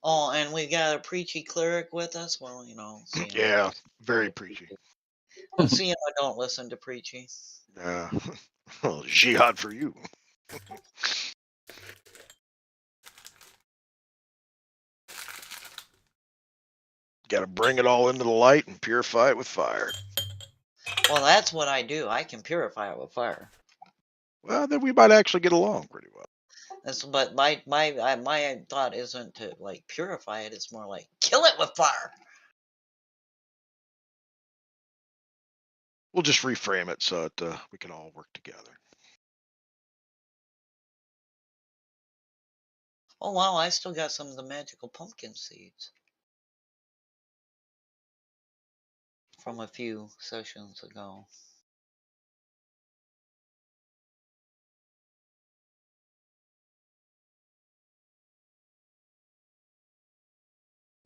Oh, and we got a preachy cleric with us. Well, Yeah, very preachy. Well, I don't listen to preachy. Well, jihad for you. Got to bring it all into the light and purify it with fire. Well, that's what I do. I can purify it with fire. Well, then we might actually get along pretty well. But my thought isn't to like purify it. It's more like kill it with fire. We'll just reframe it so that we can all work together. Oh wow, I still got some of the magical pumpkin seeds from a few sessions ago.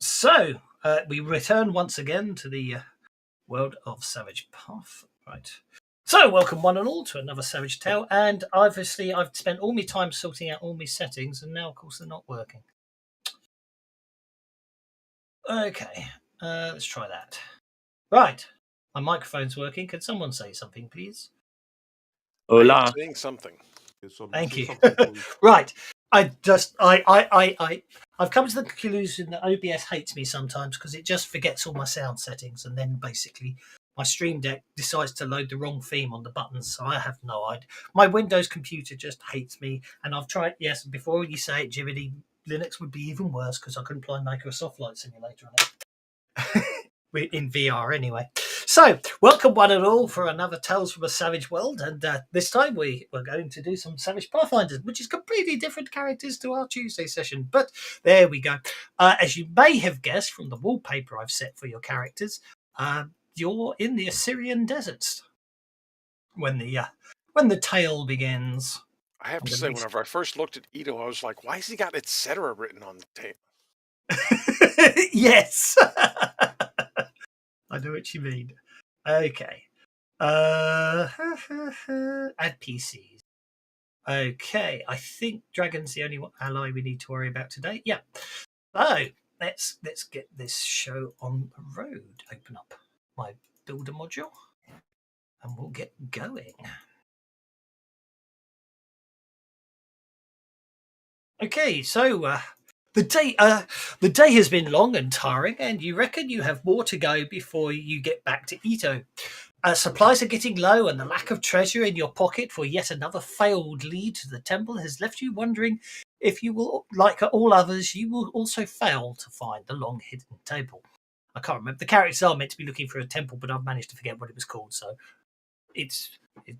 So, we return once again to the world of Savage Path. Right. So, welcome one and all to another Savage Tale. And obviously, I've spent all my time sorting out all my settings, and now, of course, they're not working. Okay, let's try that. Right. My microphone's working. Can someone say something, please? Hola. Saying something. Thank you. Right. I've come to the conclusion that OBS hates me sometimes because it just forgets all my sound settings, and then basically my Stream Deck decides to load the wrong theme on the buttons, so I have no idea. My Windows computer just hates me, and I've tried, yes, before you say it, Jiminy, Linux would be even worse because I couldn't play Microsoft Flight Simulator on it. In VR anyway. So, welcome one and all for another Tales from a Savage World, and this time we're going to do some Savage Pathfinders, which is completely different characters to our Tuesday session, but there we go. As you may have guessed from the wallpaper I've set for your characters, you're in the Assyrian deserts when the tale begins. I have to say, whenever I first looked at Ito, I was like, why has he got etc. written on the tape? Yes. I know what you mean. Okay. Add PCs. Okay, I think Dragon's the only ally we need to worry about today. Yeah. So let's get this show on the road. Open up my builder module and we'll get going. Okay, so the day has been long and tiring, and you reckon you have more to go before you get back to Ito. Supplies are getting low, and the lack of treasure in your pocket for yet another failed lead to the temple has left you wondering if you will, like all others, you will also fail to find the long hidden temple. I can't remember. The characters are meant to be looking for a temple, but I've managed to forget what it was called, so it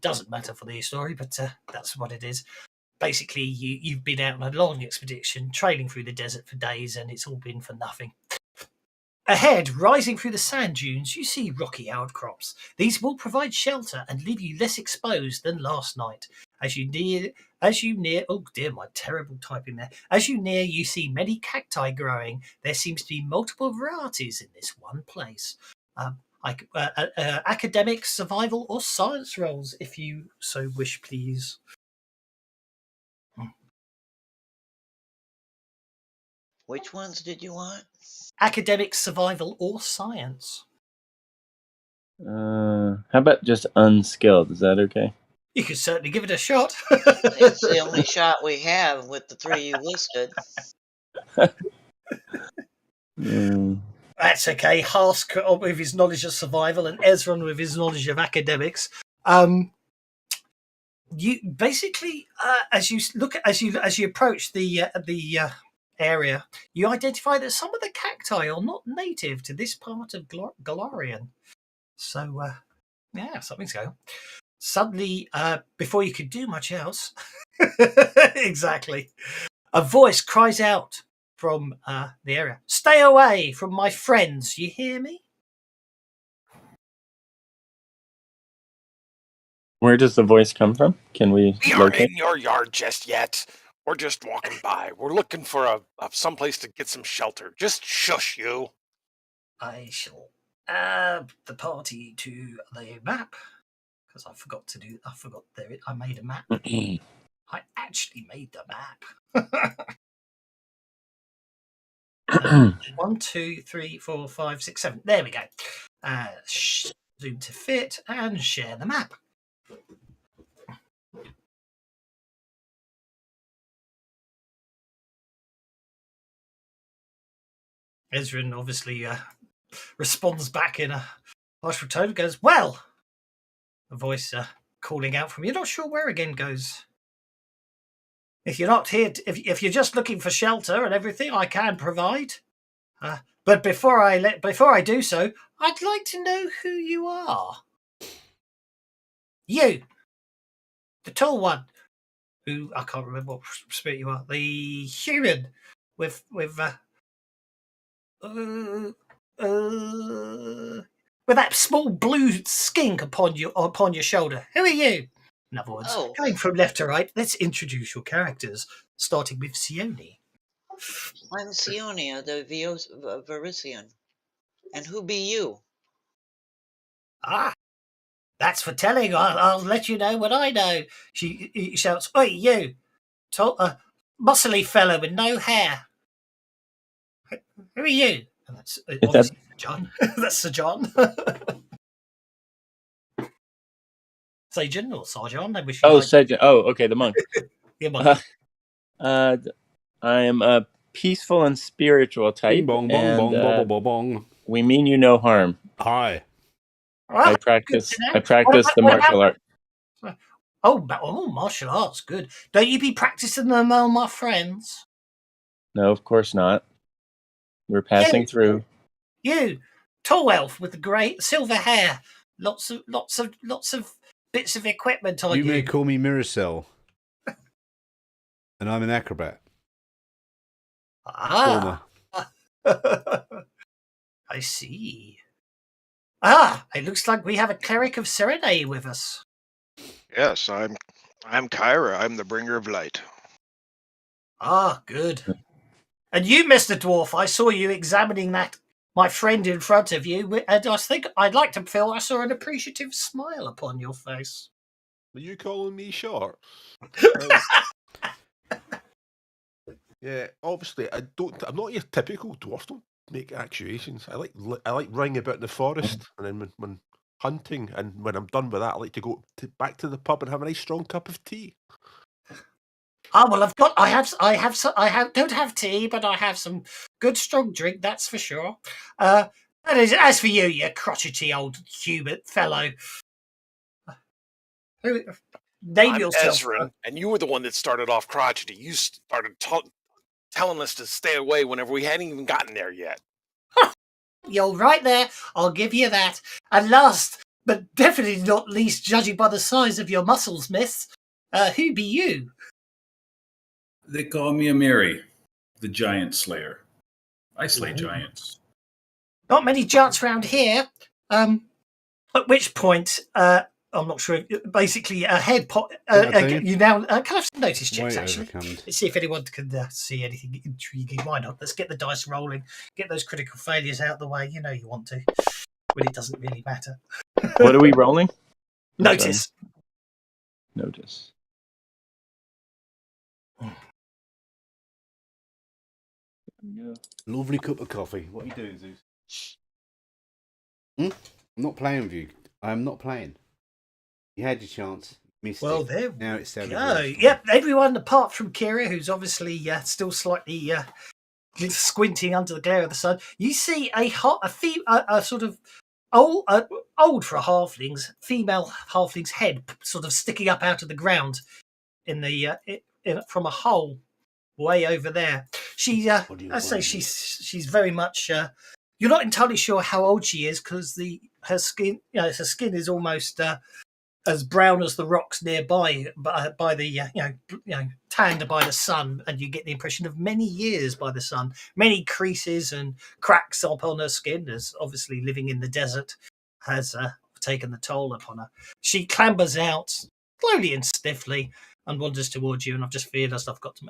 doesn't matter for the story, but that's what it is. Basically, you've been out on a long expedition, trailing through the desert for days, and it's all been for nothing. Ahead, rising through the sand dunes, you see rocky outcrops. These will provide shelter and leave you less exposed than last night. As you near, oh dear, my terrible typing there. As you near, you see many cacti growing. There seems to be multiple varieties in this one place. Academic, survival, or science roles, if you so wish, please. Which ones did you want? Academic, survival, or science. How about just unskilled? Is that okay? You could certainly give it a shot. It's the only shot we have with the three you listed. That's okay. Husk with his knowledge of survival and Ezra with his knowledge of academics. You basically, as you approach the area, you identify that some of the cacti are not native to this part of Galarian. So, yeah, something's going on. Suddenly, before you could do much else, exactly, a voice cries out from the area. Stay away from my friends, you hear me? Where does the voice come from? Can we aren't in your yard just yet. We're just walking by. We're looking for someplace to get some shelter. Just shush you. I shall add the party to the map because I forgot there. I made a map. I actually made the map. 1, 2, 3, 4, 5, 6, 7. There we go. Zoom to fit and share the map. Ezra obviously responds back in a harsh tone. Goes, well, a voice calling out from you're not sure where again goes. If you're not here, if you're just looking for shelter and everything, I can provide. But before I do so, I'd like to know who you are. You, the tall one, who I can't remember what spirit you are. The human with that small blue skink upon your shoulder. Who are you? In other words, going from left to right, let's introduce your characters, starting with Sione. I'm Sionia, the Varisian. And who be you? Ah, that's for telling. I'll let you know what I know. He shouts, "Oi, you! Muscly fellow with no hair. Who are you?" And that's obviously John. That's Sir John. Sajan or Sajan. I wish. Sajan. Oh, okay, the monk. Yeah, monk. I am a peaceful and spiritual type, Bing bong bong bong bong bong bong. we mean you no harm. Hi. I practice the martial art. Oh, martial arts, good. Don't you be practicing them among my friends? No, of course not. We're passing through. You, tall elf with the grey silver hair, lots of bits of equipment on you. You may call me Miracell, and I'm an acrobat. Ah, I see. It looks like we have a cleric of Serenade with us. Yes, I'm Kyra. I'm the bringer of light. Ah, good. And you, Mr. Dwarf, I saw you examining my friend in front of you, and I think I'd like to feel I saw an appreciative smile upon your face. Are you calling me short? Yeah, obviously I'm not your typical dwarf. Don't make accusations. I like running about in the forest, and then when hunting, and when I'm done with that, I like to go back to the pub and have a nice strong cup of tea. Well, don't have tea, but I have some good strong drink, that's for sure. As for you, you crotchety old human fellow, name yourself. Ezra, and you were the one that started off crotchety. You started telling us to stay away whenever we hadn't even gotten there yet. You're right there. I'll give you that. And last, but definitely not least, judging by the size of your muscles, miss, who be you? They call me Amiri, the giant slayer. I slay giants. Not many giants around here. At which point, I'm not sure. Basically, a head pop. You now can I have some notice checks actually? Let's see if anyone can see anything intriguing. Why not? Let's get the dice rolling. Get those critical failures out of the way. You know you want to. When it doesn't really matter. What are we rolling? Notice. Notice. Lovely cup of coffee. What are you doing, Zeus? I'm not playing with you. I'm not playing. You had your chance. Missed it. There now it's we go. Yep, everyone apart from Kira, who's obviously still slightly squinting under the glare of the sun. You see a sort of old for a female halfling's head sort of sticking up out of the ground in the from a hole way over there. She, I say she's very much. You're not entirely sure how old she is because her skin is almost as brown as the rocks nearby, by the tanned by the sun, and you get the impression of many years by the sun. Many creases and cracks upon her skin, as obviously living in the desert has taken the toll upon her. She clambers out slowly and stiffly and wanders towards you, and I've just realised I forgot to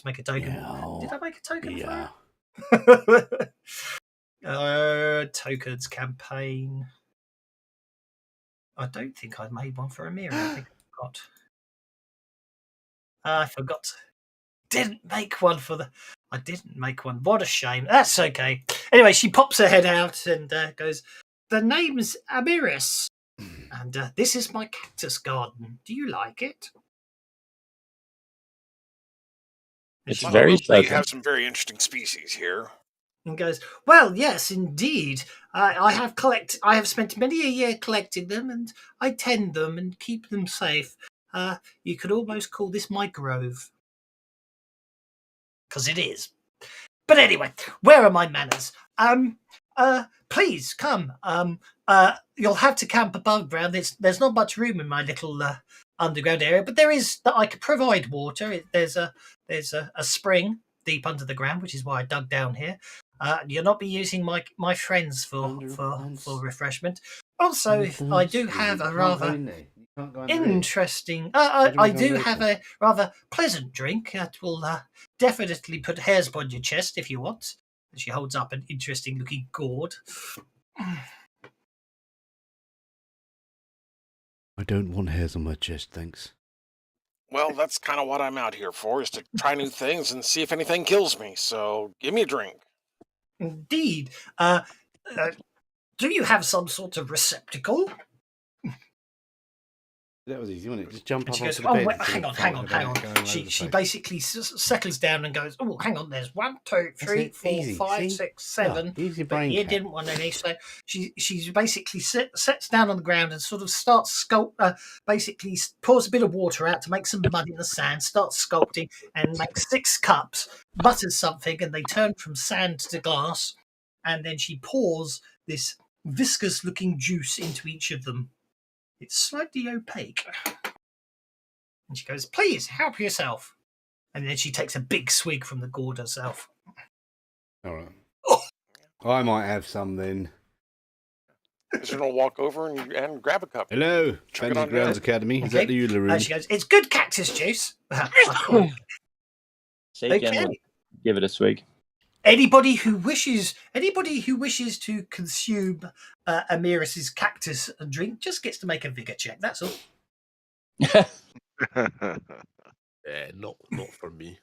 make a token. Yeah. Did I make a token? Yeah. Tokens campaign. I don't think I made one for Amira. I think I forgot. didn't make one for the. I didn't make one. What a shame. That's okay. Anyway, she pops her head out and goes, "The name's Amiris, and this is my cactus garden. Do you like it?" It's she very Looks like you pleasant. have some very interesting species here. and goes, "Well, yes, indeed. I have spent many a year collecting them, and I tend them and keep them safe. You could almost call this my grove, because it is. But anyway, where are my manners? Please come. You'll have to camp above ground. There's not much room in my little underground area, but there is that I could provide water. There's a spring deep under the ground, which is why I dug down here. You'll not be using my friends for refreshment. Also, if I do have a rather interesting, I do have a rather pleasant drink that will definitely put hairs upon your chest if you want. And she holds up an interesting looking gourd. I don't want hairs on my chest, thanks. Well, that's kind of what I'm out here for, is to try new things and see if anything kills me. So give me a drink. Indeed. Do you have some sort of receptacle? That was easy, wasn't it? Just jump And up she goes, onto the bed. wait, hang on. She basically settles down and goes, oh, hang on, there's 1, 2, 3, 4, 5, 6, 7. Easy But brain you cat. didn't want any, so she basically sets down on the ground and sort of starts basically pours a bit of water out to make some mud in the sand, starts sculpting and makes 6 cups, butters something, and they turn from sand to glass, and then she pours this viscous-looking juice into each of them. It's slightly opaque. And she goes, please, help yourself. And then she takes a big swig from the gourd herself. All right. Oh. I might have some then. Ezra will walk over and grab a cup. Hello, Chuck it Fantasy on Grounds down. Academy. Is Okay. that the Euler room? And she goes, it's good cactus juice. Sajan Okay. will give it a swig. Anybody who wishes to consume Amiris's cactus drink just gets to make a vigor check. That's all. Not for me.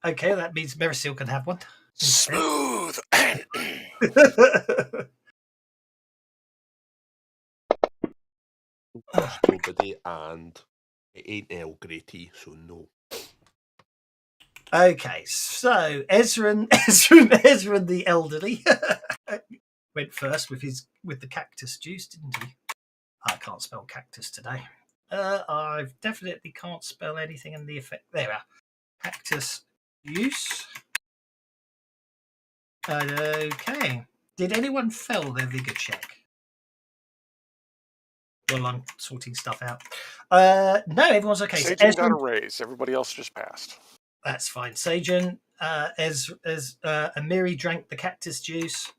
Okay, that means Merisil can have one. Smooth. Nobody, and it ain't Earl Grey tea, so no. Okay, so Ezra the elderly went first with the cactus juice, didn't he? I can't spell cactus today. I definitely can't spell anything in the effect. There we are. Cactus juice. Okay. Did anyone fail their vigor check? Well, I'm sorting stuff out. No, everyone's okay. So Sajan got a raise. Everybody else just passed. That's fine. Sajan, Amiri drank the cactus juice,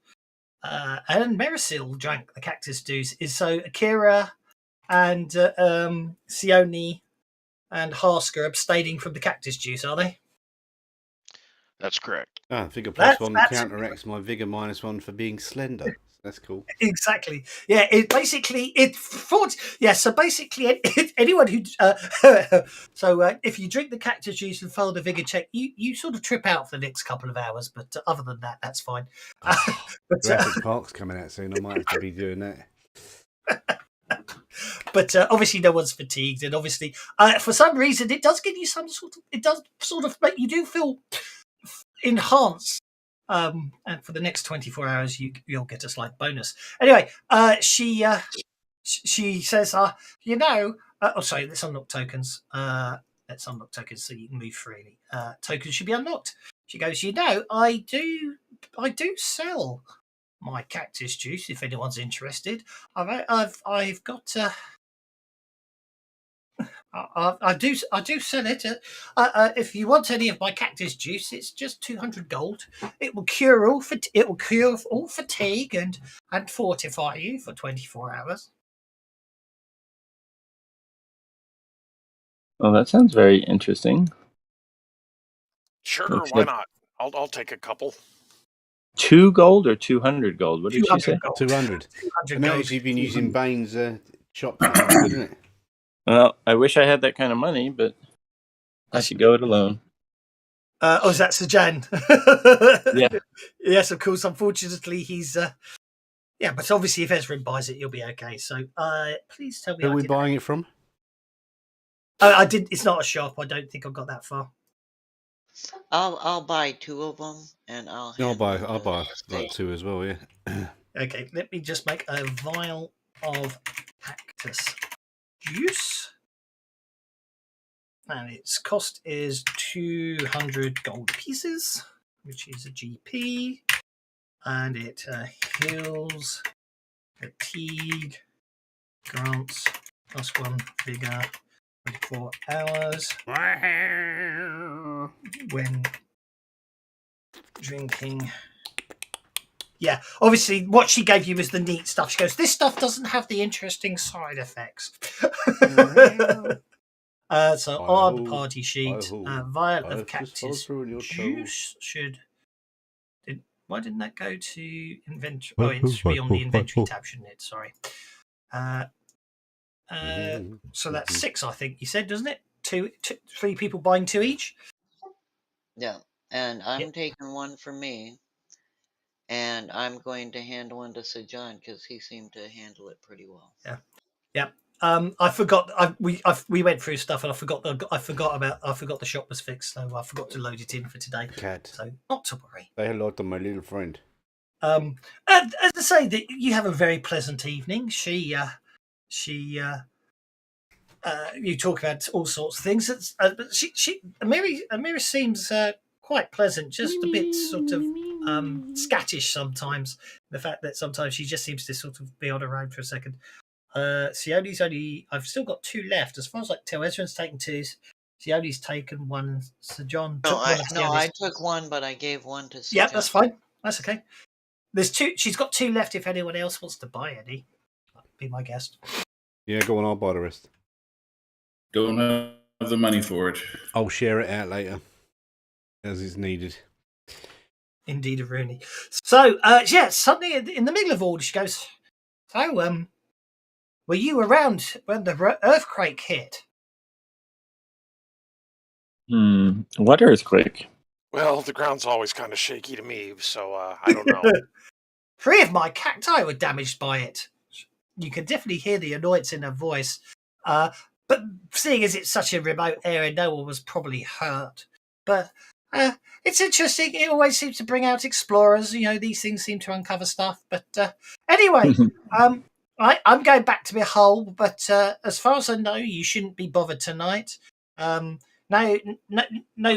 and Merisil drank the cactus juice. So Akira and Sione and Husk are abstaining from the cactus juice, are they? That's correct. Vigor That's- +1 that's- counteracts my Vigor -1 for being slender. That's cool. Exactly. Yeah. It basically So basically, anyone who if you drink the cactus juice and fail the vigor check, you sort of trip out for the next couple of hours. But other than that, that's fine. But Jurassic Park's coming out soon. I might have to be doing that. But obviously no one's fatigued, and obviously for some reason it does give you make you do feel enhanced. And for the next 24 hours, you'll get a slight bonus. Anyway, she says, sorry, let's unlock tokens. Let's unlock tokens so you can move freely. Tokens should be unlocked. She goes, I do sell my cactus juice if anyone's interested. I've got. I do sell it. If you want any of my cactus juice, it's just 200 gold. It will cure all fatigue and fortify you for 24 hours. Well, that sounds very interesting. Sure, Looks why like- not? I'll take a couple. 2 gold or 200 gold? What did she say? 200 gold. 200. 200 I noticed gold. you've been using Bane's shop, isn't it? Well, I wish I had that kind of money, but I should go it alone. Oh, is that Sajan? Yeah. Yes, of course. Unfortunately, he's. Yeah, but obviously, if Ezra buys it, you'll be okay. So, please tell me. Who are we buying it from? I did. It's not a shop. I don't think I got that far. I'll buy 2 of them, and I'll. No, I'll hand them buy to like Steve. 2 as well. Yeah. Okay, let me just make a vial of cactus juice. And its cost is 200 gold pieces, which is a GP. And it heals, fatigue, grants +1 vigor, 24 hours when drinking. Yeah, obviously, what she gave you was the neat stuff. She goes, this stuff doesn't have the interesting side effects. So on the party sheet, vial of cactus juice should. Why didn't that go to inventory? Oh, it should be on the inventory tab, shouldn't it? Sorry. So that's 6, I think you said, doesn't it? 3 people buying 2 each. Yeah, and I'm taking 1 for me. And I'm going to hand 1 to Sajan because he seemed to handle it pretty well. Yeah. I forgot. We went through stuff and I forgot the shop was fixed, so I forgot to load it in for today. Cat. So not to worry. Say hello to my little friend. And as I say, that you have a very pleasant evening. You talk about all sorts of things. But Amira seems quite pleasant, just a bit sort of scattish sometimes. The fact that sometimes she just seems to sort of be on her own for a second. I've still got 2 left. As far as I can tell, Ezra's taken 2. Siodi's taken 1. Sir John took 1. I took 1, but I gave 1 to Sajan. Yeah, that's fine. That's okay. There's 2. She's got 2 left. If anyone else wants to buy any, be my guest. Yeah, go on. I'll buy the rest. Don't have the money for it. I'll share it out later, as is needed. Indeed, of Rooney. So, suddenly in the middle of all, she goes, "So, were you around when the earthquake hit?" What earthquake? Well, the ground's always kind of shaky to me, so I don't know. 3 of my cacti were damaged by it. You can definitely hear the annoyance in her voice. But seeing as it's such a remote area, no one was probably hurt. But it's interesting. It always seems to bring out explorers. You know, these things seem to uncover stuff. But anyway, I'm going back to my hole. But as far as I know, you shouldn't be bothered tonight. No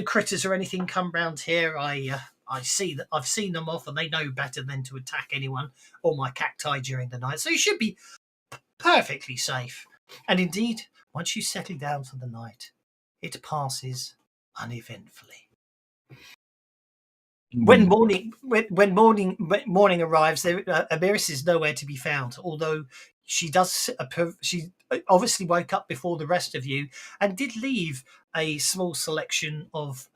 critters or anything come round here. I see that I've seen them off, and they know better than to attack anyone or my cacti during the night. So you should be perfectly safe. And indeed, once you settle down for the night, it passes uneventfully. When morning arrives, Ameris is nowhere to be found. Although she obviously woke up before the rest of you and did leave a small selection of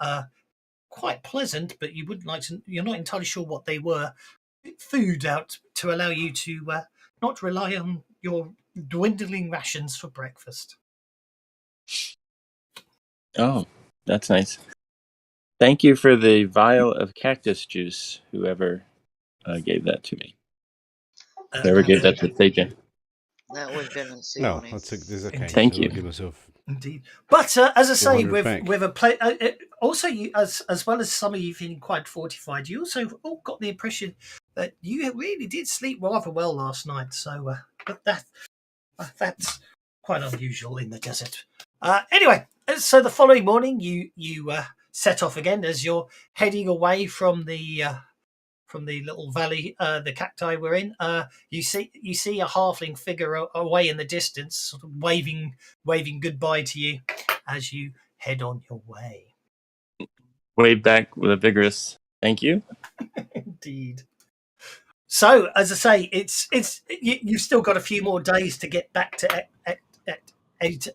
quite pleasant, but you're not entirely sure what they were, food out to allow you to not rely on your dwindling rations for breakfast. Oh, that's nice. Thank you for the vial of cactus juice, whoever gave that to me. Whoever gave that to Sajan. That would have been in No, Sione. I took this. Okay, Thank so you. I'll give myself. Indeed, but as I say, 400 back. with a play, also you as well as some of you feeling quite fortified, you also all got the impression that you really did sleep rather well last night. So, but that's quite unusual in the desert. Anyway, so the following morning, you set off again as you're heading away from the little valley the cacti were in. You see a halfling figure away in the distance, sort of waving goodbye to you as you head on your way. Wave back with a vigorous thank you. Indeed. So, as I say, it's you've still got a few more days to get back to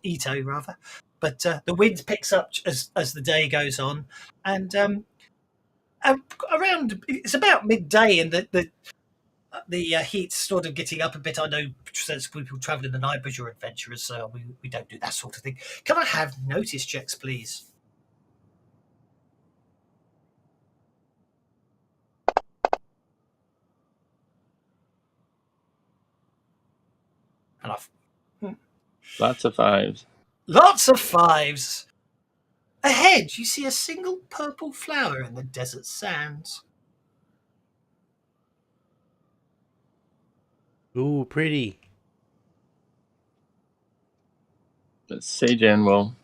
Ito, rather. But the wind picks up as the day goes on, and around it's about midday, and the heat's sort of getting up a bit. I know since people travel in the night, but you're adventurers, so we don't do that sort of thing. Can I have notice checks, please? And I've Lots of 5s. lots of 5s. Ahead, you see a single purple flower in the desert sands. Ooh, pretty. But Sajan will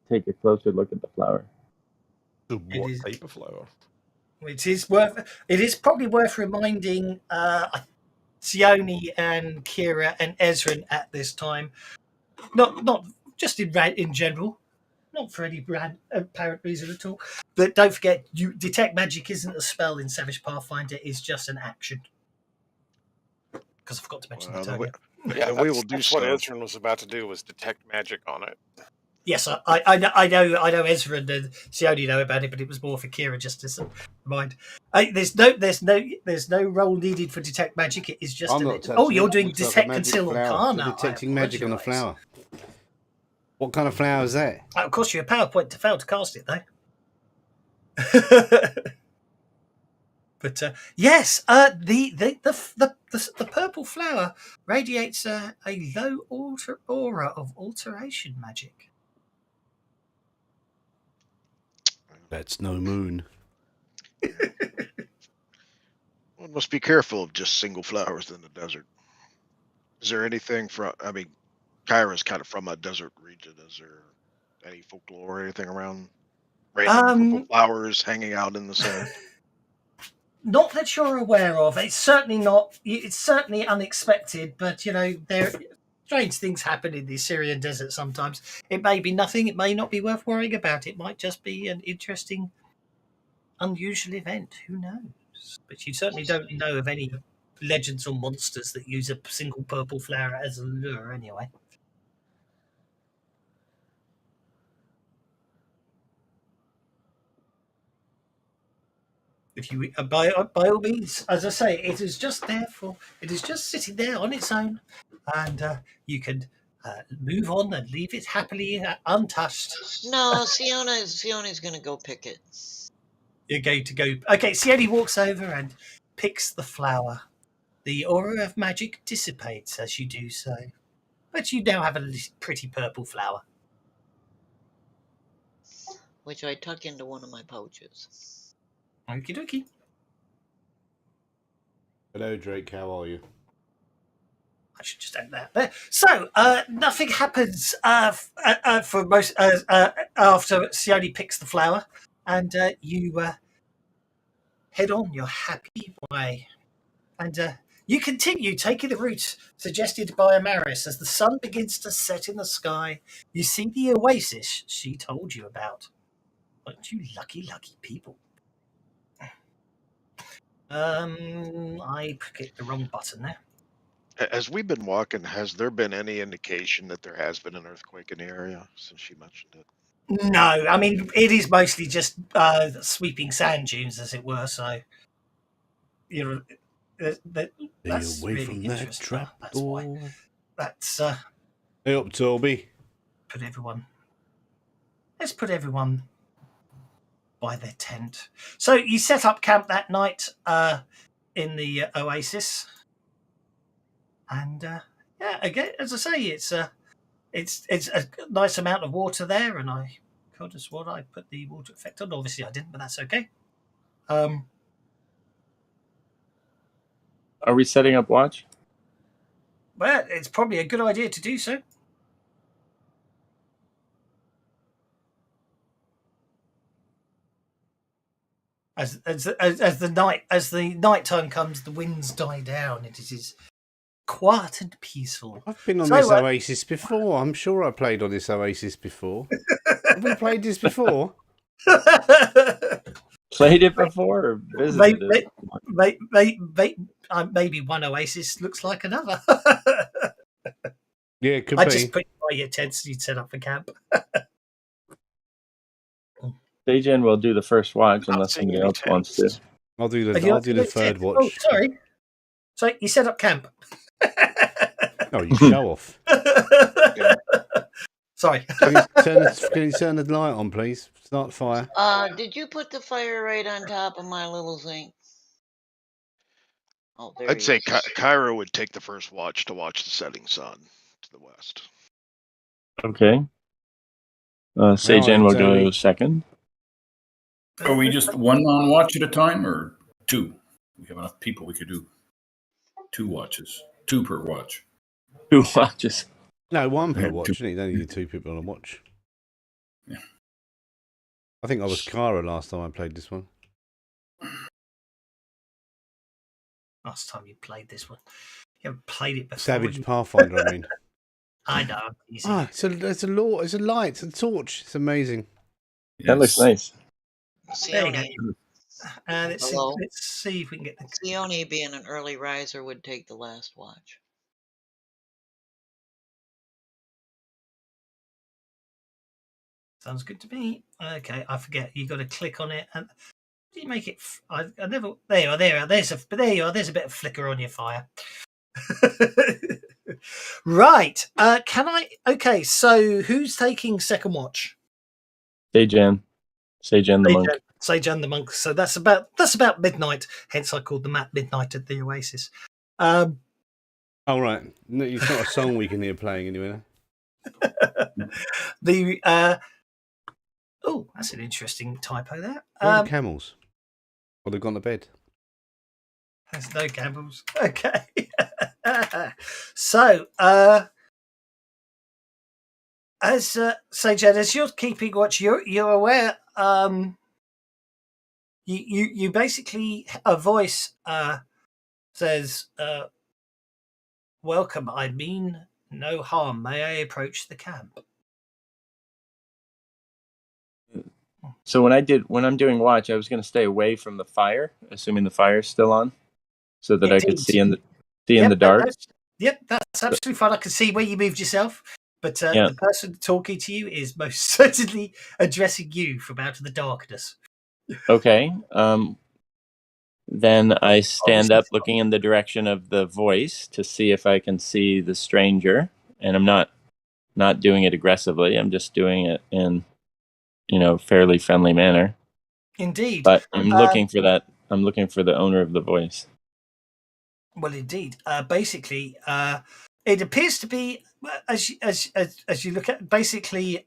take a closer look at the flower. So It what is- type of flower? It is probably worth reminding Sione and Kira and Ezra at this time, not just in general, not for any apparent reason at all. But don't forget, detect magic isn't a spell in Savage Pathfinder; it's just an action. Because I forgot to mention that earlier. Yeah, we will do that's what so. Ezra was about to do, was detect magic on it. Yes, I know Ezra and Sione know about it, but it was more for Kira just to remind. There's no role needed for detect magic. It is just I'm not touching oh, you're it. doing Looks like a detect magic conceal flower. arcana. It's detecting I magic on a apologise. flower. What kind of flower is that? Of course, you're a PowerPoint to fail to cast it though. But yes, the purple flower radiates a low aura of alteration magic. That's no moon. One must be careful of just single flowers in the desert. Is there anything from? I mean, Kyra's kind of from a desert region. Is there any folklore or anything around random purple flowers hanging out in the sand? Not that you're aware of. It's certainly not. It's certainly unexpected, but there strange things happen in the Syrian desert sometimes. It may be nothing. It may not be worth worrying about. It might just be an interesting, unusual event. Who knows? But you certainly don't know of any legends or monsters that use a single purple flower as a lure, anyway. If you by all means, as I say, it is just sitting there on its own, and you can move on and leave it happily untouched. No, Siona's gonna go pick it. You're going to go. Okay, Sione walks over and picks the flower. The aura of magic dissipates as you do so, but you now have a pretty purple flower. Which I tuck into one of my pouches. Okie dokie. Hello, Drake. How are you? I should just add that there. So, nothing happens for most after Sione picks the flower, and you head on your happy way. And you continue taking the route suggested by Amaris as the sun begins to set in the sky. You see the oasis she told you about. Aren't you lucky people? I clicked the wrong button there. As we've been walking, has there been any indication that there has been an earthquake in the area since she mentioned it? No, I mean, it is mostly just sweeping sand dunes, as it were, so that's away really from that interesting. trap That's why. door. That's Hey up, Toby. let's put everyone by their tent. So you set up camp that night in the oasis, and yeah, again, as I say, it's a nice amount of water there, and I could have sworn I put the water effect on. Obviously, I didn't, but that's okay. Are we setting up watch? Well, it's probably a good idea to do so. As the nighttime comes, the winds die down. It is quiet and peaceful. I've been on So, this oasis before. I'm sure I played on this oasis before. Have we played this before? Played it before or visited it? Maybe one oasis looks like another. Yeah, it could I be. just put you by your tents you'd set up for camp. Sajan will do the first watch Not unless seeing somebody any else wants to. tents. I'll do Are you the doing third tent? watch. Oh, sorry. So you set up camp. Oh, you show off. Sorry. Can you turn the light on, please? Start the fire. Did you put the fire right on top of my little thing? Oh, there I'd he say is. Kyra would take the first watch to watch the setting sun to the west. Okay. Sajan will go second. Are we just one on watch at a time or two? We have enough people. We could do 2 watches, 2 per watch. 2 watches. No, 1 per Yeah, watch. 2. You don't need 2 people on a watch. Yeah. I think I was Kara last time I played this one. Last time you played this one, you haven't played it before. Savage Pathfinder, I mean. I know. Easy. Ah, it's a light, it's a torch. It's amazing. That looks nice. There you go. Sione. Let's Hello? see if we can get the. Sione, being an early riser, would take the last watch. Sounds good to me. Okay, I forget. You got to click on it, and do you make it? I never. There you are. There you are. There you are. There's a bit of flicker on your fire. Right. Can I? Okay. So who's taking second watch? Sajan the Monk. Sajan the Monk. So that's about midnight. Hence, I called the map Midnight at the Oasis. Oh right, no, it's not a song we can hear playing anyway. Oh, that's an interesting typo there. Where are the camels? Well, they've gone to bed. There's no camels. Okay. So, as Sajan, as you're keeping watch, you're aware. You basically, a voice says, "Welcome. I mean no harm. May I approach the camp?" So when I'm doing watch, I was going to stay away from the fire, assuming the fire's still on, so that I could see in the dark. That's absolutely fine. I can see where you moved yourself, but Yeah. the person talking to you is most certainly addressing you from out of the darkness. Okay. Then I stand up, looking in the direction of the voice to see if I can see the stranger, and I'm not doing it aggressively. I'm just doing it in, fairly friendly manner. Indeed. But I'm looking for that. I'm looking for the owner of the voice. Well, indeed. Basically, it appears to be, as you look at, basically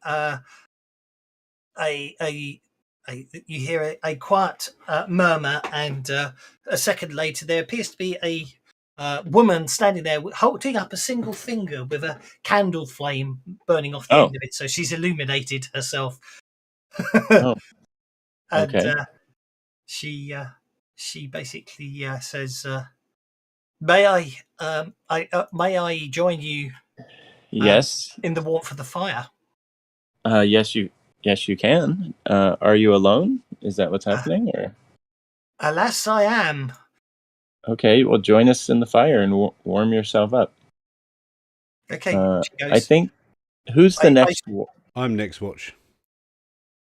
you hear a quiet murmur, and a second later there appears to be a woman standing there holding up a single finger with a candle flame burning off the end of it. So she's illuminated herself. And okay. She basically says, "May I join you?" Yes. In the warmth of the fire. Yes, you can. Are you alone? Is that what's happening? Or? Alas, I am. Okay, well, join us in the fire and warm yourself up. Okay. I think. Who's the next? I'm next watch.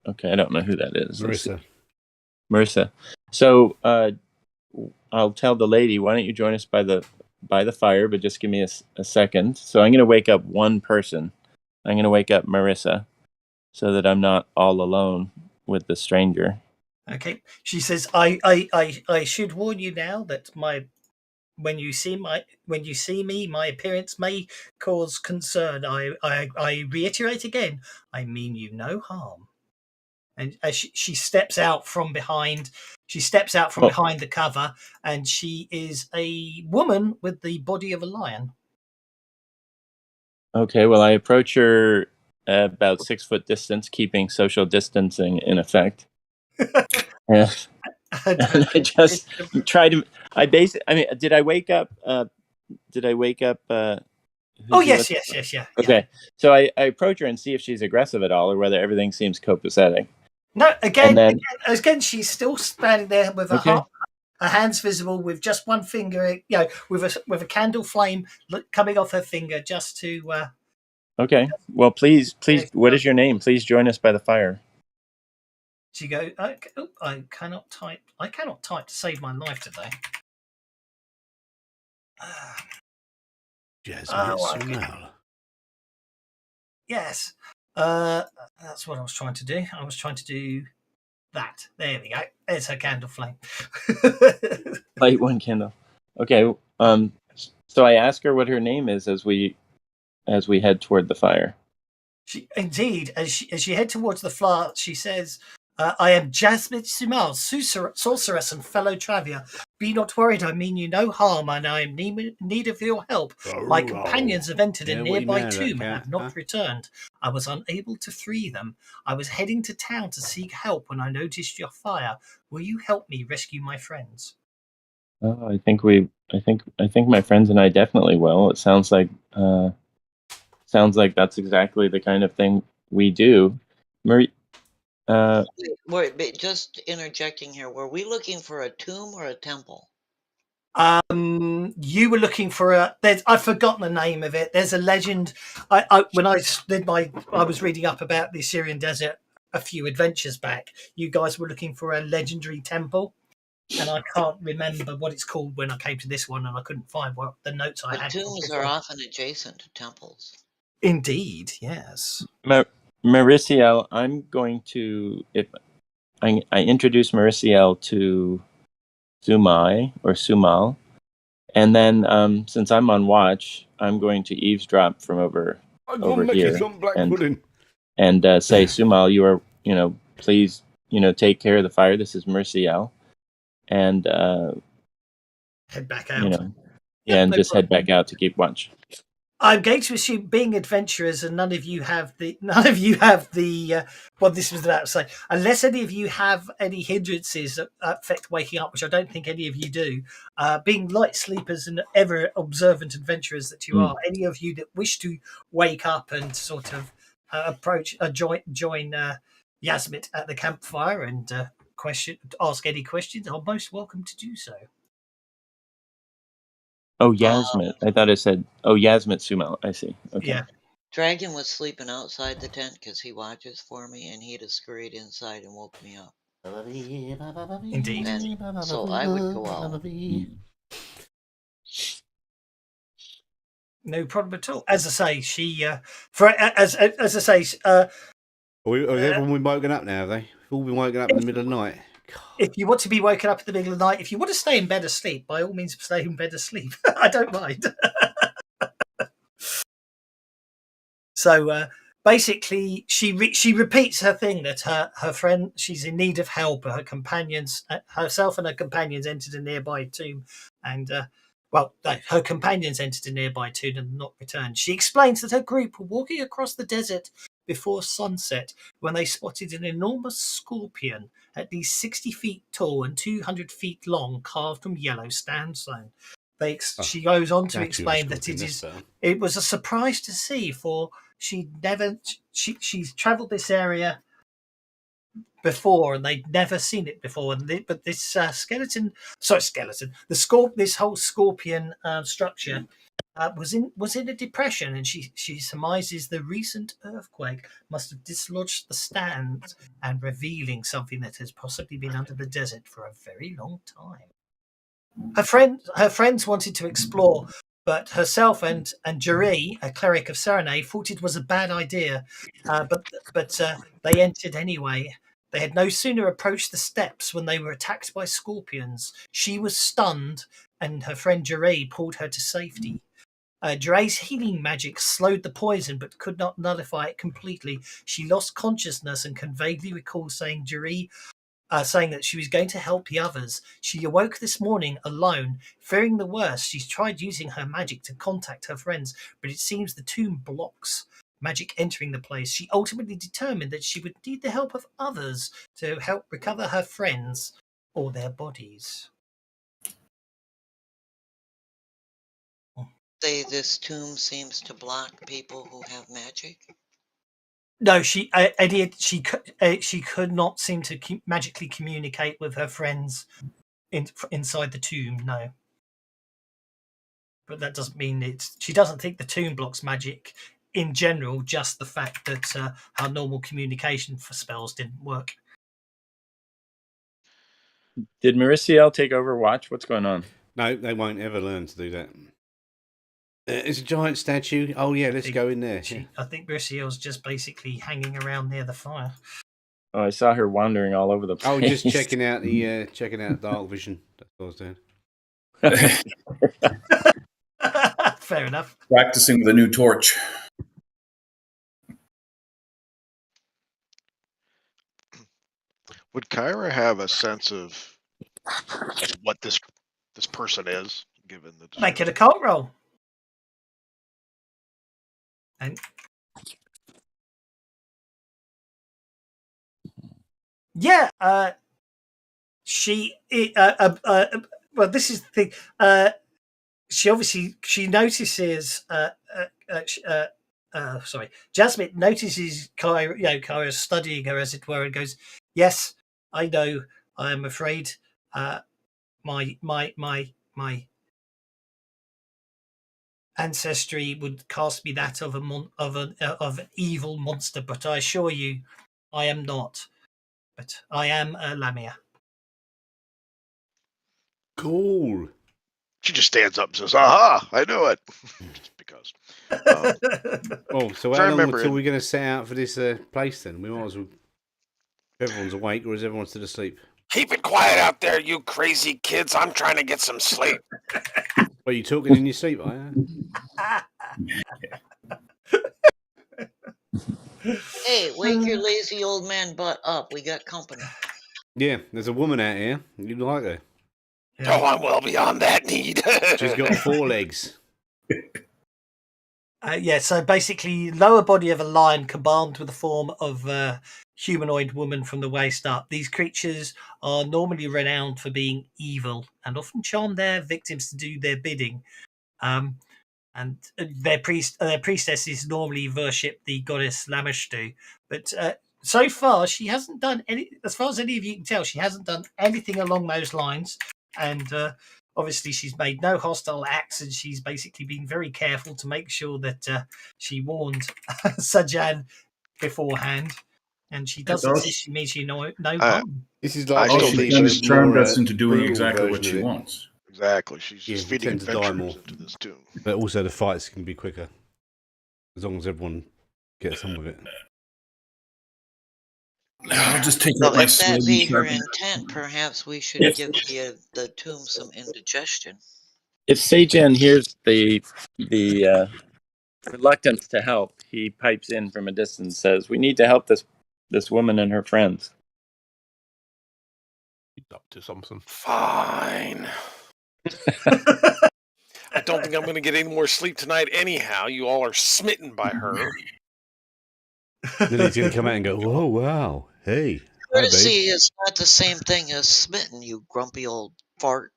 Okay, I don't know who that is. Marissa. So I'll tell the lady, why don't you join us by the fire, but just give me a second. So I'm going to wake up one person. I'm going to wake up Marissa so that I'm not all alone with the stranger. Okay. She says, I should warn you now that when you see me, my appearance may cause concern. I reiterate again, I mean you no harm. And as she steps out from behind, behind the cover, and she is a woman with the body of a lion. Okay, well, I approach her at about 6 foot distance, keeping social distancing in effect. Yeah. And I just try to. Did I wake up? Yes. Yeah. Okay, so I approach her and see if she's aggressive at all, or whether everything seems copacetic. No, again, she's still standing there with her hands visible, with just one finger, with a candle flame coming off her finger, just to. Okay. Well, please. What is your name? Please join us by the fire. She goes, I cannot type. I cannot type to save my life today. Yes. That's what I was trying to do. I was trying to do that. There we go. There's her candle flame. Light one candle. Okay. So I ask her what her name is as we head toward the fire. Indeed, as she head towards the fire, she says, "I am Jasmine Sumal, sorceress and fellow traveller. Be not worried, I mean you no harm, and I am in need of your help. My companions have entered a nearby tomb and have not returned. I was unable to free them. I was heading to town to seek help when I noticed your fire. Will you help me rescue my friends?" Oh, I think my friends and I definitely will. It sounds like that's exactly the kind of thing we do. Marie, But just interjecting here, were we looking for a tomb or a temple? You were looking for I've forgotten the name of it. There's a legend. When I was reading up about the Assyrian desert a few adventures back. You guys were looking for a legendary temple, and I can't remember what it's called when I came to this one, and I couldn't find what the notes I But had. tombs are often adjacent to temples. Indeed, yes. Mariciel, I'm going to I introduce Mariciel to Sumai or Sumal, and then since I'm on watch, I'm going to eavesdrop from over here and say, Sumal, you are, please, take care of the fire. This is Mariciel, and Head back out. And just head back out to keep watch. I'm going to assume, being adventurers, and none of you have the what this was about to say. Unless any of you have any hindrances that affect waking up, which I don't think any of you do. Being light sleepers and ever observant adventurers that you are, any of you that wish to wake up and sort of join Yasmit at the campfire and ask any questions, are most welcome to do so. Oh, Yasmit. I thought I said, Yasmit Sumal. I see. Okay. Yeah. Dragon was sleeping outside the tent because he watches for me, and he'd have scurried inside and woke me up. Indeed. And so I would go out. No problem at all. As I say, as I say, has everyone been woken up now? Have they all been woken up in the middle of the night? If you want to be woken up in the middle of the night, if you want to stay in bed asleep, by all means, stay in bed asleep. I don't mind. So basically, she repeats her thing that her friend, she's in need of help. Her companions, herself and her companions, entered a nearby tomb, and her companions entered a nearby tomb and not returned. She explains that her group were walking across the desert before sunset when they spotted an enormous scorpion, at least 60 feet tall and 200 feet long, carved from yellow sandstone. She goes on to explain that it was a surprise to see, for she's travelled this area before and they'd never seen it before. But this this whole scorpion structure was in a depression, and she surmises the recent earthquake must have dislodged the stands and revealing something that has possibly been under the desert for a very long time. Her friends wanted to explore, but herself and Jari, a cleric of Serenade, thought it was a bad idea. But they entered anyway. They had no sooner approached the steps when they were attacked by scorpions. She was stunned, and her friend Jari pulled her to safety. Jari's healing magic slowed the poison, but could not nullify it completely. She lost consciousness and can vaguely recall saying that she was going to help the others. She awoke this morning alone, fearing the worst. She's tried using her magic to contact her friends, but it seems the tomb blocks magic entering the place. She ultimately determined that she would need the help of others to help recover her friends or their bodies. This tomb seems to block people who have magic. No, she could not seem to magically communicate with her friends inside the tomb. No, but that doesn't mean she doesn't think the tomb blocks magic in general. Just the fact that her normal communication for spells didn't work. Did Mariciel take over watch? What's going on? No, they won't ever learn to do that. It's a giant statue. Oh yeah, let's go in there. I think Mariciel's just basically hanging around near the fire. Oh, I saw her wandering all over the place. Oh, just checking out dark vision. That's what I was doing. Fair enough. Practicing with a new torch. Would Kyra have a sense of what this person is, given the Make it a description? cult roll. And yeah, she. Well, this is the thing. She notices. Sorry, Jasmine notices Kyra studying her, as it were, and goes, "Yes, I know. I am afraid. My ancestry would cast me that of an evil monster, but I assure you, I am not. But I am a Lamia." Cool. She just stands up and says, "Aha! I knew it." Just because. Oh, so If how I long remember until in- we're going to set out for this place then? We might as well. Everyone's awake, or is everyone still asleep? Keep it quiet out there, you crazy kids. I'm trying to get some sleep. Are you talking in your sleep, are you? Hey, wake your lazy old man butt up. We got company. Yeah, there's a woman out here. You'd like her. Oh, I'm well beyond that need. She's got 4 legs. Yeah, so basically, lower body of a lion combined with the form of a humanoid woman from the waist up. These creatures are normally renowned for being evil and often charm their victims to do their bidding. And their priestesses normally worship the goddess Lamashtu. But so far, she hasn't done any, as far as any of you can tell, she hasn't done anything along those lines. And obviously, she's made no hostile acts, and she's basically been very careful to make sure that she warned Sajan beforehand. And she doesn't all see she means you no I- harm. This is I like still All think she's the done she's is charmed more us into doing brutal exactly what version of she it. wants. exactly. She's just Yeah, feeding tend to die adventurers more. into this tomb. But also the fights can be quicker. As long as everyone gets on with it. I'll just take So out my if that sword be and her sharpen intent, perhaps we should give the tomb some indigestion. If Sajan hears the reluctance to help, he pipes in from a distance, says, "We need to help this woman and her friends." He's up to something. Fine. I don't think I'm going to get any more sleep tonight anyhow. You all are smitten by her. Then he's going to come out and go, "Whoa, wow, hey, hi, Courtesy babe." is not the same thing as smitten, you grumpy old fart.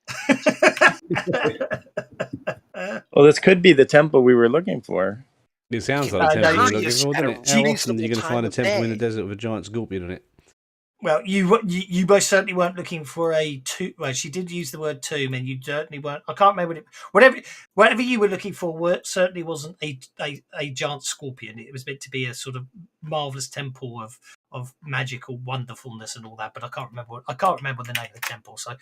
Well, this could be the temple we were looking for. It sounds Keep like the no, temple you're courteous looking for, at doesn't a it? How often are reasonable you going to time find a of temple in the day. desert with a giant scorpion on it? Well, you most certainly weren't looking for a tomb. Well, she did use the word tomb, and you certainly weren't. I can't remember whatever you were looking for. Certainly wasn't a giant scorpion. It was meant to be a sort of marvelous temple of magical wonderfulness and all that. But I can't remember. I can't remember the name of the temple. So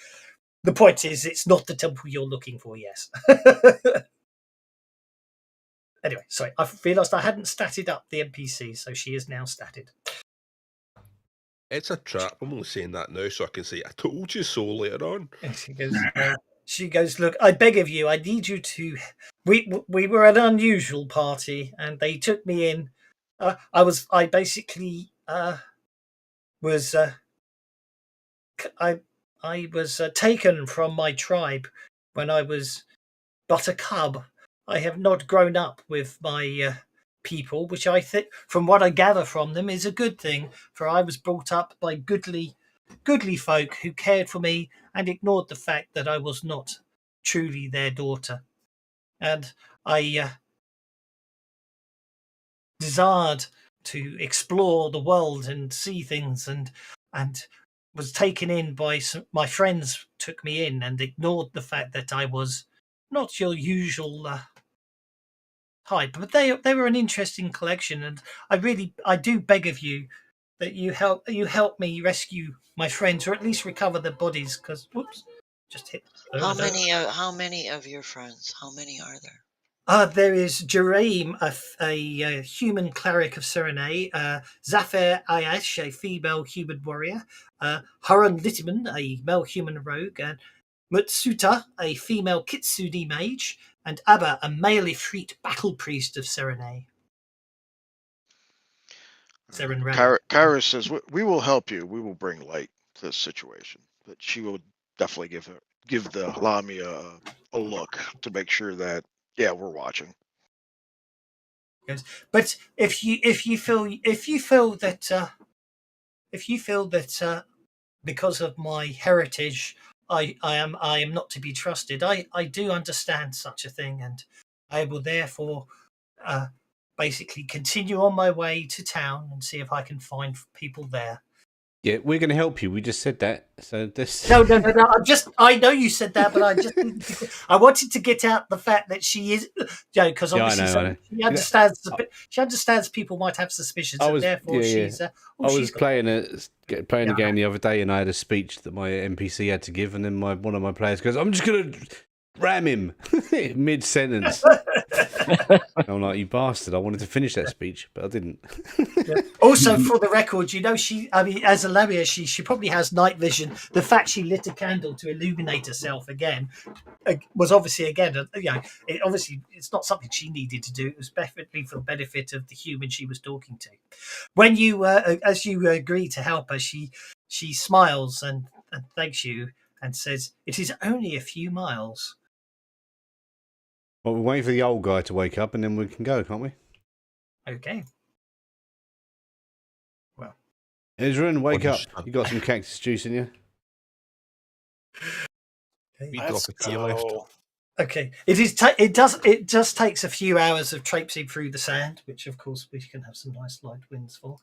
the point is, it's not the temple you're looking for. Yes. Anyway, sorry. I realised I hadn't statted up the NPC, so she is now statted. It's a trap. I'm only saying that now so I can say, I told you so later on. And she goes, look, I beg of you, I need you to. We were at an unusual party, and they took me in. I basically was I was taken from my tribe when I was but a cub. I have not grown up with my people, which I think, from what I gather from them, is a good thing. For I was brought up by goodly folk who cared for me and ignored the fact that I was not truly their daughter. And I desired to explore the world and see things, and was taken in by my friends. Took me in and ignored the fact that I was not your usual type, but they were an interesting collection, and I do beg of you that you help me rescue my friends, or at least recover their bodies. Because whoops, just hit. How many of your friends? How many are there? There is Jeraim, a human cleric of Serenay, Zafir Ayash, a female human warrior, Haran Littiman, a male human rogue, and Mutsuta, a female Kitsune mage, and Abba, a male Ifrit battle priest of Serenay. Serenray. Kyra says, "We will help you. We will bring light to this situation." But she will definitely give the Lami a look to make sure that we're watching. But if you feel that because of my heritage, I am not to be trusted, I do understand such a thing, and I will therefore basically continue on my way to town and see if I can find people there. Yeah, we're going to help you. We just said that. So this. No. I know you said that, but I wanted to get out the fact that she is, because obviously I know. She understands. She understands people might have suspicions, and therefore she's. I was playing a game the other day, and I had a speech that my NPC had to give, and then one of my players goes, "I'm just going to ram him mid sentence." I'm like, "You bastard! I wanted to finish that speech, but I didn't." Also, for the record, as a Lamia, she probably has night vision. The fact she lit a candle to illuminate herself again was obviously it's not something she needed to do. It was definitely for the benefit of the human she was talking to. When you, as you agree to help her, she smiles and thanks you and says, "It is only a few miles." Well, we're waiting for the old guy to wake up, and then we can go, can't we? Okay. Well, Ezra, wake up. You got some cactus juice in you? Let's go. Okay. It just takes a few hours of traipsing through the sand, which of course we can have some nice light winds for.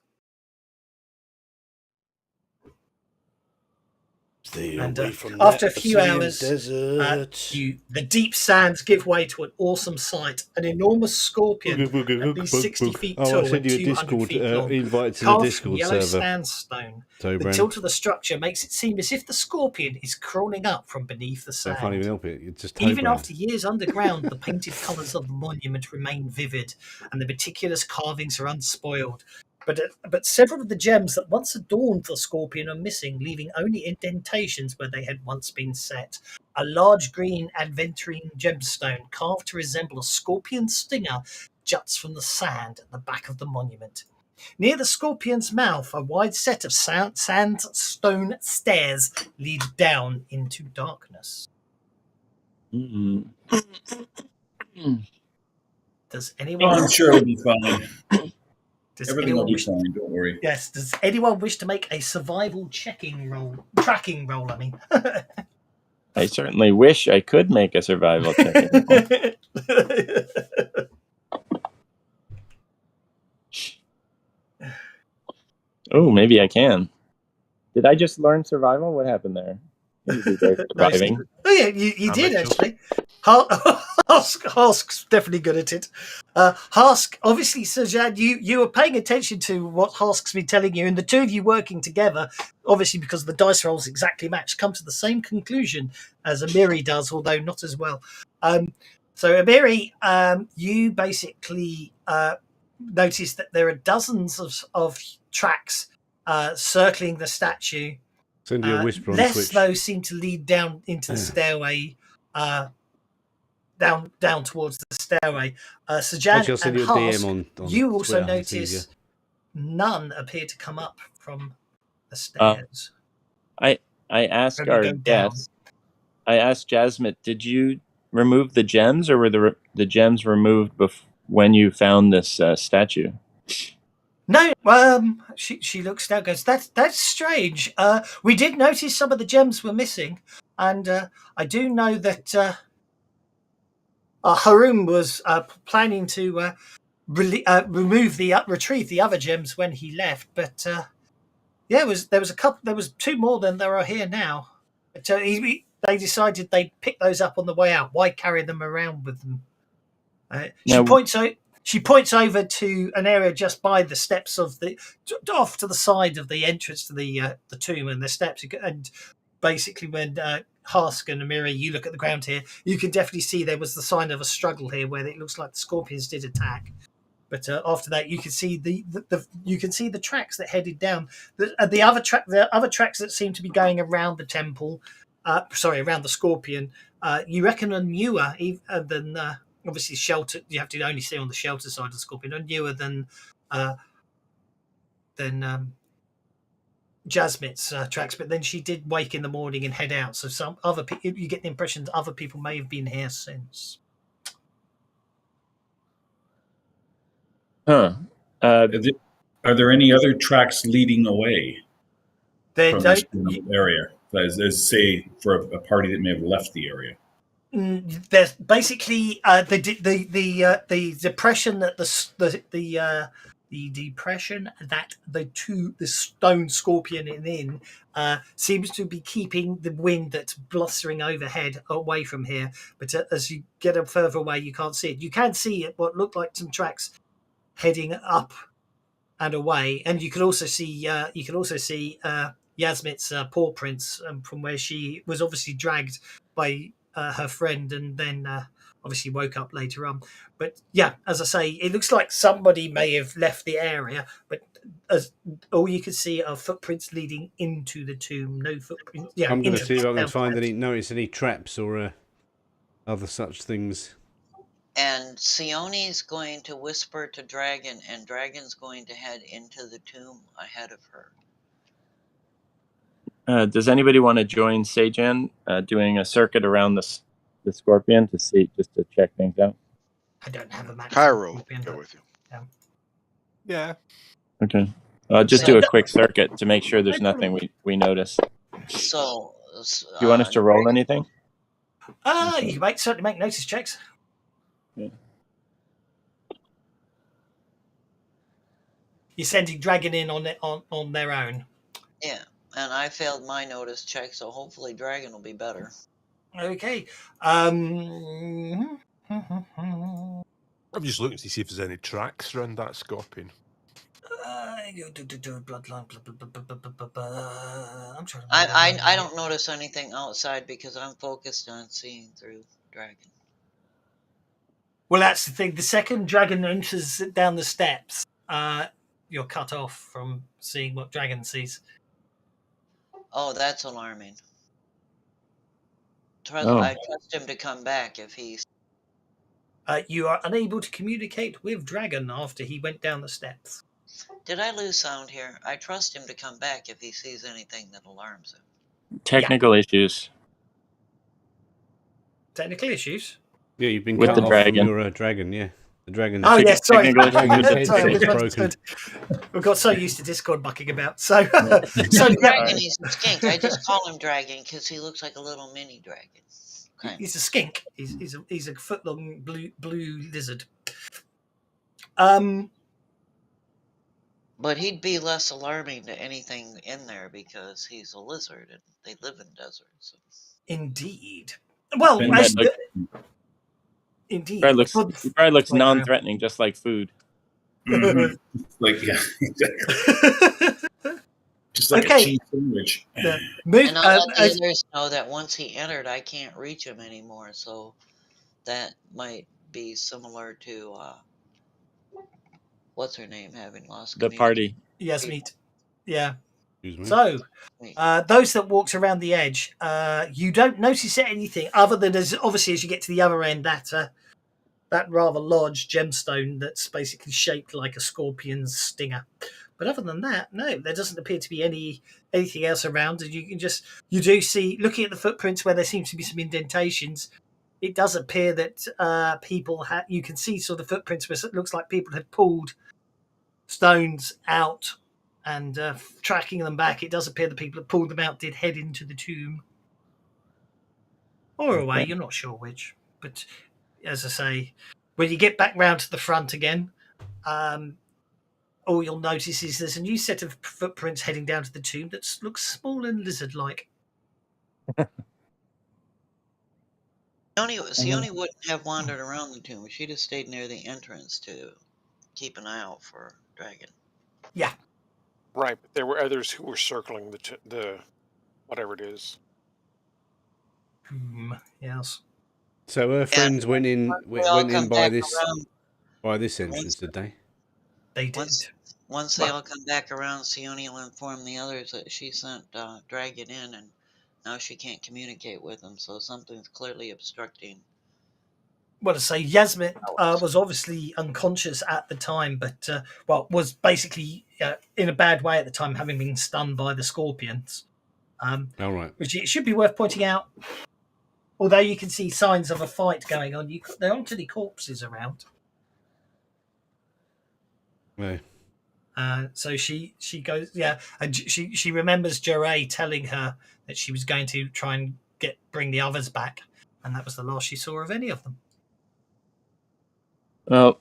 And after a few hours, the deep sands give way to an awesome sight. An enormous scorpion, at least 60 feet tall and 200 feet long, invite to the carved Discord from yellow server. sandstone. The tilt of the structure makes it seem as if the scorpion is crawling up from beneath the sand. I can't even help it. It's just Even after years underground, the painted colours of the monument remain vivid, and the meticulous carvings are unspoiled. But several of the gems that once adorned the scorpion are missing, leaving only indentations where they had once been set. A large green aventurine gemstone, carved to resemble a scorpion stinger, juts from the sand at the back of the monument. Near the scorpion's mouth, a wide set of sandstone stairs lead down into darkness. Does anyone? I'm sure it'll be fine. Everything will be fine. Don't worry. Yes. Does anyone wish to make a survival tracking roll? I mean. I certainly wish I could make a survival checking roll. Oh, maybe I can. Did I just learn survival? What happened there? Surviving. Oh yeah, you did actually. Husk's definitely good at it. Husk, obviously, Sajan, you were paying attention to what Husk's been telling you, and the two of you working together, obviously because the dice rolls exactly match, come to the same conclusion as Amiri does, although not as well. So Amiri, you basically notice that there are dozens of tracks circling the statue. Send you a whisper on less Twitch. those seem to lead down into the stairway, down towards the stairway. Sajan and Husk, you also Twitter, notice none appear to come up from the stairs. I asked our guest. I asked Jasmine, did you remove the gems, or were the gems removed when you found this statue? No, she looks down, goes, that's strange. We did notice some of the gems were missing, and I do know that Harum was planning to retrieve the other gems when he left. But there was a couple. There was two more than there are here now. But, they decided they'd pick those up on the way out. Why carry them around with them? She points over to an area just by the steps off to the side of the entrance to the tomb and the steps. And basically, when Husk and Amiri, you look at the ground here, you can definitely see there was the sign of a struggle here, where it looks like the scorpions did attack. But after that, you can see the tracks that headed down. The other tracks that seem to be going around the temple around the scorpion. You reckon are newer than obviously shelter. You have to only stay on the shelter side of the scorpion. Are newer than Jasmit's tracks, but then she did wake in the morning and head out. So some other you get the impression that other people may have been here since. Huh. Are there any other tracks leading away They from don't. this area? As say for a party that may have left the area. There's basically the depression that the depression that the stone scorpion is in seems to be keeping the wind that's blustering overhead away from here. But as you get further away, you can't see it. You can see what looked like some tracks heading up and away, and you can also see Yasmit's paw prints from where she was obviously dragged by her friend, and then obviously woke up later on. But yeah, as I say, it looks like somebody may have left the area, but as all you can see are footprints leading into the tomb. No footprints. Yeah, I'm going to see if I can notice any traps or other such things. And Sione's going to whisper to Dragon, and Dragon's going to head into the tomb ahead of her. Does anybody want to join Sajan doing a circuit around the scorpion just to check things out? I don't have a map. Cairo, go with you. Yeah. Okay. Just do a quick circuit to make sure there's nothing we notice. So, do you want us to roll anything? You might certainly make notice checks. Yeah. You're sending Dragon in on their own. Yeah, and I failed my notice check, so hopefully Dragon will be better. Okay. I'm just looking to see if there's any tracks around that scorpion. Bloodline. I'm trying to. I don't notice anything outside because I'm focused on seeing through Dragon. Well, that's the thing. The second Dragon enters down the steps, you're cut off from seeing what Dragon sees. Oh, that's alarming. I trust him to come back if he's... You are unable to communicate with Dragon after he went down the steps. Did I lose sound here? I trust him to come back if he sees anything that alarms him. Technical issues. Technical issues? Yeah, you've been with cut the off dragon. from your dragon, yeah. The dragon. Oh, yes, sorry. Dragon's Sorry, head's broken. We've got so used to Discord bucking about. So, Dragon, he's a skink. I just call him Dragon because he looks like a little mini dragon. Okay. He's a skink. He's a foot-long blue lizard. But he'd be less alarming to anything in there because he's a lizard and they live in deserts. So. Indeed. Well, indeed. He probably looks non-threatening, just like food. Mm-hmm. Like, yeah, just like a cheese sandwich. And I'll let the others know that once he entered, I can't reach him anymore. So that might be similar to what's her name having lost the party. Yasmeet. Yeah. So, those that walked around the edge, you don't notice anything other than obviously as you get to the other end, that rather large gemstone that's basically shaped like a scorpion's stinger. But other than that, no, there doesn't appear to be anything else around. And you do see, looking at the footprints where there seems to be some indentations, it does appear that people you can see sort of footprints where it looks like people had pulled stones out and tracking them back. It does appear the people that pulled them out did head into the tomb or away. You're not sure which, but as I say, when you get back round to the front again, all you'll notice is there's a new set of footprints heading down to the tomb that looks small and lizard-like. Sione wouldn't have wandered around the tomb. She'd have stayed near the entrance to keep an eye out for Dragon. Yeah. Right, but there were others who were circling the whatever it is. Yes. So her friends went in by this entrance, did they? They did. Once they all come back around, Sione will inform the others that she sent Dragon in, and Now she can't communicate with him, so something's clearly obstructing. Well, to say Yasmin was obviously unconscious at the time, but was basically in a bad way at the time, having been stunned by the scorpions. All right. Which it should be worth pointing out. Although you can see signs of a fight going on, there aren't any corpses around. Right. So she goes, and she remembers Jeray telling her that she was going to try and bring the others back, and that was the last she saw of any of them. Well,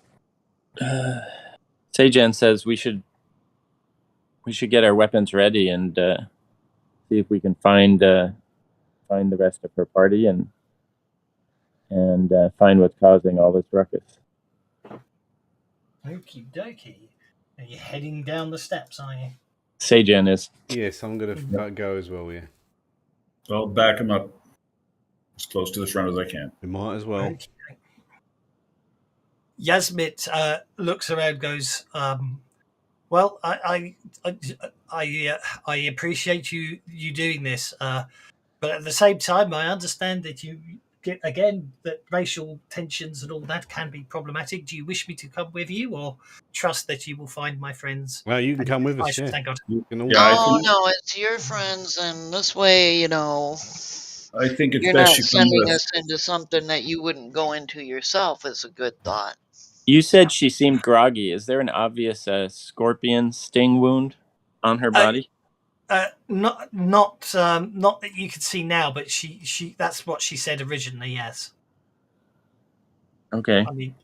Sajan says we should get our weapons ready and see if we can find the rest of her party and find what's causing all this ruckus. Okie dokie. Are you heading down the steps, are you? Sajan is. Yes, I'm going to go as well, yeah. So I'll back him up as close to the front as I can. We might as well. Okay. Yasmit looks around, goes, well, I appreciate you doing this, but at the same time, I understand that you get again that racial tensions and all that can be problematic. Do you wish me to come with you, or trust that you will find my friends? Well, you can come with us, I yeah. thank God. You can all- Yeah, No, it's your friends, and this way, I think it's you're best not you come sending with. us into something that you wouldn't go into yourself. Is a good thought. You said she seemed groggy. Is there an obvious scorpion sting wound on her body? Not that you could see now, but she that's what she said originally. Yes. Okay. That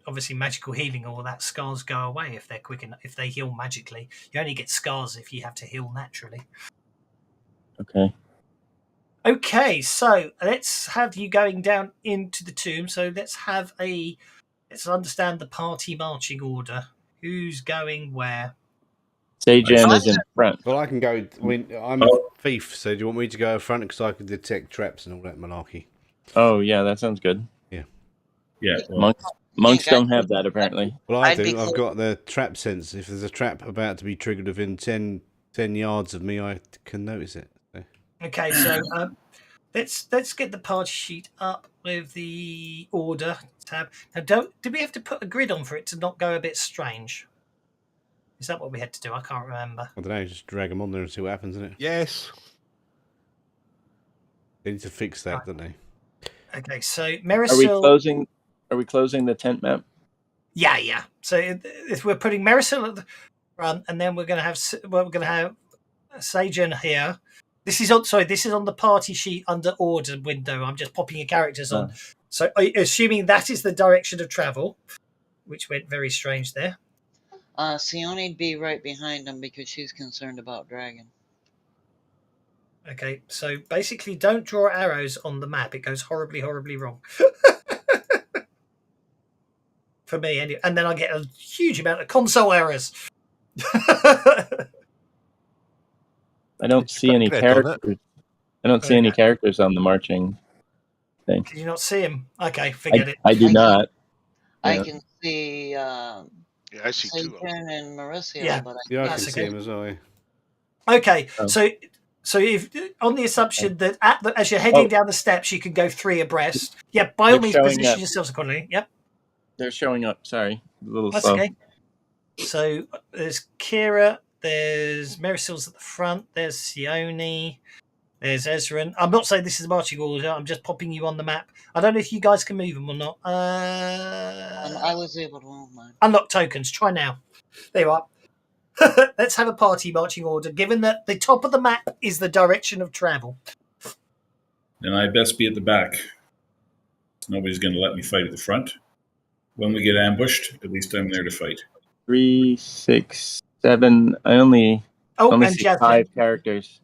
obviously magical healing, all that scars go away if they're quick enough. If they heal magically, you only get scars if you have to heal naturally. Okay. Okay, so let's have you going down into the tomb. So let's understand the party marching order. Who's going where? Sajan is in front. Well, I can go. I'm a thief, so do you want me to go in front because I can detect traps and all that malarkey? Oh yeah, that sounds good. Yeah. Well, Monks don't have that apparently. Well, I I'd be do. I've cool. got the trap sense. If there's a trap about to be triggered within 10 yards of me, I can notice it. So. Okay, so let's get the party sheet up with the order tab. Now, do we have to put a grid on for it to not go a bit strange? Is that what we had to do? I can't remember. I don't know. Just drag them on there and see what happens, isn't it? Yes. They need to fix that, don't they? Okay, so Are we Marisol. closing the tent map? Yeah. So if we're putting Marisol at the front, and then we're going to have Sajan here. This is on the party sheet under order window. I'm just popping your characters on. So assuming that is the direction of travel, which went very strange there. Sione'd be right behind him because she's concerned about Dragon. Okay, so basically don't draw arrows on the map. It goes horribly, horribly wrong. For me, anyway. And then I get a huge amount of console errors. I don't see any characters. I don't see any characters on the marching thing. Can you not see him? Okay, forget it. I do not. I can see Yeah, I see two of them. Sajan and Marissa, Yeah. but Yeah, I That's can see okay. him as well. Yeah. Okay, Oh. so if on the assumption that as you're heading down the steps, you can go 3 abreast. Yeah, by all means, position yourselves accordingly. Yep. They're showing up. Sorry, a little That's slow. okay. So there's Kira, there's Marisol's at the front, there's Sione, there's Ezra. I'm not saying this is a marching order, I'm just popping you on the map. I don't know if you guys can move them or not. I was able to move mine. Unlock tokens, try now. There you are. Let's have a party marching order, given that the top of the map is the direction of travel. then I best be at the back. Nobody's going to let me fight at the front. When we get ambushed, at least I'm there to fight. 3, 6, 7. I only and see Jasmine. 5 characters.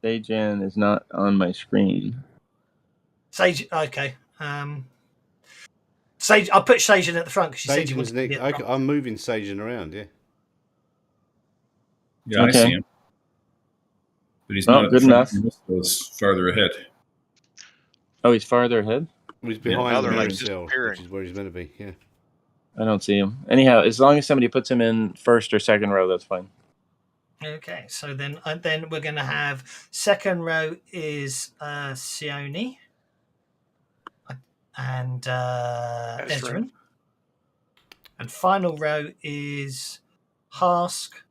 Sajan is not on my screen. Sage, okay. Sage, I'll put Sajan at the front because you said you Sajan's wanted to be at the front. I'm moving Sajan around, yeah. Yeah, I Okay. see him. But he's not at good the front. enough. He's farther ahead. Oh, he's farther ahead? He's now behind they're like Marisol, disappearing. which is where he's meant to be, yeah. I don't see him. Anyhow, as long as somebody puts him in first or second row, that's fine. Okay, so then we're going to have second row is Sione and Ezra. And final row is Husk,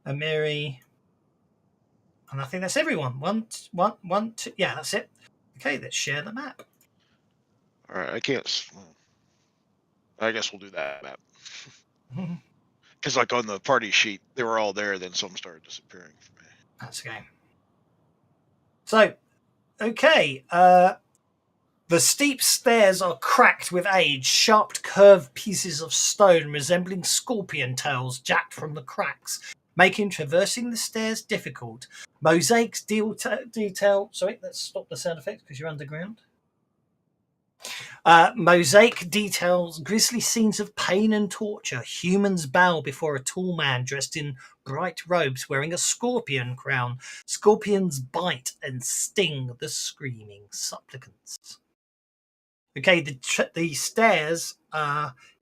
Amiri, and I think that's everyone. One, two. Yeah, that's it. Okay, let's share the map. All right, I can't. I guess we'll do that map. Because like on the party sheet, they were all there, then some started disappearing for me. That's okay. So, okay, the steep stairs are cracked with age, sharp curved pieces of stone resembling scorpion tails jacked from the cracks, making traversing the stairs difficult. Mosaics detail. Sorry, let's stop the sound effects because you're underground. Mosaic details grisly scenes of pain and torture. Humans bow before a tall man dressed in bright robes wearing a scorpion crown. Scorpions bite and sting the screaming supplicants. Okay, the stairs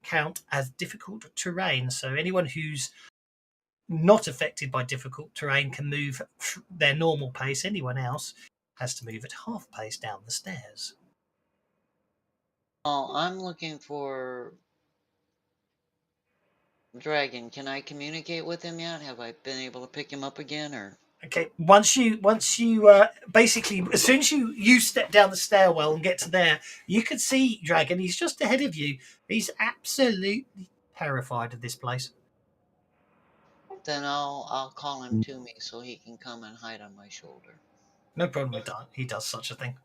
count as difficult terrain, so anyone who's not affected by difficult terrain can move their normal pace. Anyone else has to move at half pace down the stairs. Oh, I'm looking for Dragon. Can I communicate with him yet? Have I been able to pick him up again, or? Okay, once you basically, as soon as you step down the stairwell and get to there, you can see Dragon. He's just ahead of you. He's absolutely terrified of this place. Then I'll call him to me so he can come and hide on my shoulder. No problem with that. He does such a thing.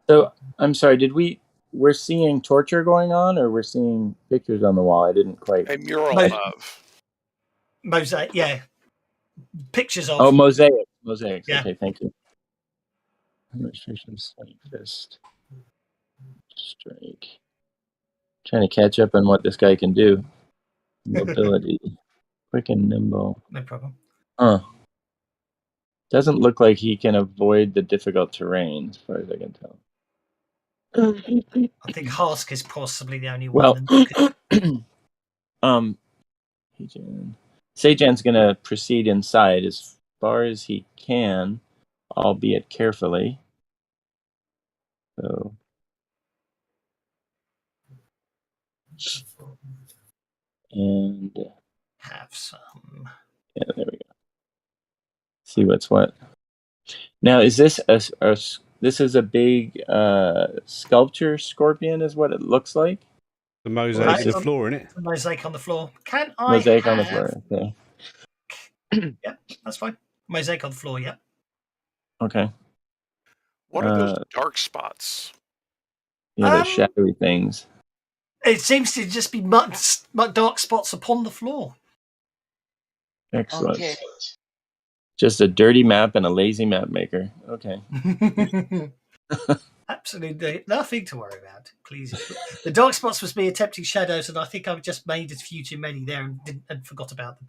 So I'm sorry. We're seeing torture going on, or we're seeing pictures on the wall? I didn't quite. A mural of Mosaic, yeah. Pictures of. Oh, mosaics. Yeah. Okay, thank you. Administration fist, strike. Trying to catch up on what this guy can do. Mobility, quick and nimble. No problem. Doesn't look like he can avoid the difficult terrain, as far as I can tell. I think Husk is possibly the only one. Sajan's going to proceed inside as far as he can, albeit carefully. So, and have some. Yeah, there we go. See what's what. Now, is this this is a big sculpture scorpion? Is what it looks like. The mosaic on the floor, isn't it? The mosaic on the floor. Can I mosaic have... on the floor? Okay. Yeah, that's fine. Mosaic on the floor. Yeah. Okay. What are those dark spots? Yeah, they're shadowy things. It seems to just be dark spots upon the floor. Excellent. Okay. Just a dirty map and a lazy map maker. Okay. Absolutely nothing to worry about. Please. The dark spots was me attempting shadows, and I think I've just made a few too many there and forgot about them.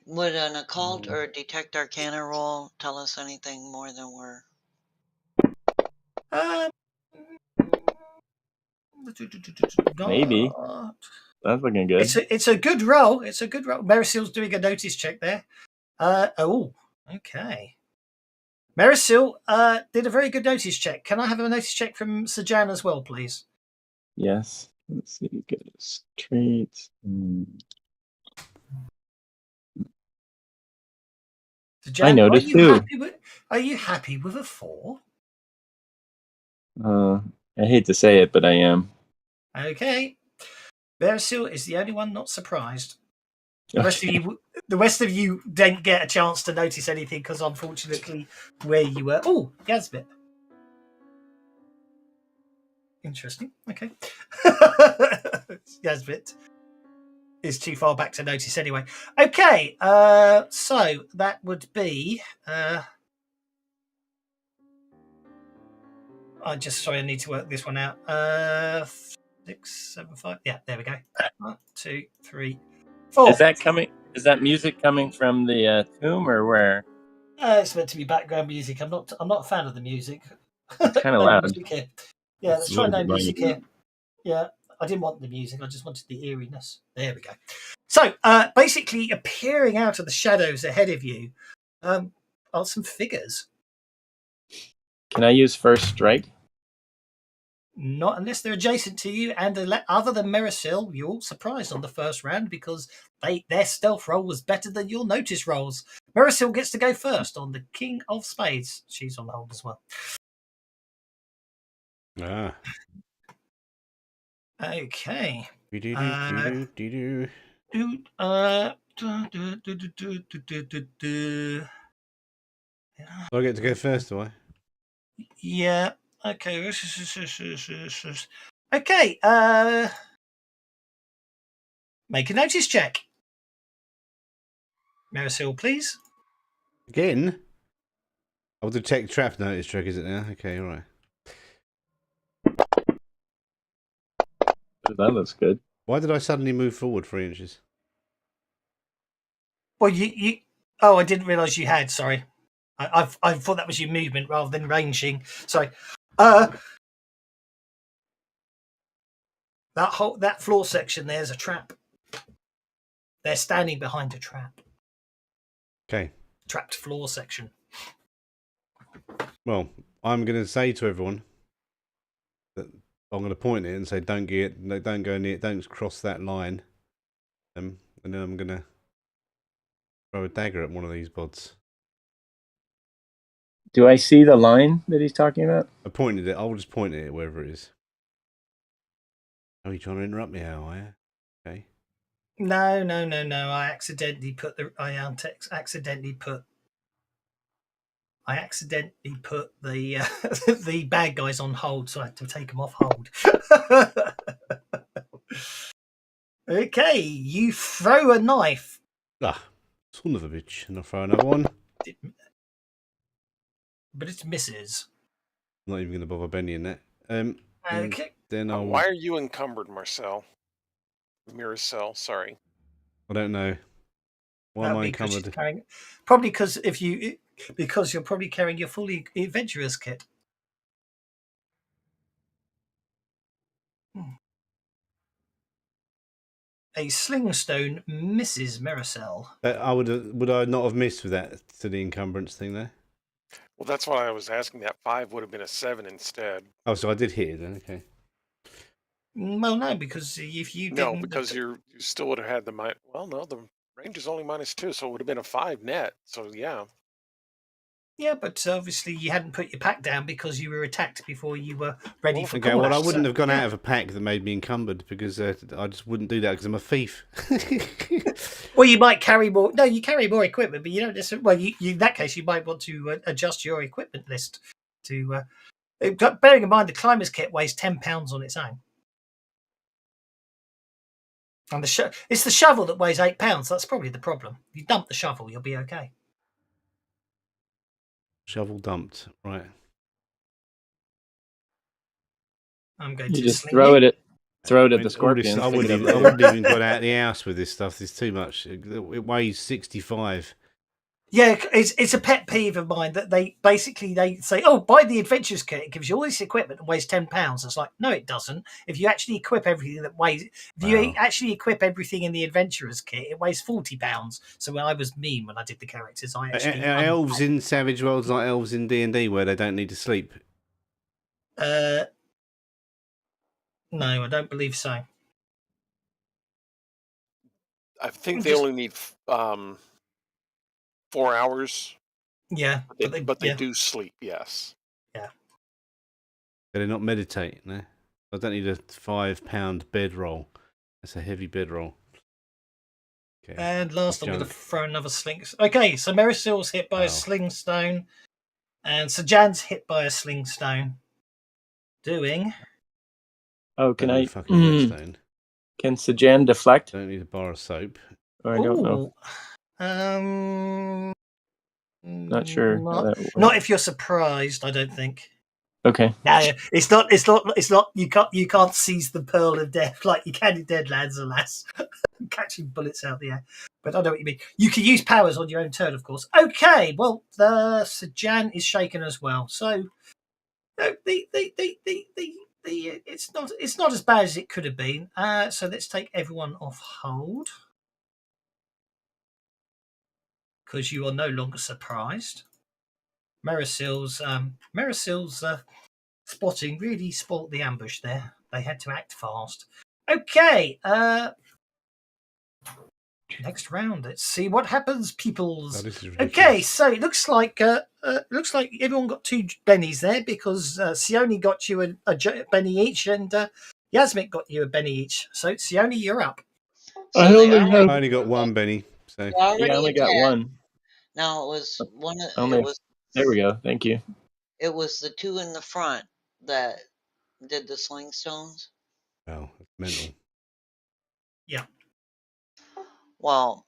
Would an occult or detect arcana roll tell us anything more than we're? Maybe. That's looking good. It's a good roll. It's a good roll. Marisil's doing a notice check there. Okay. Marisil did a very good notice check. Can I have a notice check from Sajan as well, please? Yes. Let's see. Good traits. Sajan, I noticed too. Are you happy with a 4? I hate to say it, but I am. Okay. Marisil is the only one not surprised. The rest of you didn't get a chance to notice anything because, unfortunately, where you were. Oh, Gazbit. Interesting. Okay. Gazbit is too far back to notice anyway. Okay. So that would be. I need to work this one out. 6, 7, 5. Yeah, there we go. 1, 2, 3, 4. Is that music coming from the tomb or where? It's meant to be background music. I'm not a fan of the music. It's kind of loud. Music here. Yeah, let's try no music here. Yeah, I didn't want the music. I just wanted the eeriness. There we go. So basically, appearing out of the shadows ahead of you are some figures. Can I use first strike? Not unless they're adjacent to you, and other than Merisil, you're all surprised on the first round because their stealth roll was better than your notice rolls. Merisil gets to go first on the King of Spades. She's on the hold as well. Ah. Okay. Do. Do I get to go first, do I? Yeah. Okay. Okay. Make a notice check. Merisil, please. Again? I'll detect trap notice check, is it now? Okay, all right. That looks good. Why did I suddenly move forward 3 inches? Well, you. Oh, I didn't realise you had. Sorry, I thought that was your movement rather than ranging. Sorry. That floor section there's a trap. They're standing behind a trap. Okay. Trapped floor section. Well, I'm going to say to everyone that I'm going to point it and say, don't go near it, don't cross that line. And then I'm going to throw a dagger at one of these bods. Do I see the line that he's talking about? I pointed it. I'll just point it wherever it is. Oh, you trying to interrupt me, how are you? Okay. No. I accidentally put the the bad guys on hold, so I had to take them off hold. Okay, you throw a knife. Ah, son of a bitch. And I'll throw another one. But it misses. I'm not even going to bother bending that. Okay. Then Why are you encumbered, Marcel? Miracel, sorry. I don't know. Why am I encumbered? Probably because you're probably carrying your fully adventurer's kit. A sling stone misses Merisil. Would I not have missed with that to the encumbrance thing there? Well, that's why I was asking. That 5 would have been a 7 instead. Oh, so I did hit it then. Okay. Well, no, because if you didn't... No, because you still would have had the... Well, no, the range is only -2, so it would have been a 5 net. So, yeah. Yeah, but obviously you hadn't put your pack down because you were attacked before you were ready for combat. Okay, well, I wouldn't have gone out of a pack that made me encumbered because I just wouldn't do that because I'm a thief. Well, you might carry more... No, you carry more equipment, but you don't necessarily... Well, you in that case, you might want to adjust your equipment list to... bearing in mind, the climber's kit weighs 10 pounds on its own. And it's the shovel that weighs 8 pounds. That's probably the problem. You dump the shovel, you'll be okay. Shovel dumped, right? I'm going You to just throw it at the scorpion. I wouldn't even got out of the house with this stuff. There's too much. It weighs 65. Yeah, it's a pet peeve of mine that they say, oh, buy the adventurers kit. It gives you all this equipment and weighs 10 pounds. It's like, no, it doesn't. If you actually equip everything you actually equip everything in the adventurers kit, it weighs 40 pounds. So when I was mean when I did the characters, I actually elves in Savage Worlds like elves in D&D where they don't need to sleep. No, I don't believe so. I think they only need 4 hours. Yeah, but they do sleep. Yes. Yeah. They not meditate. No, I don't need a 5-pound bedroll. That's a heavy bedroll. Okay. And last, I'm going to throw another sling. Okay, so Merisil's hit by a sling stone, and Sajan's hit by a sling stone. Doing. Oh, can I? Fucking Can Sajan deflect? Don't need a bar of soap. Or I don't know. Not sure. Not if you're surprised. I don't think. Okay. No, it's not. You can't seize the pearl of death like you can in Deadlands, alas. Catching bullets out the air. But I know what you mean. You can use powers on your own turn, of course. Okay, well, the Sajan is shaken as well. So the it's not as bad as it could have been. So let's take everyone off hold because you are no longer surprised. Marisil's spotting really spoilt the ambush there. They had to act fast. Okay, next round. Let's see what happens, peoples. Oh, this is Okay, ridiculous. so it looks like everyone got 2 bennies there because Sione got you a benny each and Yasmit got you a benny each. So Sione, you're up. So I they only already, have. I only got one Benny. So they Yeah, I already only got attacked. one. Now it was I only have, there we go. Thank you. it was the 2 in the front that did the sling stones. oh, that's mental. Yeah. Well,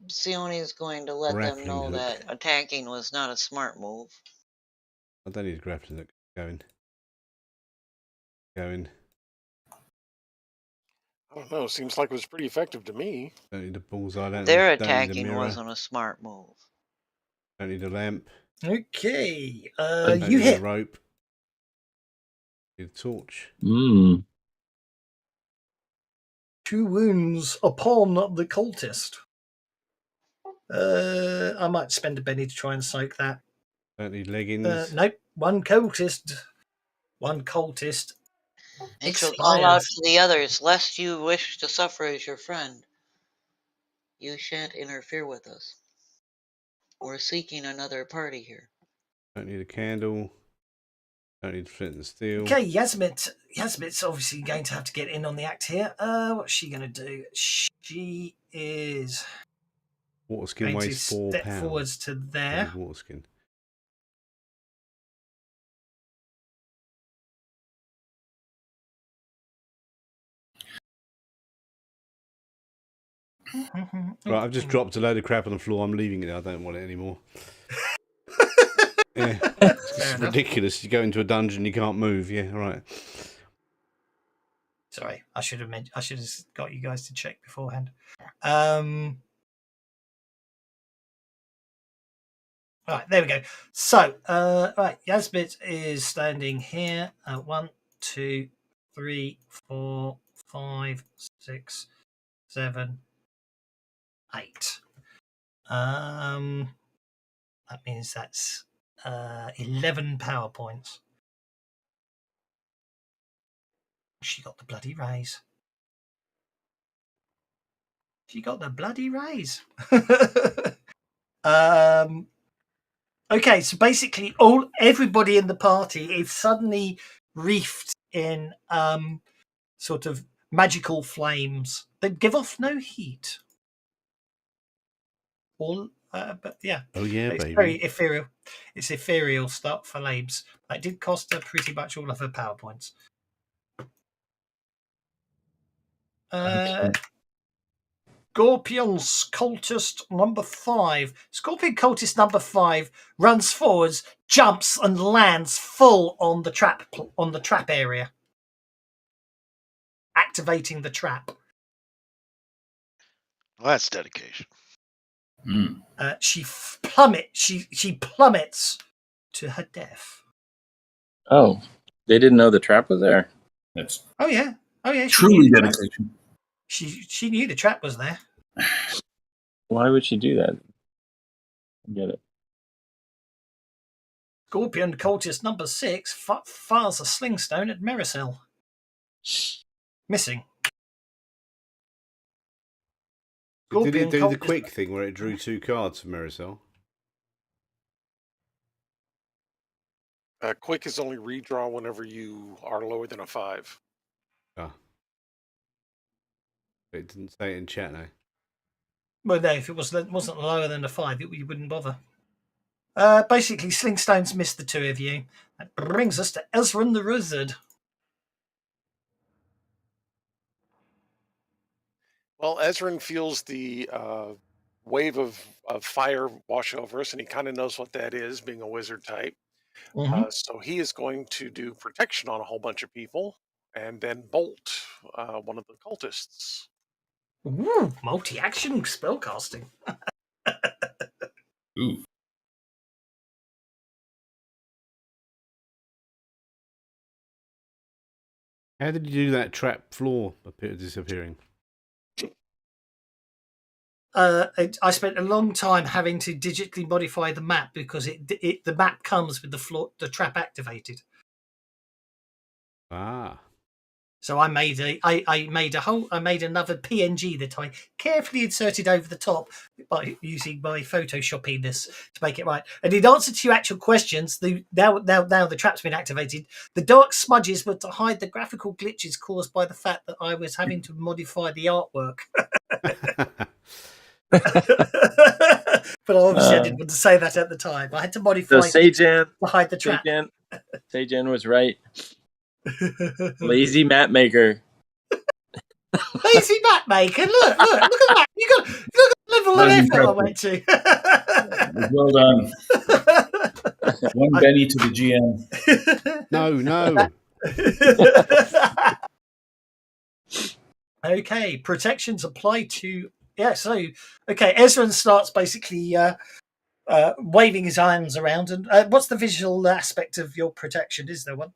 Sione's going to let them Grappling know hook. that attacking was not a smart move. I don't need a grappling hook. Going. I don't know. Seems like it was pretty effective to me. Don't need a bullseye. Their Don't need a attacking mirror. wasn't a smart move. Don't need a lamp. Okay, Don't you need a hit. rope. Need a torch. Mm. 2 wounds upon the cultist. I might spend a benny to try and soak that. Don't need leggings. Nope, one cultist. One cultist And she'll call out expires. to the others, lest you wish to suffer as your friend. You shan't interfere with us. We're seeking another party here. Don't need a candle. Don't need flint and steel. Okay, Yasmit's obviously going to have to get in on the act here. What's she going to do? She is Water skin going to weighs 4 step pounds. forwards to there. Water skin. Right, I've just dropped a load of crap on the floor. I'm leaving it. I don't want it anymore. Yeah, it's ridiculous. You go into a dungeon, you can't move. Yeah, all right. Sorry, I should have got you guys to check beforehand. Right, there we go. So, right, Yasmit is standing here. 1, 2, 3, 4, 5, 6, 7, 8. That means that's 11 power points. She got the bloody raise. Okay, so basically everybody in the party is suddenly reefed in sort of magical flames that give off no heat. But yeah. Oh yeah, it's baby. very ethereal. It's ethereal stuff for flames. It did cost her pretty much all of her power points. Scorpion's cultist number 5. Scorpion cultist number 5 runs forwards, jumps, and lands full on the trap area, activating the trap. Well, that's dedication. Mm. She plummets to her death. Oh, they didn't know the trap was there. That's Oh yeah. truly dedication. She knew the trap was there. Why would she do that? I get it. Scorpion cultist number 6 fires a sling stone at Marisil. Missing. Did it do the cultist- quick thing where it drew 2 cards for Marisol? Quick is only redraw whenever you are lower than a 5. Ah. It didn't say it in chat now. Well, no, if it wasn't lower than a 5, you wouldn't bother. Basically, sling stones missed the 2 of you. That brings us to Ezra the Wizard. Well, Ezra feels the wave of fire wash over us, and he kind of knows what that is, being a wizard type. So he is going to do protection on a whole bunch of people, and then bolt one of the cultists. Ooh, multi-action spellcasting. Ooh. How did you do that trap floor disappearing? I spent a long time having to digitally modify the map because the map comes with the trap activated. Ah. So I made another PNG that I carefully inserted over the top by using my photoshoppiness to make it right. And in answer to your actual questions, now the trap's been activated. The dark smudges were to hide the graphical glitches caused by the fact that I was having to modify the artwork. But obviously I didn't want to say that at the time. I had to modify Sajan to hide the trap. Sajan was right. Lazy map maker. Lazy map maker. Look at that. Look at the level of effort I went to. Well done. One Benny to the GM. No. Okay, protections apply to Ezra starts basically waving his arms around. And what's the visual aspect of your protection? Is there one?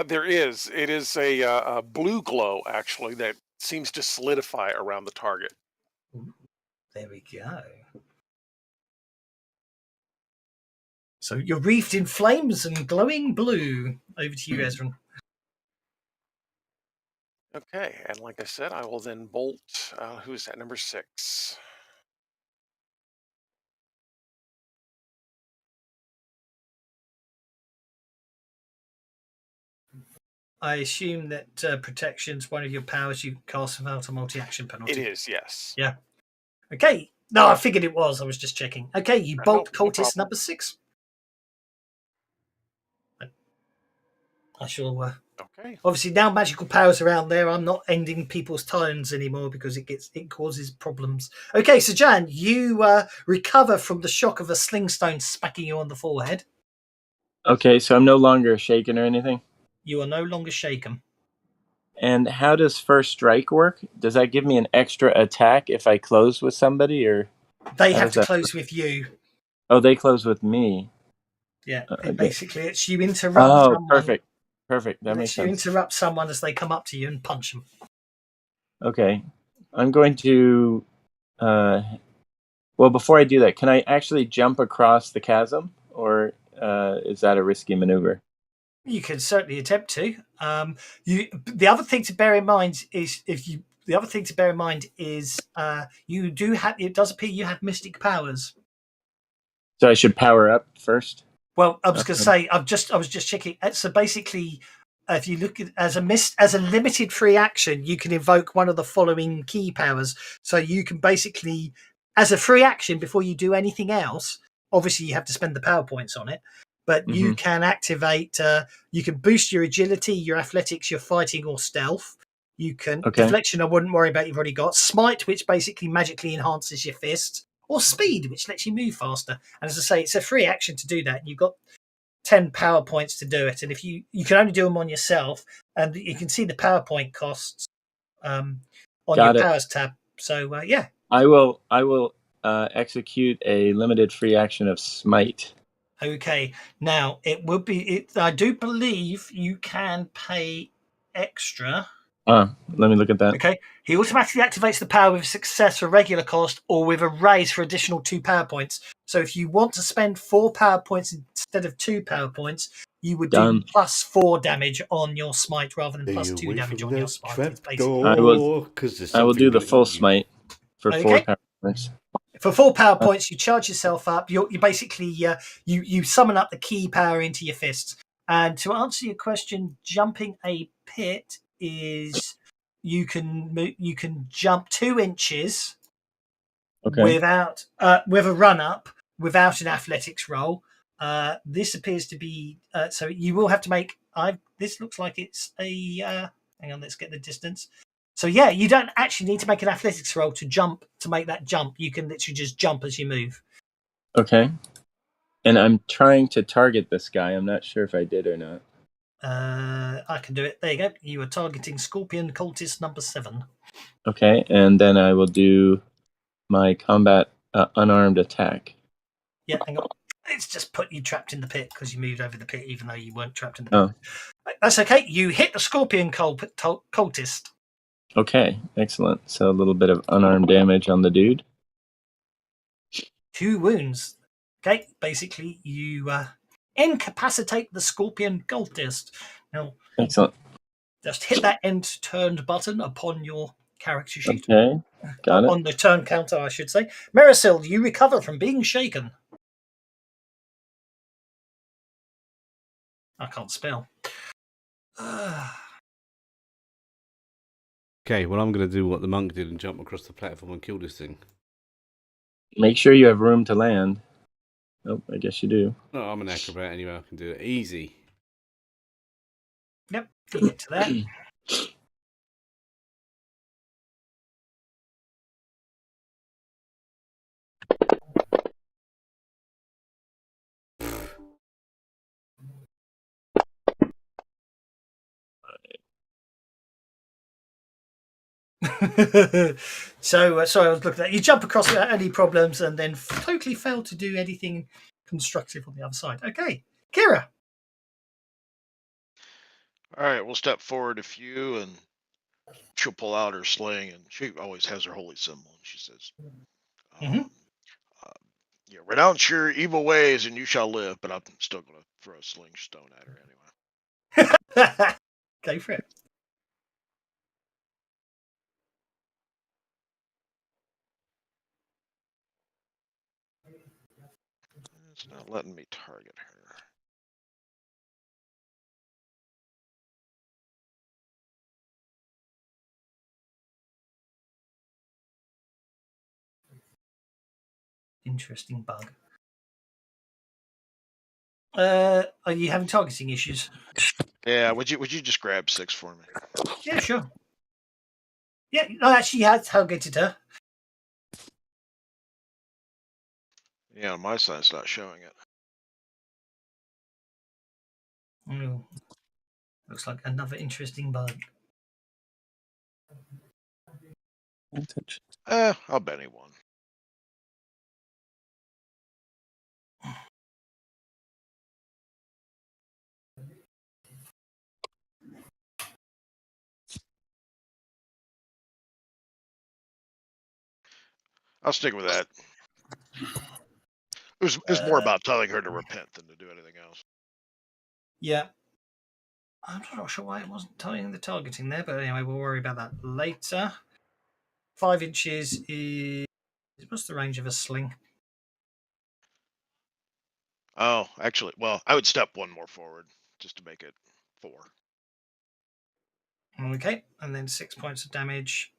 There is. It is a blue glow, actually, that seems to solidify around the target. There we go. So you're wreathed in flames and glowing blue. Over to you, Ezra. Okay, and like I said, I will then bolt. Who is that? Number 6. I assume that protection's one of your powers you cast without a multi-action penalty. It is, yes. Yeah. Okay. No, I figured it was. I was just checking. Okay, you bolt cultist number 6. I shall. Okay. Obviously, now magical powers around there. I'm not ending people's turns anymore because it causes problems. Okay, so Jan, you recover from the shock of a slingstone smacking you on the forehead. Okay, so I'm no longer shaken or anything? You are no longer shaken. And how does first strike work? Does that give me an extra attack if I close with somebody, or they have to close with you? Oh, they close with me. Yeah, basically, it's you interrupt. Oh, someone. Perfect. That makes sense. You interrupt someone as they come up to you and punch them. Okay, I'm going to. Well, before I do that, can I actually jump across the chasm, or is that a risky maneuver? You can certainly attempt to. The other thing to bear in mind is you do have. It does appear you have mystic powers. So I should power up first. Well, I was going to say I was just checking. So basically, if you look at as a limited free action, you can invoke one of the following key powers. So you can basically, as a free action, before you do anything else, obviously you have to spend the power points on it. But you can activate. You can boost your agility, your athletics, your fighting, or stealth. You can deflection. I wouldn't worry about. You've already got smite, which basically magically enhances your fist, or speed, which lets you move faster. And as I say, it's a free action to do that. You've got 10 power points to do it, and if you can only do them on yourself, and you can see the PowerPoint costs on your powers tab. So yeah, I will execute a limited free action of smite. Okay, now it will be. I do believe you can pay extra. Let me look at that. Okay, he automatically activates the power with success for regular cost or with a raise for additional 2 power points. So if you want to spend 4 power points instead of 2 power points, you would do +4 damage on your smite rather than +2 damage on your smite. I will do the full smite for 4 power points. For 4 power points, you charge yourself up. You basically you summon up the key power into your fists. And to answer your question, jumping a pit is you can jump 2 inches without with a run up without an athletics roll. This appears to be so you will have to make. This looks like it's a. Hang on, let's get the distance. So yeah, you don't actually need to make an athletics roll to make that jump. You can literally just jump as you move. Okay. And I'm trying to target this guy. I'm not sure if I did or not. I can do it. There you go. You are targeting Scorpion Cultist number 7. Okay, and then I will do my combat unarmed attack. Yeah, hang on. It's just put you trapped in the pit because you moved over the pit, even though you weren't trapped in the pit. That's okay. You hit the scorpion cultist. Okay, excellent. So a little bit of unarmed damage on the dude. 2 wounds. Okay, basically you incapacitate the scorpion cultist. Now, Excellent. just hit that end turned button upon your character sheet. Okay, got it. On the turn counter, I should say. Marisil, you recover from being shaken. I can't spell. Okay, well, I'm going to do what the monk did and jump across the platform and kill this thing. Make sure you have room to land. Oh, I guess you do. No, I'm an acrobat anyway. I can do it easy. Yep, you get to that. So, sorry, I was looking at you. Jump across without any problems and then totally fail to do anything constructive on the other side. Okay, Kira. All right, we'll step forward a few, and she'll pull out her sling, and she always has her holy symbol. And she says, "Yeah, renounce your evil ways, and you shall live." But I'm still going to throw a sling stone at her anyway. Go for it. It's not letting me target her. Interesting bug. Are you having targeting issues? Yeah, would you just grab 6 for me? Yeah, sure. Yeah, no, actually, you had targeted her. Yeah, on my side, it's not showing it. Oh, looks like another interesting bug. I'll bet he won. I'll stick with that. It was more about telling her to repent than to do anything else. Yeah. I'm not sure why it wasn't tying the targeting there, but anyway, we'll worry about that later. 5 inches is... What's the range of a sling? Oh, actually, well, I would step 1 more forward just to make it 4. Okay, and then 6 points of damage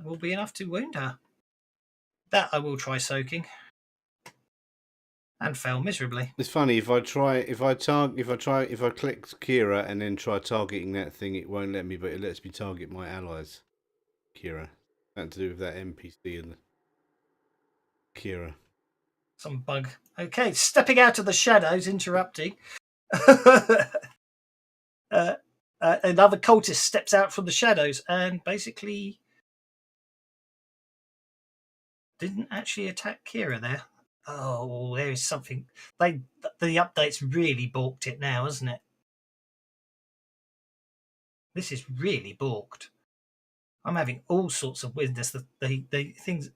will be enough to wound her. That I will try soaking. And fail miserably. It's funny if I click Kira and then try targeting that thing, it won't let me, but it lets me target my allies. Kira, nothing to do with that NPC and Kira. Some bug. Okay, stepping out of the shadows, interrupting. Another cultist steps out from the shadows and basically didn't actually attack Kira there. Oh, there is something. The update's really balked it now, hasn't it? This is really balked. I'm having all sorts of weirdness. The things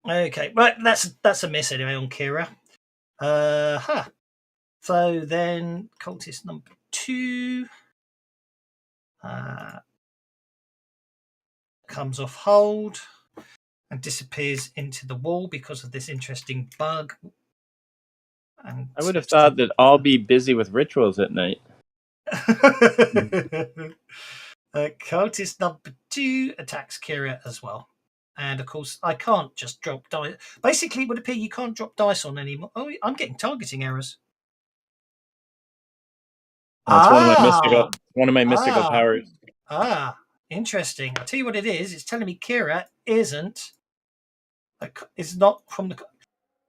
Okay, right. That's a miss anyway on Kira. So then cultist number 2 comes off hold and disappears into the wall because of this interesting bug. And I would have thought that I'll be busy with rituals at night. Cultist number 2 attacks Kira as well. And of course, I can't just drop dice. Basically, it would appear you can't drop dice on anymore. Oh, I'm getting targeting errors. That's one of my mystical powers. Interesting. I'll tell you what it is. It's telling me Kira is not from the.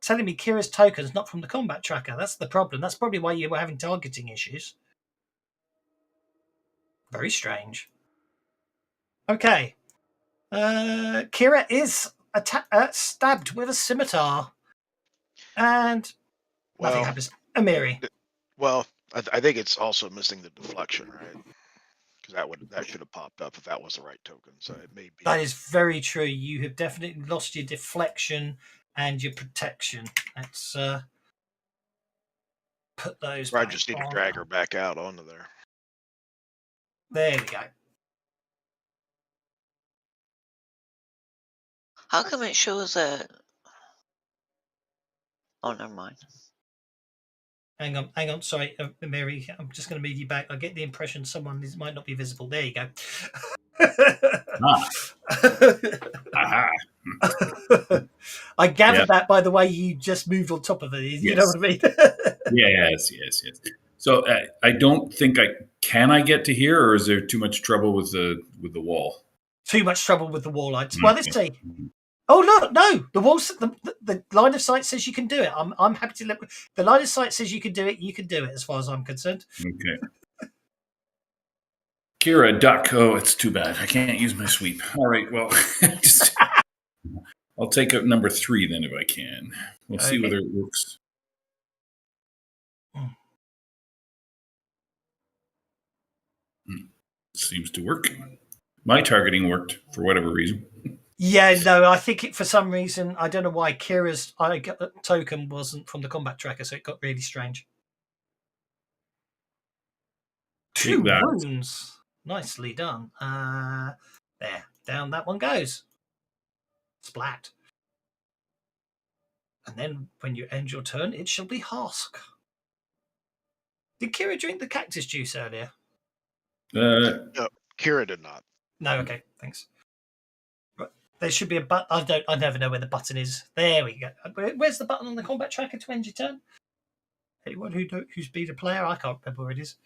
Telling me Kira's token's not from the combat tracker. That's the problem. That's probably why you were having targeting issues. Very strange. Okay. Kira is stabbed with a scimitar. And Nothing Well, happens. Amiri. well, I think it's also missing the deflection, right? Because that should have popped up if that was the right token. So it may be. That is very true. You have definitely lost your deflection and your protection. Let's put those Or I back just need to on. drag her back out onto there. There we go. How come it shows that? Oh, never mind. Hang on. Sorry, Mary. I'm just going to move you back. I get the impression someone might not be visible. There you go. Aha. I gathered that by the way you just moved on top of it. You know what I mean? Yes. So I don't think can I get to here, or is there too much trouble with the wall? Too much trouble with the wall lights. Well, let's see. Oh no! The walls, the line of sight says you can do it. I'm happy to let. The line of sight says you can do it. You can do it, as far as I'm concerned. Okay. Kira, duck. Oh, it's too bad. I can't use my sweep. All right. Well, I'll take out number 3 then if I can. We'll see whether it works. Seems to work. My targeting worked for whatever reason. Yeah, no, I think for some reason, I don't know why Kira's token wasn't from the combat tracker, so it got really strange. 2 wounds. Nicely done. There. Down that one goes. Splat. And then when you end your turn, it shall be Husk. Did Kira drink the cactus juice earlier? No, Kira did not. No, okay, thanks. There should be a button. I never know where the button is. There we go. Where's the button on the combat tracker to end your turn? Anyone who's been a player, I can't remember where it is.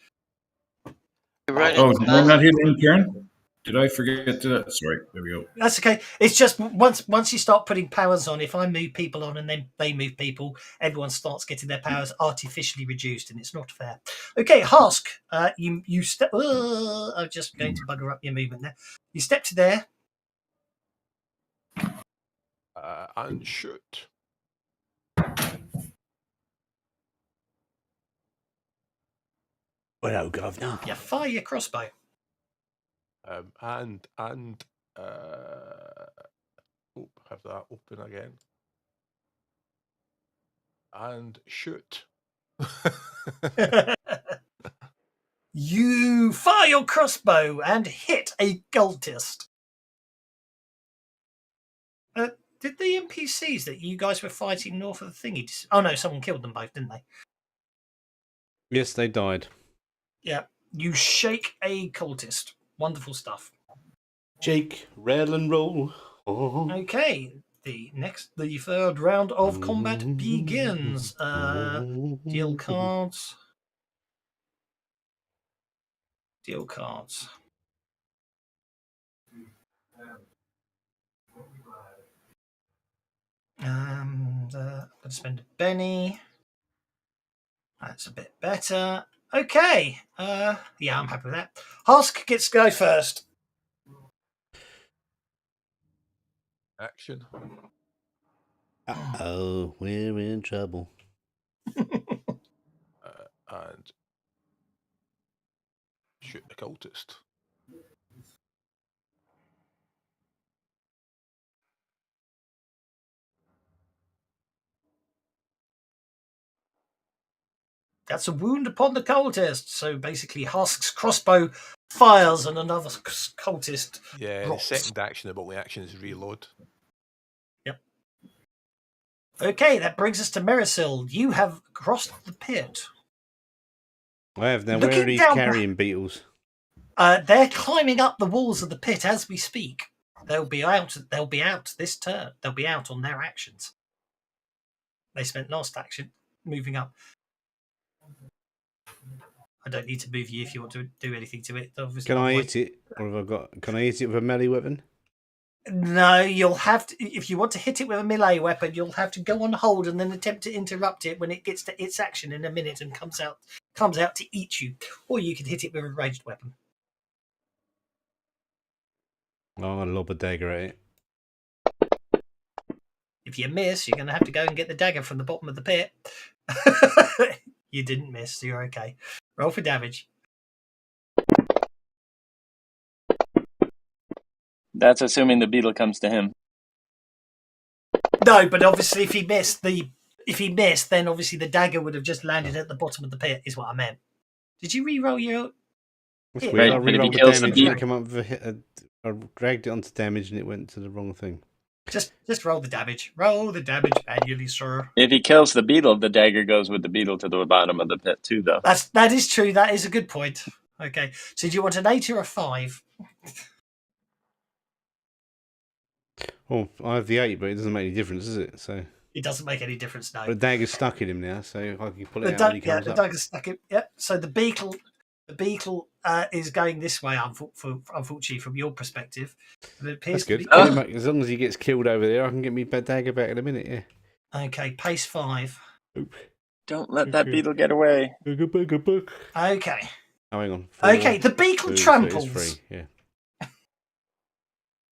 Right did I not hit end turn? Did I forget to? Sorry, there we go. That's okay. It's just once you start putting powers on, if I move people on and then they move people, everyone starts getting their powers artificially reduced, and it's not fair. Okay, Husk, you step. I'm just going to bugger up your movement there. You step to there. And shoot. Well, governor. You fire your crossbow. And have that open again. And shoot. You fire your crossbow and hit a cultist. Did the NPCs that you guys were fighting north of the thingy? Oh no, someone killed them both, didn't they? Yes, they died. Yeah. You shake a cultist. Wonderful stuff. Shake, rattle, and roll. Oh. Okay. The third round of combat begins. Deal cards. Deal cards. I'm going to spend a penny. That's a bit better. Okay. Yeah, I'm happy with that. Husk gets to go first. Action. Oh, we're in trouble. And shoot the cultist. That's a wound upon the cultist. So basically, Husk's crossbow fires and another cultist. Yeah, drops. the second action, the only action is reload. Yep. Okay, that brings us to Merisil. You have crossed the pit. I have now. Where are these carrion beetles? They're climbing up the walls of the pit as we speak. They'll be out this turn. They'll be out on their actions. They spent last action moving up. I don't need to move you if you want to do anything to it. Obviously, can I hit it? Or have I got? Can I hit it with a melee weapon? No, you'll have to. If you want to hit it with a melee weapon, you'll have to go on hold and then attempt to interrupt it when it gets to its action in a minute and comes out to eat you. Or you can hit it with a ranged weapon. Oh, I'm gonna lob a dagger at it. If you miss, you're going to have to go and get the dagger from the bottom of the pit. You didn't miss, so you're okay. Roll for damage. That's assuming the beetle comes to him. No, but obviously if he missed, then obviously the dagger would have just landed at the bottom of the pit, is what I meant. Did you re-roll your... That's Yeah, weird. Right, I but if he rerolled the kills the damage and beetle... it came up with a hit. I dragged it onto damage and it went to the wrong thing. Just roll the damage. Roll the damage manually, sir. If he kills the beetle, the dagger goes with the beetle to the bottom of the pit too, though. That is true. That is a good point. Okay, so do you want an 8 or a 5? Well, I have the 8, but it doesn't make any difference, does it? So It doesn't make any difference now. the dagger's stuck in him now, so I can pull it out when he comes the up. dagger's stuck in. Yep. So the beetle is going this way. Unfortunately, from your perspective, but it appears That's good. to be. As long as he gets killed over there, I can get me dagger back in a minute. Yeah. Okay, pace 5. Don't let that beetle get away. Okay. Oh, hang on. Okay, the beetle tramples. So it's free. Yeah.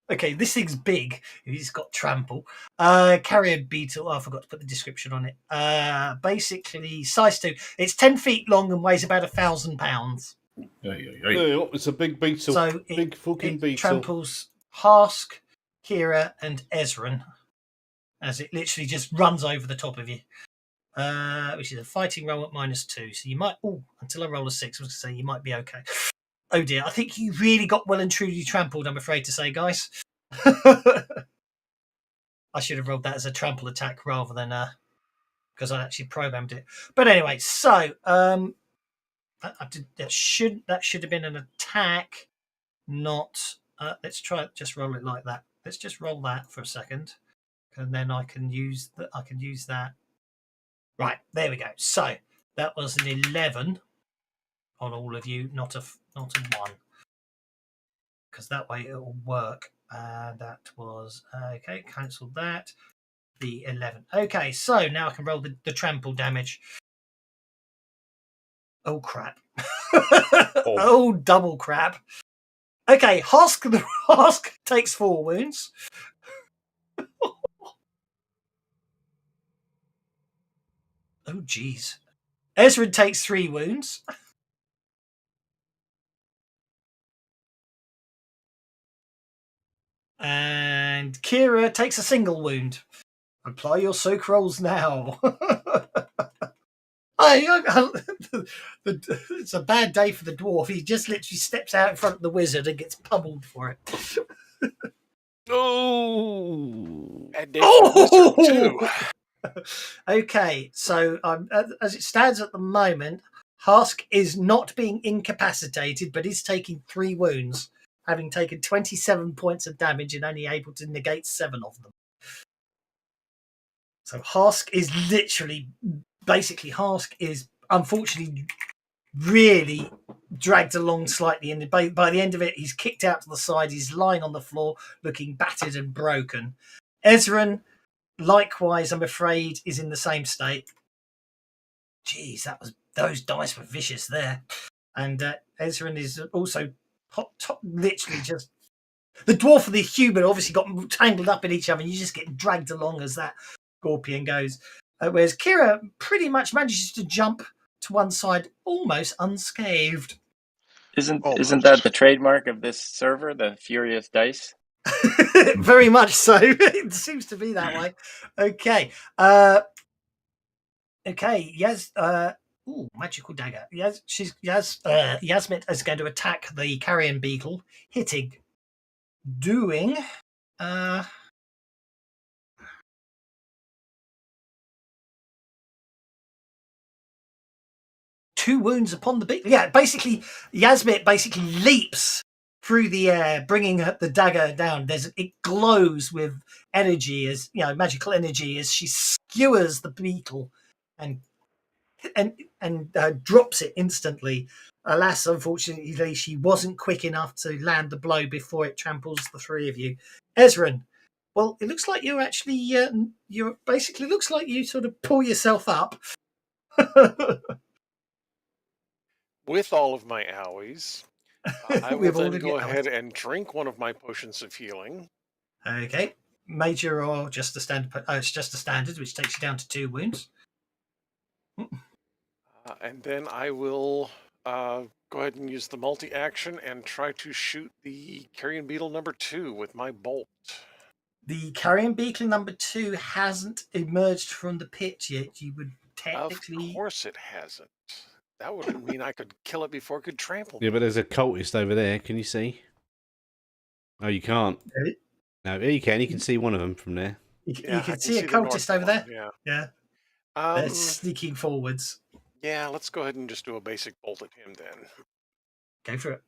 Okay, this thing's big. He's got trample. Carrier beetle. Oh, I forgot to put the description on it. Basically, size 2. It's 10 feet long and weighs about 1,000 pounds. It's a big beetle. So big fucking beetle. Tramples Husk, Kira, and Ezra as it literally just runs over the top of you. Which is a fighting roll at -2. So you might, until I roll a 6, I was going to say you might be okay. Oh dear, I think you really got well and truly trampled, I'm afraid to say, guys. I should have rolled that as a trample attack rather than because I actually programmed it. But anyway, so that should have been an attack, not. Let's try it. Just roll it like that. Let's just roll that for a second, and then I can use that. Right, there we go. So that was an 11 on all of you, not a 1, because that way it will work. That was okay. Cancelled that. The 11. Okay, so now I can roll the trample damage. Oh crap! Oh, double crap! Okay, Husk takes 4 wounds. Oh geez. Ezra takes 3 wounds. And Kira takes a single wound. Apply your soak rolls now. It's a bad day for the dwarf. He just literally steps out in front of the wizard and gets pummeled for it. Oh! Bad day for the wizard, too. Okay, so as it stands at the moment, Husk is not being incapacitated, but is taking 3 wounds, having taken 27 points of damage and only able to negate 7 of them. So Husk is unfortunately really dragged along slightly, and by the end of it, he's kicked out to the side. He's lying on the floor, looking battered and broken. Ezra, likewise, I'm afraid, is in the same state. Jeez, those dice were vicious there. And Ezra is also literally just... The dwarf and the human obviously got tangled up in each other, and you just get dragged along as that scorpion goes. Whereas Kira pretty much manages to jump to one side almost unscathed. Isn't that the trademark of this server, the Furious Dice? Very much so. It seems to be that way. Okay. Okay. Yes. Magical dagger. Yes. Yasmit is going to attack the carrion beetle, hitting, doing. 2 wounds upon the beetle. Yeah, basically, Yasmit leaps through the air, bringing the dagger down. It glows with energy, magical energy, as she skewers the beetle and drops it instantly. Alas, unfortunately, she wasn't quick enough to land the blow before it tramples the 3 of you. Ezra, well, it looks like you're actually looks like you sort of pull yourself up. With all of my owies, I will then go ahead and drink one of my potions of healing. Okay. Major or just a standard? Oh, it's just a standard, which takes you down to 2 wounds. And then I will go ahead and use the multi-action and try to shoot the carrion beetle number 2 with my bolt. The carrion beetle number 2 hasn't emerged from the pit yet. You would technically... Of course it hasn't. That would mean I could kill it before it could trample me. Yeah, but there's a cultist over there. Can you see? Oh, you can't. Really? No, you can. You can see one of them from there. You Yeah, can I see a the cultist north over there. one, Yeah. Yeah. They're sneaking forwards. Yeah, let's go ahead and just do a basic bolt at him then. Go for it.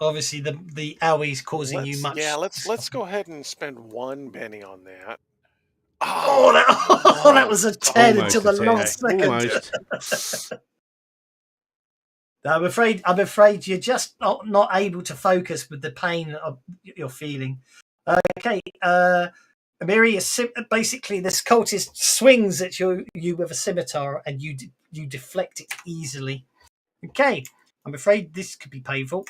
Obviously, the owie's causing you much. Yeah, let's go ahead and spend 1 Benny on that. Oh, that was a 10 until the last second. Almost. I'm afraid you're just not able to focus with the pain of you're feeling. Okay, Amiri is basically this cultist swings at you with a scimitar, and you deflect it easily. Okay, I'm afraid this could be painful.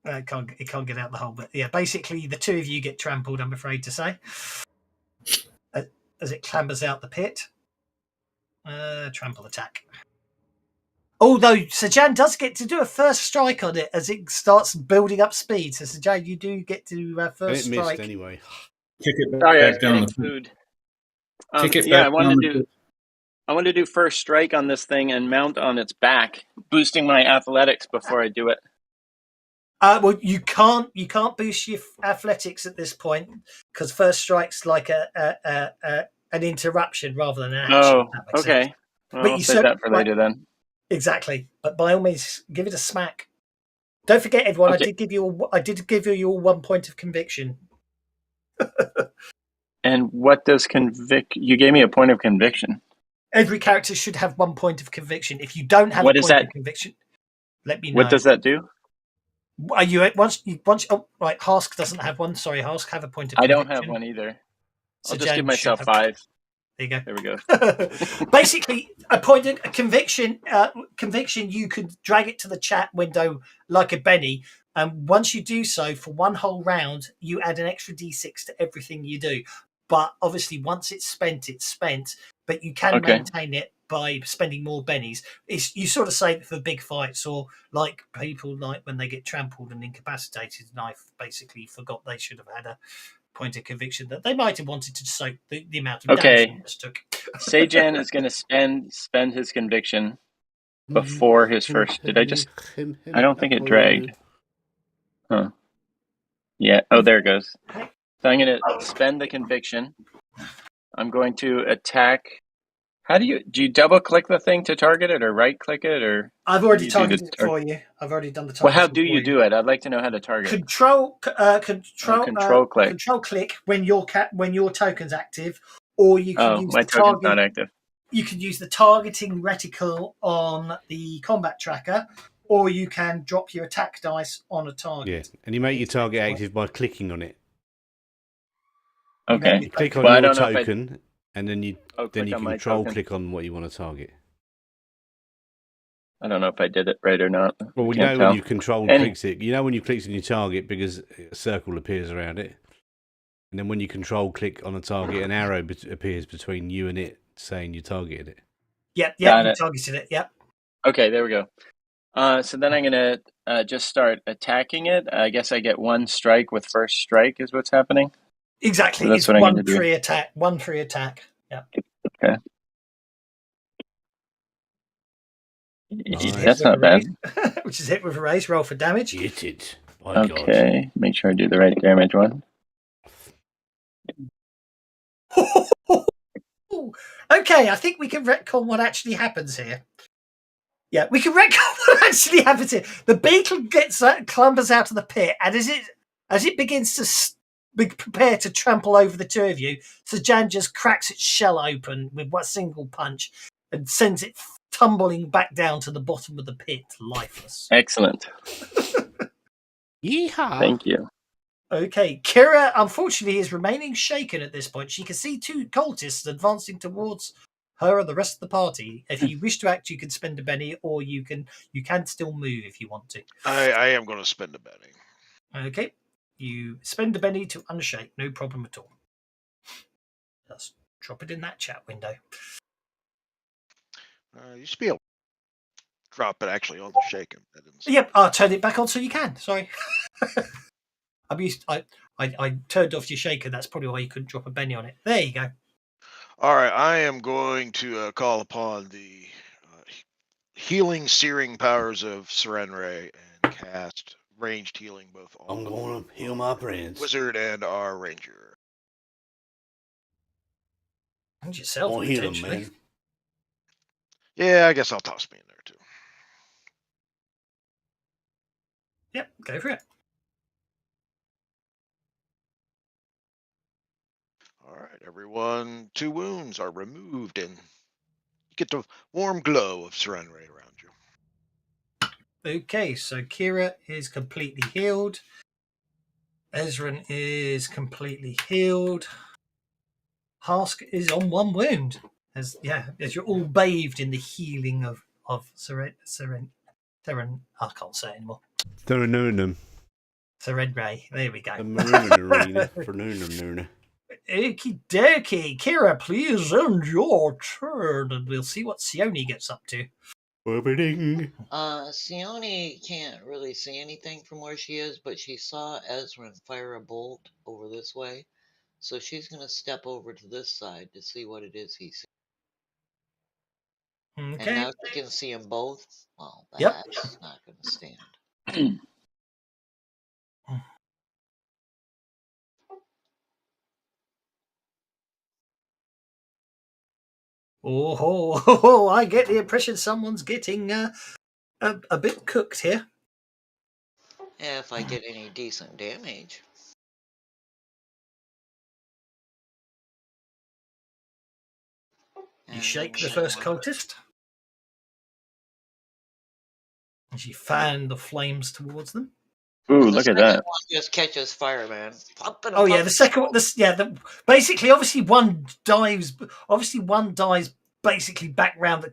It can't get out the hole, but yeah, basically the two of you get trampled, I'm afraid to say, as it clambers out the pit. Trample attack. Although Sajan does get to do a first strike on it as it starts building up speed. So Sajan, you do get to first it strike. missed anyway. Kick it Sorry, I was back down getting the food. Kick it Yeah, back I wanted down to the do. I wanted to do first strike on this thing and mount on its back, boosting my athletics before I do it. Well, you can't boost your athletics at this point because first strike's like an interruption rather than an action. Oh, That makes okay. sense. Well, But I'll you save that for later then. Exactly. But by all means, give it a smack. Don't forget, everyone. Okay. I did give you all 1 point of conviction. And what does You gave me a point of conviction. Every character should have 1 point of conviction. If you don't have What a is point that? of conviction, let me know. What does that do? Are you once? Oh, right. Husk doesn't have one. Sorry, Husk, have a point of I conviction. don't have one either. So I'll just give Jan myself should have- 5. There you go. There we go. Basically, a point of conviction. Conviction. You could drag it to the chat window like a Benny, and once you do so for one whole round, you add an extra d6 to everything you do. But obviously, once it's spent, it's spent. But you can maintain it by spending more bennies. You sort of save it for big fights, or like people like when they get trampled and incapacitated, and I basically forgot they should have had a point of conviction that they might have wanted to soak the amount of damage they just took. Sajan is going to spend his conviction before his first. Did I just? I don't think it dragged. Huh. Yeah. Oh, there it goes. So I'm going to spend the conviction. I'm going to attack. How do you double click the thing to target it, or right click it, or? I've already targeted it for you. I've already done the target. Well, how do you do it? I'd like to know how to target. Control click. Control click when your token's active, or you can use my the token's target. Not active. You can use the targeting reticle on the combat tracker, or you can drop your attack dice on a target. Yeah, and you make your target active by clicking on it. Okay. You click on your token, and then you control click on what you want to target. I don't know if I did it right or not. Well, you know when you control clicks it. You know when you click on your target because a circle appears around it, and then when you control click on a target, an arrow appears between you and it, saying you targeted it. Yep, you targeted it. Yep. Okay, there we go. So then I'm gonna just start attacking it. I guess I get 1 strike with first strike is what's happening. Exactly. So it's one free attack. One free attack. Yeah. Okay. Nice. That's not bad. Which is hit with a raise. Roll for damage. Hit it. Okay. Make sure I do the right damage one. Okay, I think we can retcon what actually happens here. Yeah, we can retcon what actually happens here. The beetle clambers out of the pit, and as it begins to prepare to trample over the two of you, Sajan just cracks its shell open with one single punch and sends it tumbling back down to the bottom of the pit, lifeless. Excellent. Yeehaw! Thank you. Okay, Kira, unfortunately, is remaining shaken at this point. She can see 2 cultists advancing towards her and the rest of the party. If you wish to act, you can spend a penny, or you can still move if you want to. I am going to spend a penny. Okay, you spend a penny to unshake, no problem at all. Just drop it in that chat window. You used to be able to drop it actually on the shaken. Yep, I'll turn it back on so you can. Sorry. I turned off your shaker. That's probably why you couldn't drop a penny on it. There you go. All right, I am going to call upon the healing, searing powers of Serenray and cast ranged healing both on. I'm going to heal my friends. Wizard and our ranger. And yourself, I'll heal them, potentially. man. Yeah, I guess I'll toss me in there too. Yep, go for it. All right, everyone. 2 wounds are removed, and you get the warm glow of Serenray around you. Okay, so Kira is completely healed. Ezra is completely healed. Husk is on 1 wound. As you're all bathed in the healing of Seren. I can't say it anymore. Serenunum. Serenray. There we go. A marina for Nuna. Okie dokie. Kira, please end your turn, and we'll see what Sione gets up to. Sione can't really see anything from where she is, but she saw Ezra fire a bolt over this way. So she's going to step over to this side to see what it is he sees. Okay. And now she can see them both. Well, that's Yep. not going to stand. Oh, I get the impression someone's getting a bit cooked here. Yeah, if I get any decent damage. You shake the first cultist. And you fan the flames towards them. Ooh, look at that. One just catches fire, man. Oh yeah, the second one. Basically, obviously one dives basically back round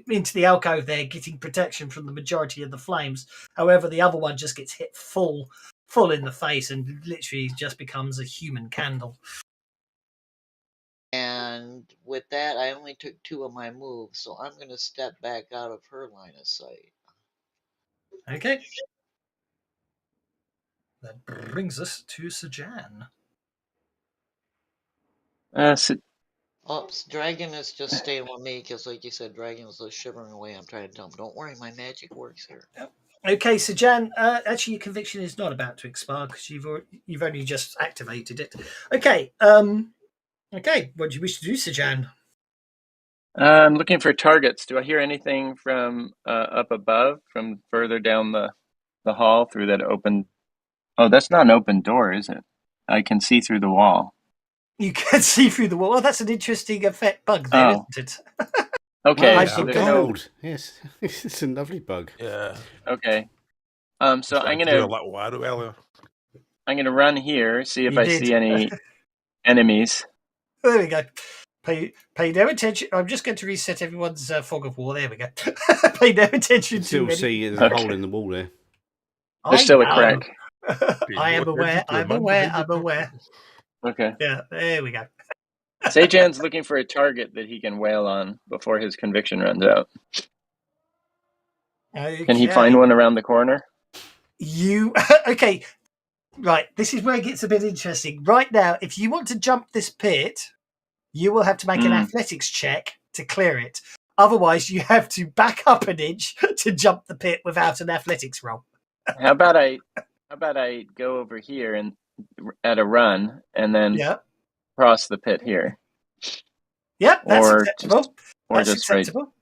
into the alcove there, getting protection from the majority of the flames. However, the other one just gets hit full in the face and literally just becomes a human candle. And with that, I only took 2 of my moves, so I'm going to step back out of her line of sight. Okay. That brings us to Sajan. Oops, Dragon is just staying with me because, like you said, Dragon is just shivering away. I'm trying to tell him, don't worry, my magic works here. Okay, Sajan, actually your conviction is not about to expire because you've only just activated it. Okay, what do you wish to do, Sajan? I'm looking for targets. Do I hear anything from up above, from further down the hall through that open? Oh, that's not an open door, is it? I can see through the wall. You can see through the wall. Oh, that's an interesting effect bug there, isn't it? Okay. Wow, so gold. Yes, it's a lovely bug. Yeah. Okay. So I'm gonna do a little arrow earlier. I'm gonna run here, see if I see any enemies. There we go. Pay no attention. I'm just going to reset everyone's fog of war. There we go. Pay no attention to still see there's a hole in the wall there. There's still a crack. I am aware. I'm aware. Okay. Yeah, there we go. Sajan's looking for a target that he can wail on before his conviction runs out. Okay. Can he find one around the corner? Okay. Right, this is where it gets a bit interesting. Right now, if you want to jump this pit, you will have to make an athletics check to clear it. Otherwise, you have to back up an inch to jump the pit without an athletics roll. How about I go over here and at a run and then cross the pit here? Yep, that's acceptable. That's acceptable.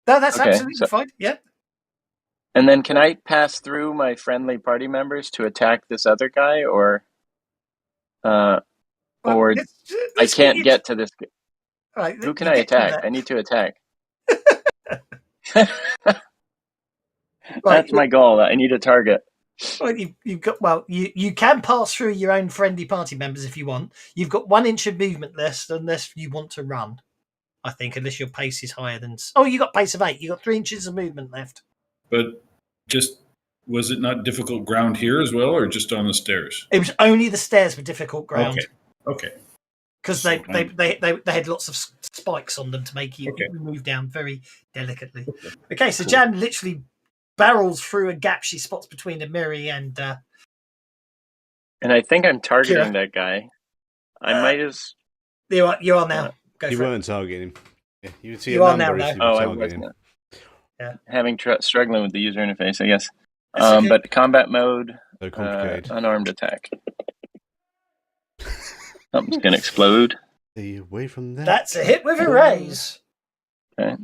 No, that's absolutely fine. Yep. And then can I pass through my friendly party members to attack this other guy, or I can't get to this? Right, who can I attack? I need to attack. That's my goal. I need a target. Well, you can pass through your own friendly party members if you want. You've got 1 inch of movement less unless you want to run. I think, unless your pace is higher than. Oh, you got pace of 8. You got 3 inches of movement left. But just was it not difficult ground here as well, or just on the stairs? It was only the stairs were difficult ground. Okay. Because they had lots of spikes on them to make you move down very delicately. Okay, so Jan literally barrels through a gap she spots between Amiri and. And I think I'm targeting Kira. that guy. I might as. You are now. Go you for weren't it. targeting him. Yeah, you would see You a are number now, if you though. were I targeting him. wasn't. Yeah. Having struggling with the user interface, I guess. Okay. But combat mode, So complicated. unarmed attack. Something's gonna explode. Stay away from that. That's a hit with a raise. Okay.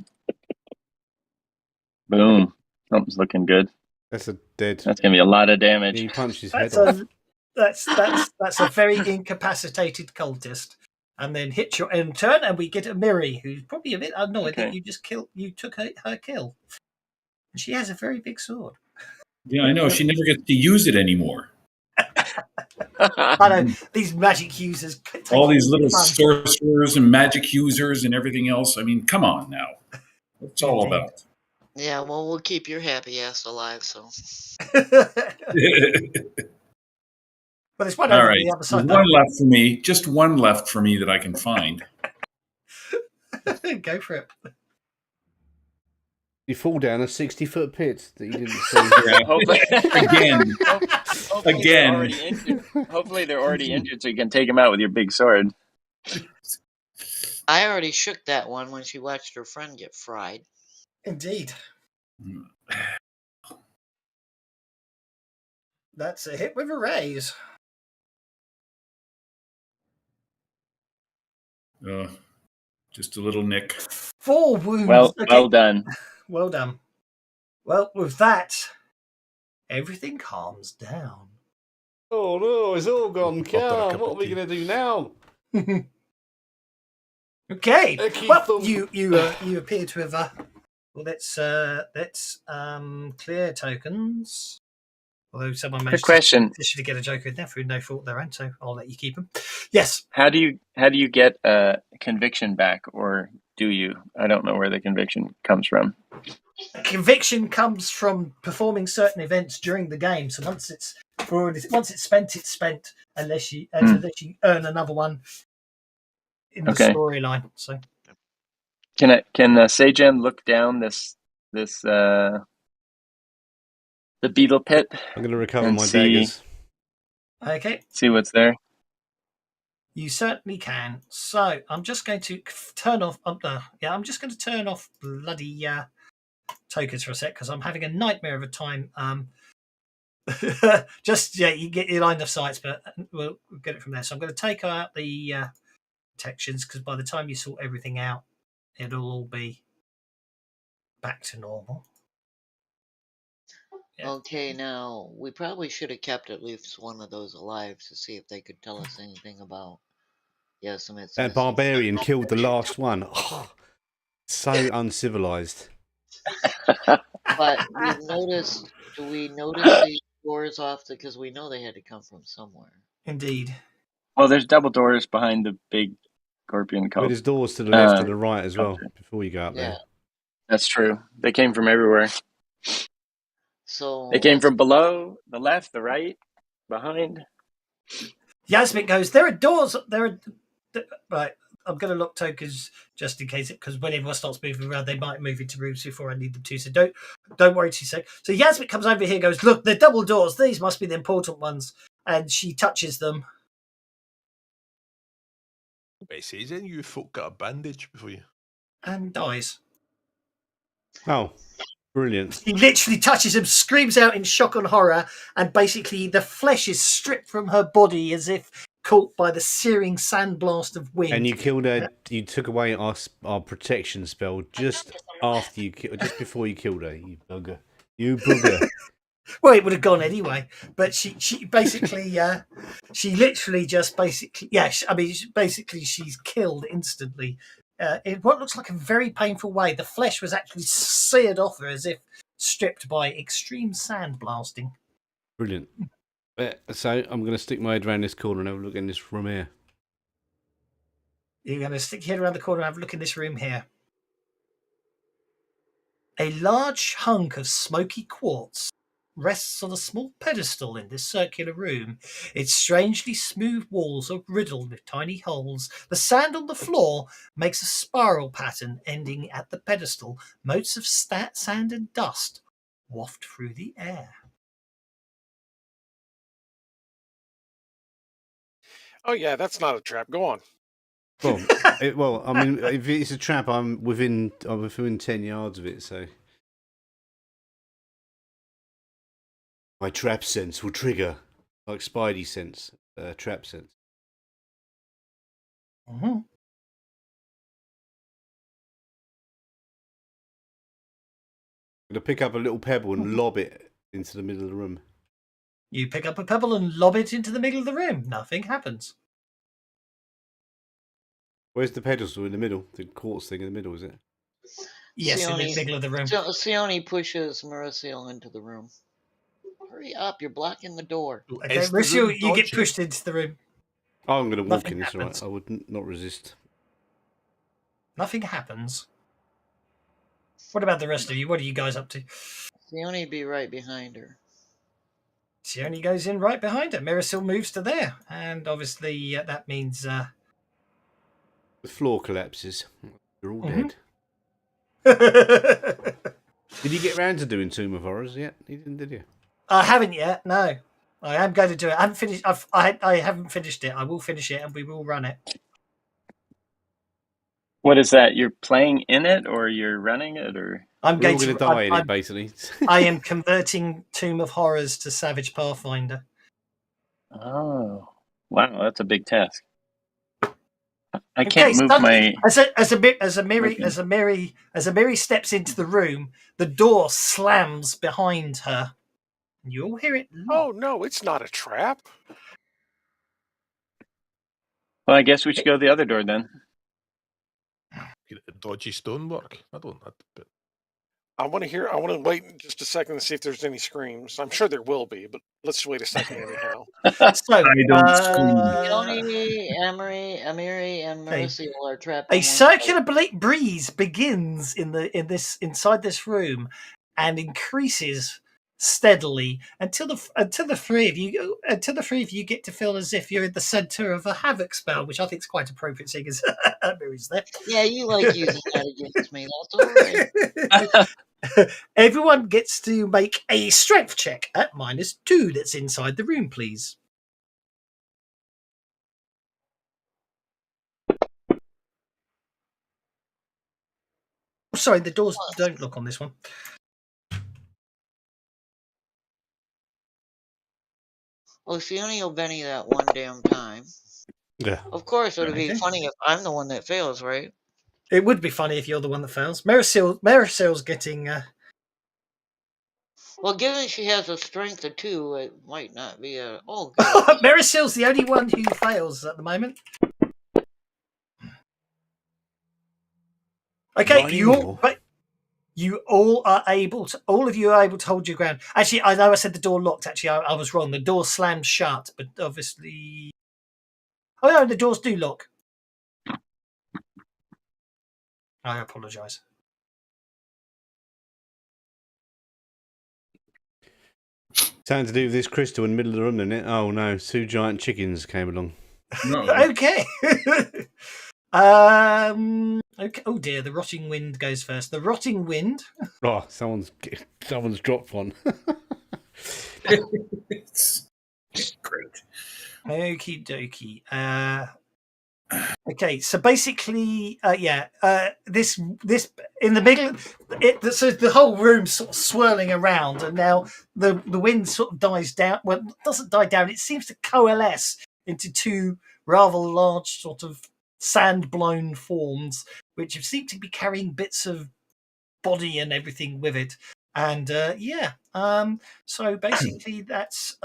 Boom. Something's looking good. That's a dead. That's gonna be a lot of damage. He punched his head That's off. that's a very incapacitated cultist. And then hit your end turn, and we get Amiri, who's probably a bit annoyed that you just took her kill. And she has a very big sword. Yeah, I know. She never gets to use it anymore. I know these magic users. All these little sorcerers and magic users and everything else. I mean, come on now. What's it all about? Yeah, well, we'll keep your happy ass alive, so. But there's one all over right. the other side. One left for me. Just one left for me that I can find. Go for it. You fall down a 60-foot pit that you didn't see. Again. Hopefully they're already injured, so you can take them out with your big sword. I already shook that one when she watched her friend get fried. Indeed. That's a hit with a raise. Just a little nick. 4 wounds. Well done. Well done. Well, with that, everything calms down. Oh no, it's all gone calm. What are we going to do now? Okay. Well, you appear to have. Well, let's clear tokens. Although someone managed question. How do you get a conviction back, or do you? I don't know where the conviction comes from. Conviction comes from performing certain events during the game. So once it's spent, it's spent. Unless you earn another one in the storyline. So can Sajan look down this the beetle pit? I'm going to recover my daggers. Okay. See what's there. You certainly can. So I'm just going to turn off. I'm just going to turn off bloody tokens for a sec because I'm having a nightmare of a time. You get your line of sights, but we'll get it from there. So I'm going to take out the protections because by the time you sort everything out, it'll all be back to normal. Yeah. Okay, now we probably should have kept at least one of those alive to see if they could tell us anything about. Yes, that barbarian killed the last one. Oh, so uncivilized. But do we notice these doors off because we know they had to come from somewhere. Indeed. Well, there's double doors behind the big scorpion cult. But there's doors to the left and the right as well before you go up there. That's true. They came from everywhere. So they came from below, the left, the right, behind. Yasmin goes, there are doors. Right. I'm going to lock tokens just in case, because when everyone starts moving around, they might move into rooms before I need them to. So don't worry too much. So Yasmin comes over here and goes, look, they're double doors. These must be the important ones. And she touches them. It says then you folk got a bandage before you. And dies. Oh, brilliant. She literally touches him, screams out in shock and horror, and basically the flesh is stripped from her body as if caught by the searing sandblast of wind. And you killed her. You took away our protection spell just before you killed her. You bugger. You bugger. Well, it would have gone anyway. But she basically, she literally just basically, she's killed instantly. In what looks like a very painful way. The flesh was actually seared off her as if stripped by extreme sandblasting. Brilliant. So I'm going to stick my head around this corner and have a look in this room here. You're going to stick your head around the corner and have a look in this room here. A large hunk of smoky quartz rests on a small pedestal in this circular room. Its strangely smooth walls are riddled with tiny holes. The sand on the floor makes a spiral pattern ending at the pedestal. Motes of sand and dust waft through the air. Oh yeah, that's not a trap. Go on. Well, I mean, if it's a trap, I'm within 10 yards of it, so my trap sense will trigger, like Spidey sense, trap sense. Mm-hmm. I'm gonna pick up a little pebble and lob it into the middle of the room. You pick up a pebble and lob it into the middle of the room. Nothing happens. Where's the pedestal in the middle? The quartz thing in the middle, is it? Yes, in the middle of the room. Sione pushes Mauricio into the room. Hurry up, you're blocking the door. Okay, Mauricio, you get pushed into the room. Oh, I'm going to walk Nothing in, it's happens. right. I would not resist. Nothing happens. What about the rest of you? What are you guys up to? Sione be right behind her. Sione goes in right behind her. Mauricio moves to there. And obviously that means... The floor collapses. You're all dead. Did you get round to doing Tomb of Horrors yet? You didn't, did you? I haven't yet, no. I am going to do it. I haven't finished. I haven't finished it. I will finish it and we will run it. What is that? You're playing in it, or you're running it, or I'm going to die in it, basically. I am converting Tomb of Horrors to Savage Pathfinder. Oh, wow, that's a big task. I can't move my. As Mary steps into the room, the door slams behind her. You all hear it lock. Oh no, it's not a trap. Well, I guess we should go the other door then. Dodgy stonework. I don't know. But I want to wait just a second to see if there's any screams. I'm sure there will be, but let's wait a second anyhow. So, Sione, Amiri, and Mauricio are trapped. A circular breeze begins inside this room and increases steadily until the three of you get to feel as if you're in the center of a havoc spell, which I think is quite appropriate, seeing as Mary's there. Yeah, you like using that against me. That's all right. Everyone gets to make a strength check at -2 that's inside the room, please. Oh, sorry, the doors don't lock on this one. Oh, Sione will Benny that one damn time. Yeah. Of course, it would be funny if I'm the one that fails, right? It would be funny if you're the one that fails. Marysil's getting... Well, given she has a strength of 2, it might not be a... Oh, good. Marysil's the only one who fails at the moment. Okay, you all are able to... All of you are able to hold your ground. Actually, I know I said the door locked. Actually, I was wrong. The door slammed shut, but obviously... Oh, no, the doors do lock. I apologise. Something to do with this crystal in the middle of the room, isn't it? Oh no, 2 giant chickens came along. No. Okay. Okay. Oh dear, the rotting wind goes first. The rotting wind. Oh, someone's dropped one. It's great. Okie dokie. Okay, so basically, this in the middle, so the whole room's sort of swirling around, and now the wind sort of dies down. Well, it doesn't die down; it seems to coalesce into 2 rather large, sort of sand-blown forms, which seem to be carrying bits of body and everything with it. And so basically, that's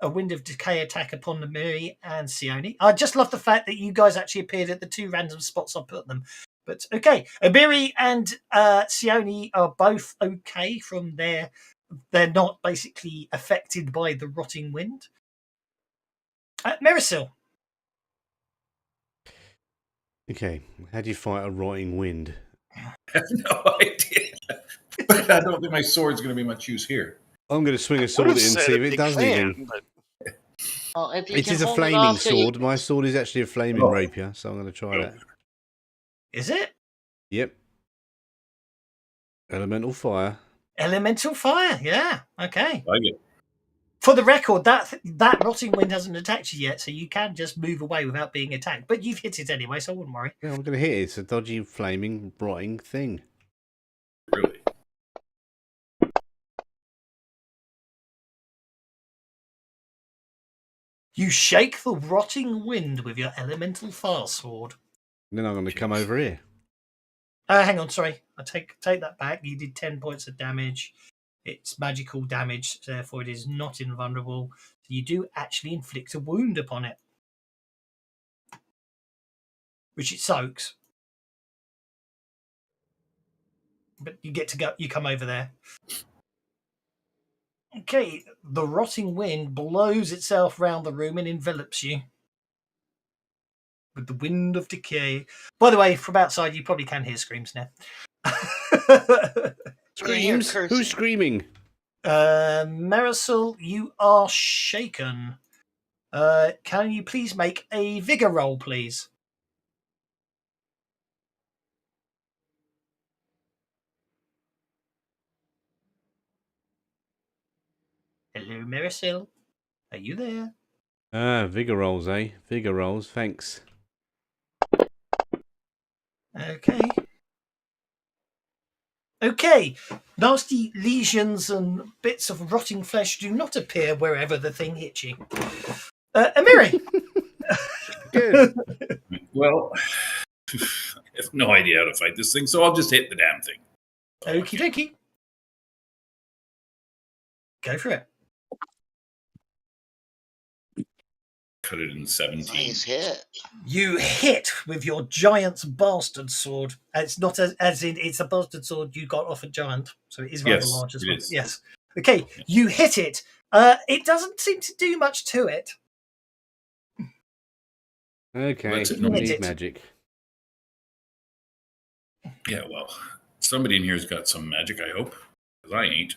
a Wind of Decay attack upon Miri and Sione. I just love the fact that you guys actually appeared at the 2 random spots I put them. But okay, Miri and Sione are both okay from there. They're not basically affected by the rotting wind. Marysil. Okay, how do you fight a rotting wind? I have no idea. But I don't think my sword's going to be much use here. I'm going to swing a Would sword have at it and said see a if it big does fan, anything. but Well, if you It can is a hold it flaming off till you... sword. My sword is actually a flaming Oh. rapier, so I'm going to try that. Is it? Yep. Elemental fire. Elemental fire. Yeah. Okay. I get For the record, that rotting wind hasn't attacked you yet, so you can just move away without being attacked. But you've hit it anyway, so I wouldn't worry. Yeah, I'm going to hit it. It's a dodgy, flaming, rotting thing. really. You shake the rotting wind with your elemental fire sword. And then I'm going to come over here. Hang on, sorry. I take that back. You did 10 points of damage. It's magical damage, therefore it is not invulnerable. So you do actually inflict a wound upon it, which it soaks. But you get to go. You come over there. Okay, the rotting wind blows itself round the room and envelops you with the wind of decay. By the way, from outside, you probably can hear screams now. Screams? Who's screaming? Marisol, you are shaken. Can you please make a vigor roll, please? Hello, Marisol. Are you there? Vigor rolls, eh? Vigor rolls, thanks. Okay. Nasty lesions and bits of rotting flesh do not appear wherever the thing hits you. Amiri. Good. Well, I have no idea how to fight this thing, so I'll just hit the damn thing. Okie dokie. Go for it. Cut it in 17. Nice hit. You hit with your giant's bastard sword. It's not as in it's a bastard sword you got off a giant, so it is rather Yes, large as it well. is. Yes. Okay, you hit it. It doesn't seem to do much to it. Okay, That's it. you Hit need it. magic. Yeah, well, somebody in here's got some magic, I hope. Because I ain't.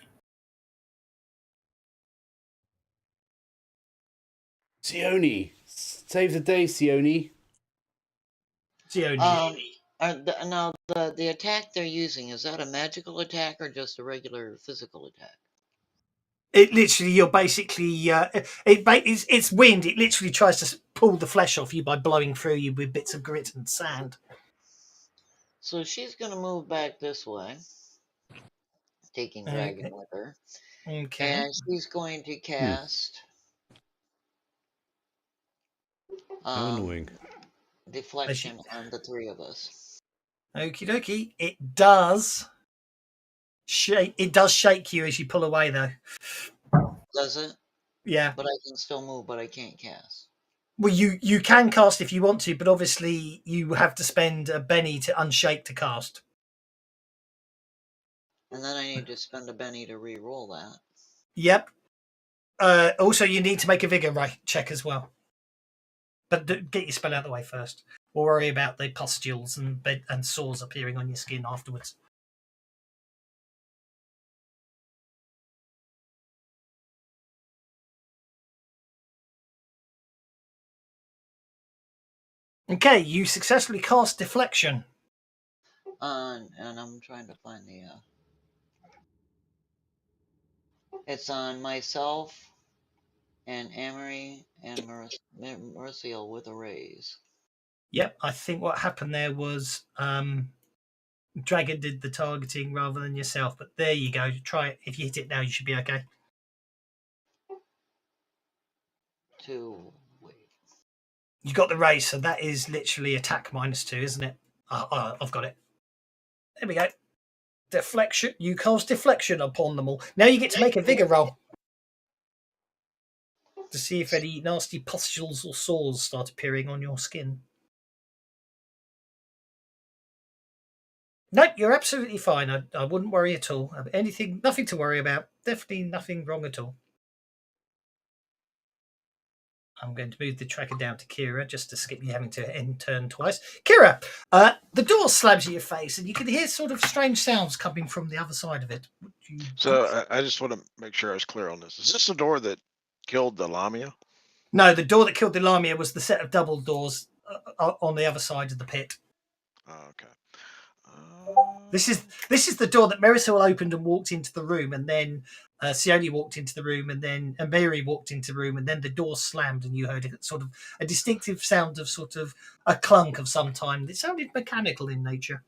Sione. Save the day, Sione. Sione. Now, the attack they're using, is that a magical attack or just a regular physical attack? It literally, you're basically, it's wind. It literally tries to pull the flesh off you by blowing through you with bits of grit and sand. So she's going to move back this way, taking Dragon with her. Okay. And she's going to cast How annoying. deflection on the three of us. Okie dokie. It does shake. It does shake you as you pull away, though. Does it? Yeah. But I can still move, but I can't cast. Well, you can cast if you want to, but obviously you have to spend a Benny to unshake to cast. And then I need to spend a Benny to re-roll that. Yep. Also, you need to make a vigor check as well. But get your spell out of the way first. We'll worry about the pustules and sores appearing on your skin afterwards. Okay, you successfully cast deflection. And I'm trying to find the... It's on myself and Amory and Marcial with a raise. Yep, I think what happened there was Dragon did the targeting rather than yourself, but there you go. Try it. If you hit it now, you should be okay. You got the raise, so that is literally attack -2, isn't it? I've got it. There we go. Deflection. You cast deflection upon them all. Now you get to make a vigor roll to see if any nasty pustules or sores start appearing on your skin. No, you're absolutely fine. I wouldn't worry at all. Nothing to worry about. Definitely nothing wrong at all. I'm going to move the tracker down to Kira just to skip you having to turn twice. Kira, the door slams in your face and you can hear sort of strange sounds coming from the other side of it. So I just want to make sure I was clear on this. Is this the door that killed the Lamia? No, the door that killed the Lamia was the set of double doors on the other side of the pit. Oh, okay. This is the door that Marisol opened and walked into the room, and then Sione walked into the room, and then Amiri walked into the room, and then the door slammed, and you heard sort of a distinctive sound of sort of a clunk of some time. It sounded mechanical in nature.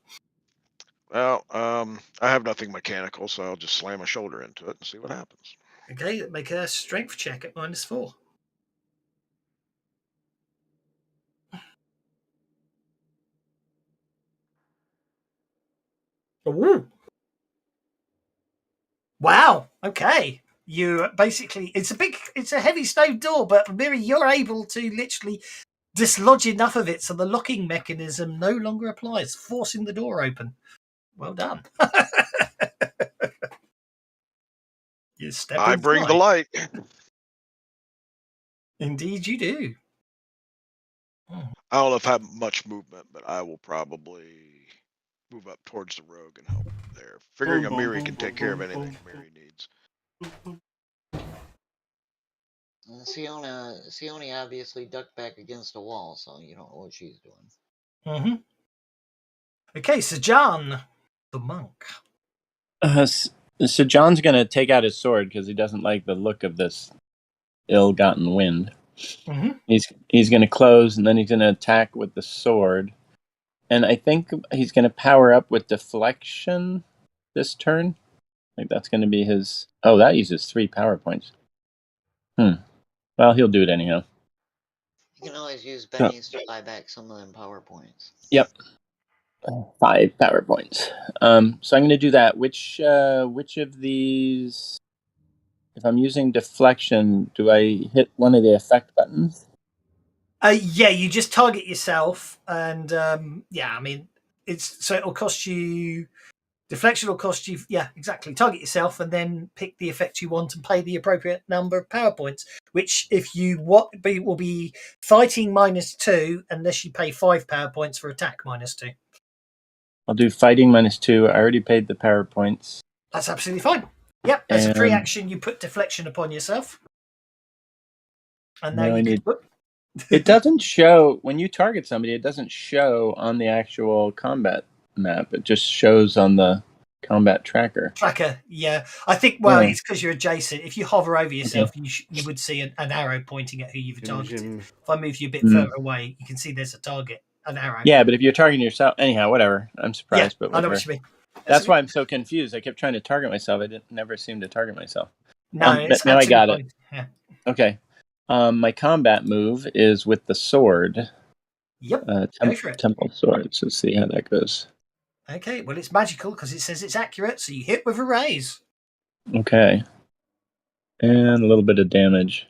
Well, I have nothing mechanical, so I'll just slam a shoulder into it and see what happens. Okay, make a strength check at -4. Ooh. Wow. Okay. You basically, it's a heavy stone door, but Miri, you're able to literally dislodge enough of it so the locking mechanism no longer applies, forcing the door open. Well done. You step I bring the light. Indeed, you do. I don't know if I have much movement, but I will probably move up towards the rogue and help there. Figuring Amiri can take care of anything Amiri needs. Sione obviously ducked back against a wall, so you don't know what she's doing. Mm-hmm. Okay, Sajan the Monk. Sajan's going to take out his sword because he doesn't like the look of this ill-gotten wind. Mm-hmm. He's going to close, and then he's going to attack with the sword. And I think he's going to power up with deflection this turn. Like that's going to be his... Oh, that uses 3 power points. Well, he'll do it anyhow. You can always use bennies to buy back some of them power points. Yep. 5 power points. So I'm going to do that. Which of these... If I'm using deflection, do I hit one of the effect buttons? Yeah, you just target yourself, and I mean, it'll cost you. Deflection will cost you. Yeah, exactly. Target yourself, and then pick the effect you want and pay the appropriate number of power points. Which, if you will be fighting -2, unless you pay 5 power points for attack -2. I'll do fighting -2. I already paid the power points. That's absolutely fine. Yep, as a free action, you put deflection upon yourself. And now you need. It doesn't show when you target somebody. It doesn't show on the actual combat map. It just shows on the combat tracker. Yeah. I think. Well, it's because you're adjacent. If you hover over yourself, you would see an arrow pointing at who you've targeted. If I move you a bit further away, you can see there's a target, an arrow. Yeah, but if you're targeting yourself, anyhow, whatever. I'm surprised, but whatever. I know what you mean. That's why I'm so confused. I kept trying to target myself. I never seemed to target myself. No, now I got it. Yeah. Okay. My combat move is with the sword. Yep. Go for it. Temple sword. So let's see how that goes. Okay. Well, it's magical because it says it's accurate, so you hit with a raise. Okay. And a little bit of damage.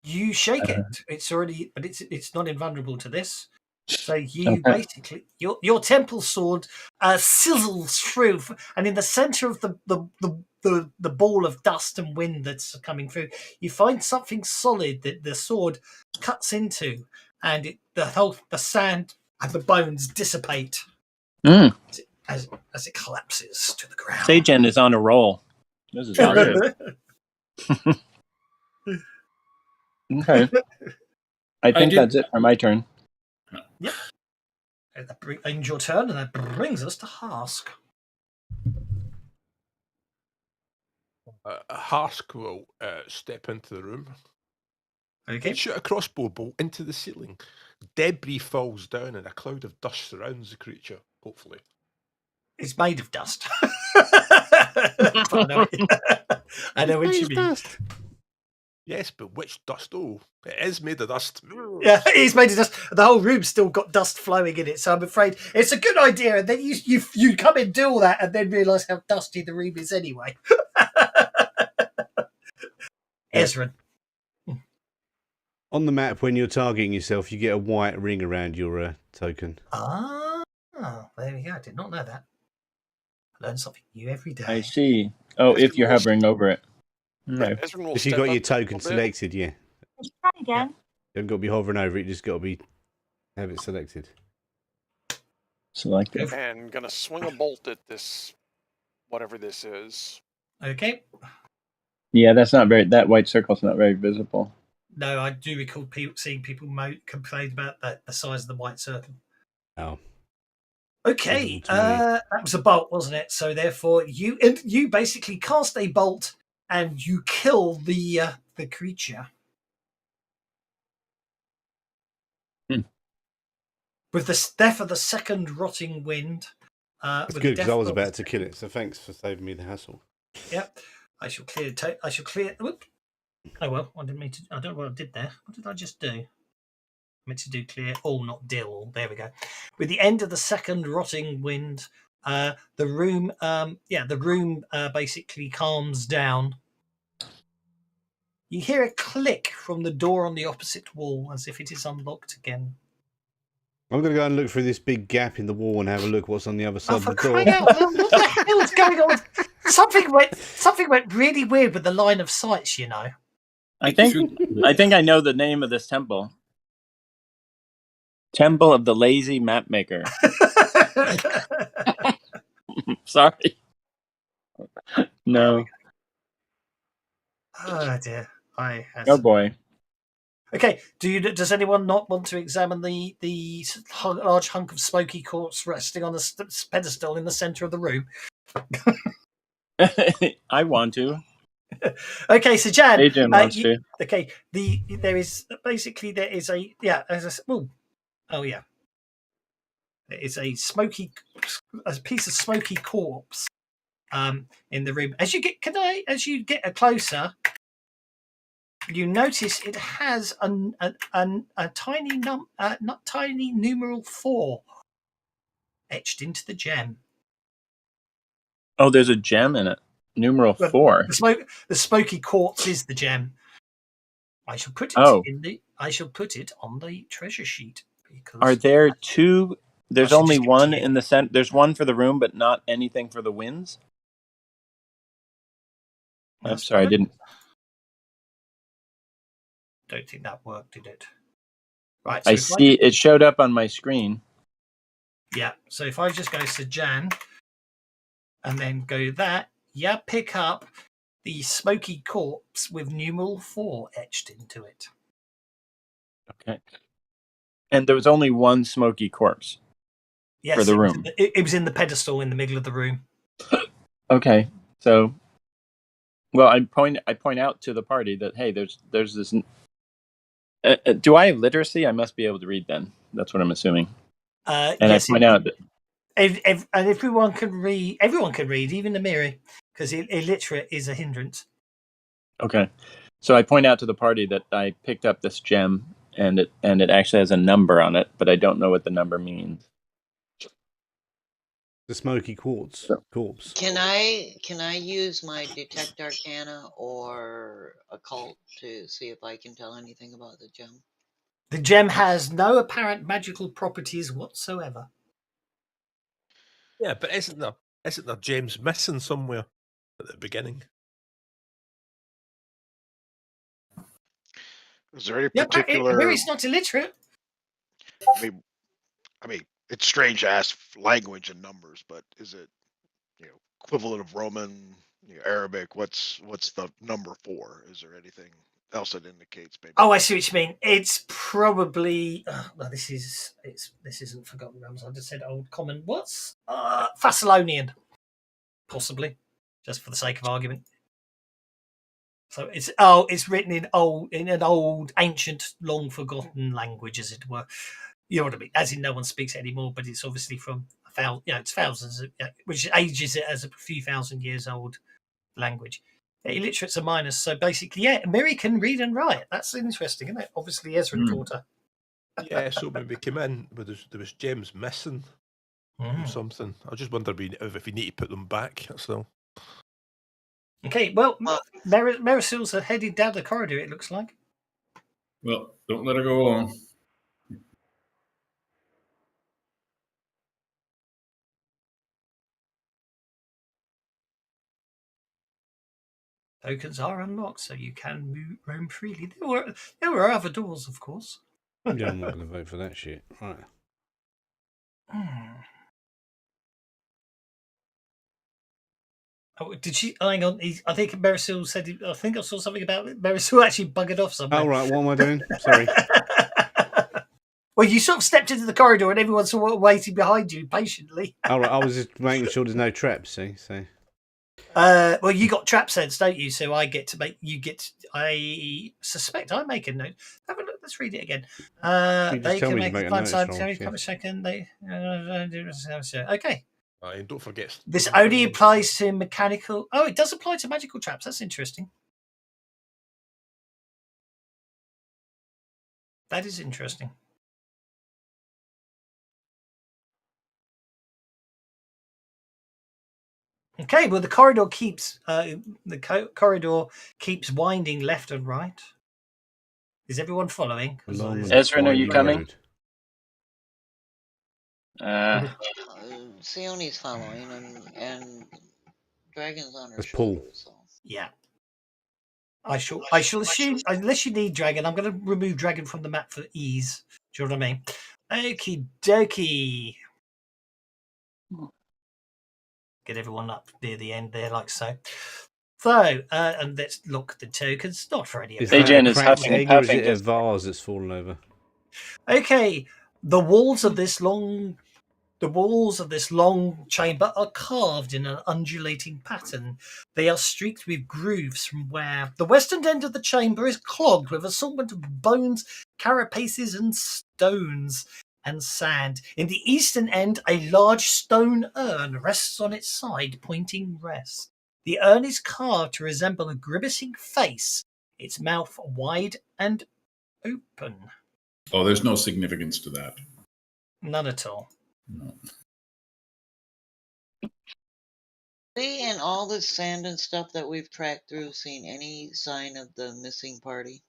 You shake it. It's already, but it's not invulnerable to this. So you basically your temple sword sizzles through, and in the center of the ball of dust and wind that's coming through, you find something solid that the sword cuts into, and the sand and the bones dissipate as it collapses to the ground. Sajan is on a roll. This is awesome. Okay. I think that's it for my turn. Yep. That brings your turn, and that brings us to Husk. Husk will step into the room. Okay. Shoot a crossbow bolt into the ceiling. Debris falls down, and a cloud of dust surrounds the creature. Hopefully, it's made of dust. I know what you mean. Dust. Yes, but which dust? Oh, it is made of dust. Yeah, it is made of dust. The whole room's still got dust flowing in it, so I'm afraid it's a good idea. And then you come and do all that, and then realise how dusty the room is anyway. Ezra. On the map, when you're targeting yourself, you get a white ring around your token. Ah, there we go. I did not know that. I learn something new every day. I see. Oh, if you're hovering over it. No. Ezra will If you step got up your just a token little bit. selected, yeah. Try again. You haven't got to be hovering over it. You just got to have it selected. Selected. And gonna swing a bolt at this, whatever this is. Okay. Yeah, that's not very. That white circle's not very visible. No, I do recall seeing people complain about the size of the white circle. Oh. Okay, that was a bolt, wasn't it? So therefore, you basically cast a bolt and you kill the creature with the death of the second rotting wind. That's good because I was about to kill it. So thanks for saving me the hassle. Yep, I shall clear. I shall clear. Whoop. Oh well, I didn't mean to. I don't know what I did there. What did I just do? I meant to do clear all, not dill. There we go. With the end of the second rotting wind, the room, basically calms down. You hear a click from the door on the opposite wall, as if it is unlocked again. I'm going to go and look through this big gap in the wall and have a look what's on the other side of the door. What the hell is going on? Something went really weird with the line of sights, you know. I think I know the name of this temple. Temple of the Lazy Mapmaker. Sorry. No. Oh dear. Oh boy. Okay. Does anyone not want to examine the large hunk of smoky quartz resting on a pedestal in the centre of the room? I want to. Okay, so Jan. Adrian wants to. Okay. There is a It's a piece of smoky corpse in the room. As you get closer, you notice it has a tiny numeral 4 etched into the gem. Oh, there's a gem in it. Numeral 4. The smoky quartz is the gem. I shall put it on the treasure sheet. Are there two? There's only one in the center. There's one for the room, but not anything for the winds. I'm sorry, I didn't. Don't think that worked, did it? Right. So I see it showed up on my screen. Yeah. So if I just go to Jan and then go that, pick up the smoky corpse with numeral 4 etched into it. Okay. And there was only one smoky corpse. Yes, for the room. It was in the pedestal in the middle of the room. Okay. So, well, I point out to the party that hey, there's this. Do I have literacy? I must be able to read then. That's what I'm assuming. And yes, I point out that. And everyone can read. Everyone can read, even the mirror, because illiterate is a hindrance. Okay, so I point out to the party that I picked up this gem, and it actually has a number on it, but I don't know what the number means. The smoky corpse. Can I use my detect arcana or occult to see if I can tell anything about the gem? The gem has no apparent magical properties whatsoever. Yeah, but isn't there gems missing somewhere at the beginning? Is there any particular? Mary's not illiterate. I mean, it's strange to ask language and numbers, but is it, equivalent of Roman, Arabic? What's the number 4? Is there anything else that indicates maybe? Oh, I see what you mean. It's probably this isn't Forgotten Realms. I just said Old Common. What's Thessalonian? Possibly, just for the sake of argument. So it's written in an old, ancient, long forgotten language, as it were. You know what I mean? As in, no one speaks it anymore, but it's obviously from it's thousands, which ages it as a few thousand years old language. Illiterates are minors, so basically, Mary can read and write. That's interesting, isn't it? Obviously, Ezra taught her. Yeah, so when we came in, there was gems missing from something. I just wonder if you need to put them back. That's all. Okay, well, Marisil's are headed down the corridor, it looks like. Well, don't let her go alone. Tokens are unlocked, so you can roam freely. There were other doors, of course. Yeah, I'm not going to vote for that shit. Right. Oh, did she? Hang on. I think Marisol said. I think I saw something about Marisol actually buggered off somewhere. Oh, right. What am I doing? Sorry. Well, you sort of stepped into the corridor and everyone's sort of waiting behind you patiently. All right. I was just making sure there's no traps, see? So. Well, you got trap sense, don't you? So I get to make you get. I suspect I make a note. Have a look. Let's read it again. They can make a time sign. Come a second. They okay. And don't forget. This only applies to mechanical. Oh, it does apply to magical traps. That's interesting. That is interesting. Okay, well the corridor keeps winding left and right. Is everyone following? Ezra, are you coming? Sione's following, and Dragon's on her That's shoulder. Paul. So. Yeah. I shall assume, unless you need Dragon, I'm going to remove Dragon from the map for ease. Do you know what I mean? Okie dokie. Get everyone up near the end there, like so. So, and let's look at the tokens. Not for any of them. Sajan is huffing and puffing. Is it a vase that's fallen over? Okay, the walls of this long chamber are carved in an undulating pattern. They are streaked with grooves from where the western end of the chamber is clogged with assortment of bones, carapaces, and stones and sand. In the eastern end, a large stone urn rests on its side, pointing west. The urn is carved to resemble a grimacing face, its mouth wide and open. Oh, there's no significance to that. None at all. No. We, in all this sand and stuff that we've tracked through, seen any sign of the missing party?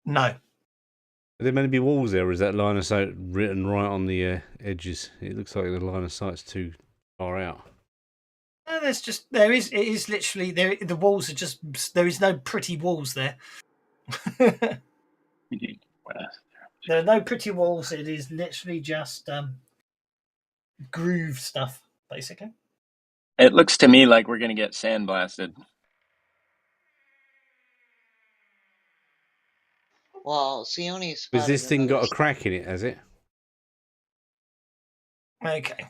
No. Are there meant to be walls there, or is that line of sight written right on the edges? It looks like the line of sight's too far out. No, it is literally there. The walls are just, there is no pretty walls there. There are no pretty walls. It is literally just groove stuff, basically. It looks to me like we're going to get sandblasted. Well, Sione's. Has this thing got a crack in it, has it? Okay.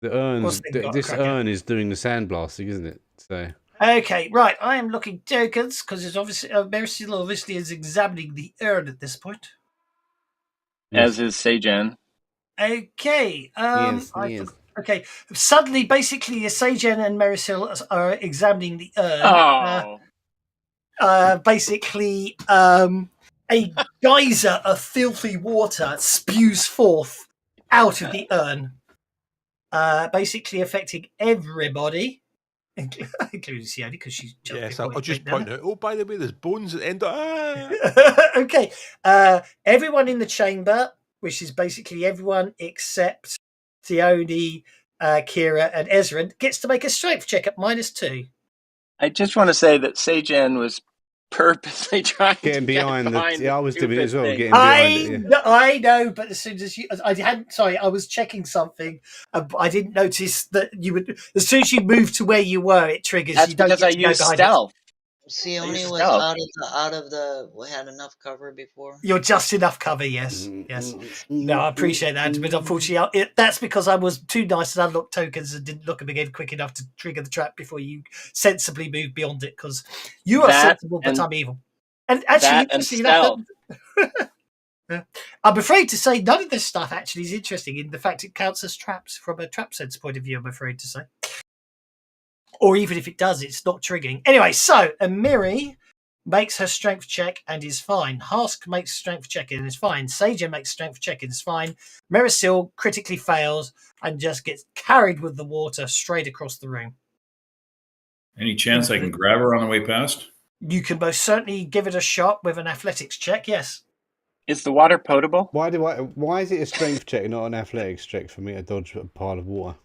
The urn. This urn is doing the sandblasting, isn't it? So. Okay, right. I am looking tokens because it's obviously Marisol obviously is examining the urn at this point. As is Sajan. Okay. Yes. Okay. Suddenly, basically, Sajan and Marisol are examining the urn. Basically, a geyser of filthy water spews forth out of the urn, basically affecting everybody, including Sione, because she's jumped. Yes, I'll just point out. Oh, by the way, there's bones at the end of. Okay, everyone in the chamber, which is basically everyone except Sione, Kira, and Ezra, gets to make a strength check at -2. I just want to say that Sajan was purposely trying getting to behind get behind. I was doing it as well. Thing. Getting behind it. Yeah. I know, but as soon as I was checking something. I didn't notice that you would. As soon as you moved to where you were, it triggers. That's you don't because get I to go used behind stealth. Sione was had enough cover before. You're just enough cover, yes. No, I appreciate that, but unfortunately, that's because I was too nice and unlocked tokens and didn't look at them again quick enough to trigger the trap before you sensibly moved beyond it. Because you are sensible, but I'm evil. And actually, I'm afraid to say none of this stuff actually is interesting in the fact it counts as traps from a trap sense point of view, I'm afraid to say. Or even if it does, it's not triggering. Anyway, so Amiri makes her strength check and is fine. Husk makes strength check and is fine. Sajan makes strength check and is fine. Marisol critically fails and just gets carried with the water straight across the room. Any chance I can grab her on the way past? You can most certainly give it a shot with an athletics check, yes. Is the water potable? Why is it a strength check, not an athletics check for me to dodge a pile of water?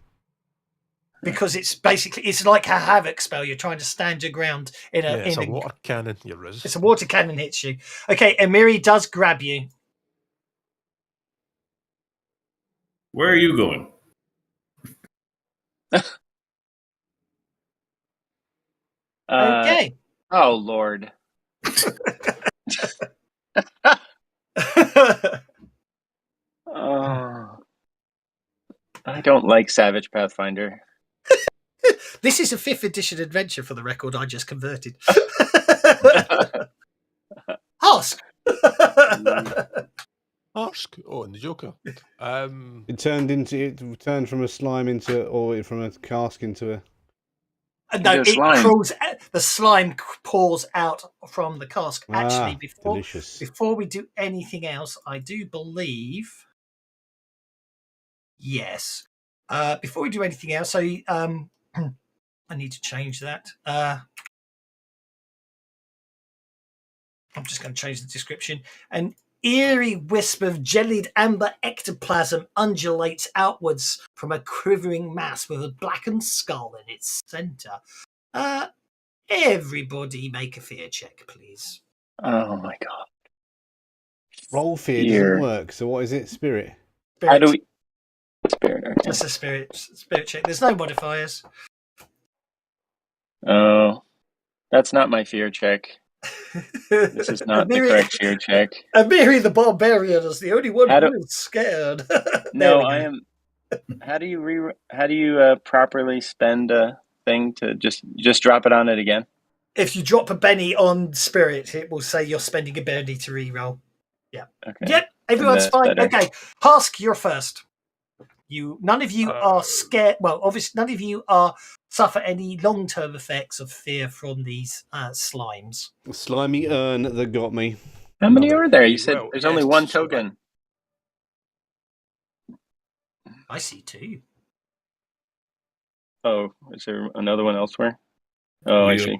because it's like a havoc spell. You're trying to stand your ground in a. It's a water cannon. You riz. It's a water cannon hits you. Okay, Emiri does grab you. Where are you going? Okay. Oh Lord. Oh, I don't like Savage Pathfinder. This is a 5th edition adventure, for the record. I just converted. Husk. Husk. Oh, and the Joker. It turned from a slime or from a cask into a. No, it slime. crawls. The slime pours out from the cask. Actually, delicious. before we do anything else, I do believe. Yes. Before we do anything else, so I need to change that. I'm just going to change the description. An eerie wisp of jellied amber ectoplasm undulates outwards from a quivering mass with a blackened skull in its centre. Everybody make a fear check, please. Oh my god. Roll fear doesn't work. So what is it? Spirit. How do we? Spirit. Okay. Just a spirit check. There's no modifiers. Oh, that's not my fear check. This is not the correct fear check. Emiri the Barbarian is the only one who is scared. No, I am. How do you properly spend a thing to just drop it on it again? If you drop a Benny on Spirit, it will say you're spending a Benny to reroll. Yeah. Okay. Yep. Everyone's fine. Better. Okay. Husk, you're first. None of you are scared. Well, obviously, none of you suffer any long-term effects of fear from these slimes. The slimy urn that got me. How many are there? You said there's only one token. I see 2. Oh, is there another one elsewhere? Oh, I see.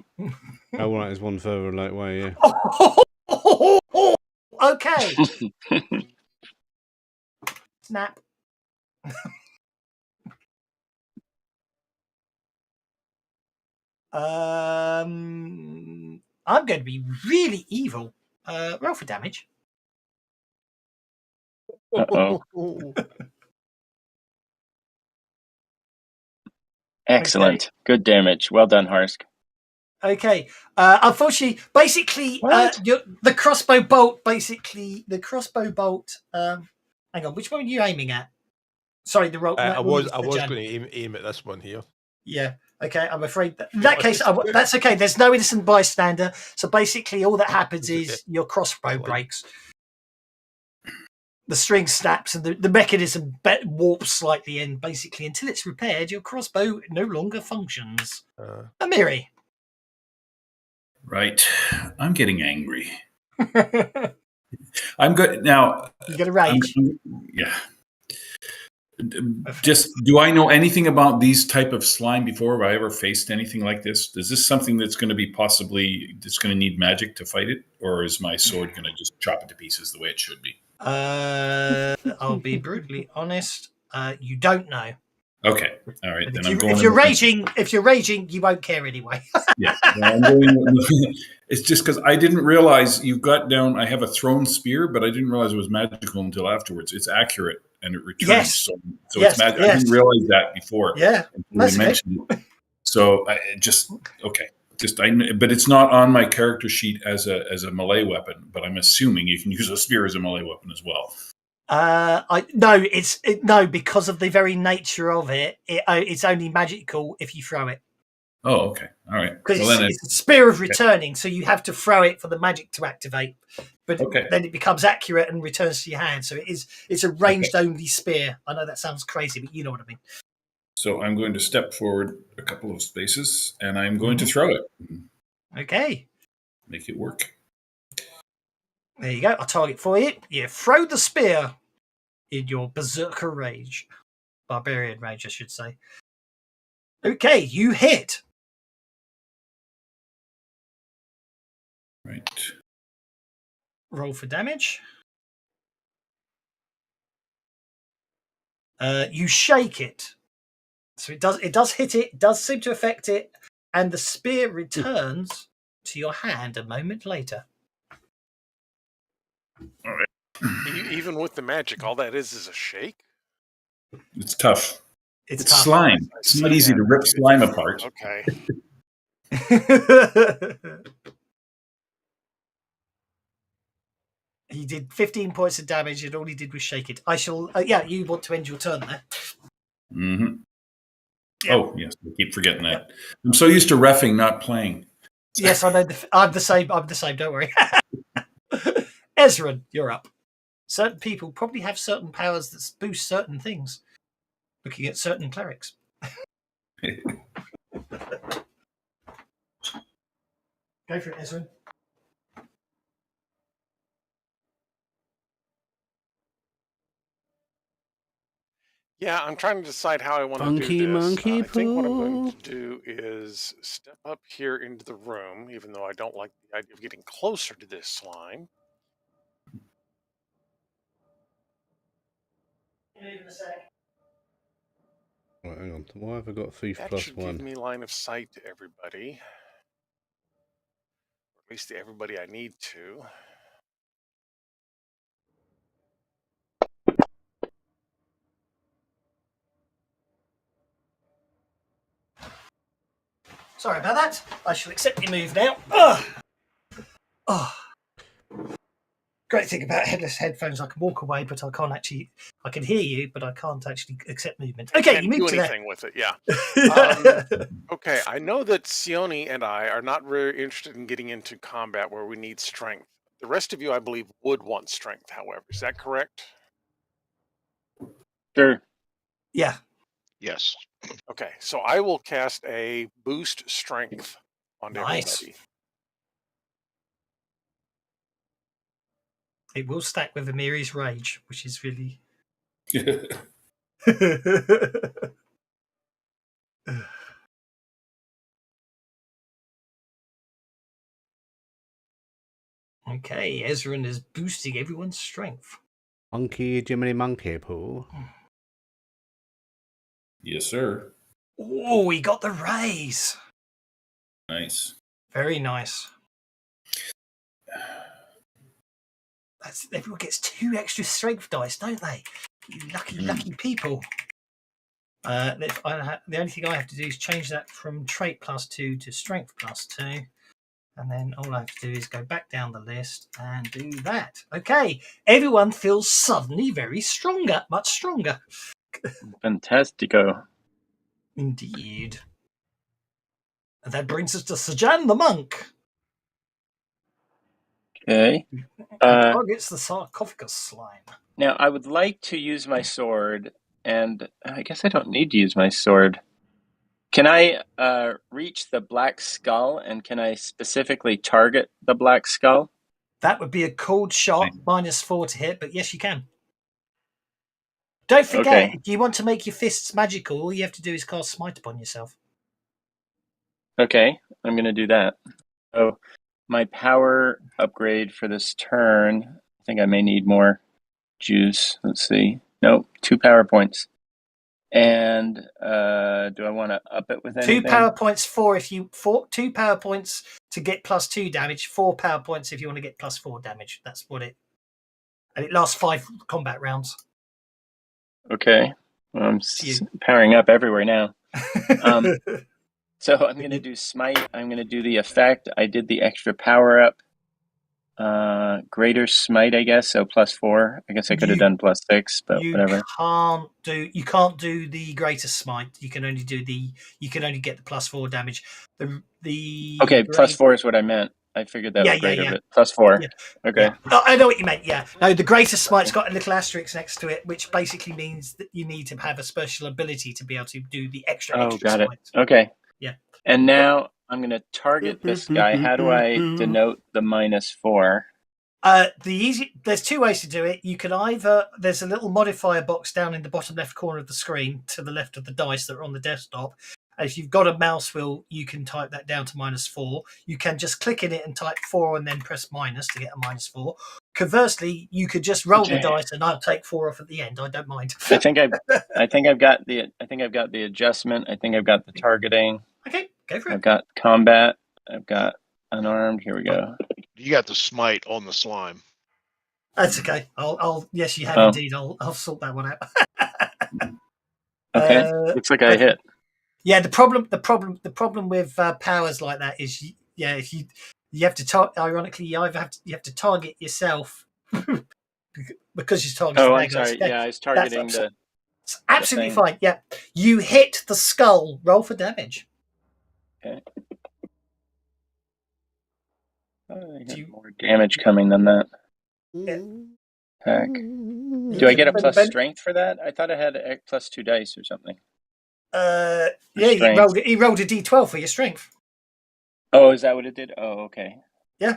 Oh, right, there's one further away, yeah. Okay. Snap. I'm going to be really evil. Roll for damage. Uh-oh. Excellent. Okay. Good damage. Well done, Husk. Okay. Unfortunately, basically, the crossbow bolt. Hang on. Which one were you aiming at? Sorry, the roll. I was going to aim at this one here. Yeah. Okay. I'm afraid that in that case, that's okay. There's no innocent bystander. So basically, all that happens is your crossbow breaks. The string snaps and the mechanism warps slightly, and basically, until it's repaired, your crossbow no longer functions. Emiri. Right. I'm getting angry. I'm good now. You get a rage. Yeah. Just, do I know anything about these type of slime before? Have I ever faced anything like this? Is this something that's going to be that's going to need magic to fight it? Or is my sword going to just chop it to pieces the way it should be? I'll be brutally honest. You don't know. Okay. All right. Then if you're raging, you won't care anyway. Yeah. Well, it's just because I didn't realize you got down. I have a thrown spear, but I didn't realize it was magical until afterwards. It's accurate and it returns. Yes. So it's magic. Yes. I didn't realize that before. Yeah. That's mentioned it. So but it's not on my character sheet as a melee weapon. But I'm assuming you can use a spear as a melee weapon as well. No, because of the very nature of it, it's only magical if you throw it. Oh, okay, all right. Because it's a spear of returning, so you have to throw it for the magic to activate. But then it becomes accurate and returns to your hand. So it's a ranged only spear. I know that sounds crazy, but you know what I mean. So I'm going to step forward a couple of spaces, and I'm going to throw it. Okay. Make it work. There you go. I'll target for you. You throw the spear in your berserker rage. Barbarian rage, I should say. Okay, you hit. Right. Roll for damage. You shake it. So it does hit it. It does seem to affect it, and the spear returns to your hand a moment later. Even with the magic, all that is a shake. It's tough. It's It's tough. slime. It's not easy to rip slime apart. Okay. He did 15 points of damage, and all he did was shake it. I shall. You want to end your turn there? Mm-hmm. Yeah. Oh, yes. I keep forgetting that. I'm so used to reffing, not playing. Yes, I know. I'm the same. Don't worry. Ezra, you're up. Certain people probably have certain powers that boost certain things. Looking at certain clerics. Go for it, Ezra. Yeah, I'm trying to decide how I want to Funky do this. monkey I think what I'm going poo. to do is step up here into the room, even though I don't like the idea of getting closer to this slime. Right, hang on. Why have I got thief That plus should 1? give me line of sight to everybody. Or at least to everybody I need to. Sorry about that. I shall accept your move now. Oh. Great thing about headless headphones, I can walk away, but I can't actually. I can hear you, but I can't actually accept movement. Okay, you move to anything with it. Yeah. Okay, I know that Sione and I are not very interested in getting into combat where we need strength. The rest of you, I believe, would want strength. However, is that correct? Sure. Yeah. Yes. Okay, so I will cast a boost strength on everybody. It will stack with Amiri's rage, which is really. Okay, Ezra is boosting everyone's strength. Monkey Jiminy Monkey Poo. Yes, sir. Oh, he got the raise. Nice. Very nice. Everyone gets 2 extra strength dice, don't they? You lucky people. The only thing I have to do is change that from trait +2 to strength +2. And then all I have to do is go back down the list and do that. Okay, everyone feels suddenly very stronger, much stronger. Fantastico. Indeed. And that brings us to Sajan the Monk. Okay. Targets the sarcophagus slime. Now, I would like to use my sword, and I guess I don't need to use my sword. Can I reach the black skull, and can I specifically target the black skull? That would be a cold shot, -4 to hit, but yes, you can. Don't forget, if you want to make your fists magical, all you have to do is cast Smite upon yourself. Okay, I'm going to do that. So, my power upgrade for this turn, I think I may need more juice. Let's see. Nope, 2 power points. And do I want to up it with anything? 2 power points 2 power points to get +2 damage, 4 power points if you want to get +4 damage. That's what it. And it lasts 5 combat rounds. Okay. Well, I'm powering up everywhere now. So I'm going to do Smite. I'm going to do the effect. I did the extra power up. Greater Smite, I guess. So +4. I guess I could have done +6, but whatever. You can't do the greater Smite. You can only get the +4 damage. Okay, +4 is what I meant. I figured that was greater, but +4. Yeah. Okay. Yeah. Oh, I know what you meant. Yeah. No, the greater Smite's got a little asterisk next to it, which basically means that you need to have a special ability to be able to do the extra got Smite. it. Okay. Yeah. And now I'm going to target this guy. How do I denote the -4? There's 2 ways to do it. You can either there's a little modifier box down in the bottom left corner of the screen to the left of the dice that are on the desktop. And if you've got a mouse wheel, you can type that down to -4. You can just click in it and type 4 and then press minus to get a -4. conversely, you could just roll the dice, and I'll take 4 off at the end. I don't mind. I think I've got the adjustment. I think I've got the targeting. Okay, go for it. I've got combat. I've got unarmed. Here we go. You got the smite on the slime. That's okay. I'll yes, you have indeed. I'll sort that one out. Okay, looks like I hit. Yeah, the problem with powers like that is, if you have to ironically, you have to target yourself because you're targeting. Oh, I'm sorry. Yeah, I was targeting the. It's absolutely fine. Yeah, you hit the skull. Roll for damage. Okay. I got more damage coming than that. Heck. Do I get a plus strength for that? I thought I had a plus 2 dice or something. Yeah, he rolled a d12 for your strength. Oh, is that what it did? Oh, okay. Yeah.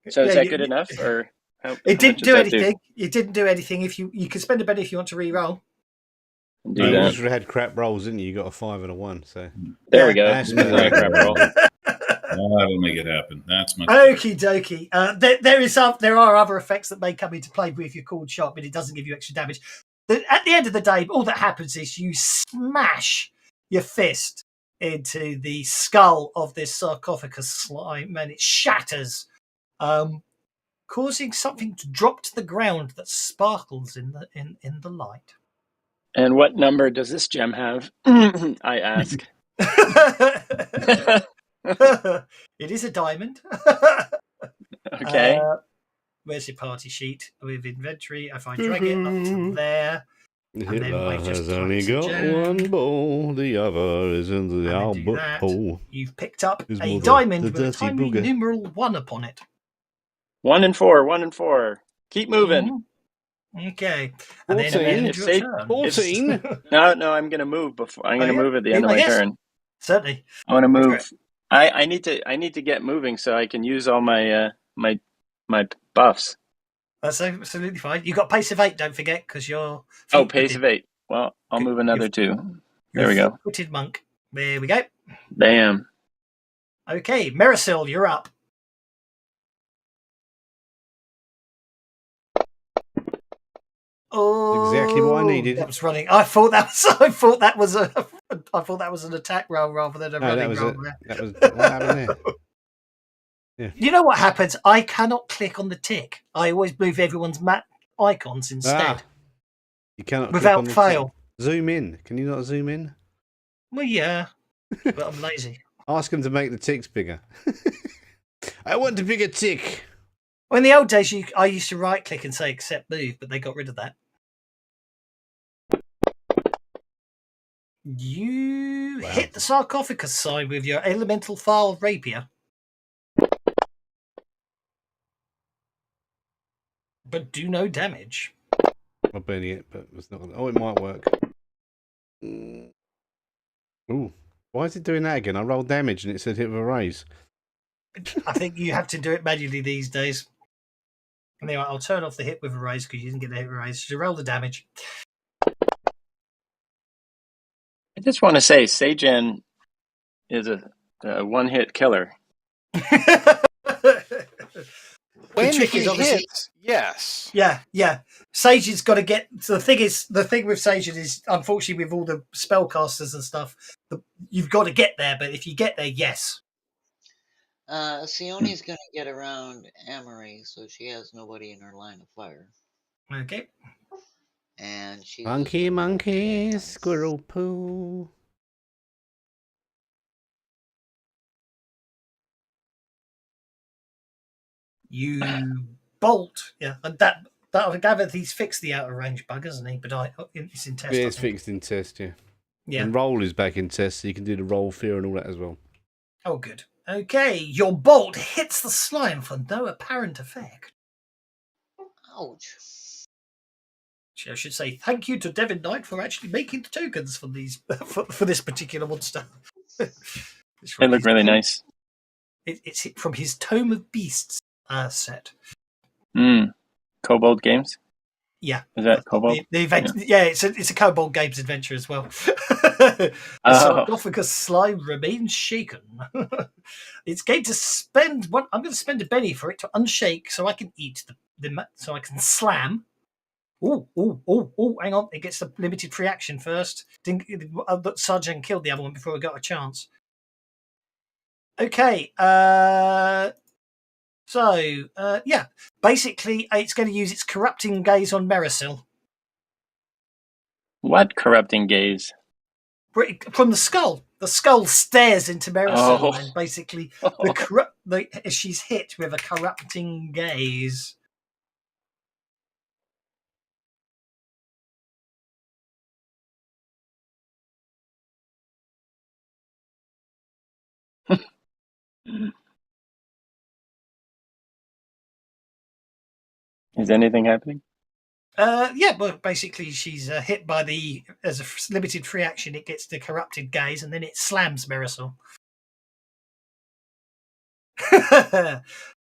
So is that good enough, or it didn't do anything? It didn't do anything. If you can spend a penny if you want to re-roll. You just had crap rolls, didn't you? You got a 5 and a 1. So there we go. Crap roll. I will make it happen. That's my okie dokie. There are other effects that may come into play with your called shot, but it doesn't give you extra damage. At the end of the day, all that happens is you smash your fist into the skull of this sarcophagus slime, and it shatters, causing something to drop to the ground that sparkles in the light. And what number does this gem have? I ask. It is a diamond. Okay. Where's your party sheet with inventory? If I drag it up to there. Hitler has only got one ball, the other is in the Albert hole. You've picked up a diamond with a tiny numeral 1 upon it. 1 and 4, 1 and 4. Keep moving. Okay. 14. 14. No, I'm going to move before. I'm going to move at the end of my turn. Certainly. I want to move. I need to get moving so I can use all my my buffs. That's absolutely fine. You got pace of 8, don't forget, because you're. Pace of 8. Well, I'll move another 2. There we go. Footed monk. There we go. Bam. Okay, Marisol, you're up. Oh, exactly what I needed. That was running. I thought that was an attack roll rather than a running roll. That was what happened there. Yeah. You know what happens? I cannot click on the tick. I always move everyone's map icons instead. You cannot without fail. Zoom in. Can you not zoom in? Well, yeah, but I'm lazy. Ask them to make the ticks bigger. I want a bigger tick. Well, in the old days, I used to right click and say accept move, but they got rid of that. You hit the sarcophagus side with your elemental file rapier. But do no damage. I'm burning it, but it's not. Oh, it might work. Ooh, why is it doing that again? I rolled damage and it said hit with a raise. I think you have to do it manually these days. Anyway, I'll turn off the hit with a raise because you didn't get the hit with a raise. So roll the damage. I just want to say, Sajan is a one-hit killer. When he hits, yes. Yeah. Sajan's got to get. So the thing with Sajan is, unfortunately, with all the spellcasters and stuff, you've got to get there. But if you get there, yes. Sione's going to get around Amory, so she has nobody in her line of fire. Okay. And she. Monkey, squirrel poo. You bolt, and that I gather he's fixed the outer range bug, hasn't he? But it's in test. Yeah, it's fixed in test, yeah. Yeah. And roll is back in test, so you can do the roll fear and all that as well. Oh, good. Okay, your bolt hits the slime for no apparent effect. Ouch. I should say thank you to Devin Knight for actually making the tokens for these for this particular monster. They look really nice. It's from his Tome of Beasts set. Kobold Games? Yeah. Is that Kobold? The event, yeah, it's a Kobold Games adventure as well. The sarcophagus slime remains shaken. It's going to spend I'm going to spend a penny for it to unshake so I can eat the so I can slam. Oh! Hang on, it gets the limited free action first. Sajan killed the other one before I got a chance. Okay. Yeah. Basically, it's going to use its corrupting gaze on Merisil. What corrupting gaze? From the skull. The skull stares into Merisil, Oh. and basically, she's hit with a corrupting gaze. Is anything happening? Yeah, well, basically, she's hit by as a limited free action, it gets the corrupted gaze, and then it slams Merisil.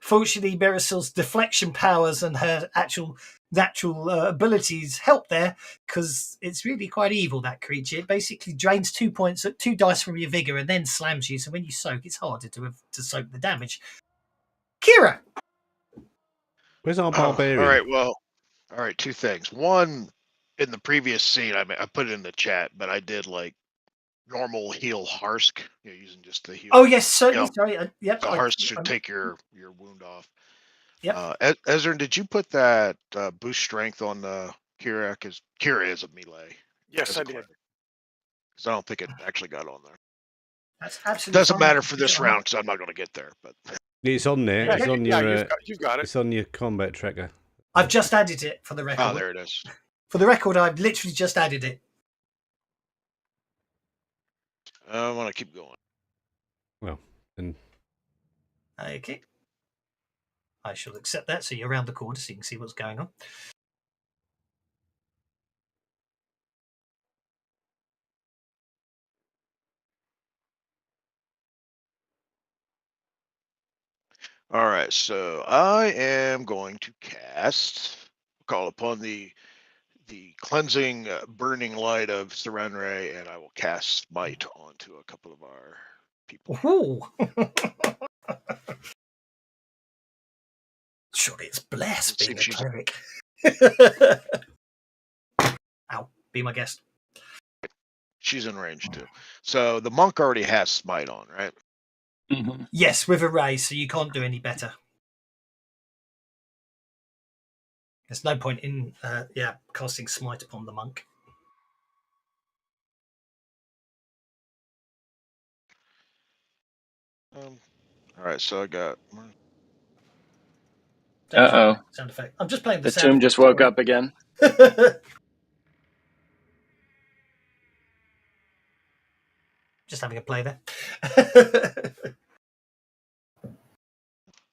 Fortunately, Merisil's deflection powers and her actual natural abilities help there, because it's really quite evil, that creature. It basically drains 2 dice from your vigor and then slams you, so when you soak, it's harder to soak the damage. Kira! Where's our barbarian? All right, well, all right, two things. One, in the previous scene, I put it in the chat, but I did like normal heal Husk, using just the heal. Oh, yes, certainly. Sorry. Yep. So Husk should take your wound off. Yep. Ezra, did you put that boost strength on Kira? Because Kira is a melee. Yes, I did. Because I don't think it actually got on there. That's absolutely doesn't matter for this round because I'm not going to get there. But it's on there. It's on your. You've got it. It's on your combat tracker. I've just added it for the record. Oh, there it is. For the record, I've literally just added it. I want to keep going. Well, then. Okay. I shall accept that, so you're around the corner so you can see what's going on. All right, so I am going to call upon the cleansing, burning light of Sarenrae, and I will cast Smite onto a couple of our people. Ooh. Surely it's blessed being a cleric. Ow, be my guest. She's in range too. So the monk already has Smite on, right? Mm-hmm. Yes, with a raise, so you can't do any better. There's no point in casting Smite upon the monk. All right, so I got. Uh-oh. Sound effect. I'm just playing the tomb just woke up again. Just having a play there.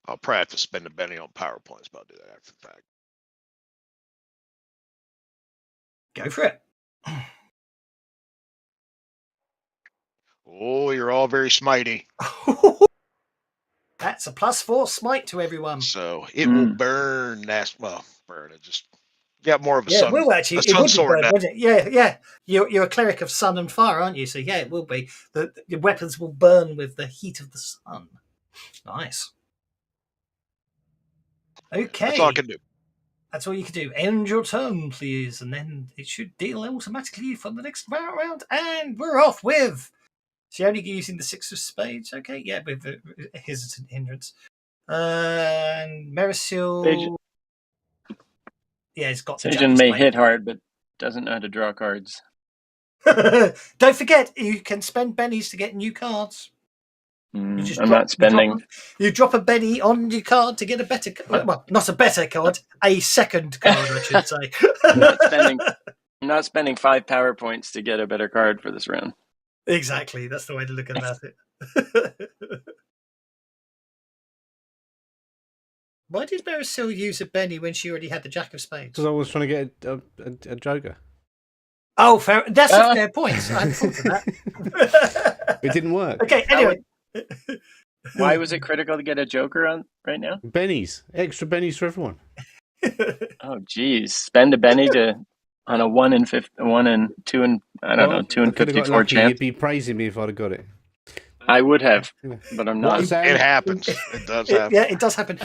I'll probably have to spend a Benny on PowerPoints, but I'll do that after the fact. Go for it. Oh, you're all very smitey. That's a +4 smite to everyone. So it will burn. Burn it. Just got more of a sun. Well, actually, it would be burn, wouldn't it? Yeah. You're a cleric of sun and fire, aren't you? So yeah, it will be. Your weapons will burn with the heat of the sun. Nice. Okay. That's all I can do. That's all you can do. End your turn, please, and then it should deal automatically for the next round. And we're off with. She only using the 6 of spades. Okay, yeah, with the hesitant hindrance. And Merisil. Yeah, he's got. Sajan may hit hard, but doesn't know how to draw cards. Don't forget, you can spend bennies to get new cards. I'm not spending. You drop a Benny on your card to get a better card. Well, not a better card, a second card, I should say. I'm not spending 5 power points to get a better card for this round. Exactly. That's the way to look at it. Why did Merisil use a Benny when she already had the Jack of Spades? Because I was trying to get a Joker. Oh, fair. That's a fair point. I hadn't thought of that. It didn't work. Okay, anyway. Why was it critical to get a Joker on right now? Bennies. Extra bennies for everyone. Oh, geez. Spend a Benny on a 1 in 2 and I don't know, 2 in 54 chance. You'd be praising me if I'd have got it. I would have, but I'm What, not. Sam? It happens. It does happen. Yeah, it does happen.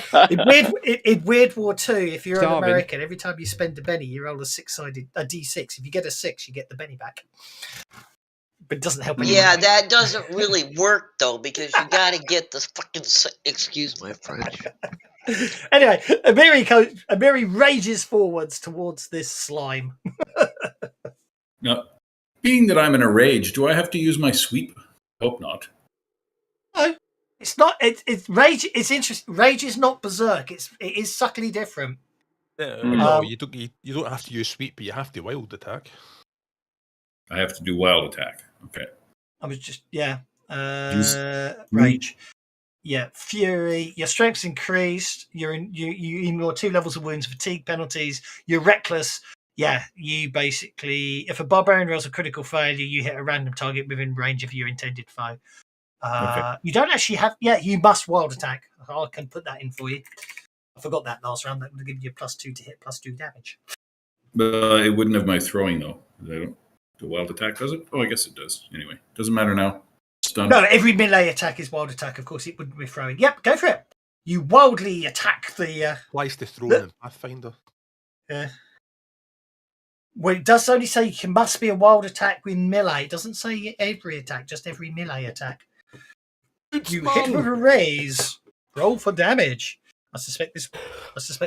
In Weird War 2, if you're an Starving. American, every time you spend a penny, you roll a D6. If you get a 6, you get the penny back. But it doesn't help anyone. Yeah, that doesn't really work though, because you got to get the fucking. Excuse my French. Anyway, Amiri rages forwards towards this slime. Now, being that I'm in a rage, do I have to use my sweep? Hope not. No, it's not. It's rage. It's interesting. Rage is not berserk. It is subtly different. No, you don't have to use sweep, but you have to wild attack. I have to do wild attack. Okay. I was just rage. Yeah, fury. Your strength's increased. You're in your 2 levels of wounds, fatigue penalties. You're reckless. Yeah, you basically, if a barbarian rolls a critical failure, you hit a random target within range of your intended foe. Okay. You don't actually have. Yeah, you must wild attack. I can put that in for you. I forgot that last round. That would give you a +2 to hit, +2 damage. But it wouldn't have my throwing though. I don't. The wild attack does it? Oh, I guess it does. Anyway, doesn't matter now. It's done. No, every melee attack is wild attack. Of course, it wouldn't be throwing. Yep, go for it. You wildly attack the. Twice the throwing in Pathfinder. Yeah. Well, it does only say you must be a wild attack with melee. It doesn't say every attack, just every melee attack. You hit with a raise. Roll for damage. I suspect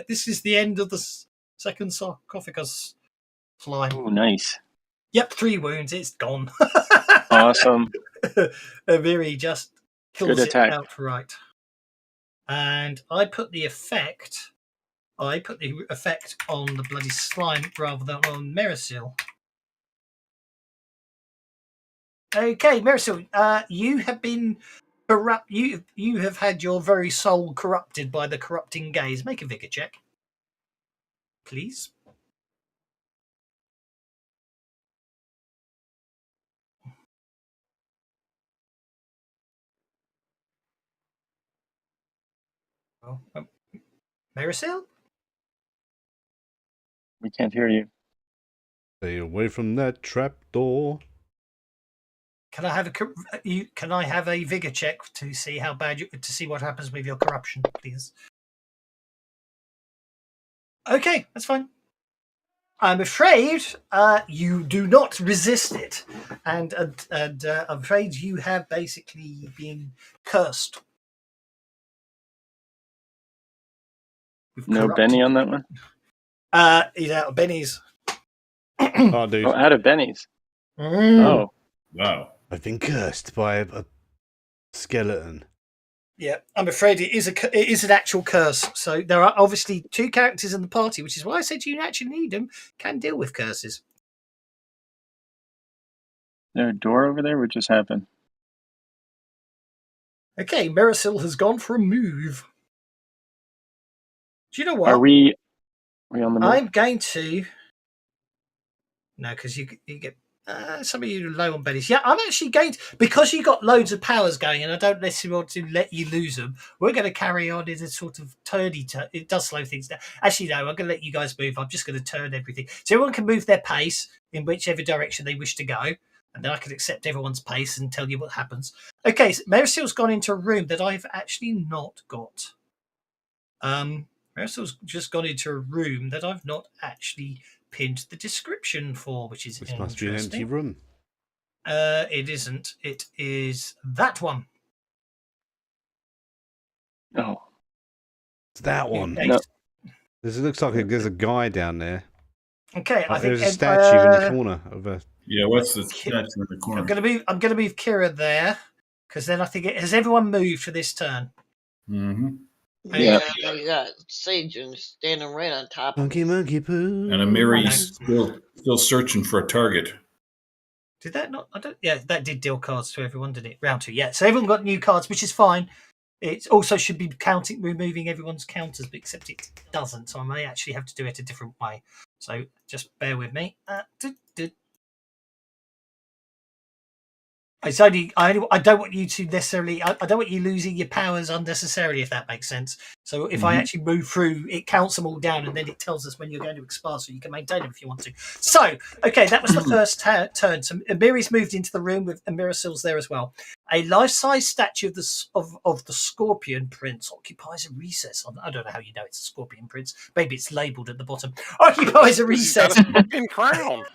this is the end of the second sarcophagus slime. Oh, nice. Yep, 3 wounds. It's gone. Awesome. Amiri just kills Good it attack. outright. And I put the effect on the bloody slime rather than on Merisil. Okay, Merisil, you have been corrupt. You have had your very soul corrupted by the corrupting gaze. Make a vigor check, please. Merisil? We can't hear you. Stay away from that trap door. Can I have a vigor check to see how bad to see what happens with your corruption, please? Okay, that's fine. I'm afraid you do not resist it, and I'm afraid you have basically been cursed. No Benny on that one? He's out of Benny's. Oh, dude. Oh, out of Benny's. Oh, wow. I've been cursed by a skeleton. Yeah, I'm afraid it is an actual curse. So there are obviously 2 characters in the party, which is why I said you actually need them, can deal with curses. Is there a door over there? What just happened? Okay, Merisil has gone for a move. Do you know what? Are we on the move? I'm going to. No, because you get some of you low on bennies. Yeah, I'm actually going to, because you got loads of powers going, and I don't necessarily want to let you lose them. We're going to carry on in a sort of it does slow things down. Actually, no, I'm going to let you guys move. I'm just going to turn everything so everyone can move their pace in whichever direction they wish to go, and then I can accept everyone's pace and tell you what happens. Okay, so Merisil's gone into a room that I've actually not got. Merisil's just gone into a room that I've not actually pinned the description for, which must be an empty room. It isn't. It is that one. Oh, It's that one. Okay. No. It looks like there's a guy down there. Okay, I think there's a statue in the corner of a. Yeah, what's the statue in the corner? I'm gonna move Kira there, because then I think has everyone moved for this turn? Mm-hmm. Yeah. You got Sajan standing right on top of Monkey poo. And Amiri's still searching for a target. Did that not? Yeah, that did deal cards to everyone, didn't it? Round 2, yeah. So everyone got new cards, which is fine. It also should be removing everyone's counters, but except it doesn't. So I may actually have to do it a different way. So just bear with me. It's only I don't want you to necessarily. I don't want you losing your powers unnecessarily, if that makes sense. So if I actually move through, it counts them all down, and then it tells us when you're going to expire, so you can maintain them if you want to. So okay, that was the first turn. So Amiri's moved into the room with Amirasil's there as well. A life-size statue of the Scorpion Prince occupies a recess. I don't know how you know it's a Scorpion Prince. Maybe it's labelled at the bottom. Occupies a recess. He's got a scorpion crown.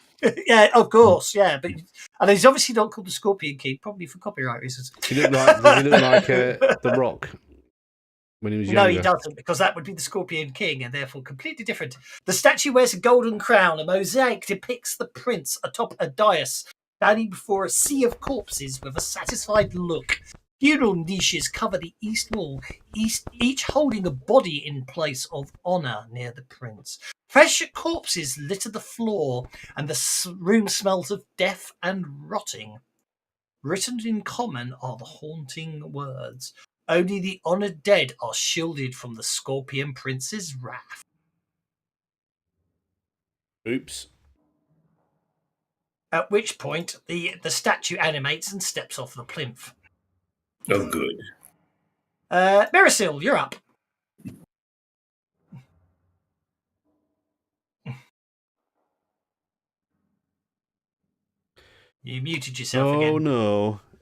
Yeah, of course, yeah, but and he's obviously not called the Scorpion King, probably for copyright reasons. Does he look like The Rock when he was younger? No, he doesn't, because that would be the Scorpion King, and therefore completely different. The statue wears a golden crown. A mosaic depicts the prince atop a dais, standing before a sea of corpses with a satisfied look. Funeral niches cover the east wall, each holding a body in place of honour near the prince. Fresh corpses litter the floor, and the room smells of death and rotting. Written in common are the haunting words. Only the honoured dead are shielded from the Scorpion Prince's wrath. Oops. At which point, the statue animates and steps off the plinth. Oh, good. Mirasil, you're up. You muted yourself again.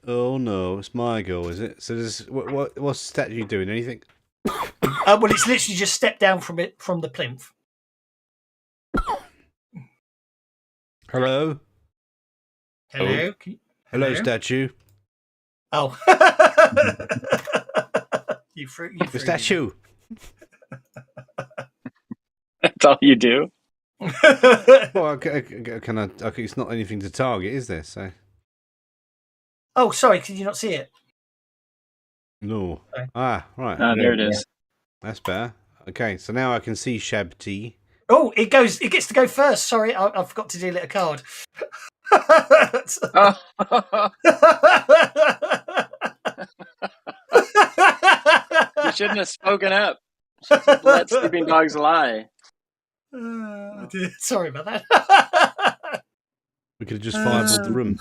Oh no! It's my go, is it? So what's the statue doing? Anything? Well, it's literally just stepped down from the plinth. Hello. Hello. Hello, statue. Oh. you threw the statue. That's all you do. Well, can I? Okay, it's not anything to target, is there? So. Oh, sorry. Can you not see it? No. Sorry. Ah, right. There it is. That's better. Okay, so now I can see Shabti. Oh, it gets to go first. Sorry, I forgot to delete a card. You shouldn't have spoken up. Let sleeping dogs lie. Sorry about that. We could have just fireballed the room.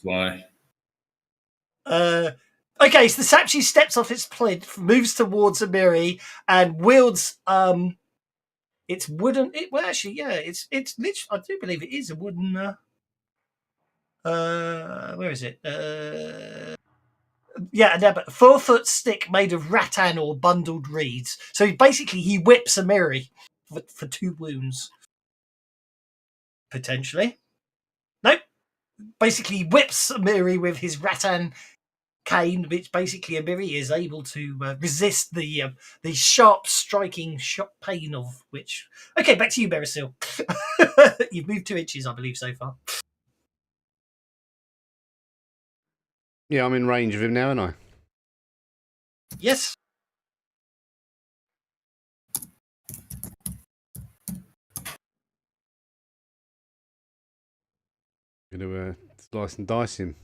Fly. Okay, so the statue steps off its plinth, moves towards Amiri, and wields it's wooden. It's literally. I do believe it is a wooden. Where is it? Yeah, but 4-foot stick made of rattan or bundled reeds. So basically, he whips Amiri for 2 wounds. Potentially. Nope. Basically, he whips Amiri with his rattan cane, which basically Amiri is able to resist the sharp striking shock pain of which. Okay, back to you, Mirasil. You've moved 2 inches, I believe, so far. Yeah, I'm in range of him now, aren't I? Yes. I'm going to slice and dice him.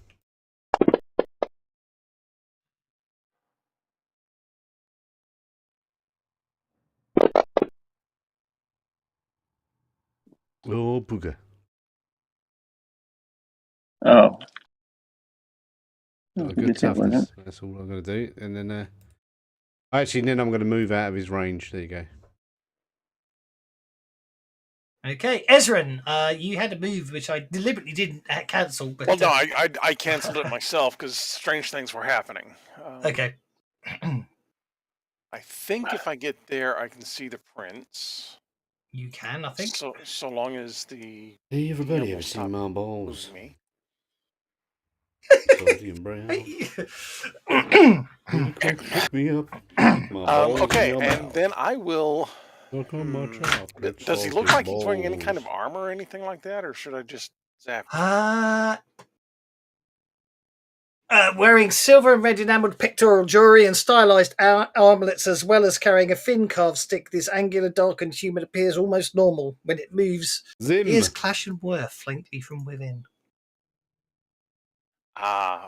Oh, booger. Oh. Good toughness. That's all I'm going to do. And then, then I'm going to move out of his range. There you go. Okay, Ezra, you had a move which I deliberately didn't cancel. But, well, no, I canceled it myself because strange things were happening. Okay. I think if I get there, I can see the prince. You can, I think. So long as the. Hey, everybody ever seen my balls? Me. Salty and brown. Pick me up. Okay, and then I will. Does he look like he's wearing any kind of armor or anything like that, or should I just zap? Wearing silver and red enameled pectoral jewelry and stylized armlets, as well as carrying a thin carved stick, this angular, darkened human appears almost normal. When it moves, ears clash and whir faintly from within.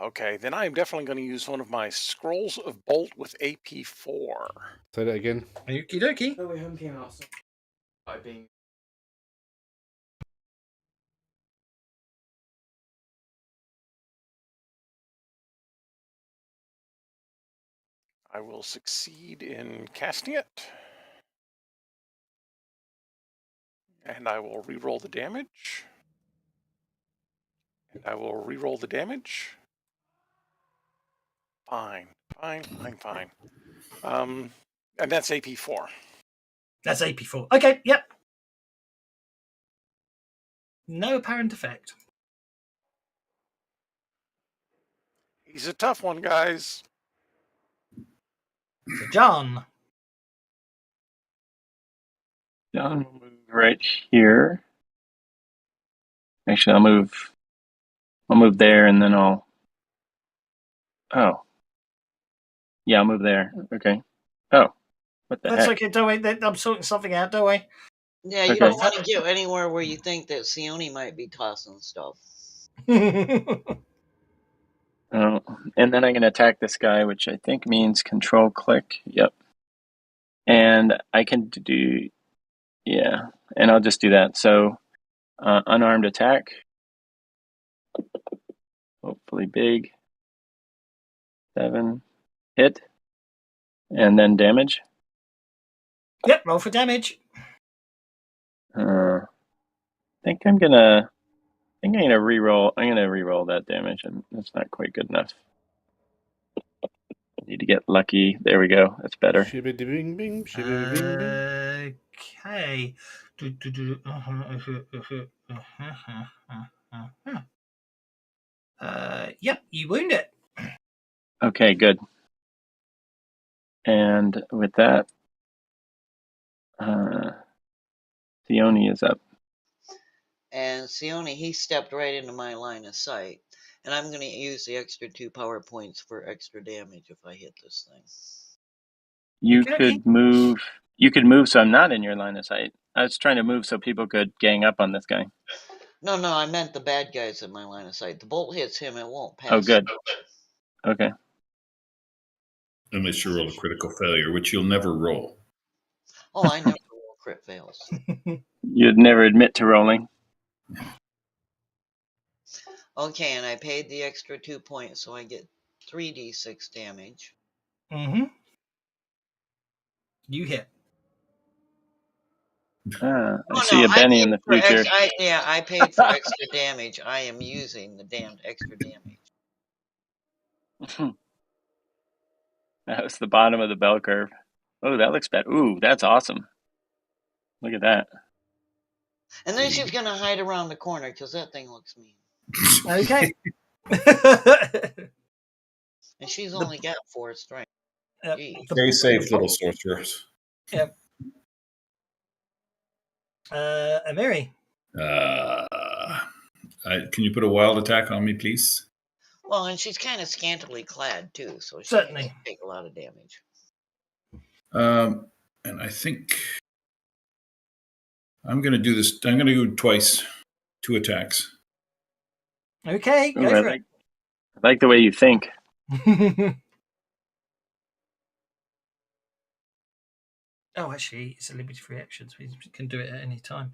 Okay. Then I am definitely going to use one of my scrolls of bolt with AP4. Say that again. Okie dokie. No Way Home came out by being I will succeed in casting it. And I will re-roll the damage. And I will re-roll the damage. Fine. And that's AP4. That's AP4. Okay, yep. No apparent effect. He's a tough one, guys. So John. John will move right here. Actually, I'll move there, and then I'll. Oh. Yeah, I'll move there. Okay. Oh, what the That's heck? okay, don't worry. I'm sorting something out, don't worry. Yeah, you Okay. don't want to get anywhere where you think that Sione might be tossing stuff. Oh, and then I'm going to attack this guy, which I think means control click. Yep. And I can do, yeah, and I'll just do that. So, unarmed attack. Hopefully big. 7. Hit. And then damage. Yep, roll for damage. I think I'm gonna re-roll. I'm gonna re-roll that damage, and that's not quite good enough. I need to get lucky. There we go. That's better. Shibbity-bing-bing, shibbity-bing-bing. Okay. Yep, you wound it. Okay, good. And with that, Sione is up. And Sione, he stepped right into my line of sight. And I'm going to use the extra 2 power points for extra damage if I hit this thing. You Okay. could move. You could move so I'm not in your line of sight. I was trying to move so people could gang up on this guy. No, I meant the bad guys in my line of sight. The bolt hits him, it won't pass. Oh, good. Okay. Unless you roll a critical failure, which you'll never roll. Oh, I never roll crit fails. You'd never admit to rolling. Okay, and I paid the extra 2 points, so I get 3d6 damage. Mm-hmm. You hit. I see a Benny in the future. I paid for extra damage. I am using the damned extra damage. That was the bottom of the bell curve. Oh, that looks bad. Ooh, that's awesome. Look at that. And then she's going to hide around the corner because that thing looks mean. Okay. And she's only got 4 strength. Yep. Stay safe, little sorcerers. Yep. Amiri. Can you put a wild attack on me, please? Well, and she's kind of scantily clad too, so she Certainly doesn't take a lot of damage. And I think I'm going to do this. I'm going to go twice, 2 attacks. Okay, Ooh, I like the way you think. Oh, actually, it's a limited reaction, so we can do it at any time.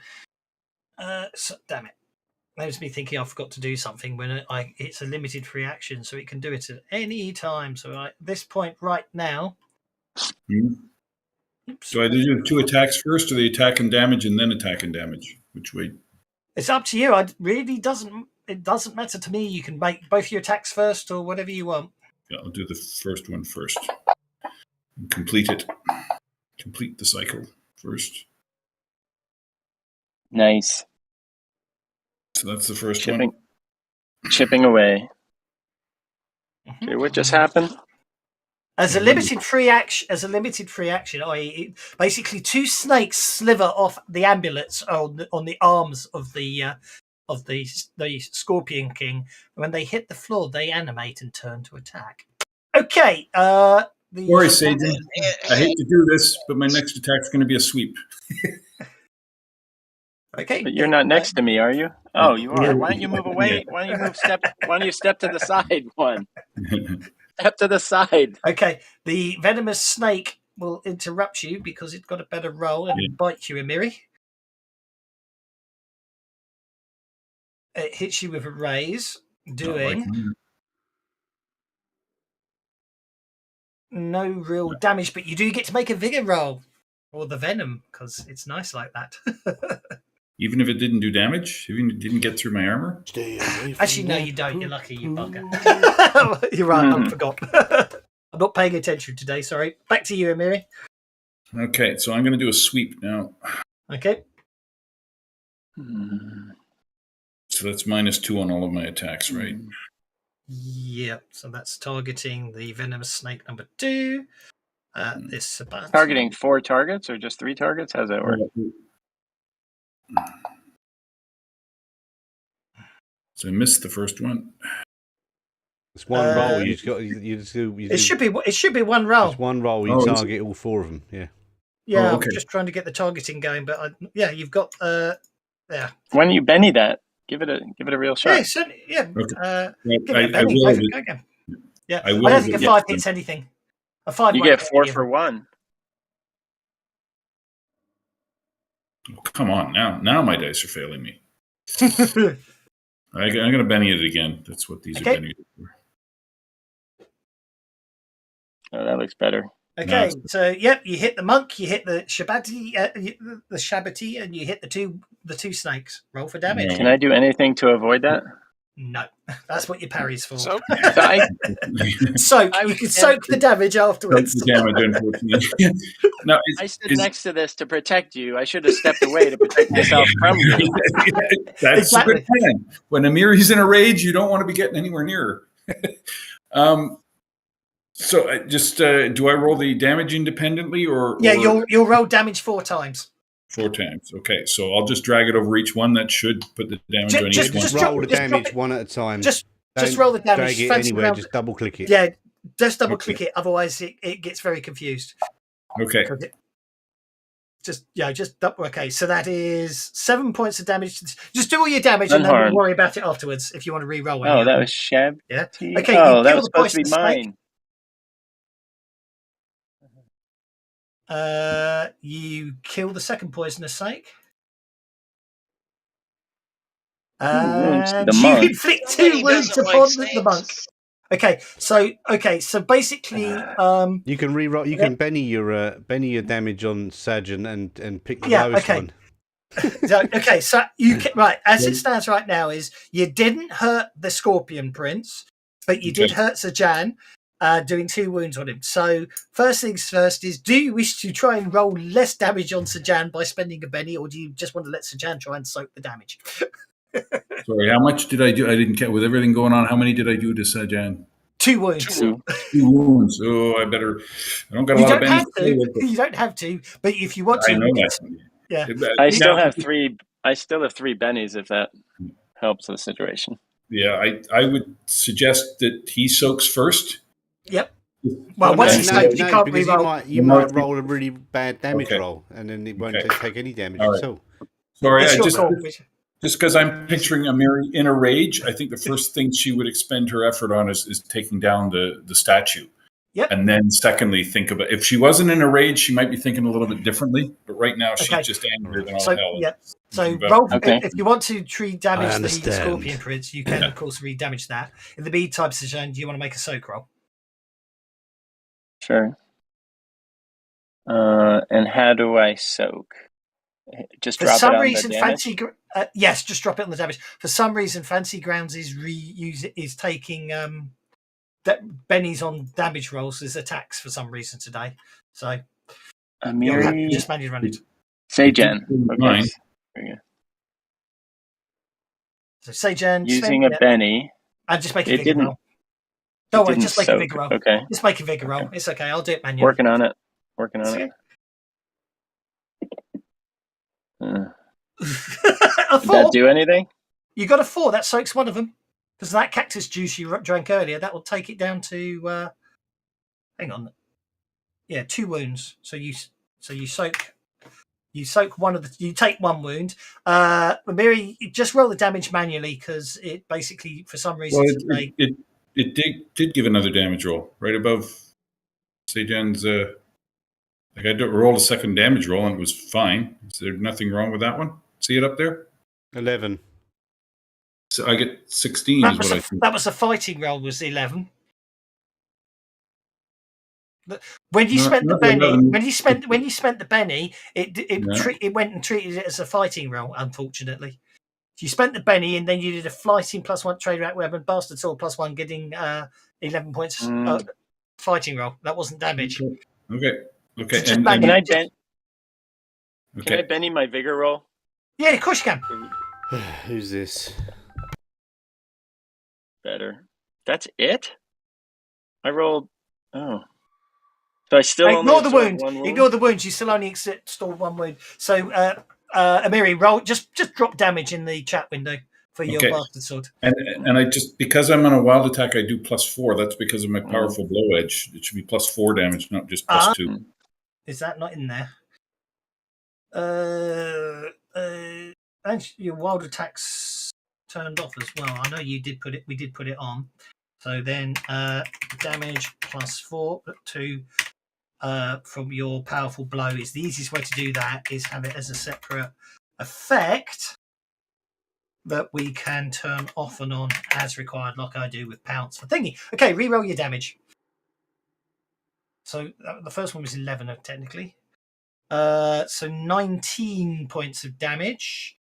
So, damn it. That was me thinking I forgot to do something when it's a limited reaction, so it can do it at any time. So at this point right now... Oops. Do I do 2 attacks first, or the attack and damage and then attack and damage? Which way? It's up to you. It doesn't matter to me. You can make both your attacks first or whatever you want. Yeah, I'll do the first one first. And complete it. Complete the cycle first. Nice. So that's the first one. Chipping away. Okay, what just happened? As a limited free action, i.e., basically 2 snakes slither off the ambulance on the arms of the Scorpion King. When they hit the floor, they animate and turn to attack. Okay. Sorry, Sajan. I hate to do this, but my next attack's going to be a sweep. Okay. But you're not next to me, are you? Oh, you are. Why don't you move away? Why don't you step to the side one? Step to the side. Okay. The venomous snake will interrupt you because it's got a better roll and bite you, Amiri. It hits you with a raise, doing no real damage, but you do get to make a vigor roll or the venom because it's nice like that. Even if it didn't do damage, even if it didn't get through my armor. Stay away from Actually, no, that you don't. You're lucky, you bugger. poo-poo. You're right. I forgot. I'm not paying attention today. Sorry. Back to you, Amiri. Okay, so I'm going to do a sweep now. Okay. So that's -2 on all of my attacks, right? Yep. So that's targeting the venomous snake number 2. This Sabat. Targeting 4 targets or just 3 targets? How's that work? So I missed the first one. It's one roll. You just got. You just do. It should be one roll. It's one roll. You target all 4 of them. Yeah. Yeah. Oh, okay. I'm just trying to get the targeting going, but you've got yeah. When you Benny that, give it a real shot. Yeah, certainly, yeah. Okay. Give it a penny. Go again. Yeah. I don't think a 5 hits anything. A 5. You get 4 for 1. Oh, come on, now my dice are failing me. I'm going to Benny it again. That's what these are Benny for. Oh, that looks better. Okay, so yep, you hit the monk, you hit the Shabbati, and you hit the two snakes. Roll for damage. Can I do anything to avoid that? No, that's what your parry's for. So, you can soak the damage afterwards. The damage, unfortunately. No, I stood next to this to protect you. I should have stepped away to protect myself from you. That's exactly. a good plan. When Amiri's in a rage, you don't want to be getting anywhere near her. So just do I roll the damage independently or? Yeah, you'll roll damage 4 times. 4 times. Okay, so I'll just drag it over each one. That should put the damage on each one. Just roll the damage one at a time. Just roll the damage. Drag it anywhere. Just double click it. Yeah, just double click it. Otherwise, it gets very confused. Okay. Okay. So that is 7 points of damage. Just do all your damage and then we'll worry about it afterwards if you want to re-roll. Oh, that was Shab. Yeah. Okay. Oh, that was supposed to be mine. You kill the second poisonous snake. The you monk. inflict 2 wounds upon the monk. Okay, so basically, you can re-roll. You can Benny your damage on Sajan and pick the lowest one. So you can, right as it stands right now is you didn't hurt the Scorpion Prince, but you did hurt Sajan. Doing 2 wounds on him. So first things first is, do you wish to try and roll less damage on Sajan by spending a Benny, or do you just want to let Sajan try and soak the damage? Sorry, how much did I do? I didn't get with everything going on. How many did I do to Sajan? 2 wounds. 2 wounds. Oh, I don't got a lot of Benny. You don't have to, but if you want to, I know that. Yeah. I still have 3 Bennies if that helps the situation. Yeah, I would suggest that he soaks first. Yep. Well, once he's soaked, you can't re-roll. You might roll a really bad damage roll, and then it won't take any damage at all. Sorry, just because I'm picturing Amiri in a rage, I think the first thing she would expend her effort on is taking down the statue. Yep. And then secondly, think about if she wasn't in a rage, she might be thinking a little bit differently. But right now, she's just angry than all hell. Yeah. So roll, if you want to damage the Scorpion Prince, you can of course re-damage that. In the meantime, Sajan, do you want to make a soak roll? Sure. And how do I soak? Just drop it on the damage? Yes, just drop it on the damage. For some reason, Fancy Grounds is taking Benny's on damage rolls as attacks for some reason today. So Amiri, just manage to run it. Sajan. Okay. So Sajan using a Benny. And just make a vigor roll. Don't worry, just make a vigor roll. Okay. Just make a vigor roll. It's okay. I'll do it manually. Working on it. Did that do anything? You got a 4. That soaks one of them. Because that cactus juice you drank earlier, that will take it down to. Hang on. Yeah, 2 wounds. So you soak. You soak one of the. You take 1 wound. Amiri, just roll the damage manually because it basically, for some reason, it did give another damage roll right above Sajan's. I rolled a second damage roll and it was fine. Is there nothing wrong with that one? See it up there? 11. So I get 16. That was a fighting roll. Was 11. When you spent the not Benny, 11. when you spent the Benny, it went and treated it as a fighting roll. Unfortunately, you spent the Benny and then you did a fighting +1 trade rack weapon, bastard sword +1, getting 11 points fighting roll. That wasn't damage. Okay. Just Can I Benny my vigor roll? Yeah, of course you can. Who's this? Better. That's it? I rolled. Oh. So I still Ignore only the absorb wound. one wound? Ignore the wounds. You still only store one wound. So, Amiri, roll. Just drop damage in the chat window for your bastard sword. And I just, because I'm on a wild attack, I do +4. That's because of my powerful blow edge. It should be +4 damage, not just +2. Is that not in there? And your wild attacks turned off as well. I know you did put it. We did put it on. So then, damage +4 to from your powerful blow is the easiest way to do that. Is have it as a separate effect that we can turn off and on as required, like I do with pounce for thingy. Okay, reroll your damage. So the first one was 11 technically. So 19 points of damage.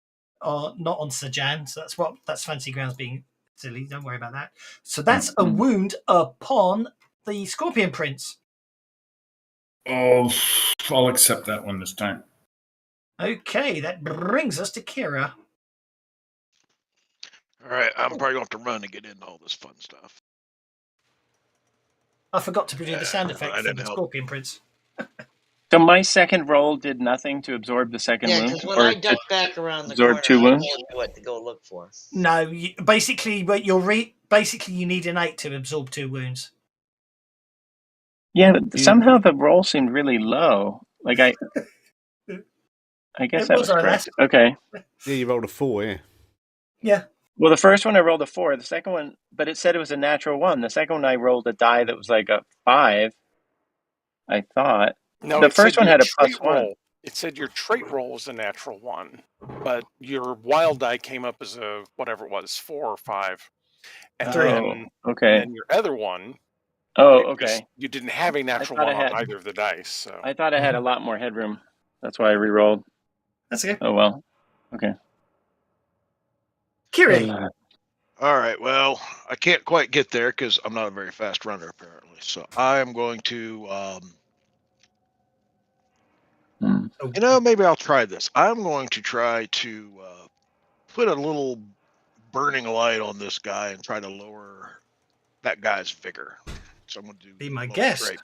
Not on Sajan. So that's Fancy Grounds being silly. Don't worry about that. So that's a wound upon the Scorpion Prince. Oh, I'll accept that one this time. Okay, that brings us to Kira. All right, I'm probably going to have to run to get into all this fun stuff. I forgot to do the sound effect for the Scorpion Prince. So my second roll did nothing to absorb the second wound? Yeah, because when I duck back around the absorb corner, 2 wounds? I told you what to go look for. No, basically, but basically you need an 8 to absorb 2 wounds. Yeah, but somehow the roll seemed really low. Like I guess that was correct. Okay. Yeah, you rolled a 4, yeah. Yeah. Well, the first one I rolled a 4. The second one, but it said it was a natural 1. The second one I rolled a die that was like a 5. I thought. No, the first one had a +1. Roll. It said your trait roll was a natural 1, but your wild die came up as a whatever it was, 4 or 5. And then, okay. And then your other one. Oh, okay. You didn't have a natural 1 on either of the dice. So I thought I had a lot more headroom. That's why I re-rolled. That's okay. Oh well. Okay. Kiri. All right. Well, I can't quite get there because I'm not a very fast runner, apparently. So I am going to, maybe I'll try this. I'm going to try to put a little burning light on this guy and try to lower that guy's vigor. So I'm going to do. Be my guest. Straight.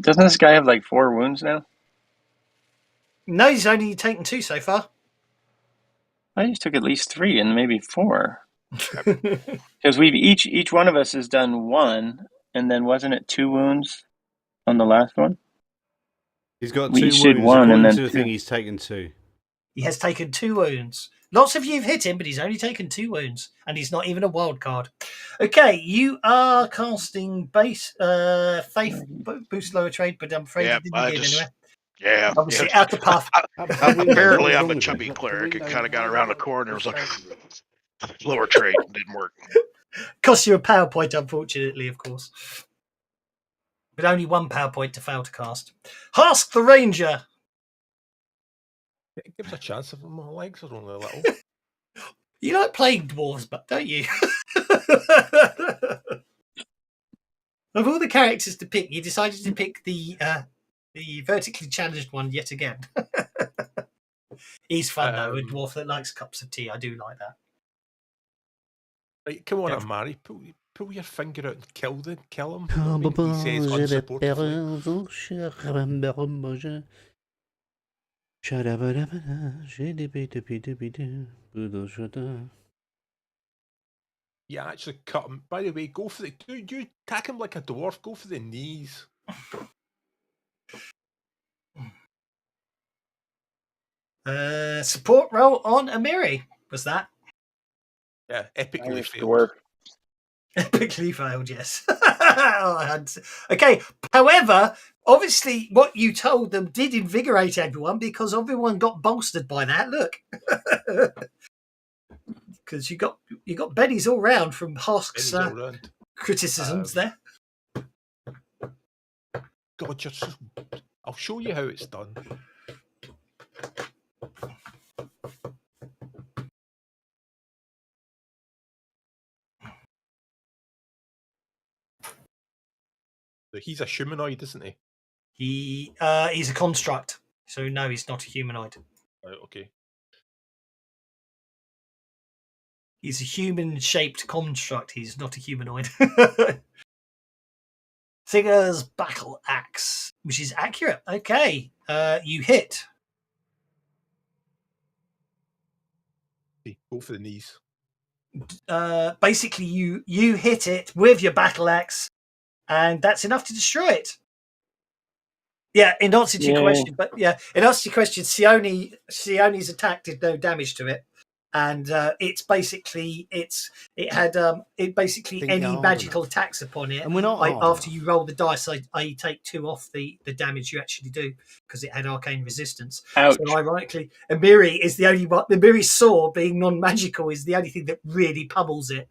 Doesn't this guy have like 4 wounds now? No, he's only taken 2 so far. I just took at least 3 and maybe 4. Because we've each one of us has done 1, and then wasn't it 2 wounds on the last one? He's got 2 wounds. According to the thing, he's taken 2. He has taken 2 wounds. Lots of you have hit him, but he's only taken 2 wounds, and he's not even a wild card. Okay, you are casting base faith boost lower trade, but I'm afraid you didn't get anywhere. Yeah. Obviously, out the path. Apparently, I'm a chubby cleric. It kind of got around the corner. It was like lower trade. Didn't work. Cost you a power point, unfortunately, of course. But only 1 power point to fail to cast. Husk the Ranger. It gives a chance if my legs are only a little. You like playing dwarves, but don't you? Of all the characters to pick, you decided to pick the vertically challenged one yet again. He's fun though, a dwarf that likes cups of tea. I do like that. Right, come on, Amari, pull your finger out and kill him. He says unsupportively. Yeah, actually cut him. By the way, go for the. You attack him like a dwarf. Go for the knees. Support roll on Amiri. Was that? Yeah, epically failed. Dwarf. Epically failed, yes. Okay, however, obviously what you told them did invigorate everyone because everyone got bolstered by that. Look. Because you got bennies all round from Husk's criticisms there. God, I'll show you how it's done. He's a humanoid, isn't he? He's a construct. So no, he's not a humanoid. Right, okay. He's a human-shaped construct. He's not a humanoid. Sigur's battle axe, which is accurate. Okay, you hit. Go for the knees. Basically, you hit it with your battle axe, and that's enough to destroy it. Yeah, in answer to your question, but yeah, in answer to your question, Sione's attack did no damage to it, and it's basically it had any magical attacks upon it. And we're not after you roll the dice, I take 2 off the damage you actually do because it had arcane resistance. Ouch. So ironically, Amiri is the only one. Amiri's sword, being non-magical, is the only thing that really pummels it.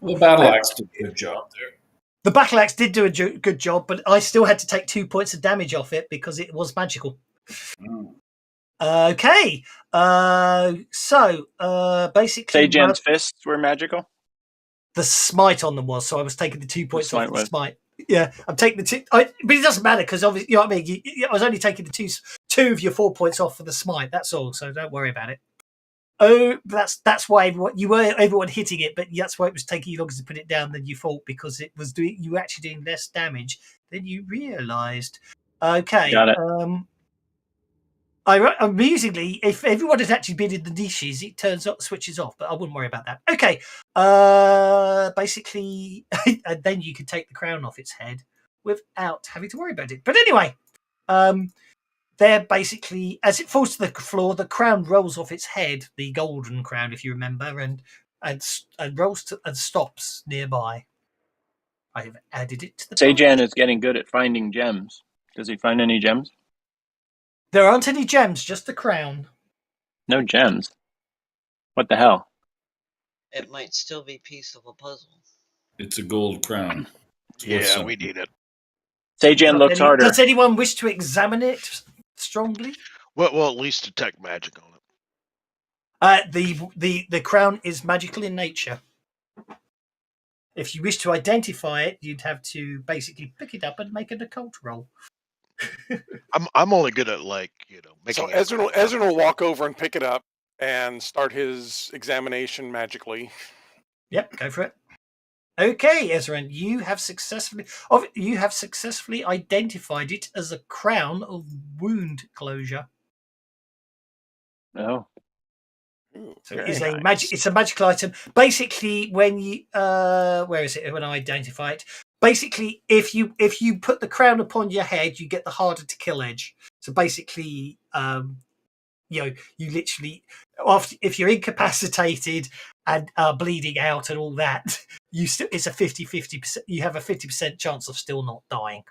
The battle axe did a good job there. The battle axe did do a good job, but I still had to take 2 points of damage off it because it was magical. Okay, so basically, Sajan's fists were magical. The smite on them was, so I was taking the 2 points off the smite. Yeah, I'm taking the 2, but it doesn't matter because obviously, you know what I mean. I was only taking the two of your 4 points off for the smite. That's all, so don't worry about it. Oh, that's why everyone hitting it, but that's why it was taking you longer to put it down than you thought because it was you were actually doing less damage than you realised. Okay. Got it. Amusingly, if everyone had actually been in the niches, it switches off, but I wouldn't worry about that. Okay. Basically, and then you could take the crown off its head without having to worry about it. But anyway, they're basically, as it falls to the floor, the crown rolls off its head, the golden crown, if you remember, and rolls and stops nearby. I have added it to the Sajan is getting good at finding gems. Does he find any gems? There aren't any gems, just the crown. No gems. What the hell? It might still be a piece of a puzzle. It's a gold crown. Yeah, we need it. Sajan looks harder. Does anyone wish to examine it strongly? Well, at least detect magic on it. The crown is magical in nature. If you wish to identify it, you'd have to basically pick it up and make an occult roll. I'm only good at making. So Ezra will walk over and pick it up and start his examination magically. Yep, go for it. Okay, Ezra, you have successfully identified it as a crown of wound closure. Oh. So it's a magical item. Basically, when you where is it? When I identify it, basically, if you put the crown upon your head, you get the harder to kill edge. So basically, you literally, if you're incapacitated and bleeding out and all that, it's a 50-50%. You have a 50% chance of still not dying.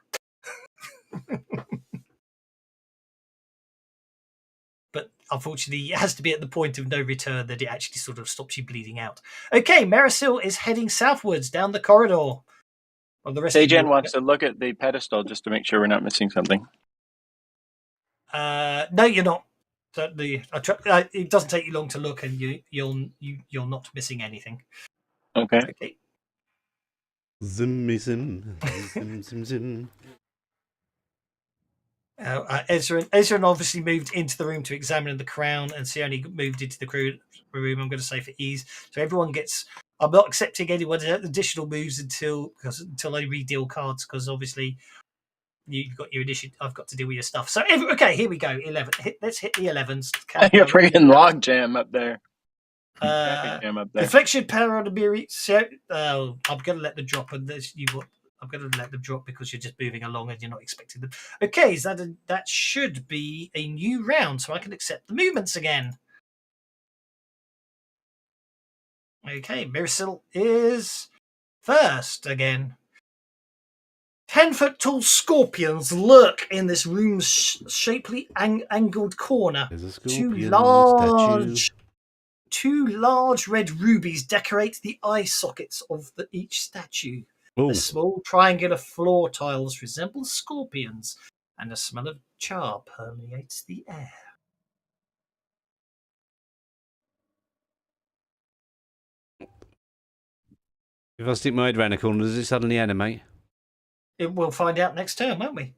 But unfortunately, it has to be at the point of no return that it actually sort of stops you bleeding out. Okay, Marisol is heading southwards down the corridor. Sajan wants to look at the pedestal just to make sure we're not missing something. No, you're not. It doesn't take you long to look, and you're not missing anything. Okay. Zim, zim, zim, zim, zim. Ezra obviously moved into the room to examine the crown, and Sione moved into the room. I'm going to say for ease, so everyone gets. I'm not accepting anyone's additional moves until I redeal cards, because obviously you've got your initiative. I've got to deal with your stuff. So okay, here we go. 11. Let's hit the 11s. You're freaking log jam up there. Deflection power on the mirror. So I'm going to let them drop, and I'm going to let them drop because you're just moving along and you're not expecting them. Okay, so that should be a new round, so I can accept the movements again. Okay, Marisol is first again. 10-foot tall scorpions lurk in this room's shapely angled corner. There's a scorpion statue. Two large red rubies decorate the eye sockets of each statue. Ooh. The small triangular floor tiles resemble scorpions, and a smell of char permeates the air. If I stick my head around the corner, does it suddenly animate? We'll find out next turn, won't we?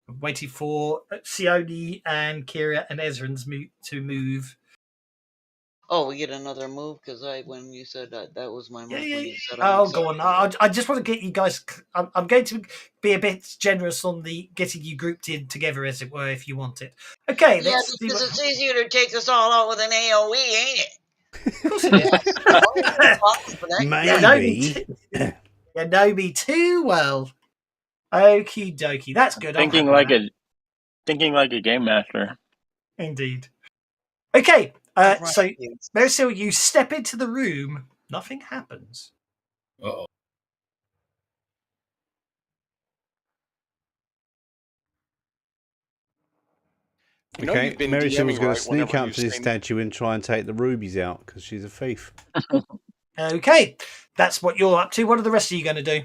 I'm waiting for Sione and Kira and Ezran's to move. Oh, we get another move because when you said that was my move. When you said go on. I just want to get you guys. I'm going to be a bit generous on the getting you grouped in together, as it were, if you want it. Okay, yeah, because it's easier to take us all out with an AOE, ain't it? Of course it is. Maybe. You know me too well. Okie dokie. That's good. Thinking like a game master. Indeed. Okay. So, Marisol, you step into the room. Nothing happens. Uh-oh. Okay, Marisol going to sneak up to this statue and try and take the rubies out because she's a thief. Okay, that's what you're up to. What are the rest of you going to do?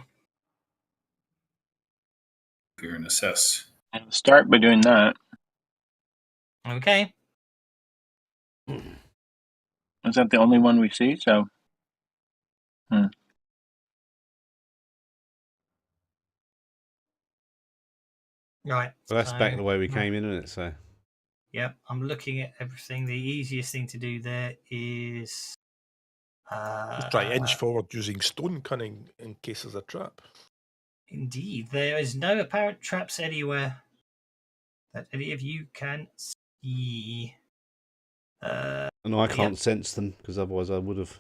Fear and assess. I'll start by doing that. Okay. Is that the only one we see? So, Right. Well, that's back the way we came in, isn't it? So. Yep, I'm looking at everything. The easiest thing to do there is try to inch forward using stone cunning in case there's a trap. Indeed, there is no apparent traps anywhere that any of you can see. And I can't sense them because otherwise I would have.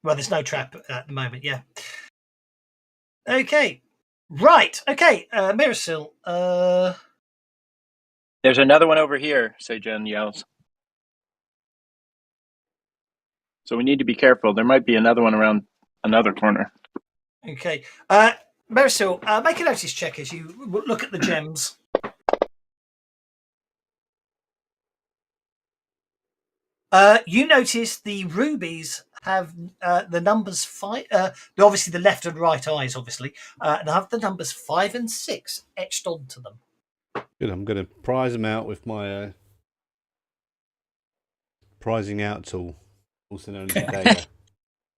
Well, there's no trap at the moment. Yeah. Okay. Right. Okay. Marisol. There's another one over here, Sajan yells. So we need to be careful. There might be another one around another corner. Okay. Marisol, make a notice check as you look at the gems. You notice the rubies have the numbers 5. Obviously, the left and right eyes, obviously, and have the numbers 5 and 6 etched onto them. Good. I'm going to prize them out with my prizing out tool, also known as a dagger.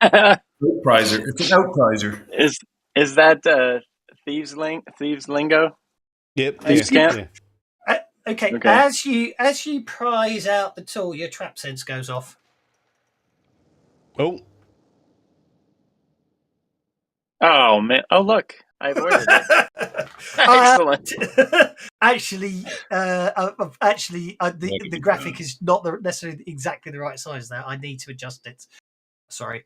Outprizer. It's an outprizer. Is that thieves lingo? Yep. Thieves camp. Yeah. Okay. As you prize out the tool, your trap sense goes off. Oh. Oh man! Oh look, I avoided it. Excellent. The graphic is not necessarily exactly the right size there. I need to adjust it. Sorry,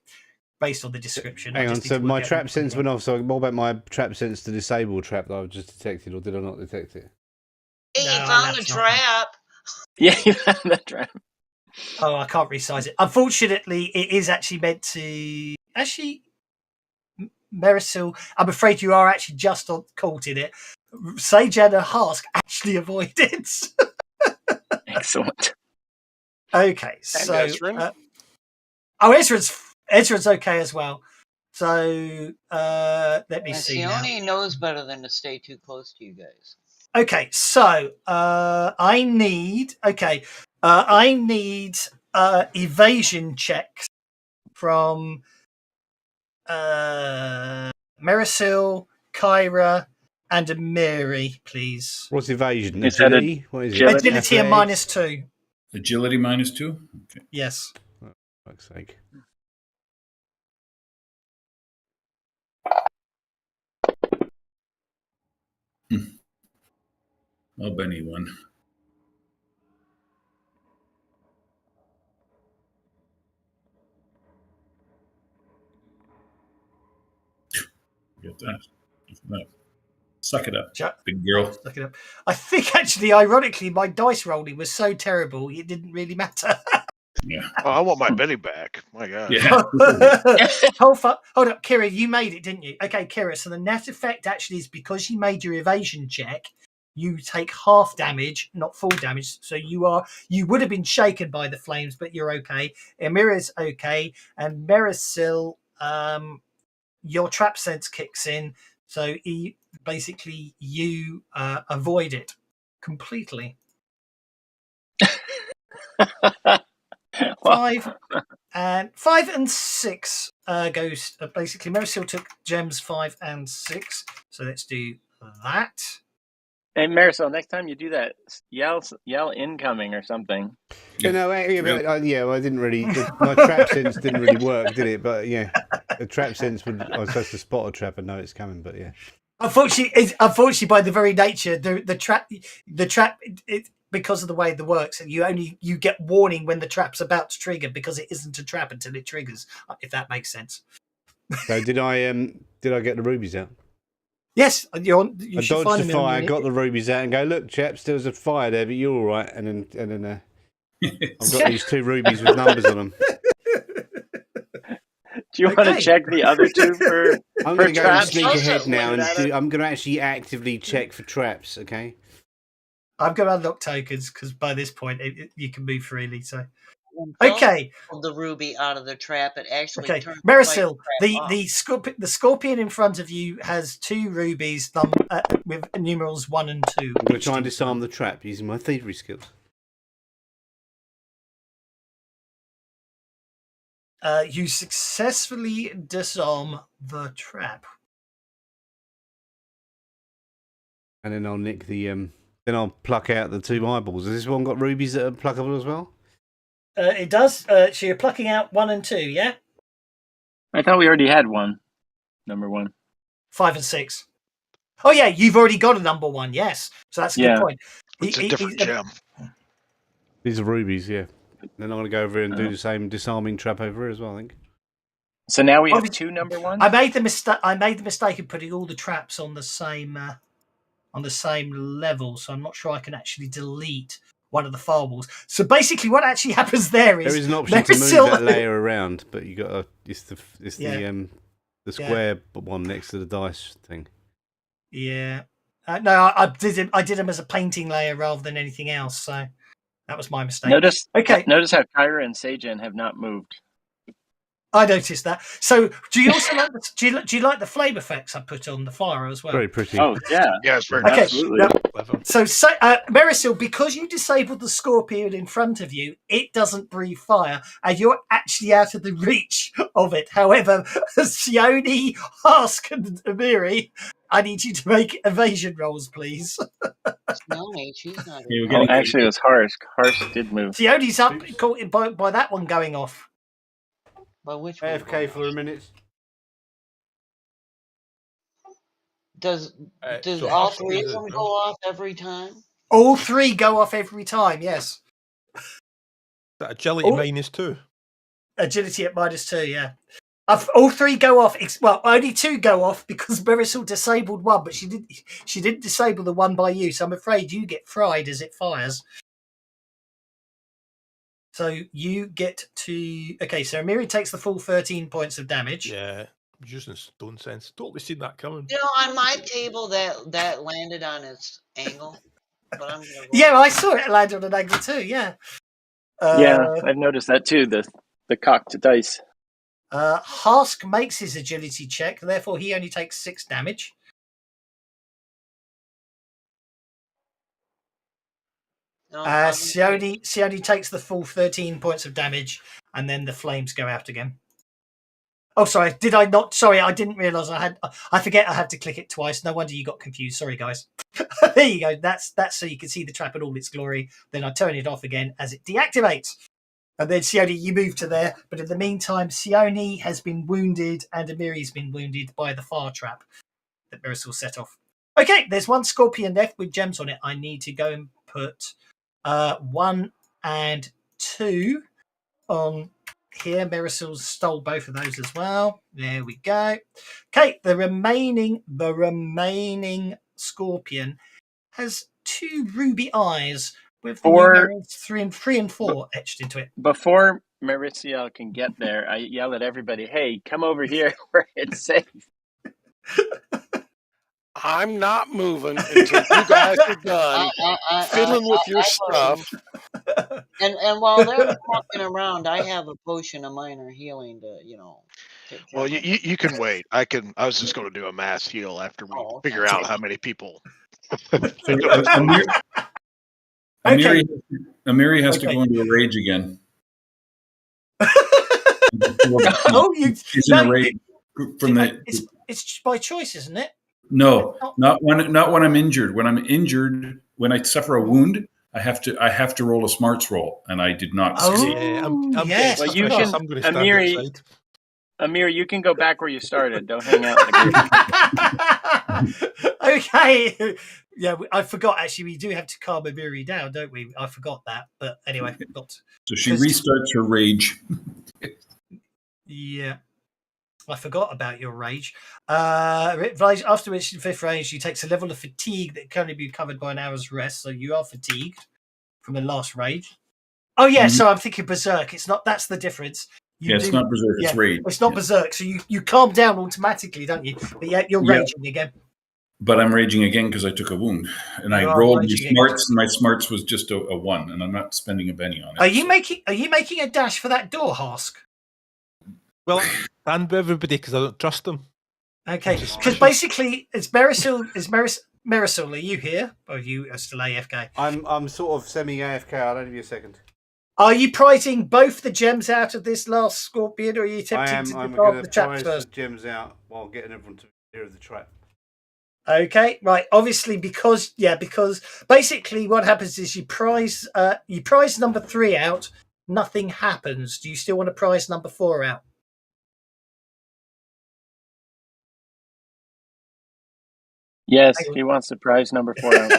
based on the description. Hang on. So my trap sense went off. So what about my trap sense to disable trap that I've just detected, or did I not detect it? Hey, you found the trap. Yeah, you found the trap. Oh, I can't resize it. Unfortunately, it is actually meant to. Actually, Marisol, I'm afraid you are actually just caught in it. Sajan and Husk actually avoid it. Excellent. Okay, so Ezra's okay as well. So let me see. Sione knows better than to stay too close to you guys. Okay, so I need evasion checks from Marisol, Kyra, and Mary, please. What's evasion? Agility? What is it? Agility and -2. Agility -2? Okay. Yes. Oh, fuck's sake. I'll bet anyone. Get that. No. Suck it up, big girl. Suck it up. I think actually, ironically, my dice rolling was so terrible it didn't really matter. Yeah. Oh, I want my Benny back. My God. Yeah. Hold up, Kira, you made it, didn't you? Okay, Kira. So the net effect actually is because you made your evasion check, you take half damage, not full damage. So you would have been shaken by the flames, but you're okay. Emira's okay, and Merisil, your trap sense kicks in, so basically you avoid it completely. Well, 5 and 6 goes. Basically, Merisil took gems 5 and 6. So let's do that. hey, Marisol, next time you do that, yell incoming or something. Yeah, no, I didn't really. My trap sense didn't really work, did it? But yeah, the trap sense I was supposed to spot a trap and know it's coming, but yeah. Unfortunately, by the very nature, the trap, because of the way it works, you get warning when the trap's about to trigger because it isn't a trap until it triggers. If that makes sense. So did I get the rubies out? Yes, I dodged the fire, got the rubies out, and go, look, chaps, there was a fire there, but you're all right. And then I've got these 2 rubies with numbers on them. Do you want to check the other 2 for I'm going to go and sneak Also, ahead now, and I'm going to actually actively check for traps, okay? I'm going to unlock tokens because by this point you can move freely. So When okay, pulled the ruby out of the trap, it actually turned Merisil, the scorpion in front of you has 2 rubies with numerals 1 and 2. I'm going to try and disarm the trap using my thievery skills. You successfully disarm the trap. And then I'll nick the then I'll pluck out the 2 eyeballs. Has this one got rubies that are pluckable as well? It does. So you're plucking out 1 and 2, yeah? I thought we already had one. Number 1. 5 and 6. Oh yeah, you've already got a number 1. Yes, so that's a good point. It's a different gem. These are rubies, yeah. Then I'm going to go over and do the same disarming trap over here as well, I think. So now we have 2 number 1s? I made the mistake of putting all the traps on the same level, so I'm not sure I can actually delete one of the firewalls. So basically, what actually happens there is an option to move that layer around, but you got the square one next to the dice thing. Yeah, no, I did them as a painting layer rather than anything else. So that was my mistake. Notice how Kyra and Sajan have not moved. I noticed that. So, do you also like do you like the flame effects I put on the fire as well? Very pretty. Oh yeah, yeah, it's very okay. nice. Now, so Merisil, because you disabled the scorpion in front of you, it doesn't breathe fire, and you're actually out of the reach of it. However, Sione, Husk, and Amiri, I need you to make evasion rolls, please. No, she's not. Actually, it was Harsh. Harsh did move. Sione's up caught by that one going off. By which AFK for a minute. Does all 3 of them go off every time? All 3 go off every time. Yes. That agility -2. Agility at -2. Yeah. All 3 go off. Well, only 2 go off because Merisil disabled one, but she didn't disable the one by you. So I'm afraid you get fried as it fires. So you get to... Okay, so Amiri takes the full 13 points of damage. Yeah, I'm using stone sense. Totally seen that coming. You know, on my table, that landed on its angle. But I'm gonna yeah, I saw it land on an angle too, yeah. Yeah, I've noticed that too, the cocked dice. Husk makes his agility check, therefore he only takes 6 damage. Sione takes the full 13 points of damage, and then the flames go out again. Oh, sorry, did I not? Sorry, I didn't realise I forget I had to click it twice. No wonder you got confused. Sorry, guys. There you go. That's so you can see the trap in all its glory. Then I turn it off again as it deactivates. And then Sione, you move to there. But in the meantime, Sione has been wounded and Amiri's been wounded by the fire trap that Merisil set off. Okay, there's one scorpion left with gems on it. I need to go and put 1 and 2 on here. Merisil stole both of those as well. There we go. Okay, the remaining scorpion has 2 ruby eyes with the numerals 3 and 4 etched into it. Before Mauricio can get there, I yell at everybody, "Hey, come over here where it's safe." I'm not moving until you guys are done fiddling with your stuff. And while they're walking around, I have a potion of minor healing to, take care Well, of you can wait. I was just going to do a mass heal after we figure out how many people. Amiri has to go into a rage again. She's in a rage from the. It's by choice, isn't it? No, not when I'm injured. When I'm injured, when I suffer a wound, I have to roll a smarts roll, and I did not succeed. Yes. Well, you can, Amir, you can go back where you started. Don't hang out in the group. Okay. Yeah, I forgot. Actually, we do have to calm Amiri down, don't we? I forgot that. But anyway, so she restarts her rage. Yeah. I forgot about your rage. After reaching 5th range, she takes a level of fatigue that can only be covered by an hour's rest. So you are fatigued from the last rage. Oh yeah, so I'm thinking berserk. It's not. That's the difference. It's not berserk. It's rage. It's not berserk. So you calm down automatically, don't you? But yeah, you're raging again. But I'm raging again because I took a wound, and I rolled my smarts, and my smarts was just a 1, and I'm not spending a penny on it. Are you making a dash for that door, Husk? Well, and with everybody because I don't trust them. Okay, because basically, it's Marisol. Marisol, are you here? Or are you still AFK? I'm sort of semi-AFK. I'll give you a second. Are you prizing both the gems out of this last scorpion, or are you attempting to depart the traps first? The gems out while getting everyone to clear of the trap. Okay, right. Obviously, because basically what happens is you prize number 3 out. Nothing happens. Do you still want to prize number 4 out? Yes, he wants to prize number 4 out.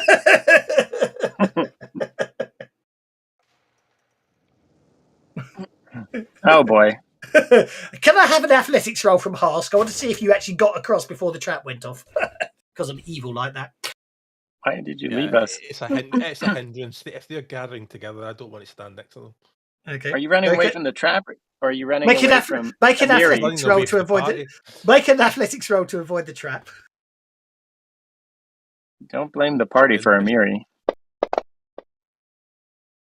Oh boy. Can I have an athletics roll from Husk? I want to see if you actually got across before the trap went off. Because I'm evil like that. Why did you leave us? It's a hindrance. If they're gathering together, I don't want to stand next to them. Okay. Are you running away from the trap, or are you running away from? Make an athletics roll to avoid it. Make an athletics roll to avoid the trap. Don't blame the party for Amiri.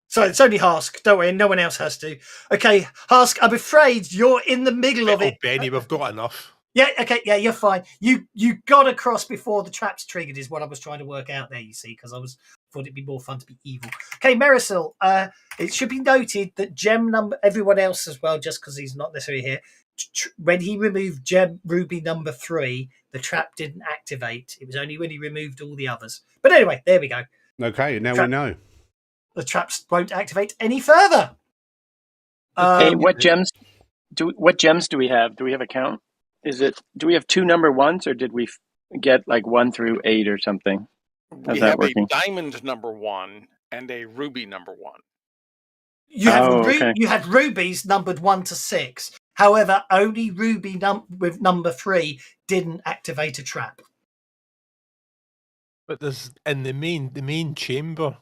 So it's only Husk. Don't worry, no one else has to. Okay, Husk, I'm afraid you're in the middle of it. Benny, we've got enough. Yeah, okay, yeah, you're fine. You got across before the trap's triggered is what I was trying to work out there, you see, because thought it'd be more fun to be evil. Okay, Marisol, it should be noted that gem number, everyone else as well, just because he's not necessarily here, when he removed gem ruby number 3, the trap didn't activate. It was only when he removed all the others. But anyway, there we go. Okay, now we know. The traps won't activate any further. Hey, what gems do we have? Do we have a count? Do we have 2 number 1s, or did we get like 1 through 8 or something? We have a diamond number 1 and a ruby number 1. You had rubies numbered 1 to 6. However, only ruby with number 3 didn't activate a trap. But there's in the main chamber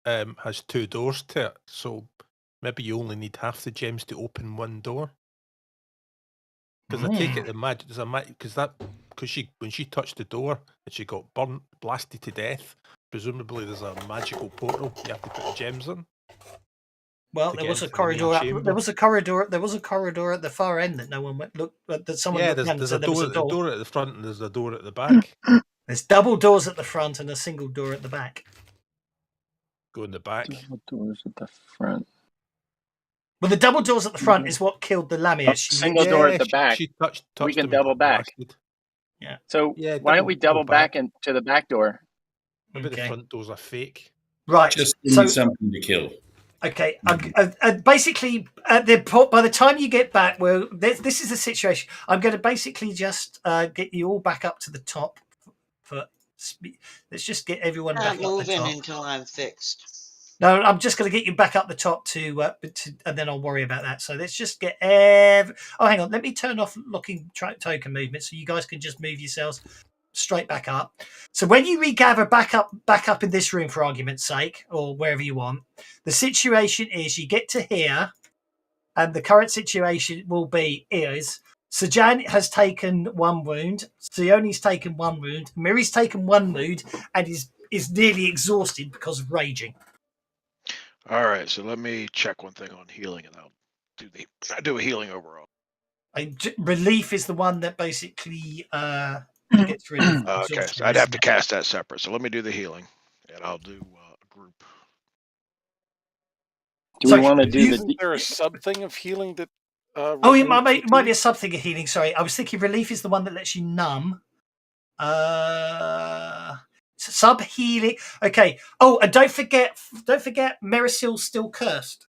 has 2 doors to it, so maybe you only need half the gems to open 1 door. Because I take it the magic there's a magic because when she touched the door and she got blasted to death, presumably there's a magical portal you have to put the gems in. Well, there was a corridor. There was a corridor. There was a corridor at the far end that no one went. Look, that someone. Yeah, there's a door at the front and there's a door at the back. There's double doors at the front and a single door at the back. Go in the back. Double doors at the front. Well, the double doors at the front is what killed the Lamia. Single door at the back. She touched we can double back. Blasted. Yeah. So why don't we double back into the back door? Maybe the front doors are fake. Right. Just need something to kill. Okay. Basically, by the time you get back, well, this is the situation. I'm going to basically just get you all back up to the top. Let's just get everyone back up the top. Not moving until I'm fixed. No, I'm just going to get you back up the top and then I'll worry about that. So let's just get hang on. Let me turn off locking token movement so you guys can just move yourselves straight back up. So when you regather back up in this room, for argument's sake, or wherever you want, the situation is you get to here, and the current situation is Sajan has taken 1 wound. Sione's taken 1 wound. Miri's taken 1 wound and is nearly exhausted because of raging. All right, so let me check one thing on healing, and I'll do a healing overall. Relief is the one that basically gets rid of Okay, exhaustion. so I'd have to cast that separate. So let me do the healing, and I'll do a group. Do we want to do Isn't there a sub thing of healing that? It might be a sub thing of healing. Sorry, I was thinking relief is the one that lets you numb. Sub healing. Okay. Oh, and don't forget, Merisil's still cursed.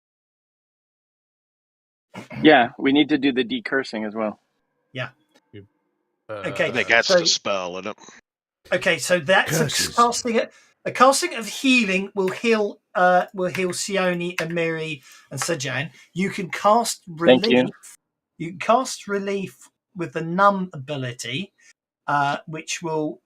Yeah, we need to do the decursing as well. Yeah. I think that's the spell, isn't it? Okay, so that's a casting. A casting of healing will heal Sione and Miri and Sajan. You can cast relief. Thank you. You can cast relief with the numb ability, which will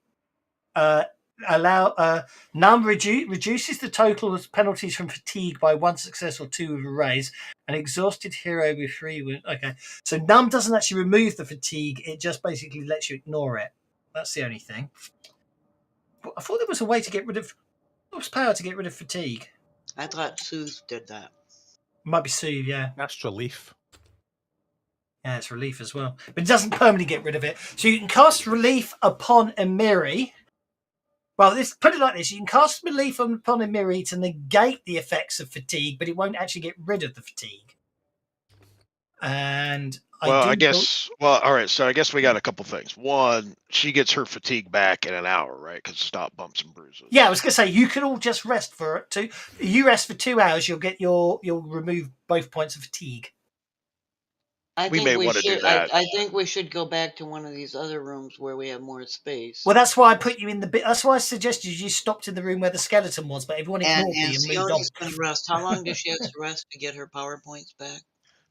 allow numb reduces the total of penalties from fatigue by 1 success or 2 with a raise. An exhausted hero with 3 wounds. Okay, so numb doesn't actually remove the fatigue; it just basically lets you ignore it. That's the only thing. I thought there was a way to get rid of. There was power to get rid of fatigue. I thought Soothe did that. Might be Soothe, yeah. That's relief. Yeah, it's relief as well. But it doesn't permanently get rid of it. So you can cast relief upon Emiri. Well, put it like this. You can cast relief upon Emiri to negate the effects of fatigue, but it won't actually get rid of the fatigue. And all right. So I guess we got a couple things. One, she gets her fatigue back in an hour, right? Because stop bumps and bruises. Yeah, I was going to say you can all just rest for 2. You rest for 2 hours. You'll remove both points of fatigue. We may want to do that. I think we should go back to one of these other rooms where we have more space. Well, that's why I put you in the bit. That's why I suggested you stopped in the room where the skeleton was, but everyone ignored me and moved on. Sione's going to rest. How long does she have to rest to get her power points back?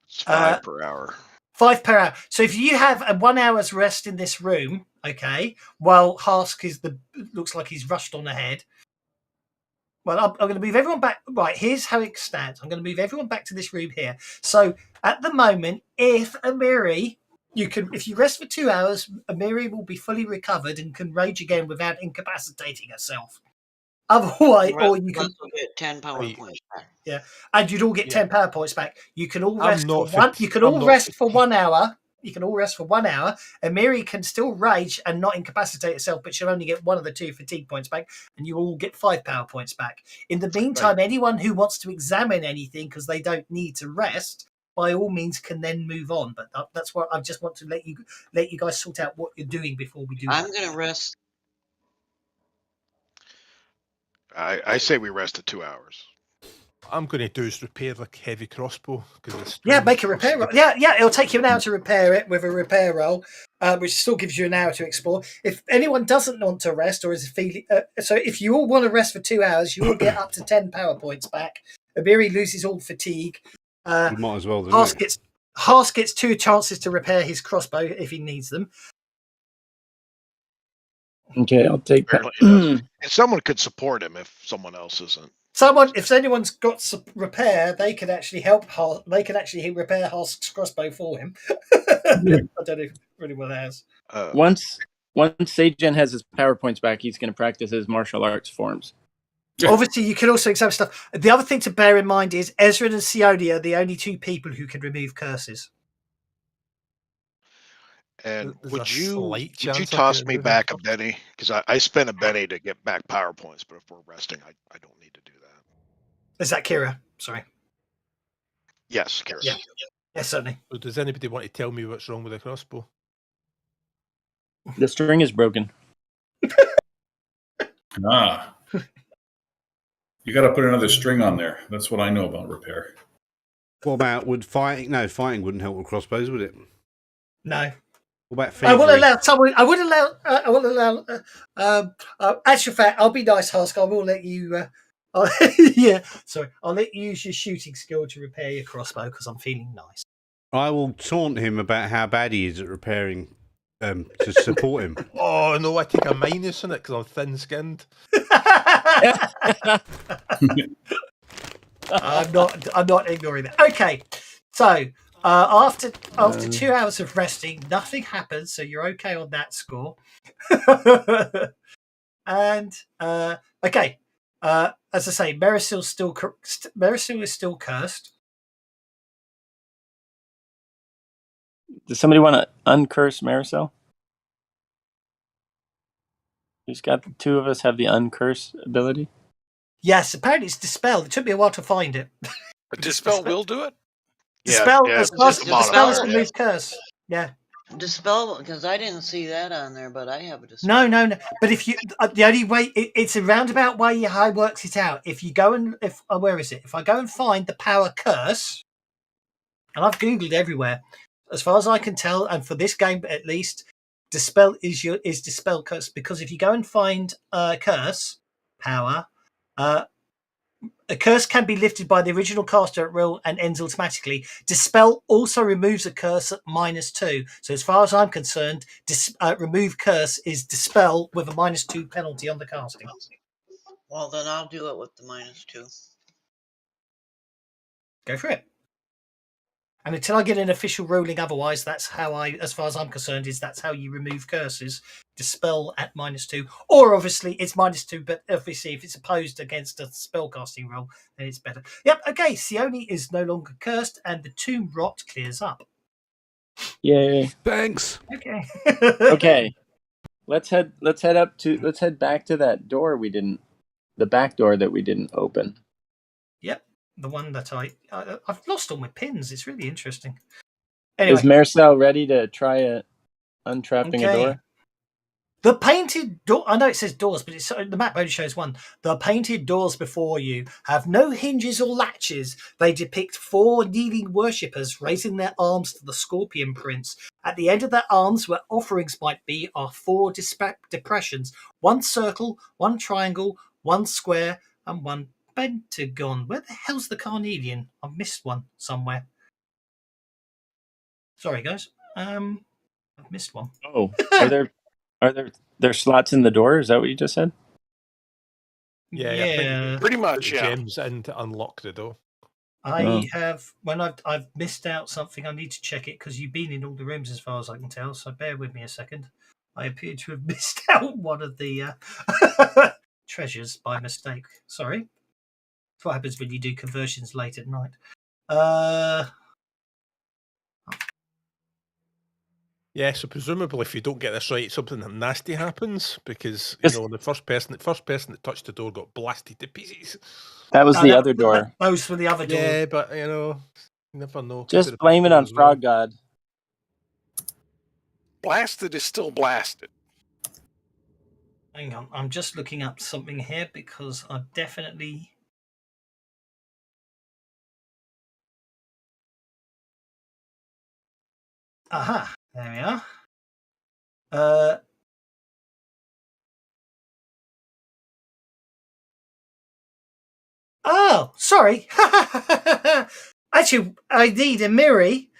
It's 5 per hour. 5 per hour. So if you have a 1 hour's rest in this room, okay, while Husk looks like he's rushed on ahead. Well, I'm going to move everyone back. Right, here's how it stands. I'm going to move everyone back to this room here. So at the moment, if you rest for 2 hours, Emiri will be fully recovered and can rage again without incapacitating herself. Otherwise, or you can get 10 power points back. Yeah, and you'd all get 10 power points back. You can all rest for 1. You can all rest for 1 hour. You can all rest for 1 hour. Emiri can still rage and not incapacitate herself, but she'll only get 1 of the 2 fatigue points back, and you all get 5 power points back. In the meantime, anyone who wants to examine anything because they don't need to rest, by all means, can then move on. But that's what I just want to let you guys sort out what you're doing before we do. I'm going to rest. I say we rest at 2 hours. I'm going to do is repair the heavy crossbow. Make a repair roll. Yeah, it'll take you an hour to repair it with a repair roll, which still gives you an hour to explore. If anyone doesn't want to rest or is feeling... so if you all want to rest for 2 hours, you will get up to 10 power points back. Emiri loses all fatigue. You might as well. Husk gets 2 chances to repair his crossbow if he needs them. Okay, I'll take that. And someone could support him if someone else isn't. If anyone's got repair, they can actually help. They can actually repair Husk's crossbow for him. I don't know if anyone has. Once Sajan has his power points back, he's going to practice his martial arts forms. Obviously, you can also examine stuff. The other thing to bear in mind is Ezra and Sione are the only 2 people who can remove curses. And would you toss me back a Benny? Because I spent a Benny to get back power points, but if we're resting, I don't need to do that. Is that Kira? Sorry. Yes, Kira. Yeah, certainly. So does anybody want to tell me what's wrong with the crossbow? The string is broken. You got to put another string on there. That's what I know about repair. What about fighting? No, fighting wouldn't help with crossbows, would it? No. What about I will allow someone. I will allow. Actual fact, I'll be nice, Husk. I will let you. I'll let you use your shooting skill to repair your crossbow because I'm feeling nice. I will taunt him about how bad he is at repairing to support him. Oh no, I take a minus in it because I'm thin-skinned. I'm not ignoring that. Okay, so After 2 hours of resting, nothing happens, so you're okay on that score. And okay, as I say, Marisil is still cursed. Does somebody want to uncurse Marisol? Who's got the two of us have the uncurse ability? Yes, apparently it's dispelled. It took me a while to find it. Dispel will do it. Dispel Yeah, as it's far as just a dispel is modifier, yeah. remove curse. Yeah. Dispel, because I didn't see that on there, but I have a dispel. No. But if you, the only way it's a roundabout way how it works it out. If you go and where is it? If I go and find the power curse, and I've googled everywhere, as far as I can tell, and for this game at least, dispel is dispel curse, because if you go and find curse power, a curse can be lifted by the original caster at will and ends automatically. Dispel also removes a curse at -2. So as far as I'm concerned, remove curse is dispel with a -2 penalty on the casting. Well, then I'll do it with the -2. Go for it. And until I get an official ruling otherwise, that's how as far as I'm concerned, that's how you remove curses. Dispel at -2. Or obviously it's -2, but obviously if it's opposed against a spellcasting roll, then it's better. Yep, okay, Sione is no longer cursed and the tomb rot clears up. Yay. Thanks. Okay. Okay. Let's head back to that door the back door that we didn't open. Yep. The one that I've lost all my pins. It's really interesting. Anyway. Is Marcel ready to try untrapping a door? The painted door, I know it says doors, but the map only shows one. The painted doors before you have no hinges or latches. They depict 4 kneeling worshippers raising their arms to the scorpion prince. At the end of their arms, where offerings might be, are 4 depressions. 1 circle, 1 triangle, 1 square, and 1 pentagon. Where the hell's the carnelian? I've missed one somewhere. Sorry, guys. I've missed one. Oh, are there slots in the door? Is that what you just said? Yeah. Pretty much, yeah. Gems in to unlock the door. I have, when I've missed out something, I need to check it because you've been in all the rooms as far as I can tell. So bear with me a second. I appear to have missed out one of the treasures by mistake. Sorry. That's what happens when you do conversions late at night. Yeah, so presumably if you don't get this right, something nasty happens because the first person that touched the door got blasted to pieces. That was the other door. Those were the other door. Yeah, but you never know. Just blame it on Frog God. Blasted is still blasted. Hang on, I'm just looking up something here because I've definitely. Aha, there we are. Oh, sorry. Actually, I need a Miri.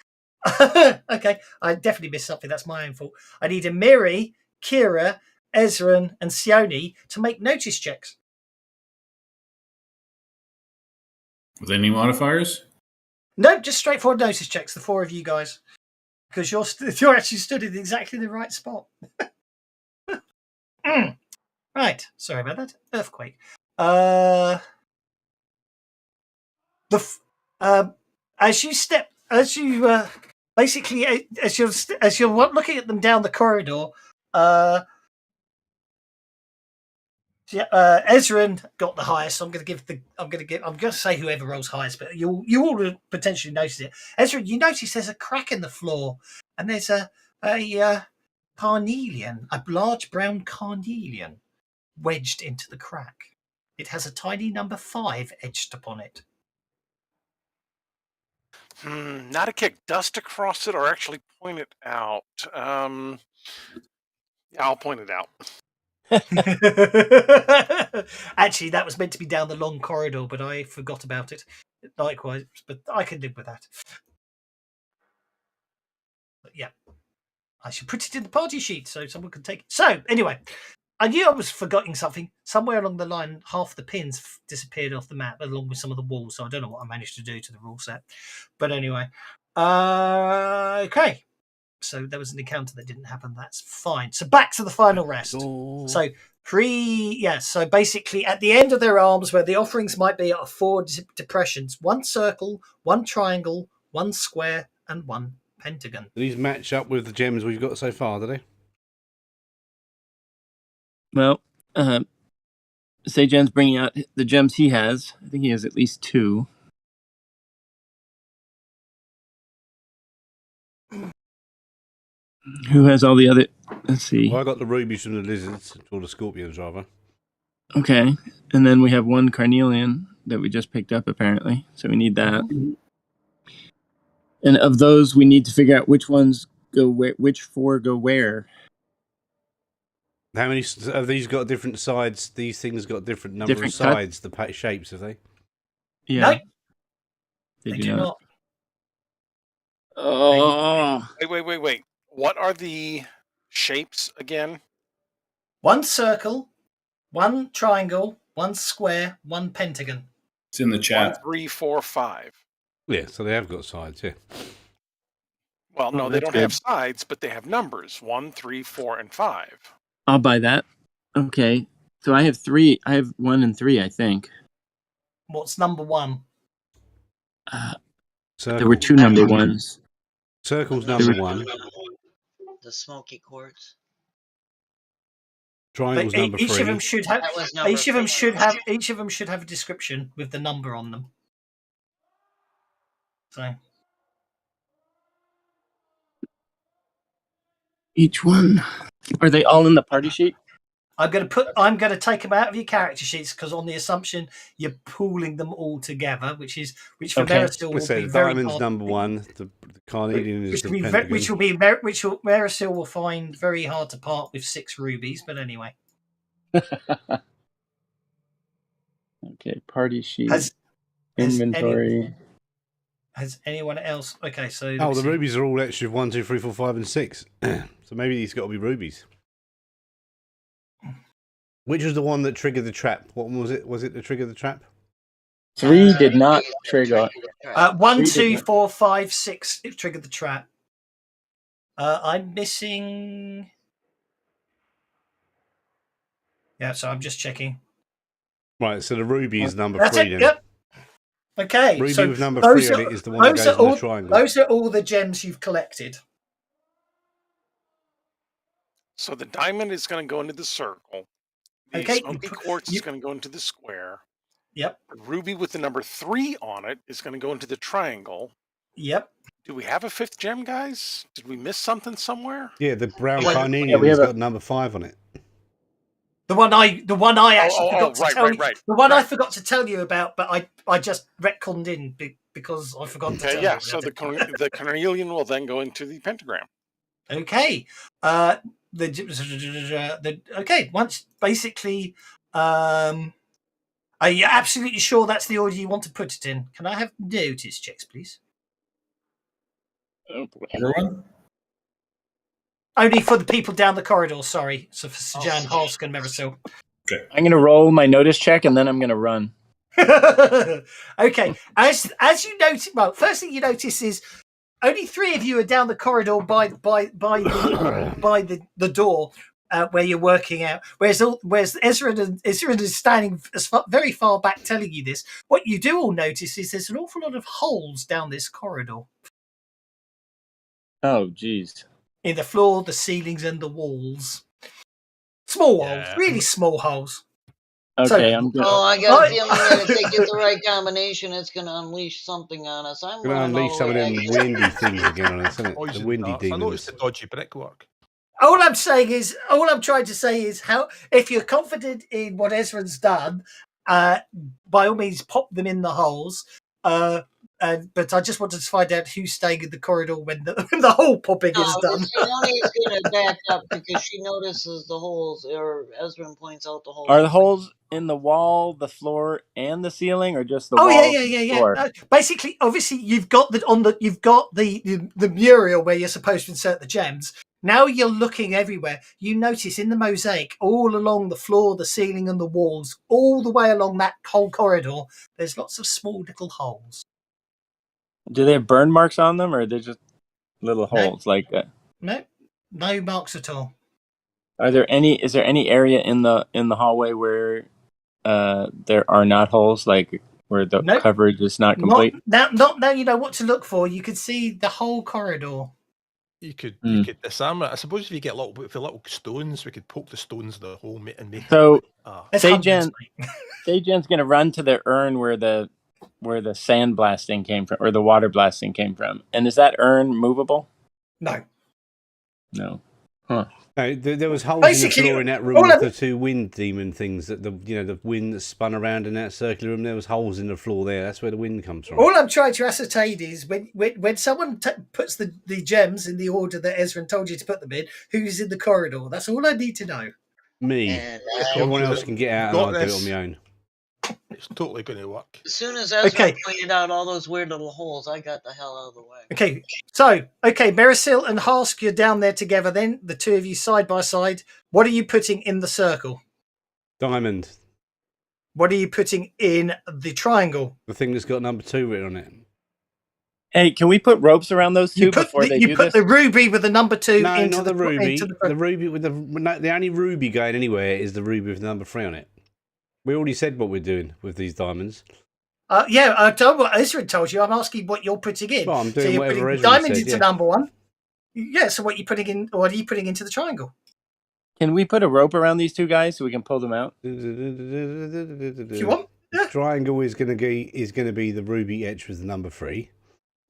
Okay, I definitely missed something. That's my own fault. I need a Miri, Kira, Ezra, and Sione to make notice checks. With any modifiers? No, just straightforward notice checks, the 4 of you guys. Because you're actually stood in exactly the right spot. Right, sorry about that. Earthquake. As you're looking at them down the corridor, Ezra got the highest. So I'm going to say whoever rolls highest, but you all potentially notice it. Ezra, you notice there's a crack in the floor, and there's a carnelian, a large brown carnelian, wedged into the crack. It has a tiny number 5 etched upon it. Not to kick dust across it or actually point it out. Yeah, I'll point it out. Actually, that was meant to be down the long corridor, but I forgot about it. Likewise, but I can live with that. But yeah, I should put it in the party sheet so someone can take it. So anyway, I knew I was forgetting something. Somewhere along the line, half the pins disappeared off the map along with some of the walls. So I don't know what I managed to do to the rule set. But anyway, Okay. So there was an encounter that didn't happen. That's fine. So back to the final rest. Oh. So so basically at the end of their arms where the offerings might be are 4 depressions, 1 circle, 1 triangle, 1 square, and 1 pentagon. Do these match up with the gems we've got so far, do they? Well, Sajan's bringing out the gems he has. I think he has at least 2. Who has all the other? Let's see. Well, I got the rubies from the lizards, or the scorpions, rather. Okay, and then we have 1 carnelian that we just picked up, apparently. So we need that. And of those, we need to figure out which ones go where, which 4 go where. How many have these got different sides? These things got different number Different of sides, the shapes, have they? Yeah. No, they do not. Oh. Wait. What are the shapes again? 1 circle, 1 triangle, 1 square, 1 pentagon. It's in the 1, chat. 3, 4, 5. Yeah, so they have got sides, yeah. Well, no, Oh, they that's don't have sides, but they have numbers 1, 3, 4, and 5. I'll buy that. Okay. So I have 3. I have 1 and 3, I think. What's number 1? There were 2 number 1s. Circle's number 1. The smoky quartz. Triangle's number 3. Each of them should have. That was number Each of them 4. should have. Each of them should have a description with the number on them. So Each one. Are they all in the party sheet? I'm going to take them out of your character sheets because on the assumption you're pooling them all together, which for Okay. Marisol will be The very diamond's hard. number 1. The carnelian is the pentagon. Which Marisol will find very hard to part with 6 rubies. But anyway, Okay, party sheet. Inventory. Has anyone else? Okay, so the rubies are all extra 1, 2, 3, 4, 5, and 6. So maybe these got to be rubies. Which was the one that triggered the trap? What one was it? Was it the trigger the trap? 3 did not trigger. 1, 2, 4, 5, 6. It triggered the trap. I'm missing. Yeah, so I'm just checking. Right, so the ruby is number That's 3 it. then. Yep. Okay. Ruby so with number 3 on it is the one that goes in the triangle. Those are all the gems you've collected. So the diamond is going to go into the circle. The smoky quartz is going to go into the square. Yep. The ruby with the number 3 on it is going to go into the triangle. Yep. Do we have a 5th gem, guys? Did we miss something somewhere? Yeah, the brown carnelian has got number 5 on it. The one I actually forgot to tell you. The one I forgot to tell you about, but I just retconned in because I forgot to tell you. Yeah, so the carnelian will then go into the pentagram. Okay. Once basically, are you absolutely sure that's the order you want to put it in? Can I have notice checks, please? Everyone? Only for the people down the corridor, sorry. So for Sajan, Husk, and Marisol. Okay. I'm going to roll my notice check and then I'm going to run. Okay. As you notice, well, first thing you notice is only 3 of you are down the corridor by the door where you're working out. Whereas Ezra is standing very far back telling you this. What you do all notice is there's an awful lot of holes down this corridor. Oh, geez. In the floor, the ceilings, and the walls. Small holes, really small holes. Okay, I'm good. Oh, I got a feeling that if they get the right combination, it's going to unleash something on us. I'm going to unleash some of them windy things again on us, isn't it? The windy demons. I noticed the dodgy brickwork. All I'm trying to say is how, if you're confident in what Ezra's done, by all means, pop them in the holes. But I just wanted to find out who's staying in the corridor when the hole popping is done. Shani's going to back up because she notices the holes, or Ezra points out the holes. Are the holes in the wall, the floor, and the ceiling, or just the wall? Yeah. Basically, obviously, you've got the mural where you're supposed to insert the gems. Now you're looking everywhere. You notice in the mosaic, all along the floor, the ceiling, and the walls, all the way along that whole corridor, there's lots of small little holes. Do they have burn marks on them, or are they just little holes like that? No marks at all. Is there any area in the hallway where there are not holes, like where the coverage is not complete? Now you know what to look for. You could see the whole corridor. You could disarm it. I suppose if you get little stones, we could poke the stones in the hole and make so. it. Sajan's gonna run to the urn where the sand blasting came from, or the water blasting came from. And is that urn movable? No. No. Huh. No, there was holes in the floor in that room with the two wind demon things that the wind that spun around in that circular room. There was holes in the floor there. That's where the wind comes from. All I'm trying to ascertain is when someone puts the gems in the order that Ezra told you to put them in, who's in the corridor. That's all I need to know. Me. Everyone else can get out and I'll do it on my own. It's totally going to work. As soon as Ezra pointed out all those weird little holes, I got the hell out of the way. Okay, so, Marisil and Husk, you're down there together then, the two of you side by side. What are you putting in the circle? Diamond. What are you putting in the triangle? The thing that's got number 2 written on it. Hey, can we put ropes around those two before they do this? You put the ruby with the number 2 into the ruby. The ruby with the only ruby going anywhere is the ruby with the number 3 on it. We already said what we're doing with these diamonds. Yeah, I told what Ezra told you. I'm asking what you're putting in. Well, I'm doing whatever Ezra diamond said, into number 1. Yeah, so what are you putting in? What are you putting into the triangle? Can we put a rope around these two guys so we can pull them out? If you want. The triangle is going to be the ruby etched with the number 3.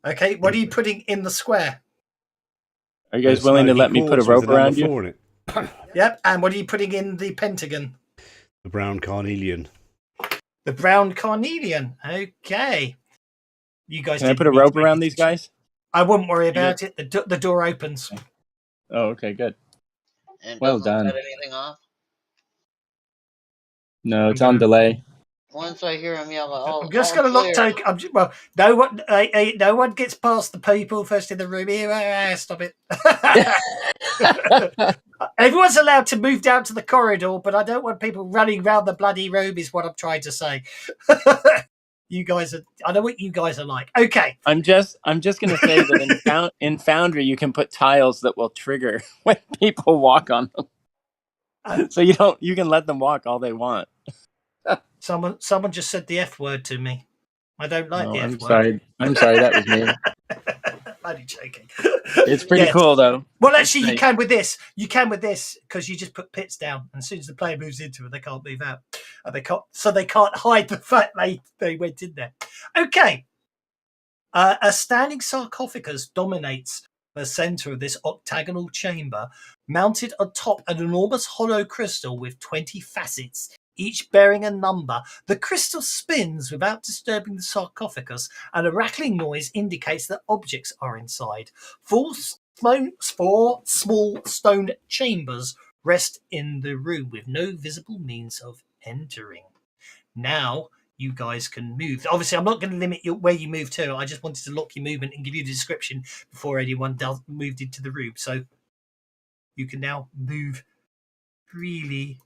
Okay, what are you putting in the square? Are you guys willing to let me put a rope around you? Yep, and what are you putting in the pentagon? The brown carnelian. The brown carnelian. Okay. You guys. Can I put a rope around these guys? I wouldn't worry about it. The door opens. Oh, okay, good. And well done. Cut anything off? No, it's on delay. Once I hear him yell, I'm just going to lock take. No one gets past the people first in the room here. Stop it. Everyone's allowed to move down to the corridor, but I don't want people running around the bloody room. Is what I'm trying to say. You guys are. I know what you guys are like. Okay. I'm just going to say that in Foundry you can put tiles that will trigger when people walk on them. So you can let them walk all they want. Someone just said the F word to me. I don't like the F word. Sorry. I'm sorry, that was me. Only joking. It's pretty cool though. Well, actually, you can with this. You can with this because you just put pits down, and as soon as the player moves into it, they can't move out. They can't hide the fact they went in there. Okay. A standing sarcophagus dominates the center of this octagonal chamber, mounted atop an enormous hollow crystal with 20 facets, each bearing a number. The crystal spins without disturbing the sarcophagus, and a rattling noise indicates that objects are inside. Four small stone chambers rest in the room with no visible means of entering. Now you guys can move. Obviously, I'm not going to limit where you move to. I just wanted to lock your movement and give you the description before anyone moved into the room. So you can now move freely.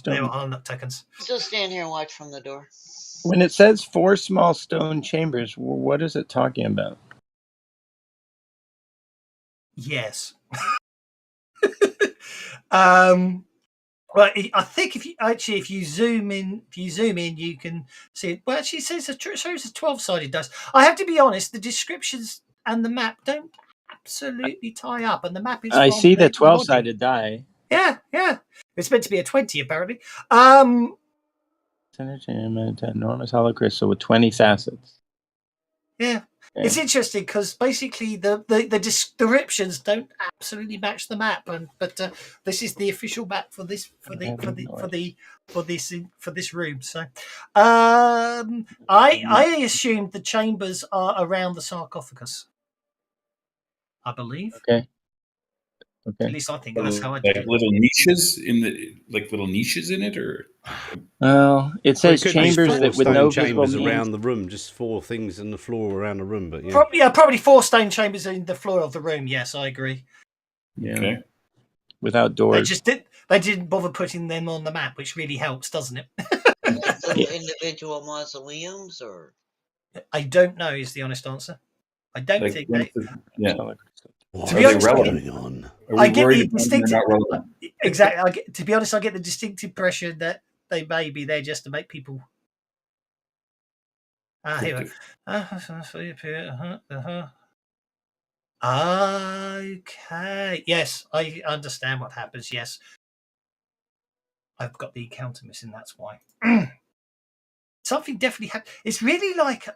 There are unlocked tokens. Just stand here and watch from the door. When it says 4 small stone chambers, what is it talking about? Yes. Well, I think if you zoom in, you can see it. Well, actually, it shows a 12-sided dice. I have to be honest; the descriptions and the map don't absolutely tie up, and the map is. I see the 12-sided die. Yeah. It's meant to be a 20, apparently. Enormous hollow crystal with 20 facets. Yeah. It's interesting because basically the descriptions don't absolutely match the map, but this is the official map for this room. So, I assumed the chambers are around the sarcophagus. I believe. Okay. At least I think that's how I did it. Little niches in it, or. Well, it says chambers that with no chambers visible around the room, just 4 things in the floor around the room. But probably 4 stone chambers in the floor of the room. Yes, I agree. Yeah. Okay. Without doors. They didn't bother putting them on the map, which really helps, doesn't it? Individual mausoleums, or I don't know is the honest answer. I don't Like, think when they. is- yeah. What To be Are they honest, relevant? on? Are I we get worried the about them? They're distinctive. not relevant. Exactly. To be honest, I get the distinctive impression that they may be there just to make people. Here we go. Okay. Yes, I understand what happens. Yes. I've got the encounter missing, that's why. Something definitely happened. It's really like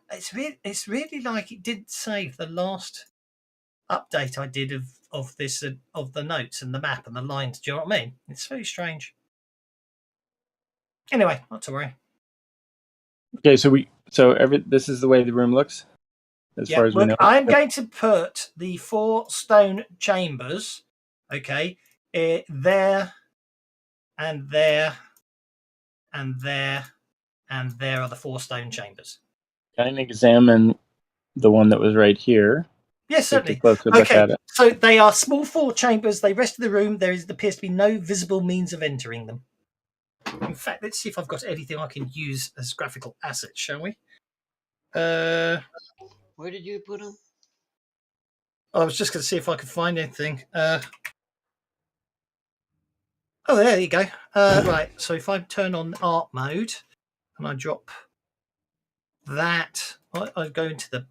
it didn't save the last update I did of this of the notes and the map and the lines. Do you know what I mean? It's very strange. Anyway, not to worry. Okay, so this is the way the room looks, as far as we know. I'm going to put the 4 stone chambers, okay, there and there and there and there are the 4 stone chambers. Can I examine the one that was right here? Yes, certainly. Look at it. So they are small 4 chambers. They rest of the room. There appears to be no visible means of entering them. In fact, let's see if I've got anything I can use as graphical assets, shall we? Where did you put them? I was just going to see if I could find anything. Oh, there you go. Right, so if I turn on art mode and I drop that, I go into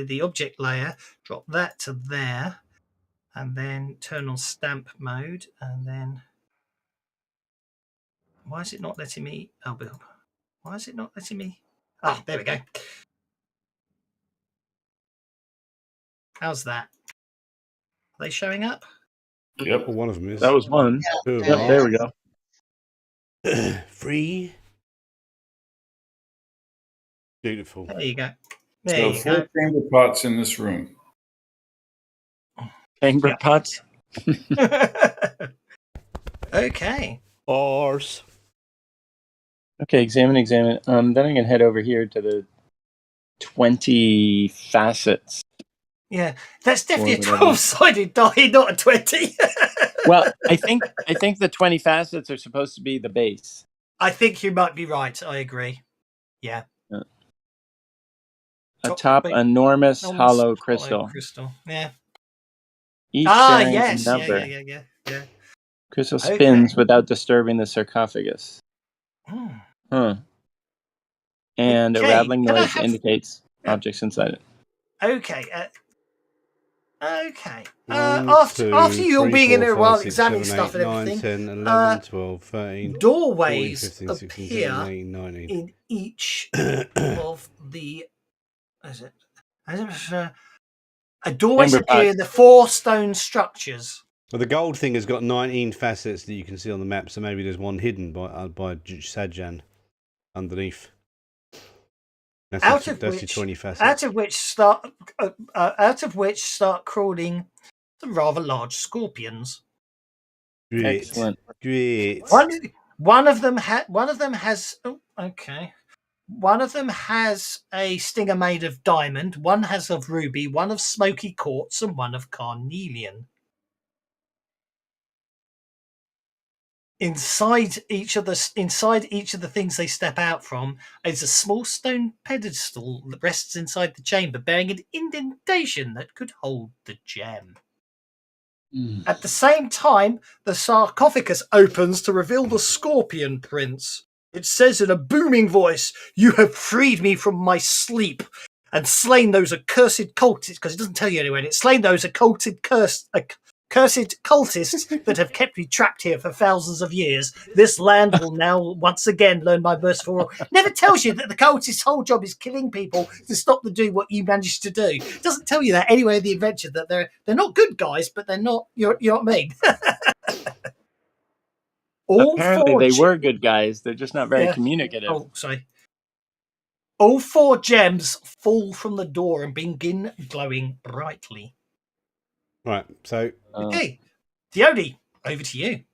the object layer, drop that to there, and then turn on stamp mode, and then why is it not letting me? Oh, Bill, why is it not letting me? Ah, there we go. How's that? Are they showing up? Yep. Well, one of them is. That was one. Yeah, Yep, there we go. 3. Beautiful. There you go. So There you 4 go. chamber pots in this room. Chamber Yep. pots. Okay. Horse. Okay, examine. Then I'm gonna head over here to the 20 facets. Yeah, that's definitely a whatever. 12-sided die, not a 20. Well, I think the 20 facets are supposed to be the base. I think you might be right. I agree. Yeah. Atop enormous hollow crystal. Yeah. Each bearing yes. a number. Yeah. Crystal spins without disturbing the sarcophagus. And a rattling noise indicates objects inside it. Okay. Okay. 1, After 2, you 3, being in 4, there a while 5, 6, examining 7, stuff 8, and 9, everything, 10, 11, 12, 13, doorways 14, 15, 16, appear 17, 18, 19. in each of the. Doorways appear in the 4 stone structures. Well, the gold thing has got 19 facets that you can see on the map, so maybe there's one hidden by Sajan underneath. That's your 20 facets. Out of which start crawling some rather large scorpions. Great. Excellent. Great. One of them has. Oh, okay. One of them has a stinger made of diamond. One has of ruby. One of smoky quartz, and one of carnelian. Inside each of the things they step out from is a small stone pedestal that rests inside the chamber, bearing an indentation that could hold the gem. At the same time, the sarcophagus opens to reveal the scorpion prince. It says in a booming voice, "You have freed me from my sleep and slain those accursed cultists," because it doesn't tell you anywhere. It's slain those cursed cultists that have kept me trapped here for thousands of years. This land will now once again learn my merciful rule. Never tells you that the cultists' whole job is killing people to stop them doing what you managed to do. It doesn't tell you that anywhere in the adventure, that they're not good guys, but they're not. You know what I mean? Apparently, they were good guys. They're just not very communicative. Oh, sorry. All 4 gems fall from the door and begin glowing brightly. Right, so... Okay. Diodi, over to you.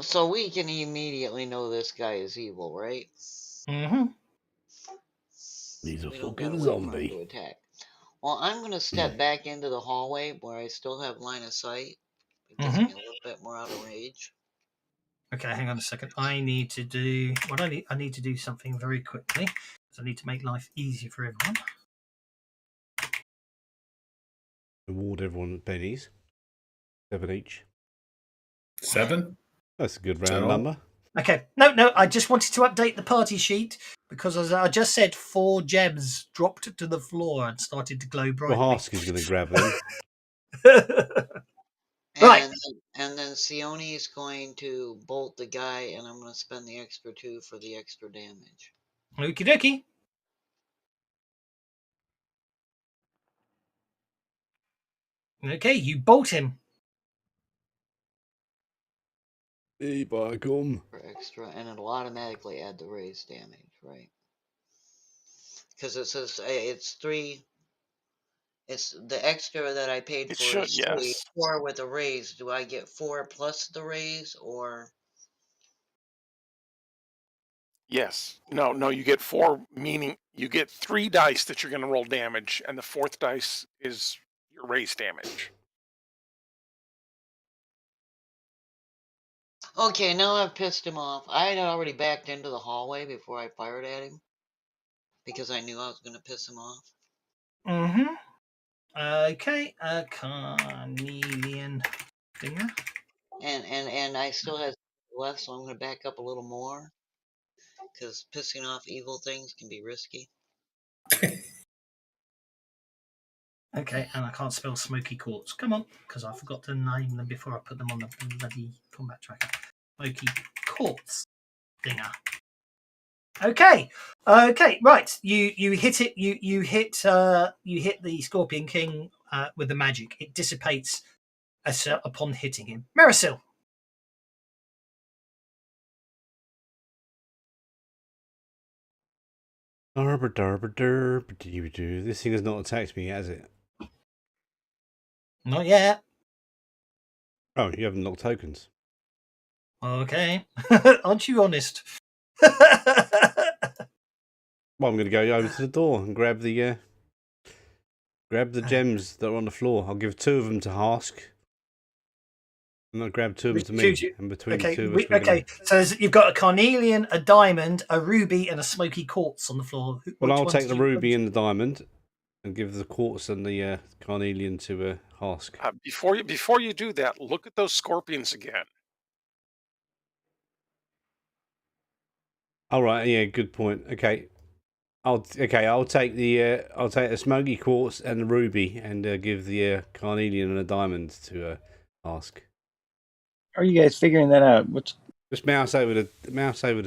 So we can immediately know this guy is evil, right? Mm-hmm. He's a We don't fucking gotta wait for him zombie. to attack. Well, I'm gonna step back into the hallway where I still have line of sight. It gets me a little bit more out of range. Okay, hang on a second. I need to do I need to do something very quickly because I need to make life easier for everyone. Reward everyone pennies. 7 each. 7? That's a good that round all? number. Okay, no. I just wanted to update the party sheet because as I just said 4 gems dropped to the floor and started to glow Well, brightly. Husk is going to grab them. Right. And then Sione's going to bolt the guy, and I'm going to spend the extra 2 for the extra damage. Okie dokie. Okay, you bolt him. Hey, by gum. For extra, and it'll automatically add the raise damage, right? Because it says it's 3. It's the extra that I paid It for should, is 3. yes. 4 with a raise. Do I get 4 plus the raise, or? Yes. No, you get 4, meaning you get 3 dice that you're going to roll damage, and the 4th dice is your raise damage. Okay, now I've pissed him off. I had already backed into the hallway before I fired at him because I knew I was going to piss him off. Mm-hmm. Okay, a carnelian finger. And I still have left, so I'm going to back up a little more because pissing off evil things can be risky. Okay, and I can't spell smoky quartz. Come on, because I forgot to name them before I put them on the bloody combat tracker. Smoky quartz dinger. Okay, right. You hit it. You hit the Scorpion King with the magic. It dissipates upon hitting him. Marisil. This thing has not attacked me, has it? Not yet. Oh, you haven't locked tokens. Okay, aren't you honest? Well, I'm going to go over to the door and grab the gems that are on the floor. I'll give 2 of them to Husk. And I'll grab 2 of them to me. And between the 2 of us, okay. So you've got a carnelian, a diamond, a ruby, and a smoky quartz on the floor. Well, I'll take the ruby and the diamond and give the quartz and the carnelian to Husk. Before you do that, look at those scorpions again. All right, yeah, good point. Okay, I'll take the smoky quartz and the ruby and give the carnelian and a diamond to Husk. How are you guys figuring that out? Just mouse over the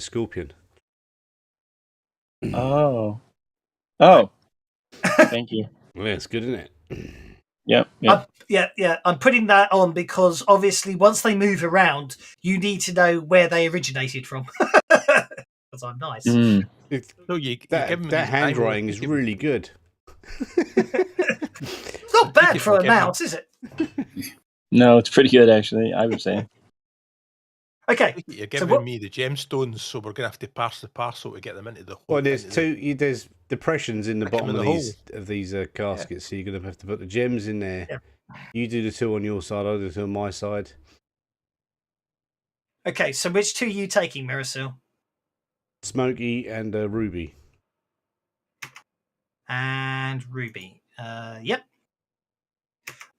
scorpion. Oh. Thank you. Well, it's good, isn't it? Yep. Yeah. I'm putting that on because obviously once they move around, you need to know where they originated from. Because I'm nice. That handwriting is really good. It's not bad for a mouse, is it? No, it's pretty good actually, I would say. Okay. You're giving me the gemstones, so we're gonna have to pass the parcel to get them into the hole. Well, there's depressions in the bottom of these caskets, so you're gonna have to put the gems in there. Yeah. You do the 2 on your side, I'll do the 2 on my side. Okay, so which 2 are you taking, Marisil? Smoky and Ruby. And Ruby. Yep.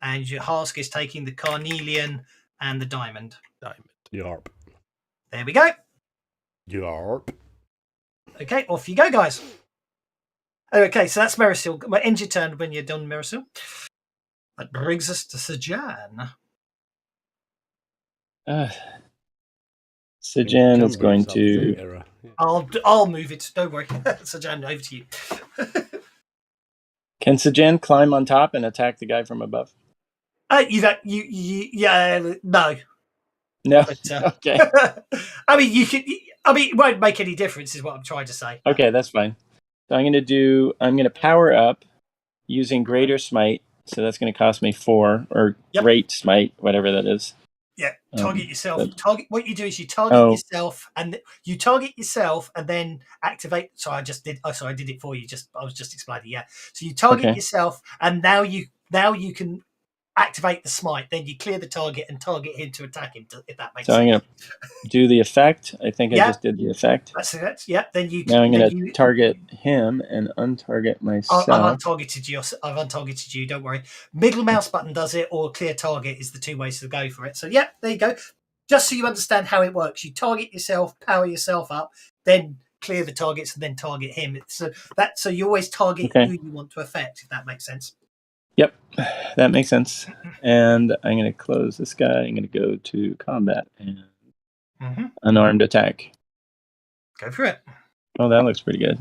And your Husk is taking the carnelian and the diamond. Yarp. There we go. Yarp. Okay, off you go, guys. Okay, so that's Marisil. End your turn when you're done, Marisil. That brings us to Sajan. Sajan is going to. I'll move it. Don't worry, Sajan. Over to you. Can Sajan climb on top and attack the guy from above? No. No. But, okay. I mean, it won't make any difference, is what I'm trying to say. Okay, that's fine. So I'm going to power up using Greater Smite. So that's going to cost me 4, or Great Smite, whatever that is. Yeah, target yourself. What you do is you target yourself, and then activate. So I did it for you. I was just explaining. Yeah. So you target yourself, and now you can activate the smite. Then you clear the target and target him to attack him. If that makes So sense. I'm going to do the effect. I think I Yeah. just did the effect. That's it. Yeah. Then you. Now I'm then going to you, target him and untarget myself. I've untargeted you. I've untargeted you. Don't worry. Middle mouse button does it, or clear target is the two ways to go for it. So yeah, there you go. Just so you understand how it works, you target yourself, power yourself up, then clear the targets, and then target him. So you always target Okay. who you want to affect, if that makes sense. Yep, that makes sense. And I'm going to close this guy. I'm going to go to combat and unarmed attack. Go for it. Oh, that looks pretty good.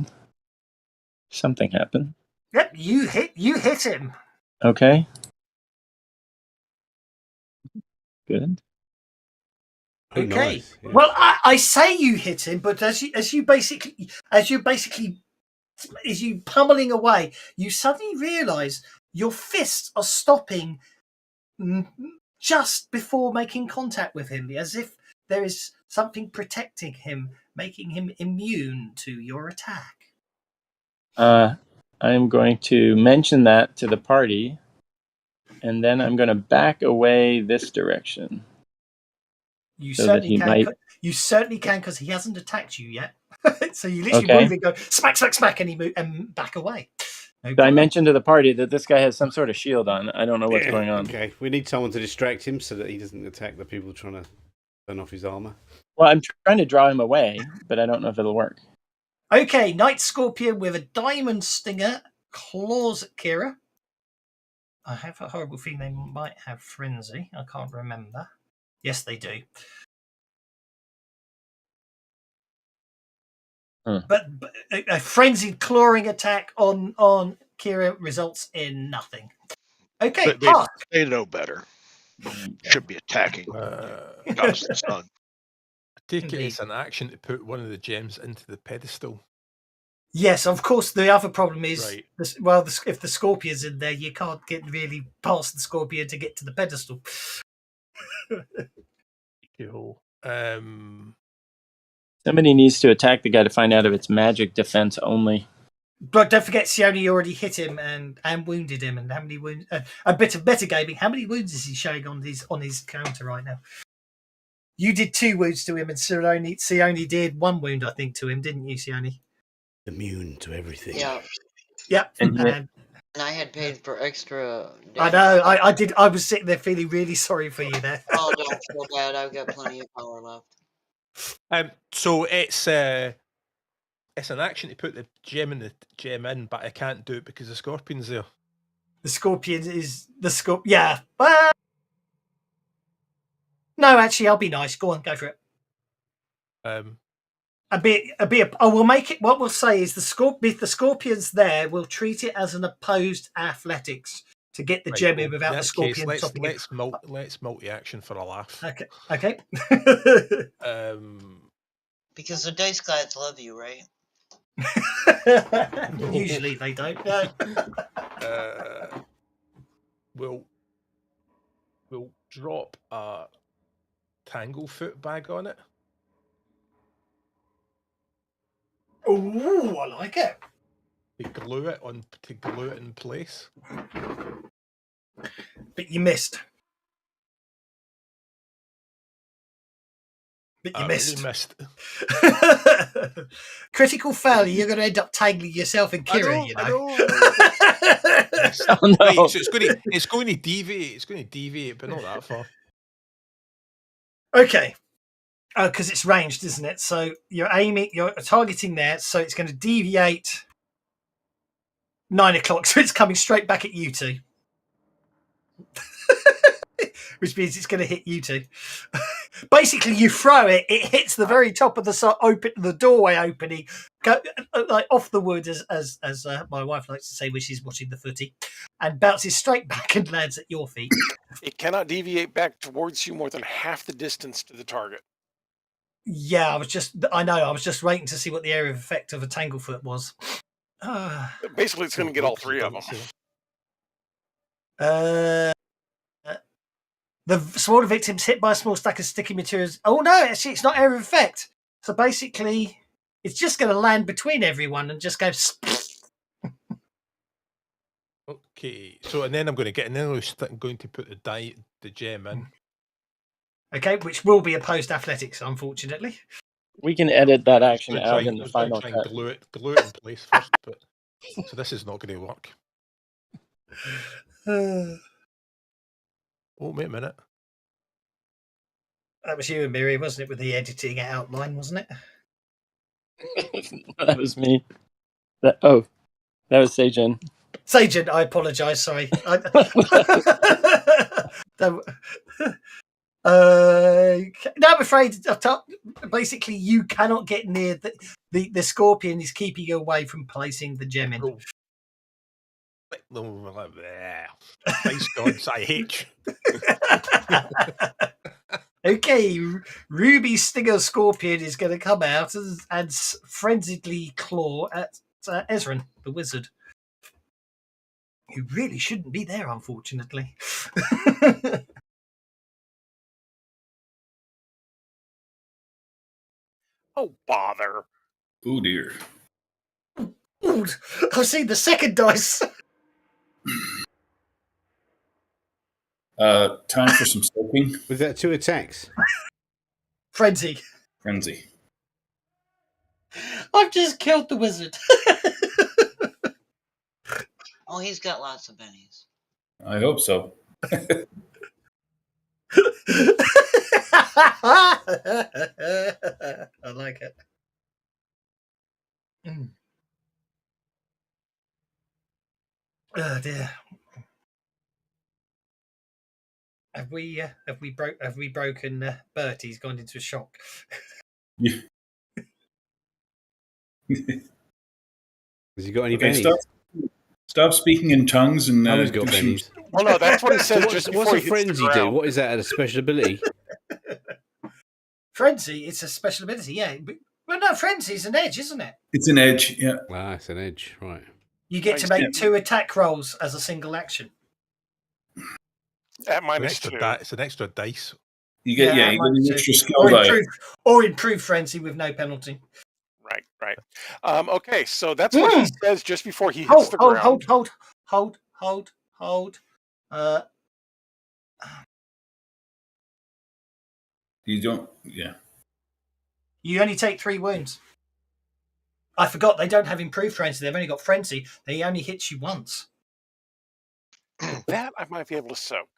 Something happened. Yep, you hit him. Okay. Good. Oh, Okay. nice. Yes. Well, I say you hit him, but as you pummeling away, you suddenly realise your fists are stopping just before making contact with him, as if there is something protecting him, making him immune to your attack. I'm going to mention that to the party, and then I'm going to back away this direction. You so certainly that he can. might... You certainly can, because he hasn't attacked you yet. So you literally move and go smack, smack, smack, and he move and back away. So I mentioned to the party that this guy has some sort of shield on. I don't know what's going on. Okay, we need someone to distract him so that he doesn't attack the people trying to turn off his armor. Well, I'm trying to draw him away, but I don't know if it'll work. Okay, Night Scorpion with a diamond stinger claws at Kira. I have a horrible feeling they might have frenzy. I can't remember. Yes, they do. But a frenzied clawing attack on Kira results in nothing. Okay, they know better. Should be attacking. Goddess of the sun. I take it it's an action to put one of the gems into the pedestal. Yes, of course. The other problem is, right. If the scorpion's in there, you can't get really past the scorpion to get to the pedestal. Cool. Somebody needs to attack the guy to find out if it's magic defense only. But don't forget, Sione already hit him and wounded him. And how many wounds? A bit of metagaming. How many wounds is he showing on his counter right now? You did 2 wounds to him, and Sione did 1 wound, I think, to him, didn't you, Sione? Immune to everything. Yeah. Yep. And I had paid for extra. I know. I did. I was sitting there feeling really sorry for you there. Oh, don't feel bad. I've got plenty of power left. So it's an action to put the gem in, but I can't do it because the scorpion's there. The scorpion is the scorpion. Yeah. Well, no, actually, I'll be nice. Go on, go for it. We'll make it. What we'll say is if the scorpion's there, we'll treat it as an opposed athletics to get the gem in without the scorpion topping it. Let's multi-action for a laugh. Okay. Because the dice guys love you, right? Usually they don't. We'll drop a Tanglefoot bag on it. Oh, I like it. To glue it in place. But you missed. Really missed. Critical failure. You're going to end up tangling yourself in Kira. I know. Oh, no. Right, so it's going to deviate. It's going to deviate, but not that far. Okay. Because it's ranged, isn't it? So you're targeting there, so it's going to deviate 9 o'clock, so it's coming straight back at you two. Which means it's going to hit you two. Basically, you throw it, it hits the very top of the doorway opening, like off the wood, as my wife likes to say when she's watching the footy, and bounces straight back and lands at your feet. It cannot deviate back towards you more than half the distance to the target. Yeah, I was just waiting to see what the area of effect of a Tanglefoot was. Basically, it's going to get all 3 of them. The smaller victims hit by a small stack of sticky materials. Oh no, actually, it's not area of effect. So basically, it's just going to land between everyone and just go. Okay, so and then I'm going to get, and then I'm going to put the gem in. Okay, which will be opposed athletics, unfortunately. We can edit that action I was out gonna in the try final and cut. glue it in place first, but so this is not going to work. Oh, wait a minute. That was you and Miri, wasn't it, with the editing outline, wasn't it? That was me. That was Sajan. Sajan, I apologise. Sorry. No, I'm afraid. Basically, you cannot get near the scorpion. Is keeping you away from placing the gem in. Thanks gods, I hate you. Okay, Ruby Stinger Scorpion is going to come out and frenziedly claw at Ezra, the wizard, who really shouldn't be there, unfortunately. Oh, bother. Oh, dear. Ooh, I've seen the second dice. Time for some soaking. Was that 2 attacks? Frenzy. Frenzy. I've just killed the wizard. Oh, he's got lots of bennies. I hope so. I like it. Oh dear. Have we broken Bert? He's gone into a shock. Yeah. Has he got any Okay, bennies? stop speaking in tongues and Oh, he's got do some- bennies. Well, no, that's what he says So just what's before a he hits the frenzy do? ground. What is that? A special ability? Frenzy, it's a special ability, yeah. Well, no, frenzy is an edge, isn't it? It's an edge, yeah. Ah, it's an edge, right. You get to make 2 attack rolls as a single action. At -2. It's an extra dice. You get Yeah, you get an extra skill die. Or improve frenzy with no penalty. Right. Okay, so that's what he says just before he hits the ground. Hold. You don't, yeah. You only take 3 wounds. I forgot they don't have improved frenzy. They've only got frenzy. They only hit you once. That I might be able to soak.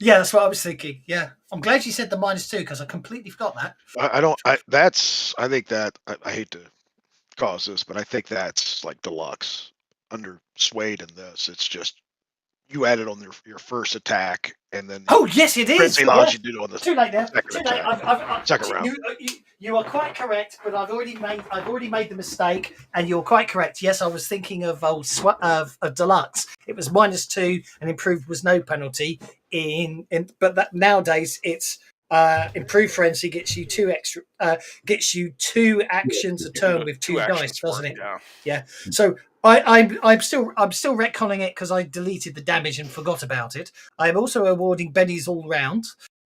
Yeah, that's what I was thinking. Yeah, I'm glad you said the -2 because I completely forgot that. I hate to cause this, but I think that's like deluxe. Under Suede in this, it's just you add it on your first attack, and then Yes, it is. Frenzy allows you to do it on the Too late now. second attack. Second round. You are quite correct, but I've already made the mistake, and you're quite correct. Yes, I was thinking of deluxe. It was -2, and improved was no penalty. But that nowadays it's improved frenzy gets you 2 extra, gets you 2 actions a turn with 2 dice, doesn't it? Yeah. So I'm still retconning it because I deleted the damage and forgot about it. I'm also awarding bennies all round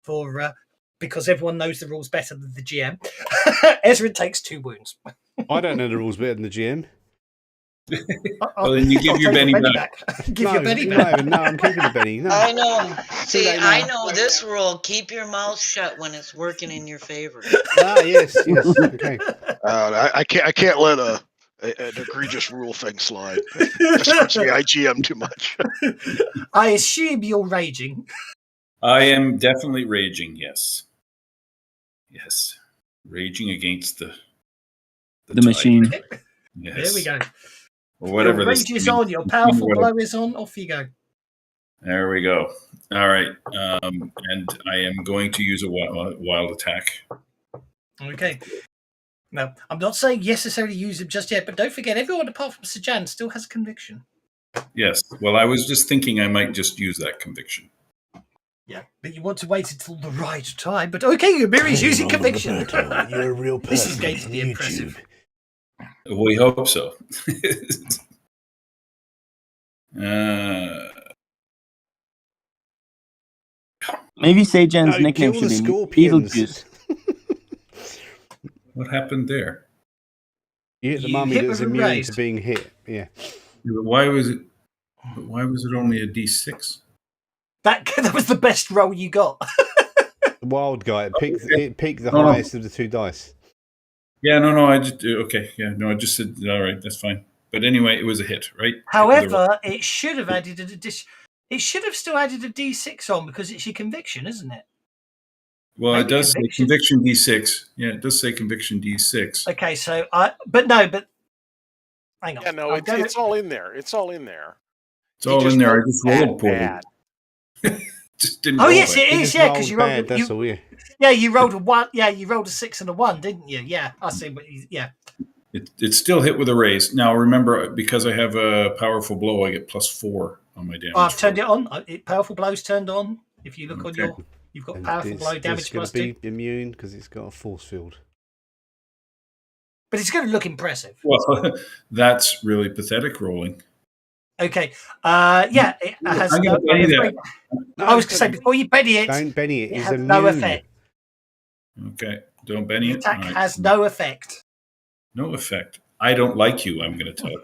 for because everyone knows the rules better than the GM. Ezra takes 2 wounds. I don't know the rules better than the GM. Well, then you give your benny back. Give your benny back. No, I'm keeping the benny. No. I know. See, I know this rule. Keep your mouth shut when it's working in your favor. Yes. Okay. I can't let an egregious rule thing slide. Especially I GM too much. I assume you're raging. I am definitely raging, yes. Yes. Raging against the machine. Yes. There we go. Or whatever your rage is on, your powerful blow is on, off you go. There we go. All right. And I am going to use a wild attack. Okay. Now, I'm not saying necessarily use him just yet, but don't forget, everyone apart from Sajan still has conviction. Yes. Well, I was just thinking I might just use that conviction. Yeah, but you want to wait until the right time. But okay, Miri's using conviction. You're a real person. This is going to be impressive. We hope so. Maybe Sajan's nickname should be Beetlejuice. What happened there? You hit the mummy that was immune to being hit. Yeah. Why was it? But why was it only a D6? That was the best roll you got. The wild guy. It picked the No. highest of the two dice. Yeah, no. I just okay. Yeah, no. I just said all right. That's fine. But anyway, it was a hit, right? However, it should have added it should have still added a D6 on because it's your conviction, isn't it? Well, Maybe it does say conviction D6. Yeah, it does say conviction D6. Okay, so but hang on. Yeah, no, it's all in there. It's all in there. It's all in there. I just rolled poorly. Just didn't. Oh roll yes, right. it is. Yeah, because you rolled bad. That's all. Yeah, you rolled a 1. Yeah, you rolled a 6 and a 1, didn't you? Yeah, I see. But yeah, It's still hit with a raise. Now remember, because I have a powerful blow, I get +4 on my damage. I've turned it on. Powerful blow's turned on. If you look on you've got powerful blow damage It's +2. going to be immune because it's got a force field. But it's going to look impressive. Well, that's really pathetic rolling. Okay. Yeah, it has no. I was going to say before you Benny it. Don't Benny it. It It's has immune. no effect. Okay, don't Benny the it. attack has no effect. No effect. I don't like you. I'm going to tell you.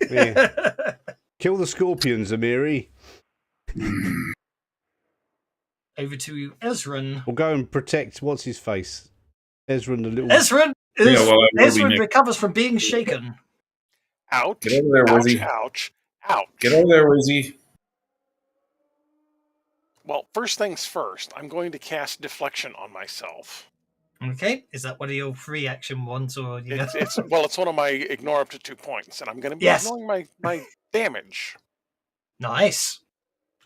Yeah. Kill the scorpions, Amiri. Over to Ezra. We'll go and protect what's his face. Ezra the little. Ezra Ezra recovers from being shaken. Ouch! Get over there, Wizzy. Ouch! Get over there, Wizzy. Well, first things first. I'm going to cast deflection on myself. Okay, is that one of your free action ones, or it's one of my ignore up to 2 points, and I'm going to be ignoring my damage. Nice.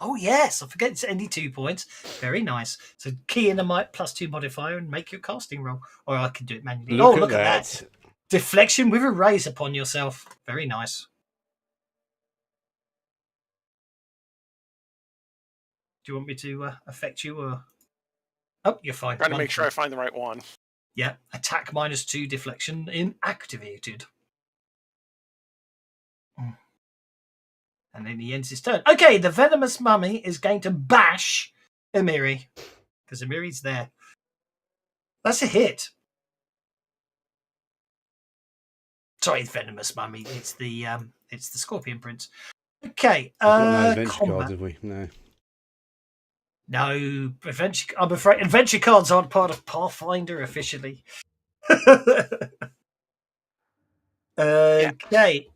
Oh yes, I forget it's only 2 points. Very nice. So key in a +2 modifier and make your casting roll, or I can do it manually. Look at that! Deflection with a raise upon yourself. Very nice. Do you want me to affect you, or? Oh, you're fine. Trying to make sure I find the right one. Yeah, attack -2, deflection inactivated. And then he ends his turn. Okay, the venomous mummy is going to bash Amiri because Amiri's there. That's a hit. Sorry, venomous mummy. It's the Scorpion Prince. Okay, no adventure combat. cards, have we? No. No, I'm afraid adventure cards aren't part of Pathfinder officially. Okay.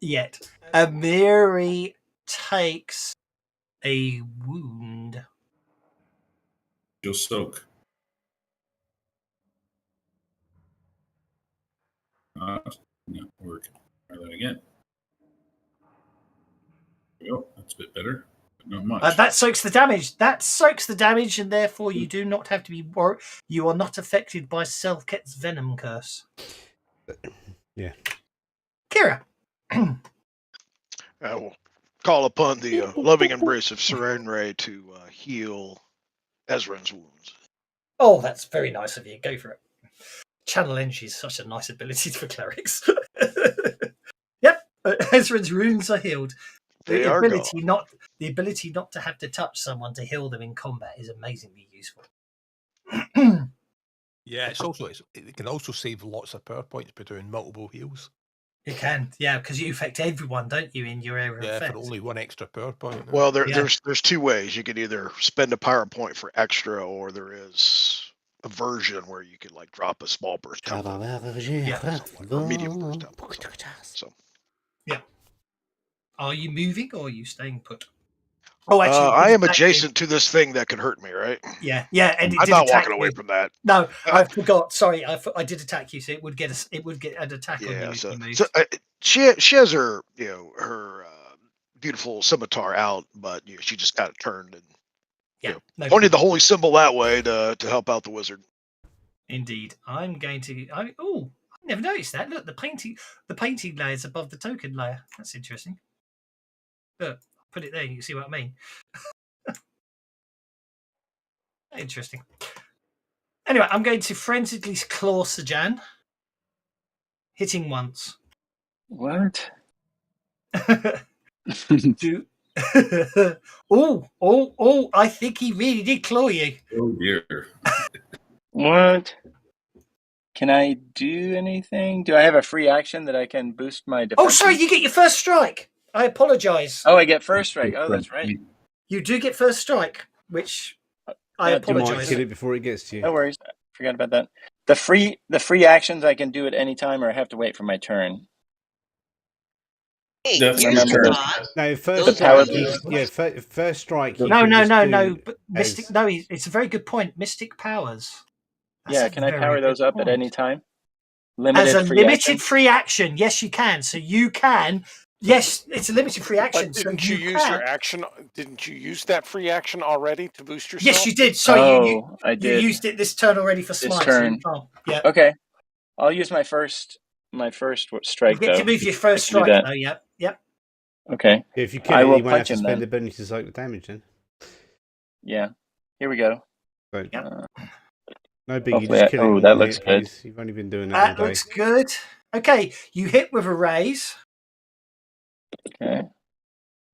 Yet. Amiri takes a wound. You'll soak. No, work. Try that again. There we go. That's a bit better, but not much. That soaks the damage. And therefore you do not have to be worried. You are not affected by Selket's venom curse. Yeah. Kira. I will call upon the loving embrace of Serenray to heal Ezra's wounds. Oh, that's very nice of you. Go for it. Channel energy is such a nice ability for clerics. Yep, Ezra's wounds are healed. The ability not to have to touch someone to heal them in combat is amazingly useful. Yeah, it can also save lots of power points by doing multiple heals. It can, yeah, because you affect everyone, don't you, in your area of effect? For only 1 extra power point. Well, there's 2 ways. You can either spend a power point for extra, or there is a version where you could like drop a small burst down, or medium burst down. So. Yeah. Are you moving or are you staying put? Oh, actually, I am adjacent to this thing that could hurt me, right? Yeah, yeah, and I'm not walking away from that. No, I forgot. Sorry, I did attack you, so it would get an attack on you if you moved. So she has her her beautiful scimitar out, but she just got it turned and pointed the holy symbol that way to help out the wizard. Indeed, I'm going to. I never noticed that. Look, the painting layer is above the token layer. That's interesting. Look, put it there. You can see what I mean. Interesting. Anyway, I'm going to forensically claw Sajan, hitting once. What? Oh! I think he really did claw you. Oh dear. What? Can I do anything? Do I have a free action that I can boost my defense? Oh, sorry, you get your first strike. I apologise. Oh, I get first strike. Oh, that's right. You do get first strike, which I Yeah, You might apologise. kill it before it gets to you. No worries. I forgot about that. The free actions I can do at any time, or I have to wait for my turn. Hey, That's here's Remember- a thought. No, first Those power strike. are the- Yeah, first strike. he No, can no, just no, do no. But Mystic. as- No, it's a very good point. Mystic powers. That's Yeah, a can I very power good those up at point. any time? As Limited a free limited action? free action, yes, you can. So you can. Yes, it's a limited free action. But So didn't you use your action? Didn't you use that free action already to boost yourself? Yes, you did. Sorry, I you did. used it this turn already for smite. turn. So you can't. Yeah. Okay, I'll use my first strike. You get to though. move your first I can do strike that. though. Yep. Yep. Okay, If you kill I it, will you won't have punch to him spend then. ability to soak the damage then. Yeah, here we go. So, Yep. no big. You Hopefully just kill it. oh, in that one looks hit, good. please. You've only been doing that all That day. looks good. Okay, you hit with a raise. Okay,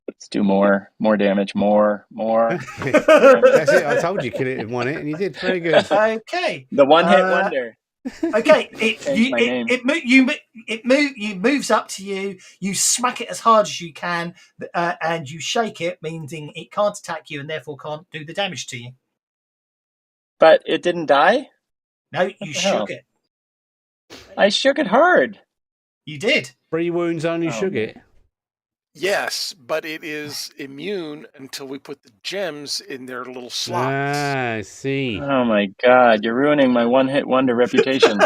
let's do more damage. More. That's it. I told you kill it in one hit, and you did very good. Okay. The one-hit wonder. Okay, Change my name. it moves up to you. You smack it as hard as you can, and you shake it, meaning it can't attack you and therefore can't do the damage to you. But it didn't die? No, you the hell? shook it. I shook it hard. You did. 3 wounds only shook it. Yes, but it is immune until we put the gems in their little slots. Ah, I see. Oh my god, you're ruining my one-hit wonder reputation.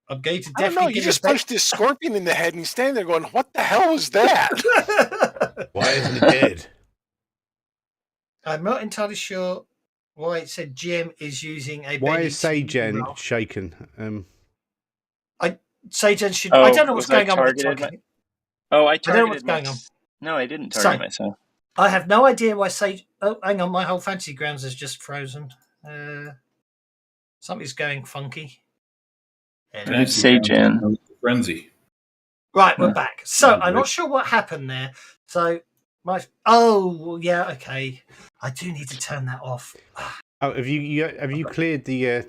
I'm going to I don't know. definitely You get just punched this scorpion in the head, and he's standing there going, "What the hell was that?" Why isn't it dead? I'm not entirely sure why it said Jim is using a. Why Benny is to Sajan roll. shaken? Sajan should. Oh, I don't know what's was I going on with the targeted? targeting. Oh, I I don't know what's targeted going on. No, I didn't So- target myself. I have no idea why Sage. Oh, hang on, my whole fantasy grounds is just frozen. Something's going funky. Sajan. Frenzy. Right, we're Yeah. back. So Right. I'm not sure what happened there. So my yeah, okay. I do need to turn that off. Oh, have you cleared the?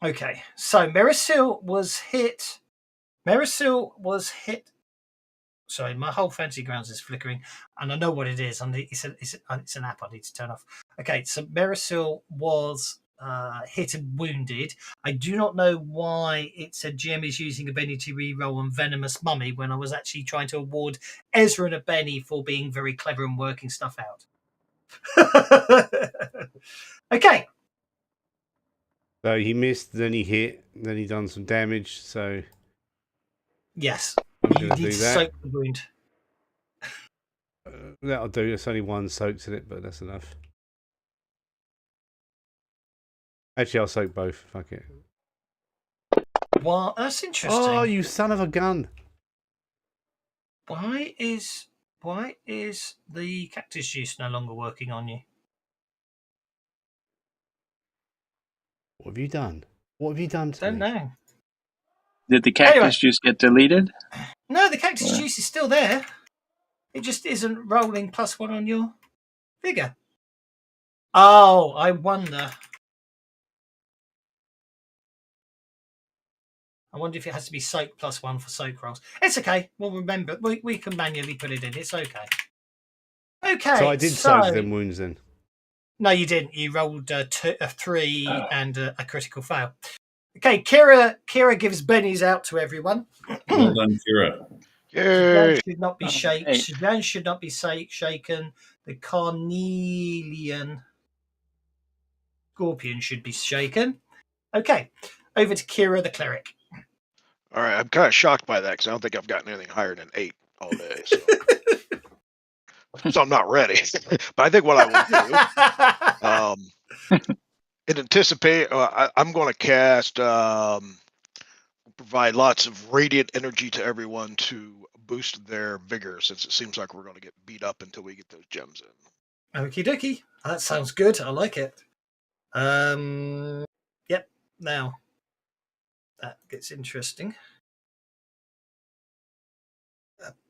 Okay, so Merisil was hit. Sorry, my whole fancy grounds is flickering, and I know what it is. It's an app I need to turn off. Okay, so Merisil was hit and wounded. I do not know why it said Jim is using a Benny to reroll on Venomous Mummy when I was actually trying to award Ezra and a Benny for being very clever and working stuff out. Okay. So he missed, then he hit, then he done some damage. So Yes, I'm you going to need do to that. soak the wound. That'll do. There's only one soaks in it, but that's enough. Actually, I'll soak both. Fuck it. Well, that's interesting. Oh, you son of a gun! Why is the cactus juice no longer working on you? What have you done? What have you done to Don't me? know. Did the cactus Anyway. juice get deleted? No, the cactus Yeah. juice is still there. It just isn't rolling +1 on your figure. Oh, I wonder. I wonder if it has to be soak +1 for soak rolls. It's okay. We'll remember. We can manually put it in. It's okay. Okay. So I did soak them wounds then. No, you didn't. You rolled a 3 and a critical fail. Okay, Kira gives bennies out to everyone. Well done, Kira. Yay! Sudan should not be shaken. Hey. Sudan should not be shaken. The carnelian scorpion should be shaken. Okay, over to Kira the cleric. All right, I'm kind of shocked by that because I don't think I've gotten anything higher than 8 all day. So, so I'm not ready. But I think what I will do, in anticipate, I'm going to cast, provide lots of radiant energy to everyone to boost their vigor, since it seems like we're going to get beat up until we get those gems in. Okie dokie. That sounds good. I like it. Yep. Now that gets interesting.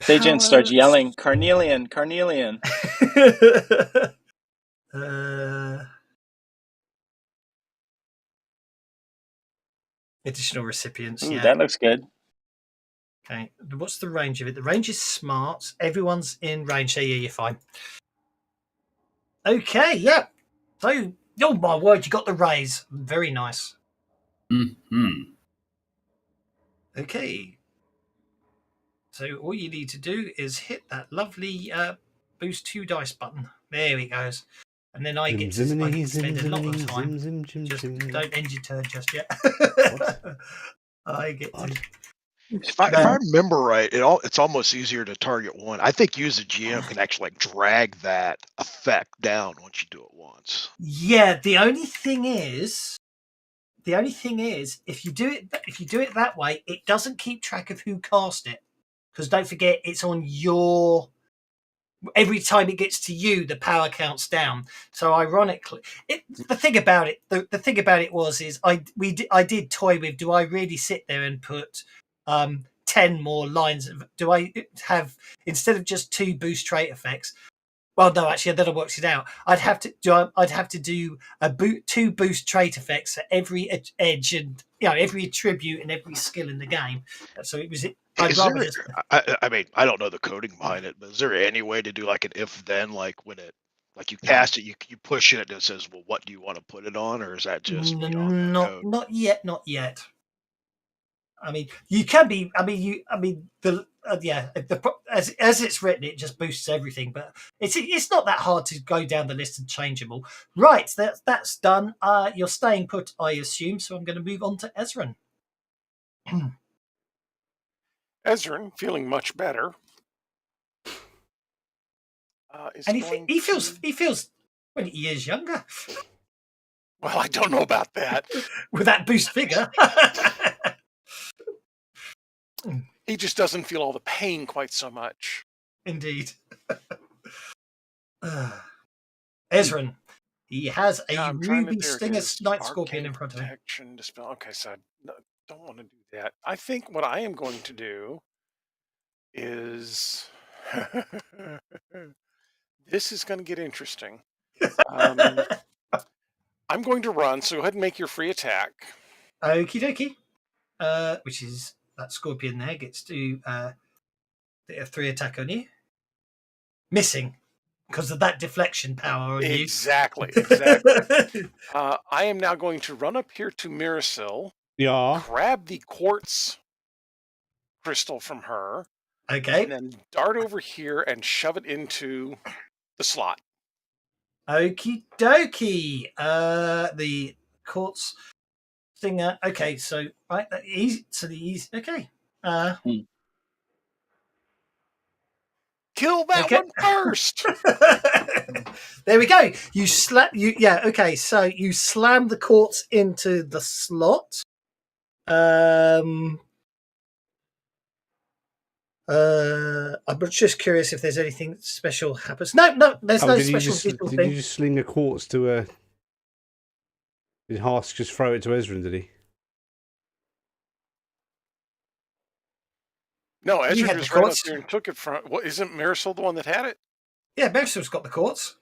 Sajan starts yelling, "Carnelian, Carnelian!" Additional recipients. Ooh, yeah. that looks good. Okay, what's the range of it? The range is smart. Everyone's in range, so yeah, you're fine. Okay, yeah. So, oh my word, you got the raise. Very nice. Mm-hmm. Okay. So all you need to do is hit that lovely boost 2 dice button. There it goes. And then I get to spend a lot of time. Just don't end your turn just yet. I get to. If I remember right, it's almost easier to target one. I think you as a GM can actually like drag that effect down once you do it once. Yeah, the only thing is if you do it that way, it doesn't keep track of who cast it. Because don't forget, it's on your. Every time it gets to you, the power counts down. So ironically, the thing about it I did toy with. Do I really sit there and put 10 more lines of? Do I have, instead of just 2 boost trait effects? Well, no, actually, then I worked it out. I'd have to do 2 boost trait effects for every edge and every attribute and every skill in the game. So it was. I mean, I don't know the coding behind it, but is there any way to do like an if then, like when it, like you cast it, you push it and it says, well, what do you want to put it on, or is that just beyond the code? Not yet. I mean, you can be. As it's written, it just boosts everything. But it's not that hard to go down the list and change them all. Right, that's done. You're staying put, I assume. So I'm going to move on to Ezra. Ezra, feeling much better. And he feels 20 years younger. Well, I don't know about that. With that boost figure. He just doesn't feel all the pain quite so much. Indeed. Ezra, he has a ruby stinger night scorpion in front of him. Okay, so I don't want to do that. I think what I am going to do is this is going to get interesting. I'm going to run, so go ahead and make your free attack. Okie dokie. Which is that scorpion there gets to a 3 attack on you. Missing because of that deflection power on you. Exactly. I am now going to run up here to Mirasil. Yeah. Grab the quartz crystal from her. Okay. And then dart over here and shove it into the slot. Okie dokie. The quartz stinger. Okay, so right, easy. So the easy. Okay. Kill that one first. There we go. You slap. Yeah. Okay. So you slam the quartz into the slot. I'm just curious if there's anything special happens. No, there's no special thing. Did you just sling a quartz to a? Did Husk just throw it to Ezra? Did he? No, Ezra just ran up there and took it from. What, isn't Marisol the one that had it? Yeah, Marisol's got the quartz.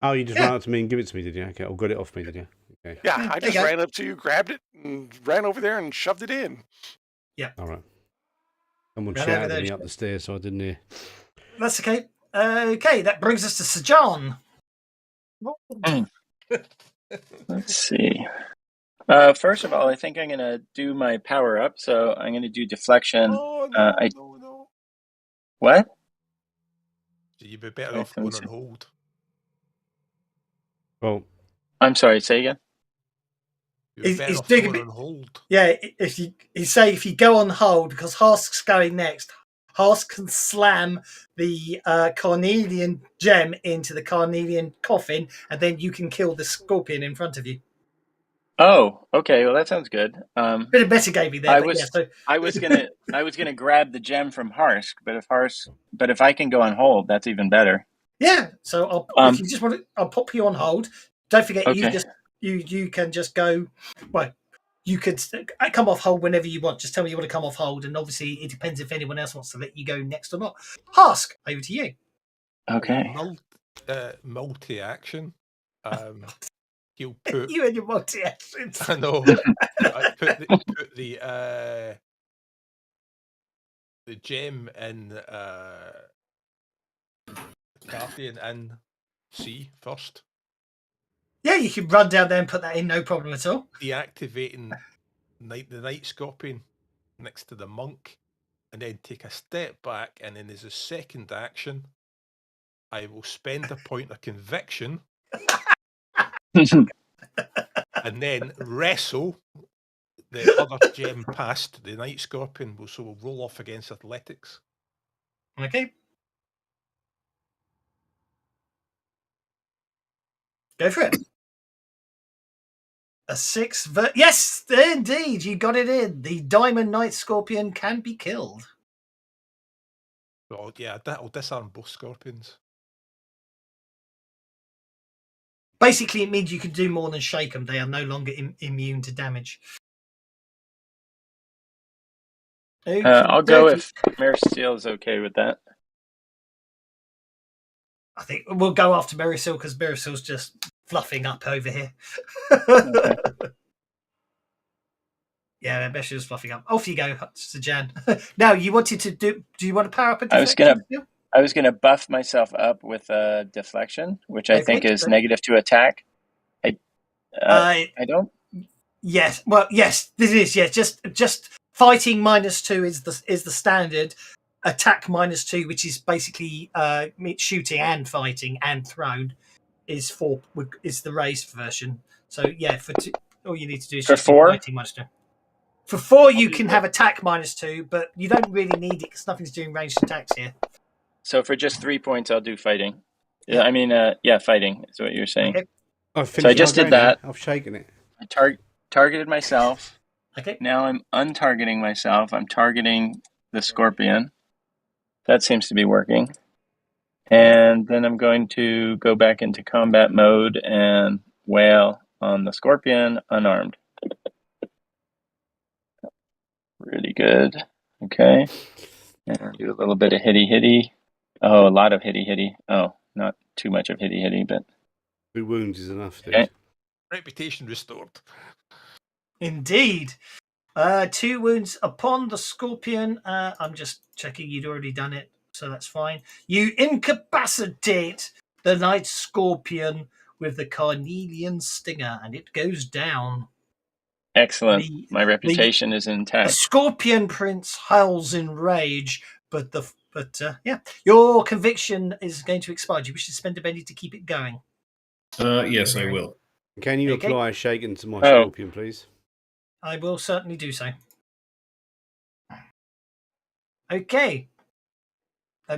Oh, you just ran up to me and give it to me, did you? Okay, or got it off me, did you? Okay. Yeah, I just ran up to you, grabbed it, and ran over there and shoved it in. Yeah. All right. Someone shouted at me up the stairs, so I didn't hear. That's okay. Okay, that brings us to Sajan. Let's see. First of all, I think I'm going to do my power up. So I'm going to do deflection. Oh, no. What? So you'd be better off going on hold. Well, I'm sorry, say again? He's doing a bit on hold. Yeah, if you go on hold, because Husk's going next, Husk can slam the carnelian gem into the carnelian coffin, and then you can kill the scorpion in front of you. Oh, okay. Well, that sounds good. Bit of metagaming there. I was gonna grab the gem from Husk, but if I can go on hold, that's even better. Yeah. So if you just want to, I'll pop you on hold. Don't forget, okay. you can just go. Well, you could come off hold whenever you want. Just tell me you want to come off hold, and obviously it depends if anyone else wants to let you go next or not. Husk, over to you. Okay. Multi-action. He'll put you and your multi-actions. I know. I put the gem in Guardian in C first. Yeah, you can run down there and put that in, no problem at all. Deactivating the Night Scorpion next to the monk, and then take a step back, and then as a second action, I will spend a point of conviction and then wrestle the other gem past the Night Scorpion, so we'll roll off against athletics. Okay. Go for it. A 6. Yes, indeed, you got it in. The Diamond Night Scorpion can be killed. Oh, yeah, that'll disarm both scorpions. Basically, it means you can do more than shake them. They are no longer immune to damage. I'll go if Marisil is okay with that. I think we'll go after Marisil because Marisil's just fluffing up over here. Okay. Yeah, Marisil's fluffing up. Off you go, Sajan. Now, you wanted to do you want to power up a I deflection? I was gonna buff myself up with a deflection, which I think is negative to attack. I don't. Yes. Well, yes, this is. Yes, just fighting -2 is the standard. Attack -2, which is basically shooting and fighting and thrown, is the raised version. So yeah, all you need to do is for just 4 fighting -2. For 4, you can have attack -2, but you don't really need it because nothing's doing ranged attacks here. So for just 3 points, I'll do fighting. Yeah, I mean, fighting is what you're saying. Okay. So I just did that. I've shaken it. I targeted myself. Okay. Now I'm untargeting myself. I'm targeting the scorpion. That seems to be working. And then I'm going to go back into combat mode and wail on the scorpion unarmed. Really good. Okay. And do a little bit of hitty. Oh, a lot of hitty. Oh, not too much of hitty, but 2 wounds is enough. Okay. Reputation restored. Indeed. 2 wounds upon the scorpion. I'm just checking you'd already done it, so that's fine. You incapacitate the night scorpion with the carnelian stinger, and it goes down. Excellent. My reputation is intact. The scorpion prince howls in rage, but your conviction is going to expire. Do you wish to spend a penny to keep it going? Yes, I will. Can you apply shaken to my scorpion, please? I will certainly do so. Okay.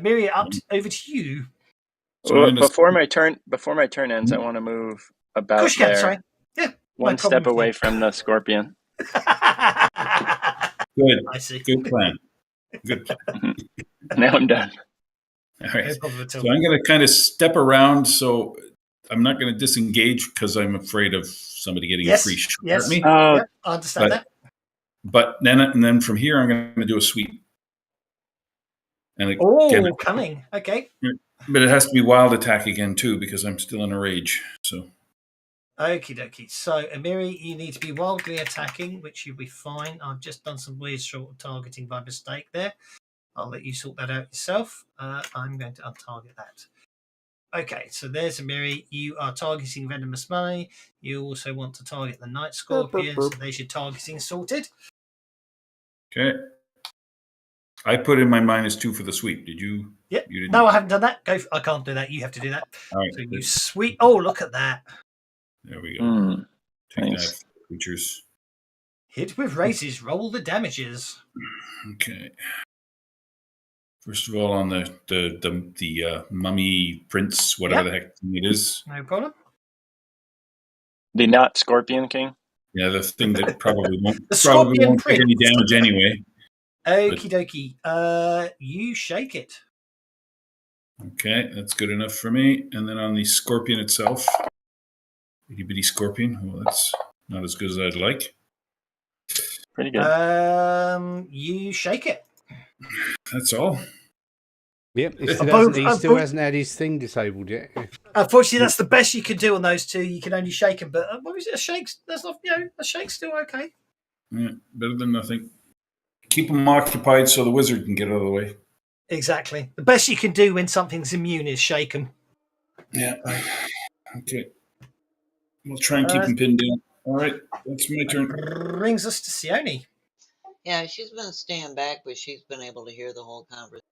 Miri, over to you. So before my turn ends, I want to move about there. Sorry. Yeah. One step away from the scorpion. Good. I see. Good plan. Good plan. Now I'm done. All right. So I'm going to kind of step around. So I'm not going to disengage because I'm afraid of somebody getting a free shot at me. I understand that. But then from here, I'm going to do a sweep. And cunning. Okay. But it has to be wild attack again too, because I'm still in a rage. So. Okie dokie. So, Amiri, you need to be wildly attacking, which you'll be fine. I've just done some weird short targeting by mistake there. I'll let you sort that out yourself. I'm going to untarget that. Okay, so there's Amiri. You are targeting Venomous Money. You also want to target the Night Scorpion. So there's your targeting sorted. Okay. I put in my -2 for the sweep. Did you? Yep. You didn't? No, I haven't done that. I can't do that. You have to do that. All right. So you sweep. Oh, look at that. There we go. Take Nice. that, creatures. Hit with races. Roll the damages. Okay. First of all, on the mummy prince, whatever the heck it is. No problem. The not Scorpion King. Yeah, the thing that probably won't take any damage anyway. Okie dokie. You shake it. Okay, that's good enough for me. And then on the scorpion itself, itty bitty scorpion. Well, that's not as good as I'd like. Pretty good. You shake it. That's all. Yep, he still hasn't had his thing disabled yet. Unfortunately, that's the best you can do on those two. You can only shake them, but what is it? A shake's still okay. Yeah, better than nothing. keep them occupied so the wizard can get out of the way. Exactly. The best you can do when something's immune is shake them. Yeah. Okay. We'll try and keep them pinned down. All right. That's my turn. Brings us to Sione. Yeah, she's been staying back, but she's been able to hear the whole conversation.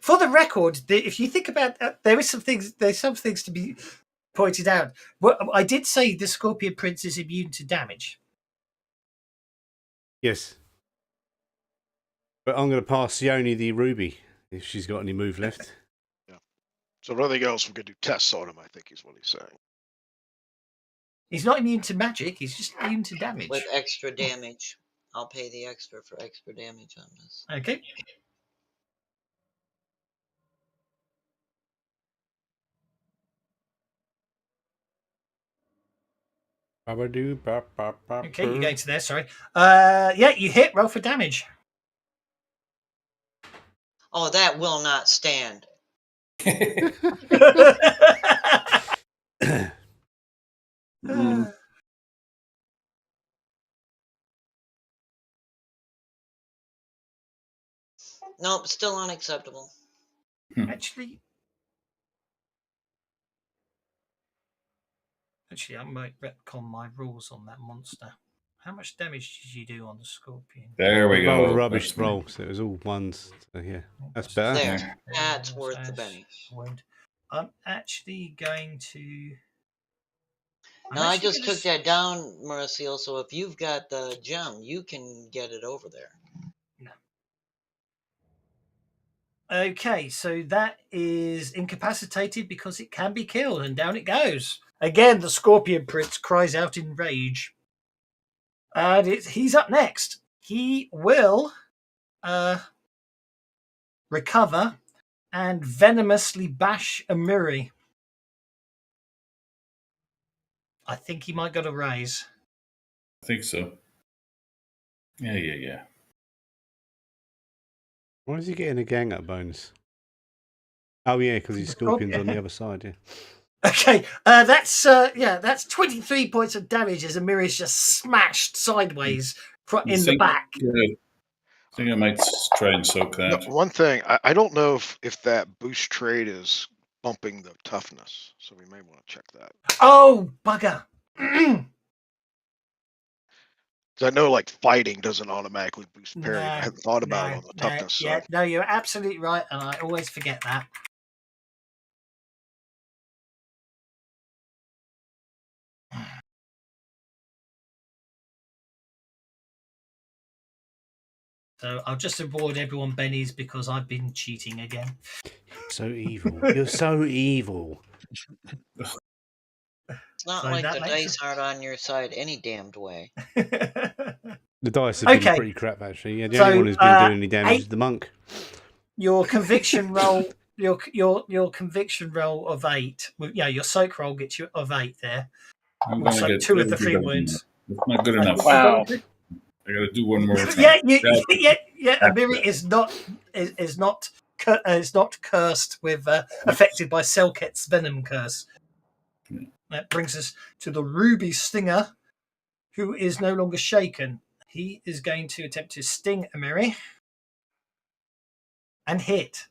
For the record, if you think about there's some things to be pointed out. Well, I did say the Scorpion Prince is immune to damage. Yes. But I'm going to pass Sione the ruby if she's got any move left. Yeah. So nothing else, we could do tests on him, I think is what he's saying. He's not immune to magic, he's just immune to damage. With extra damage. I'll pay the extra for extra damage on this. Okay. Okay, you're going to there, sorry. Yeah, you hit, roll for damage. Oh, that will not stand. Nope, still unacceptable. Actually, I might retcon my rules on that monster. How much damage did you do on the Scorpion? There we go. Rolled a rubbish roll, so it was all ones. So yeah, that's better. There, that's worth the benefit. I'm actually going to. Now, I just took that down, Maricel, so if you've got the gem, you can get it over there. No. Okay, so that is incapacitated because it can be killed, and down it goes. Again, the Scorpion Prince cries out in rage. And he's up next. He will recover and venomously bash Amiri. I think he might got a raise. I think so. Yeah. Why is he getting a gang up bonus? Oh yeah, because his Scorpion's on the other side. Yeah. Okay, that's 23 points of damage as Amiri is just smashed sideways in the back. I think I might try and soak that. No, one thing, I don't know if that boost trade is bumping the toughness, so we may want to check that. Oh, bugger. I know, like, fighting doesn't automatically boost parry. I hadn't thought about it on the toughness side. No, you're absolutely right, and I always forget that. So I'll just avoid everyone bennies because I've been cheating again. So evil. You're so evil. It's not like the dice aren't on your side any damned way. The dice have been pretty crap, actually. Yeah, the only one who's been doing any damage is the monk. Your conviction roll, your conviction roll of 8. Yeah, your soak roll gets you of 8 there. Also, 2 of the 3 wounds. It's not good enough. Wow. I got to do one more time. Yeah. Amiri is not cursed with affected by Selket's venom curse. Yeah. That brings us to the Ruby Stinger, who is no longer shaken. He is going to attempt to sting Amiri and hit.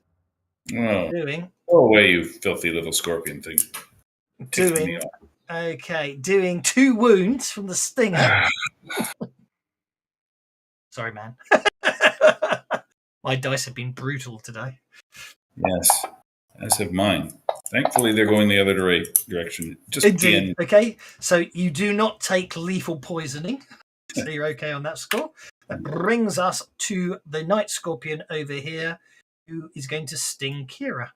Oh. Go away, you filthy little scorpion thing. Doing 2 wounds from the stinger. Sorry, man. My dice have been brutal today. Yes, as have mine. Thankfully, they're going the other direction. Just indeed. Okay, so you do not take lethal poisoning. So you're okay on that score. That brings us to the Night Scorpion over here, who is going to sting Kira.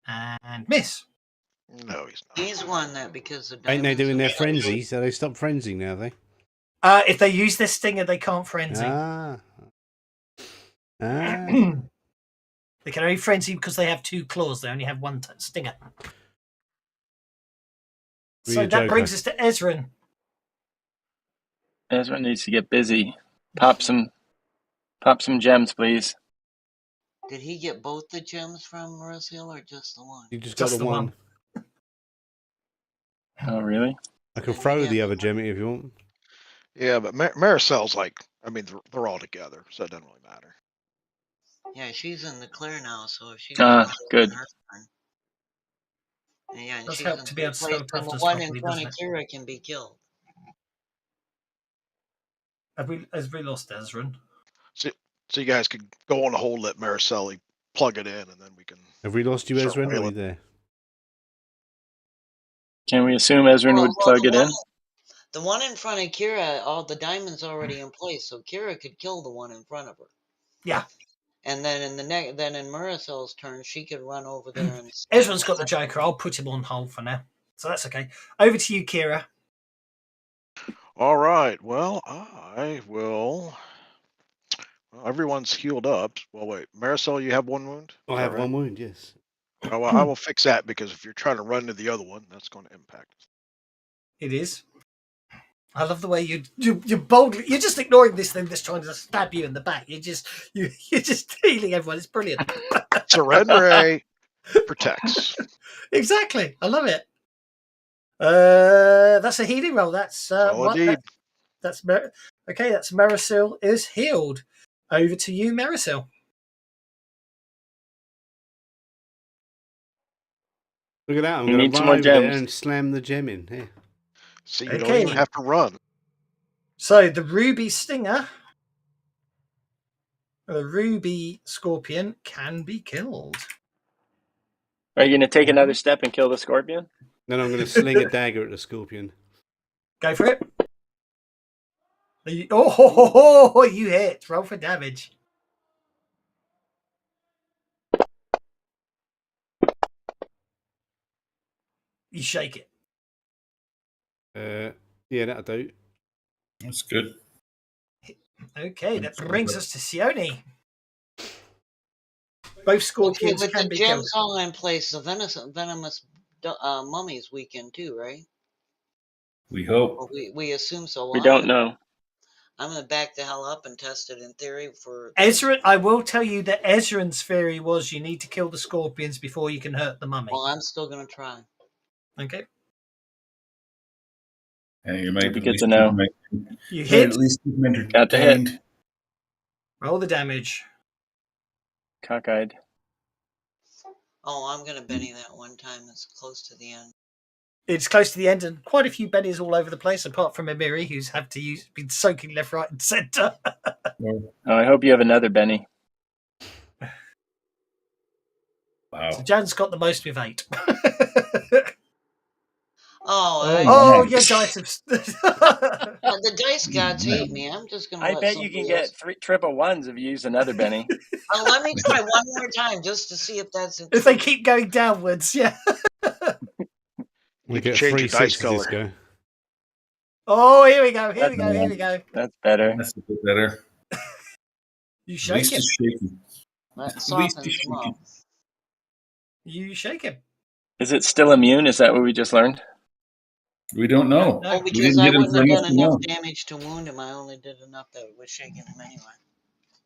And miss. No, he's not. He's won that because of ain't they doing their frenzy, so they stop frenzying now, they? If they use their stinger, they can't frenzy. They can only frenzy because they have 2 claws. They only have 1 stinger. So that brings us to Ezra. Ezra needs to get busy. Pop some gems, please. Did he get both the gems from Maricel or just the one? You just got the one. Oh, really? I can throw the other gem if you want. Yeah, but Maricel's like, I mean, they're all together, so it doesn't really matter. Yeah, she's in the clear now, so if she gets good. her turn. And yeah, and Does she's help in to be able third to place, spell and the toughness one in properly, front doesn't of it? Kira can be killed. Have we lost Ezra? So you guys could go on a hold, let Maricel plug it in, and then we can. Have we lost you, start Ezra? Or are you wailing. there? Can we assume Ezra would plug it in? The one in front of Kira, all the diamonds already in place, so Kira could kill the one in front of her. Yeah. And then in Maricel's turn, she could run over there and. Ezra's got the Joker. I'll put him on hold for now, so that's okay. Over to you, Kira. All right. Well, I will. Well, everyone's healed up. Well, wait, Maricel, you have one wound. I have one wound. Yes. Oh, well, I will fix that because if you're trying to run to the other one, that's going to impact. It is. I love the way you're boldly. You're just ignoring this thing that's trying to stab you in the back. You're just healing everyone. It's brilliant. Surrender protects. Exactly. I love it. That's a healing roll. That's indeed. That's okay. That's Maricel is healed. Over to you, Maricel. Look at that! I'm You going need to some run more over there gems. and slam the gem in. Here. So you don't even have to run. So the ruby stinger, the ruby scorpion can be killed. Are you going to take another step and kill the scorpion? Then I'm going to sling a dagger at the scorpion. Go for it. Oh, you hit. Roll for damage. You shake it. Yeah, that'll do. That's good. Okay, that brings us to Sione. Both scorpions with can the be gems killed. all in place, the venomous mummies weaken too, right? We hope. Or we assume so. We don't know. I'm gonna back the hell up and test it in theory for Ezra. I will tell you that Ezra's theory was you need to kill the scorpions before you can hurt the mummy. Well, I'm still gonna try. Okay. And you might That'd be good to know. You hit. At least keep them Got the hit. entertained. Roll the damage. Cockeyed. Oh, I'm gonna Benny that one time. It's close to the end. It's close to the end, and quite a few bennies all over the place, apart from Emiri, who's had to been soaking left, right, and centre. Oh, I hope you have another Benny. Wow. So Jan's got the most with 8. Your dice have. The dice gods hate me. I'm just gonna. I bet you can get 3 triple ones if you use another Benny. Let me try one more time just to see if that's. If they keep going downwards, yeah. We get 3 6s this go. Oh, here we go. Here we go. Here we go. That's better. That's a bit better. You shake him. That softens him up. You shake him. Is it still immune? Is that what we just learned? We don't know. No, because I wouldn't have done enough damage to wound him. I only did enough that was shaking him anyway.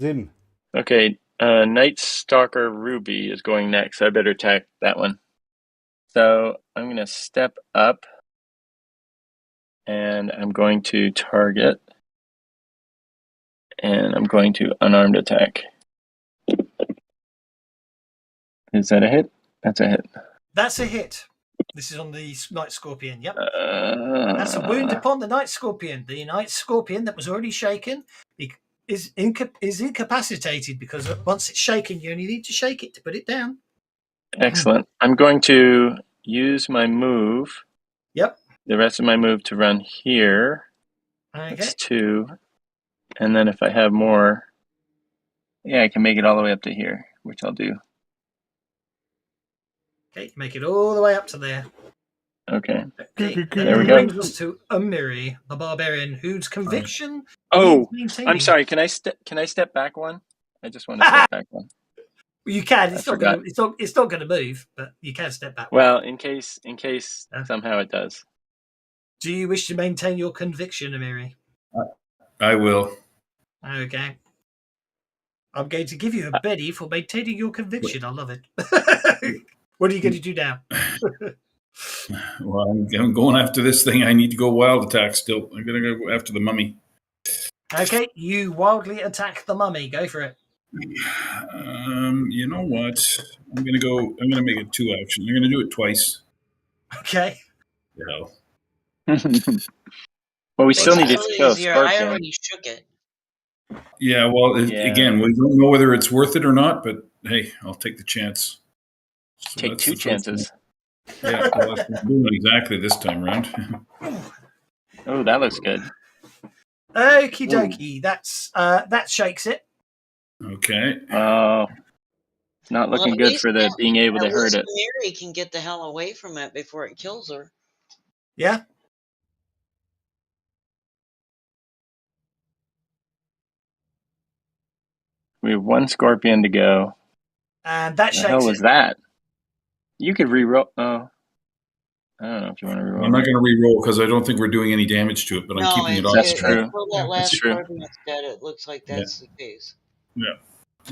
Zim. Okay, Night Stalker Ruby is going next. I better attack that one. So I'm going to step up, and I'm going to target, and I'm going to unarmed attack. Is that a hit? That's a hit. That's a hit. This is on the Night Scorpion. Yep. That's a wound upon the Night Scorpion. The Night Scorpion that was already shaken is incapacitated because once it's shaken, you only need to shake it to put it down. Excellent. I'm going to use my move. Yep. The rest of my move to run here. Okay. That's 2. And then if I have more, I can make it all the way up to here, which I'll do. Okay, make it all the way up to there. Okay. There we go. Brings us to Emiri, the barbarian, whose conviction. Oh, I'm sorry. Can I step back one? I just want to step back one. You can. It's not going to move, but you can step back. Well, in case somehow it does. Do you wish to maintain your conviction, Emiri? I will. Okay. I'm going to give you a Betty for maintaining your conviction. I love it. What are you going to do now? Well, I'm going after this thing. I need to go wild attack still. I'm going to go after the mummy. Okay, you wildly attack the mummy. Go for it. You know what? I'm going to make it 2 actions. I'm going to do it twice. Okay. Yeah. Well, we still Makes need it to a little kill a easier. I scorpion. already shook it. Yeah, well, Yeah. again, we don't know whether it's worth it or not, but hey, I'll take the chance. So Take that's 2 the first chances. one. Yeah, well, that's what I'm doing exactly this time around. Oh, that looks good. Okie dokie. That shakes it. Okay. Oh, not Well, looking at good least for the being able to hurt it. Mary can get the hell away from it before it kills her. Yeah. We have 1 scorpion to go. And that The shakes hell was it. that? You could reroll. Oh, I don't know if you want to reroll. I'm not going to re-roll because I don't think we're doing any damage to it, but I'm keeping it off. That's true. Until that last That's true. scorpion is dead, it looks like that's the case. Yeah,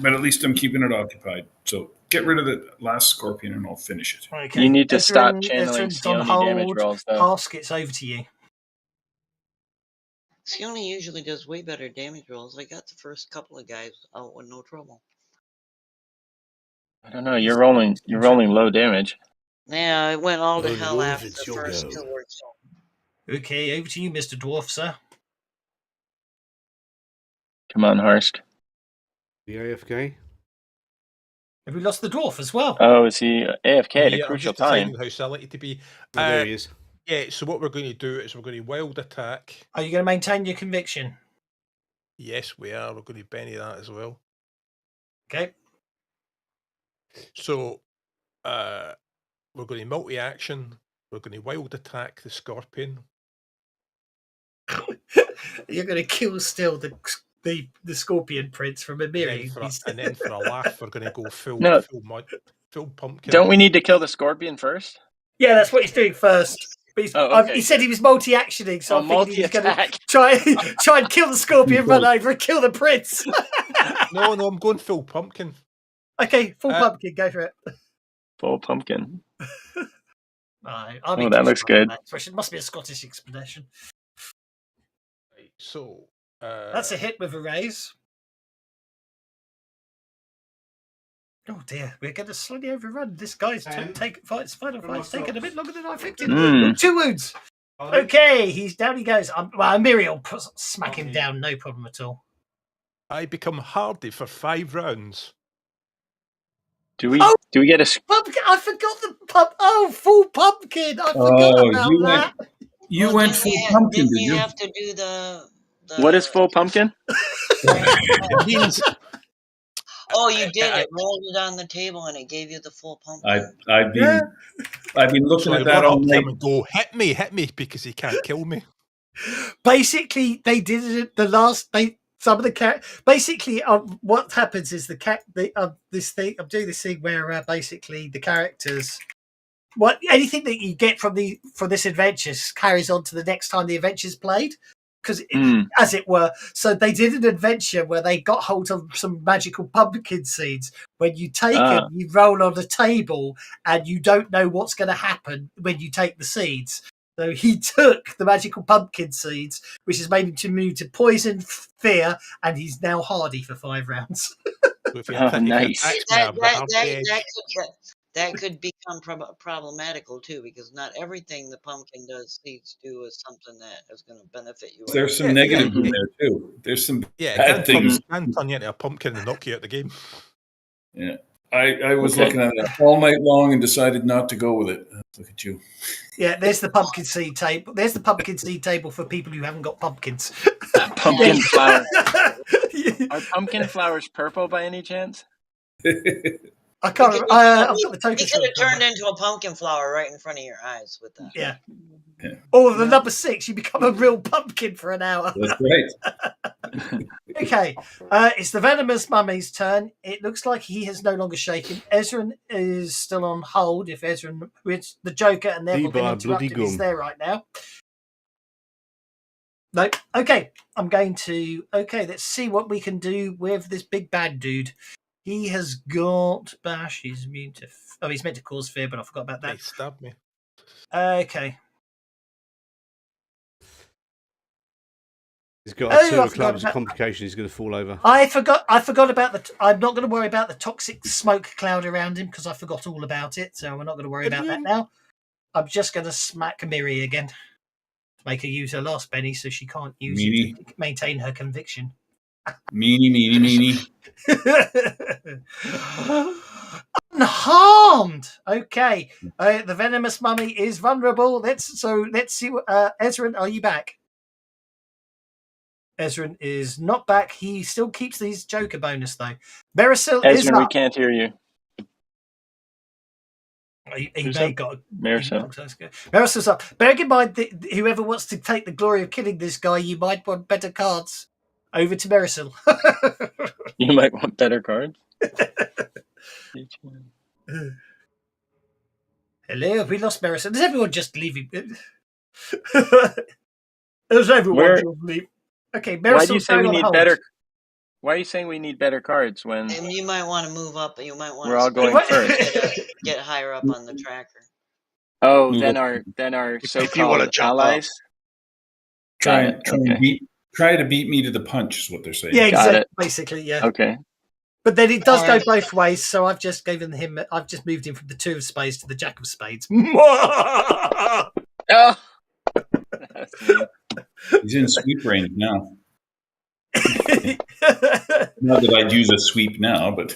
but at least I'm keeping it occupied. So get rid of the last scorpion and I'll finish it. Okay. You need to stop Ezra's channeling on Sione damage hold. rolls, though. Husk, it's over to you. Sione usually does way better damage rolls. I got the first couple of guys out with no trouble. I don't know. You're rolling low damage. Yeah, it went all to hell Love, after it's the your first go. 2 were killed. Okay, over to you, Mr. Dwarf, sir. Come on, Husk. The AFK? Have we lost the dwarf as well? Oh, is he AFK at a Yeah, I'm crucial just deciding time? how silly to be. Oh, there he is. Yeah, so what we're going to do is we're going to wild attack. Are you going to maintain your conviction? Yes, we are. We're going to Benny that as well. Okay. So we're going to multi-action. We're going to wild attack the scorpion. You're going to kill still the scorpion prince from Emiri. And then for a laugh, we're going to go full pumpkin. Don't we need to kill the scorpion first? Yeah, that's what he's doing first. But okay, he said he was multi-actioning, so I figured he was going to multi-attack. try and kill the scorpion, run over and kill the prince. No, I'm going full pumpkin. Okay, full pumpkin, go for it. Full pumpkin. that looks good. It must be a Scottish expression. So that's a hit with a raise. Oh dear, we're going to slowly overrun. This guy's final fight's taken a bit longer than I expected. 2 wounds. Okay, down he goes. Miriam will smack him down, no problem at all. I become hardy for 5 rounds. Do we get a pumpkin? I forgot the pump. Oh, full pumpkin! I forgot about that. You went full pumpkin, did you? Have to do the What is full pumpkin? It means. Oh, you did it. Rolled it on the table and it gave you the full pumpkin. I've been looking at that all night. And go hit me because he can't kill me. Basically, they did it. Basically, what happens is this thing. I'm doing this thing where basically the characters. Anything that you get from this adventure carries on to the next time the adventure's played, because as it were. So they did an adventure where they got hold of some magical pumpkin seeds. When you take them, you roll on the table, and you don't know what's going to happen when you take the seeds. So he took the magical pumpkin seeds, which has made him to move to poison, fear, and he's now hardy for 5 rounds. Nice. That could become problematical too, because not everything the pumpkin does seeds do is something that is going to benefit you. There's some negatives in there too. There's some bad things. Can turn you into a pumpkin and knock you out the game. Yeah, I was looking at it all night long and decided not to go with it. Look at you. Yeah, there's the pumpkin seed table. There's the pumpkin seed table for people who haven't got pumpkins. Pumpkin flower. Are pumpkin flowers purple by any chance? I can't remember. I've got the token. You could have turned into a pumpkin flower right in front of your eyes with that. Yeah. Or the number 6, you become a real pumpkin for an hour. That's right. Okay, it's the venomous mummy's turn. It looks like he has no longer shaken. Ezra is still on hold. If Ezra, it's the Joker, and therefore going to interrupt him, is there right now. No. Okay, I'm going to. Okay, let's see what we can do with this big bad dude. He has got bash. He's immune to. He's meant to cause fear, but I forgot about that. He stabbed me. Okay. He's got a two I of forgot clubs, a about- complication. He's going to fall over. I forgot about the. I'm not going to worry about the toxic smoke cloud around him because I forgot all about it. So we're not going to worry about that now. I'm just going to smack Miri again to make her use her last penny so she can't use it to maintain her conviction. Meanie. Unharmed. Okay. The venomous mummy is vulnerable. Let's see. Ezra, are you back? Ezra is not back. He still keeps these Joker bonus though. Marisol is Ezra, we up. can't hear you. He Who's may up? got Marisol. Marisol's up. Bear in mind that whoever wants to take the glory of killing this guy, you might want better cards. Over to Marisol. You might want better cards. Hello, we lost Marisol. Does everyone just leave him? Does everyone just leave? Okay, Marisol's why do you say we need hold. better? Why are you saying we need better cards when And you might want to move up. You might want we're to all going first? get higher up on the tracker. Oh, Move then up. our If you wanna so-called jump allies. Try Got it. try to beat me to the punch is what they're saying. Yeah, Got exactly. it. Basically, yeah. Okay. But then it does All go right. both ways. So I've just given him. I've just moved him from the 2 of spades to the Jack of spades. Oh, that's mean. He's in sweep range now. Not that I'd use a sweep now, but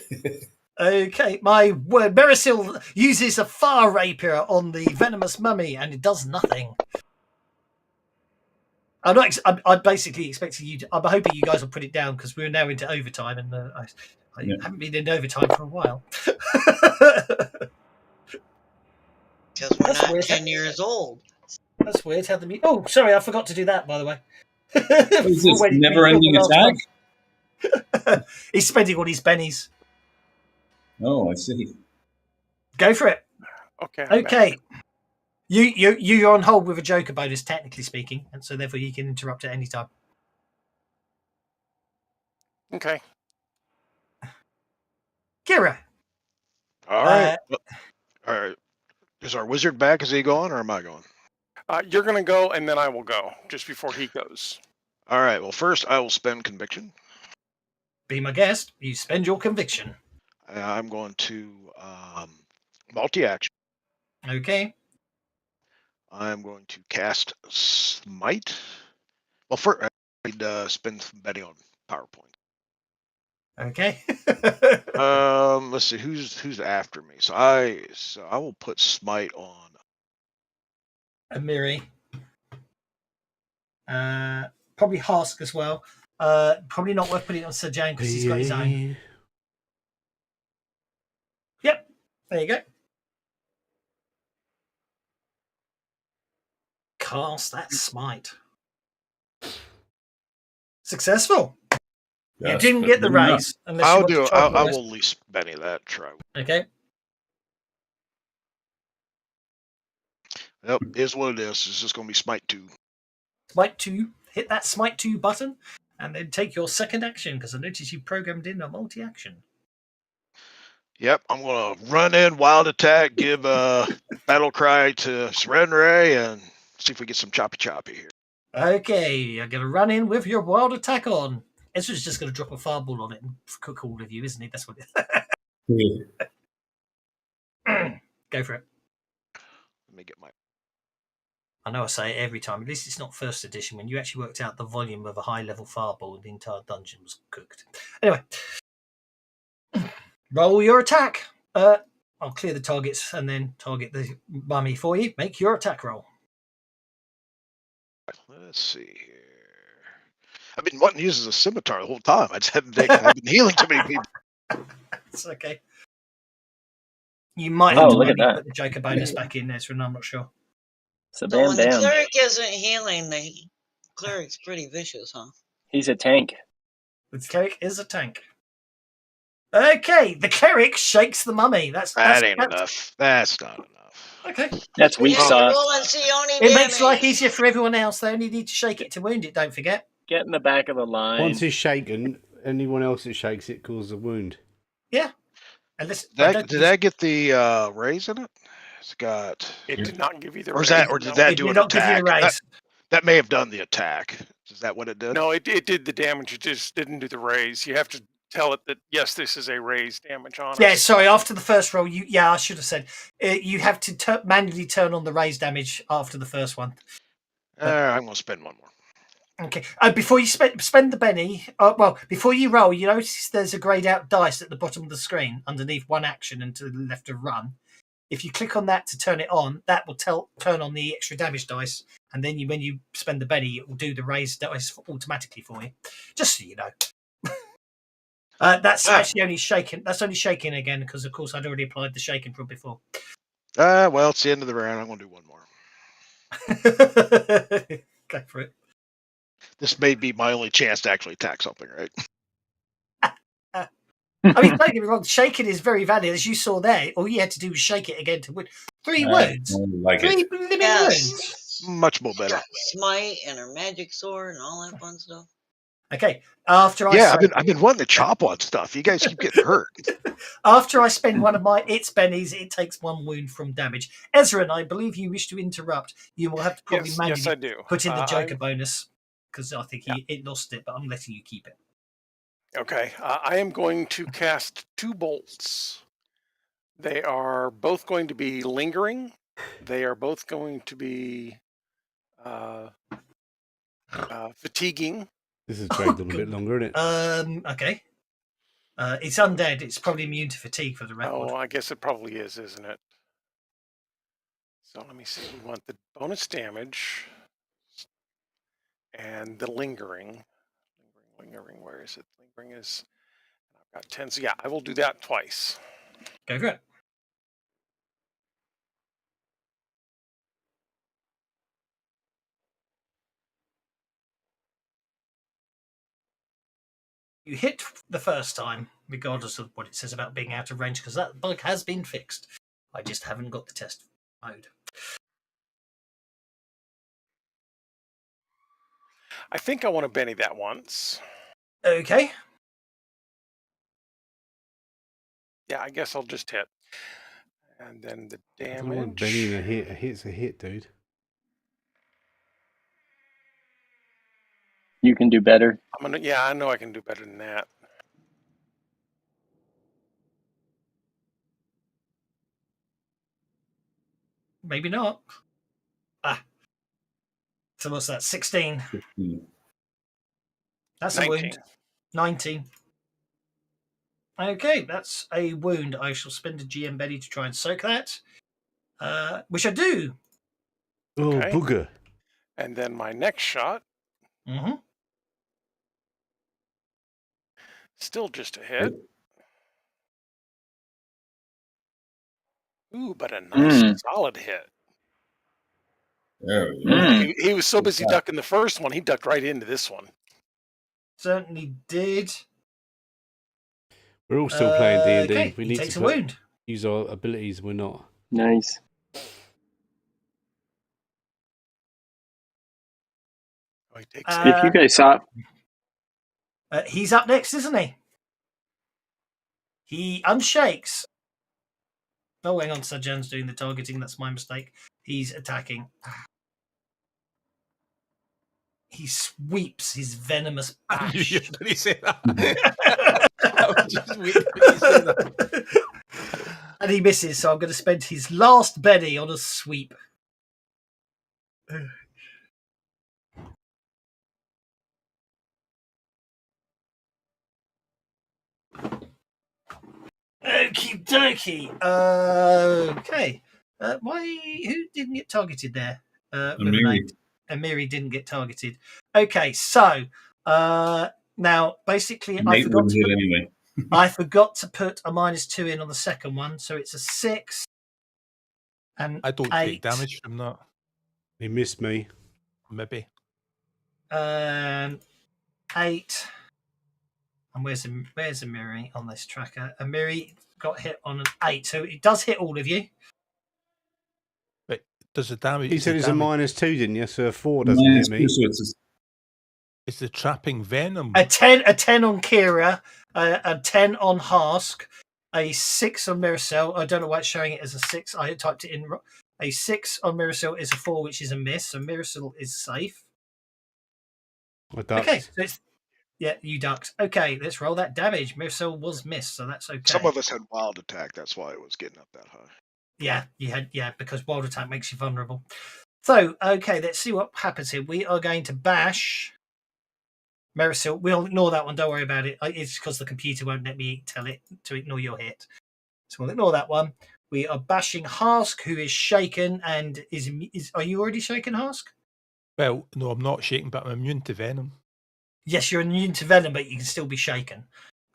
Okay, my word. Marisol uses a far rapier on the venomous mummy, and it does nothing. I'm not. I'm basically expecting you. I'm hoping you guys will put it down because we're now into overtime, and I haven't been in overtime for a while. Because we're That's not weird. 10 years old. That's weird. How the oh, sorry, I forgot to do that. By the way, what is this never-ending attack? He's spending all his pennies. Oh, I see. Go for it. Okay. Okay. You're on hold with a Joker bonus, technically speaking, and so therefore you can interrupt at any time. Okay. Kira. All right. All right. Is our wizard back? Is he going or am I going? You're going to go, and then I will go just before he goes. All right. Well, first I will spend conviction. Be my guest. You spend your conviction. I'm going to multi-action. Okay. I'm going to cast Smite. Well, first I need to spend some betting on PowerPoint. Okay. Let's see who's after me. So I will put Smite on Amiri. Probably Husk as well. Probably not worth putting it on Sajan because he's got his own. Yep. There you go. Cast that smite. Successful. You didn't get the raise unless I you will at least Benny that try. Okay. Yep, is what it is. It's just going to be Smite 2. Smite 2. Hit that Smite 2 button and then take your second action because I noticed you programmed in a multi-action. Yep, I'm going to run in, wild attack, give a battle cry to Serenray, and see if we get some choppy here. Okay, you're going to run in with your wild attack on. Ezra's just going to drop a fireball on it and cook all of you, isn't he? That's what it is. Go for it. Let me get my... I know I say it every time. At least it's not first edition. When you actually worked out the volume of a high-level fireball, the entire dungeon was cooked. Anyway. Roll your attack. I'll clear the targets and then target the mummy for you. Make your attack roll. Let's see here. I've been wanting to use as a scimitar the whole time. I just haven't I've been healing too many people. It's okay. You might have to look at that. put the Joker bonus back in, Ezra, and I'm not sure. So So when the cleric isn't healing, the cleric's pretty vicious, huh? He's a tank. The cleric is a tank. Okay, the cleric shakes the mummy. That ain't enough. That's not enough. Okay. That's weak sauce. It makes life easier for everyone else. They only need to shake it to wound it, don't forget. Get in the back of the line. Once it's shaken, anyone else that shakes it causes a wound. Yeah. Unless, did that get the raise in it? 'Cause I don't think it did. I don't think Did that get the raise in it? 'Cause I don't think it did. it It's got. It did not give you the Or raise. is that, or did no. that It do did an not give you the attack? raise. That may have done the attack. Is that what it did? No, it did the damage. It just didn't do the raise. You have to tell it that, yes, this is a raise damage on Yeah, us. sorry. After the first roll, I should have said you have to manually turn on the raise damage after the first one. I'm going to spend one more. Okay. Before you spend the Benny, before you roll, you notice there's a grayed out dice at the bottom of the screen underneath one action and to the left of run. If you click on that to turn it on, that will turn on the extra damage dice, and then when you spend the Benny, it will do the raised dice automatically for you. Just so you know. That's actually only shaking. That's only shaking again because, of course, I'd already applied the shaking from before. Well, it's the end of the round. I'm going to do one more. Go for it. This may be my only chance to actually attack something, right? I mean, don't get me wrong, shaking is very valid. As you saw there, all you had to do was shake it again to win. 3 wounds. Like 3 it. living Yes. wounds. Much more better. Got smite and her magic sword and all that fun stuff. Okay, after I Yeah, I've been wanting to chop on stuff. You guys keep getting hurt. After I spend one of my its bennies, it takes 1 wound from damage. Ezra, and I believe you wish to interrupt. You will have to probably manually Yes, I do. put in the Joker bonus because I think it lost it, but I'm letting you keep it. Okay, I am going to cast 2 bolts. They are both going to be lingering. They are both going to be fatiguing. This has dragged on a bit longer, isn't it? Okay. It's undead. It's probably immune to fatigue for the record. Oh, I guess it probably is, isn't it? So let me see. We want the bonus damage and the lingering. Lingering. Where is it? Lingering is. I've got 10. So yeah, I will do that twice. Go for it. You hit the first time, regardless of what it says about being out of range, because that bug has been fixed. I just haven't got the test mode. I think I want to Benny that once. Okay. Yeah, I guess I'll just hit. And then the I don't want damage. Benny in a hit. A hit's a hit, dude. You can do better. Yeah, I know I can do better than that. Maybe not. So what's that? 16. 15. That's 19. a wound. 19. Okay, that's a wound. I shall spend a GM Betty to try and soak that. Which I do. Oh, Okay. booger. And then my next shot. Mm-hmm. Still just a hit. Ooh, but a nice solid hit. There we go. He was so busy ducking the first one, he ducked right into this one. Certainly did. We're all still playing D&D. Okay, We he need takes to a wound. use our abilities. We're not. Nice. Oh, he takes If you guys saw, he's up next, isn't he? He unshakes. Oh, hang on, Sajan's doing the targeting. That's my mistake. He's attacking. He sweeps his venomous bash. Did he say that? I was just waiting for you to say that. And he misses, so I'm going to spend his last Benny on a sweep. Okie dokie. Okay. Who didn't get targeted there? Amiri didn't get targeted. Okay, so now basically Nate wouldn't hit anyway. I forgot to put a -2 in on the second one, so it's a 6. And I don't 8. take damage from that. He missed me. Maybe. 8. And where's Amiri on this tracker? Amiri got hit on an 8, so it does hit all of you. But does the damage? He said it's a -2, didn't you? So a 4 No, doesn't hit it's me. so it's Is the trapping venom? A 10 on Kira, a 10 on Husk, A 6 on Miracell. I don't know why it's showing it as a 6. I typed it in. A 6 on Miracell is a 4, which is a miss. So Miracell is safe. Okay, so it's you ducked. Okay, let's roll that damage. Miracell was missed, so that's okay. Some of us had wild attack. That's why it was getting up that high. Yeah, you had because wild attack makes you vulnerable. So okay, let's see what happens here. We are going to bash Miracell. We'll ignore that one. Don't worry about it. It's because the computer won't let me tell it to ignore your hit. So we'll ignore that one. We are bashing Husk, who is shaken and is. Are you already shaken, Husk? Well, no, I'm not shaken, but I'm immune to venom. Yes, you're immune to venom, but you can still be shaken.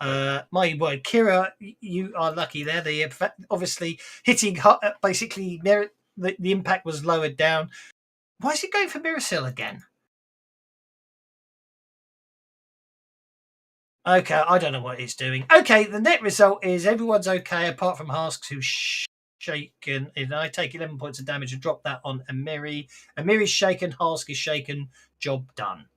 My word, Kira, you are lucky there. The obviously hitting basically the impact was lowered down. Why is it going for Miracell again? Okay, I don't know what it's doing. Okay, the net result is everyone's okay apart from Husk, who's shaken. And I take 11 points of damage and drop that on Amiri. Amiri's shaken, Husk is shaken. Job done.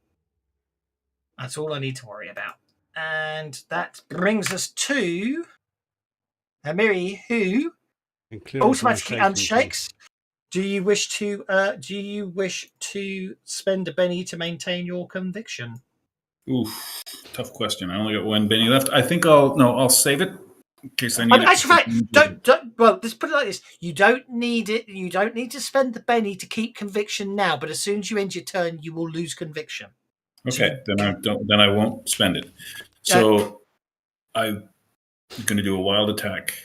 That's all I need to worry about. And that brings us to Amiri, who automatically unshakes. Do you wish to spend a Benny to maintain your conviction? Oof, tough question. I only got one Benny left. I think I'll save it in case I need it. Actually, don't. Well, let's put it like this: you don't need it. You don't need to spend the Benny to keep conviction now. But as soon as you end your turn, you will lose conviction. Okay, then I won't spend it. So I'm going to do a wild attack.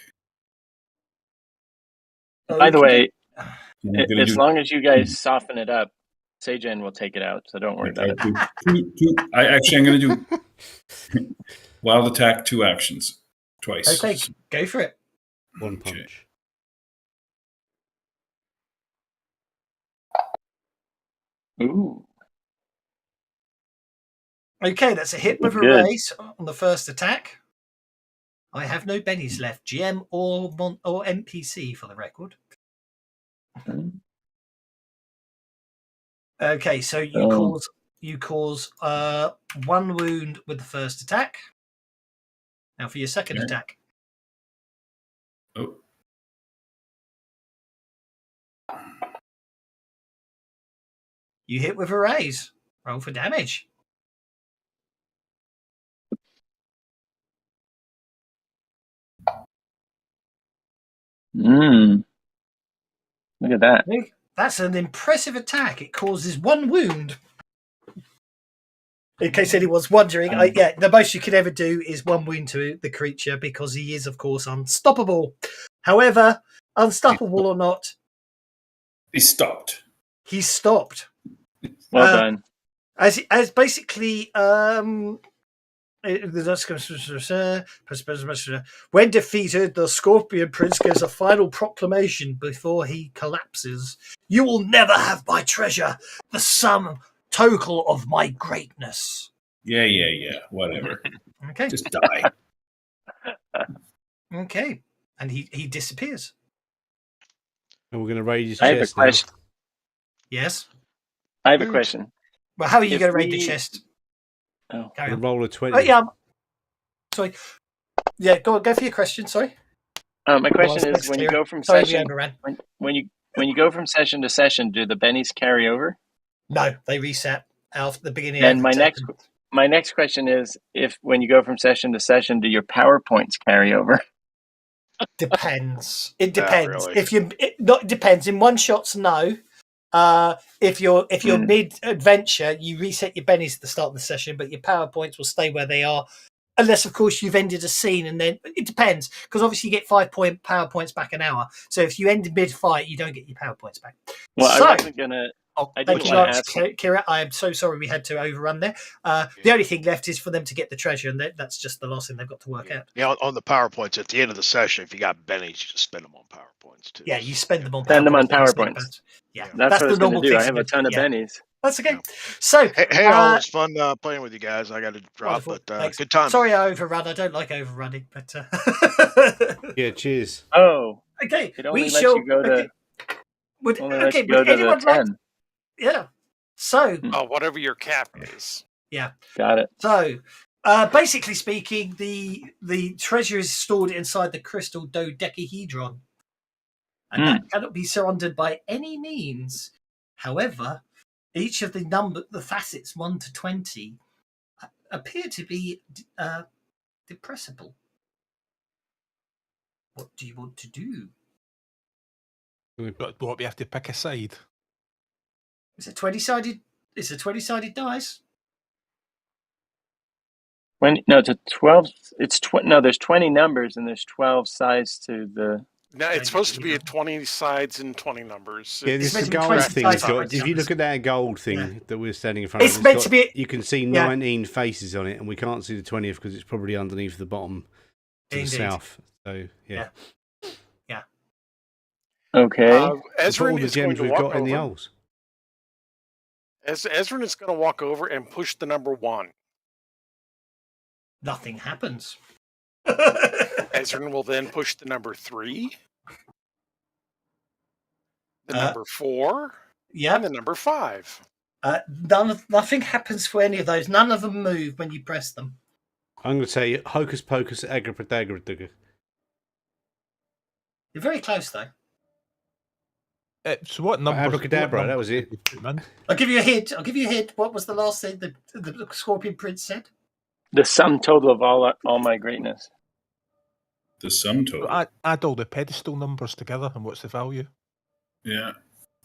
By the way, as long as you guys soften it up, Sajan will take it out, so don't worry about it. I'm going to do wild attack 2 actions twice. Okay, go for it. One punch. Ooh. Okay, that's a hit with a raise on the first attack. I have no bennies left, GM or NPC for the record. Okay, so you cause 1 wound with the first attack. Now for your second attack. Oh. You hit with a raise. Roll for damage. Look at that. That's an impressive attack. It causes 1 wound. In case anyone's wondering, the most you could ever do is 1 wound to the creature because he is, of course, unstoppable. However, unstoppable or not, he's stopped. He's stopped. Well done. As basically, when defeated, the Scorpion Prince gives a final proclamation before he collapses. You will never have my treasure, the sum total of my greatness. Yeah. Whatever. Okay. Just die. Okay. And he disappears. And we're going to raise his chest. I have a question. Yes? I have a question. Well, how are you going to raid the chest? Oh, roll a 20. Oh, yeah. Sorry. Yeah, go for your question. Sorry. My question is: when you go from session, when you go from session to session, do the bennies carry over? No, they reset after the beginning. And my next question is: if when you go from session to session, do your PowerPoints carry over? Depends. It depends. Really. It depends. In one shots, no. If you're mid adventure, you reset your bennies at the start of the session, but your PowerPoints will stay where they are, unless of course you've ended a scene, and then it depends because obviously you get 5 point PowerPoints back an hour. So if you end mid fight, you don't get your PowerPoints back. Well, I wasn't gonna. Thank you very much, Kira. I am so sorry we had to overrun there. The only thing left is for them to get the treasure, and that's just the last thing they've got to work out. Yeah, on the PowerPoints at the end of the session, if you got bennies, you just spend them on PowerPoints too. Yeah, you spend them on PowerPoints. Spend them on PowerPoints. Yeah, that's what I was going to do. I have a ton of bennies. That's okay. So, hey, all, it's fun playing with you guys. I got to drop, wonderful. But good time. Sorry, I overrun. I don't like overrunning, but yeah, cheers. Oh, okay. It only lets you go to. Would anyone like? Yeah. So, whatever your cap is. Yeah. Got it. So, Basically speaking, the treasure is stored inside the crystal dodecahedron, and that cannot be surrendered by any means. However, each of the facets 1 to 20 appear to be depressible. What do you want to do? What, we have to pick a side? It's a 20-sided. It's a 20-sided dice. It's a 12. There's 20 numbers and there's 12 sides to the. No, it's supposed to be 20 sides and 20 numbers. Yeah, this It's is meant the to be gold 20 thing. It's sides. got, if you look at that gold thing that we're standing in front It's of, meant to be. You can see 19 faces on it, and we can't see the 20th because it's probably underneath the bottom to the south. So yeah. Okay. Ezra is going to we've walk got in the over. holes. Ezra is going to walk over and push the number 1. Nothing happens. Ezra will then push the number 3, the number 4, and the number 5. Nothing happens for any of those. None of them move when you press them. I'm going to say hocus pocus abracadabra. You're very close though. So what number? Abracadabra, that was it. I'll give you a hint. What was the last thing the Scorpion Prince said? The sum total of all my greatness. The sum total. Add all the pedestal numbers together, and what's the value? Yeah,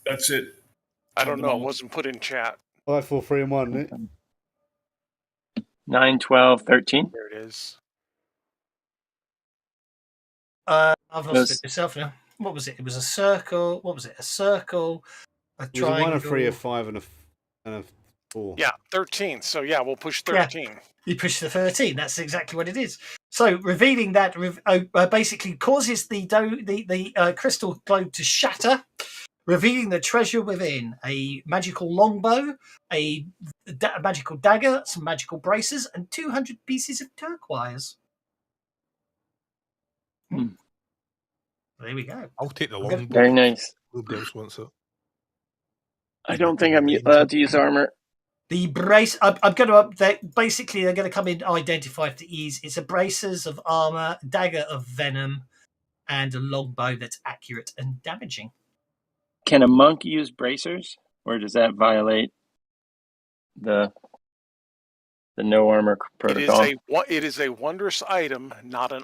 that's it. I don't know. It wasn't put in chat. 5, 4, 3, and 1. Isn't it? 9, 12, 13. There it is. I've lost it myself now. What was it? It was a circle. What was it? A circle, a triangle. It was a 1, a 3, a 5, and a 4. Yeah, 13. So yeah, we'll push 13. Yeah, you push the 13. That's exactly what it is. So revealing that basically causes the crystal globe to shatter, revealing the treasure within: a magical longbow, a magical dagger, some magical braces, and 200 pieces of turquoise. There we go. I'll take the longbow. Very nice. Nobody else wants it. I don't think I'm allowed to use armor. The brace, I'm going to update. Basically, they're going to come in identified for ease. It's a braces of armor, dagger of venom, and a longbow that's accurate and damaging. Can a monk use bracers, or does that violate the no armor protocol? It is a wondrous item, not an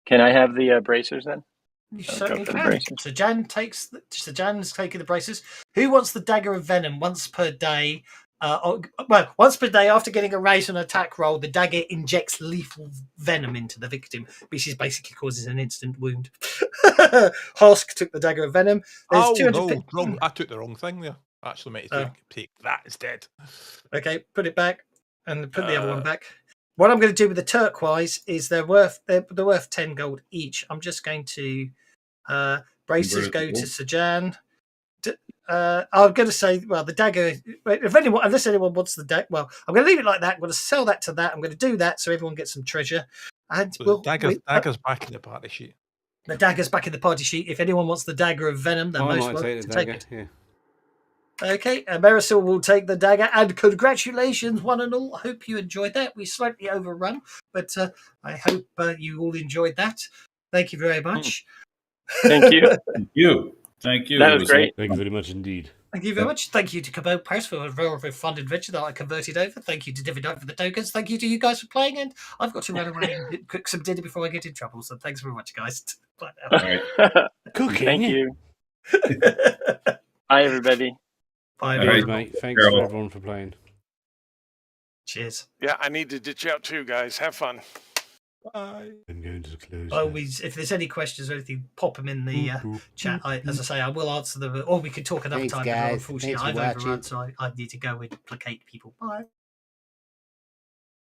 Can I have the bracers then? You certainly can. Sajan's taking the braces. Who wants the dagger of venom? Once per day. Once per day after getting a raise on an attack roll, the dagger injects lethal venom into the victim, which is basically causes an instant wound. Husk took the dagger of venom. Wrong. I took the wrong thing there. Actually, meant to take that instead. Okay, put it back and put the other one back. What I'm going to do with the turquoise is they're worth 10 gold each. I'm just going to braces go to Sajan. I'm going to say, the dagger. Unless anyone wants the dagger, I'm going to leave it like that. I'm going to sell that to that. I'm going to do that so everyone gets some treasure. And so dagger's back in the party sheet. The dagger's back in the party sheet. If anyone wants the dagger of venom, they're most welcome to take it. Yeah. Okay, Marisol will take the dagger, and congratulations, one and all. I hope you enjoyed that. We slightly overrun, but I hope you all enjoyed that. Thank you very much. Thank you. Thank you. That was great. Thank you very much indeed. Thank you very much. Thank you to Cabot Post for a very, very fun adventure that I converted over. Thank you to Dividend for the tokens. Thank you to you guys for playing, and I've got to run away and cook some dinner before I get in trouble. So thanks very much, guys. Bye now. All right. Cooking. Thank you. Bye, everybody. Bye, right, mate. Thanks for everyone for playing. Cheers. Yeah, I need to ditch out too, guys. Have fun. Bye. I'm going to close. Always, if there's any questions or anything, pop them in the chat. As I say, I will answer them, or we can talk another time. Guys. Unfortunately, I've overrun, so I need to go and placate people. Bye.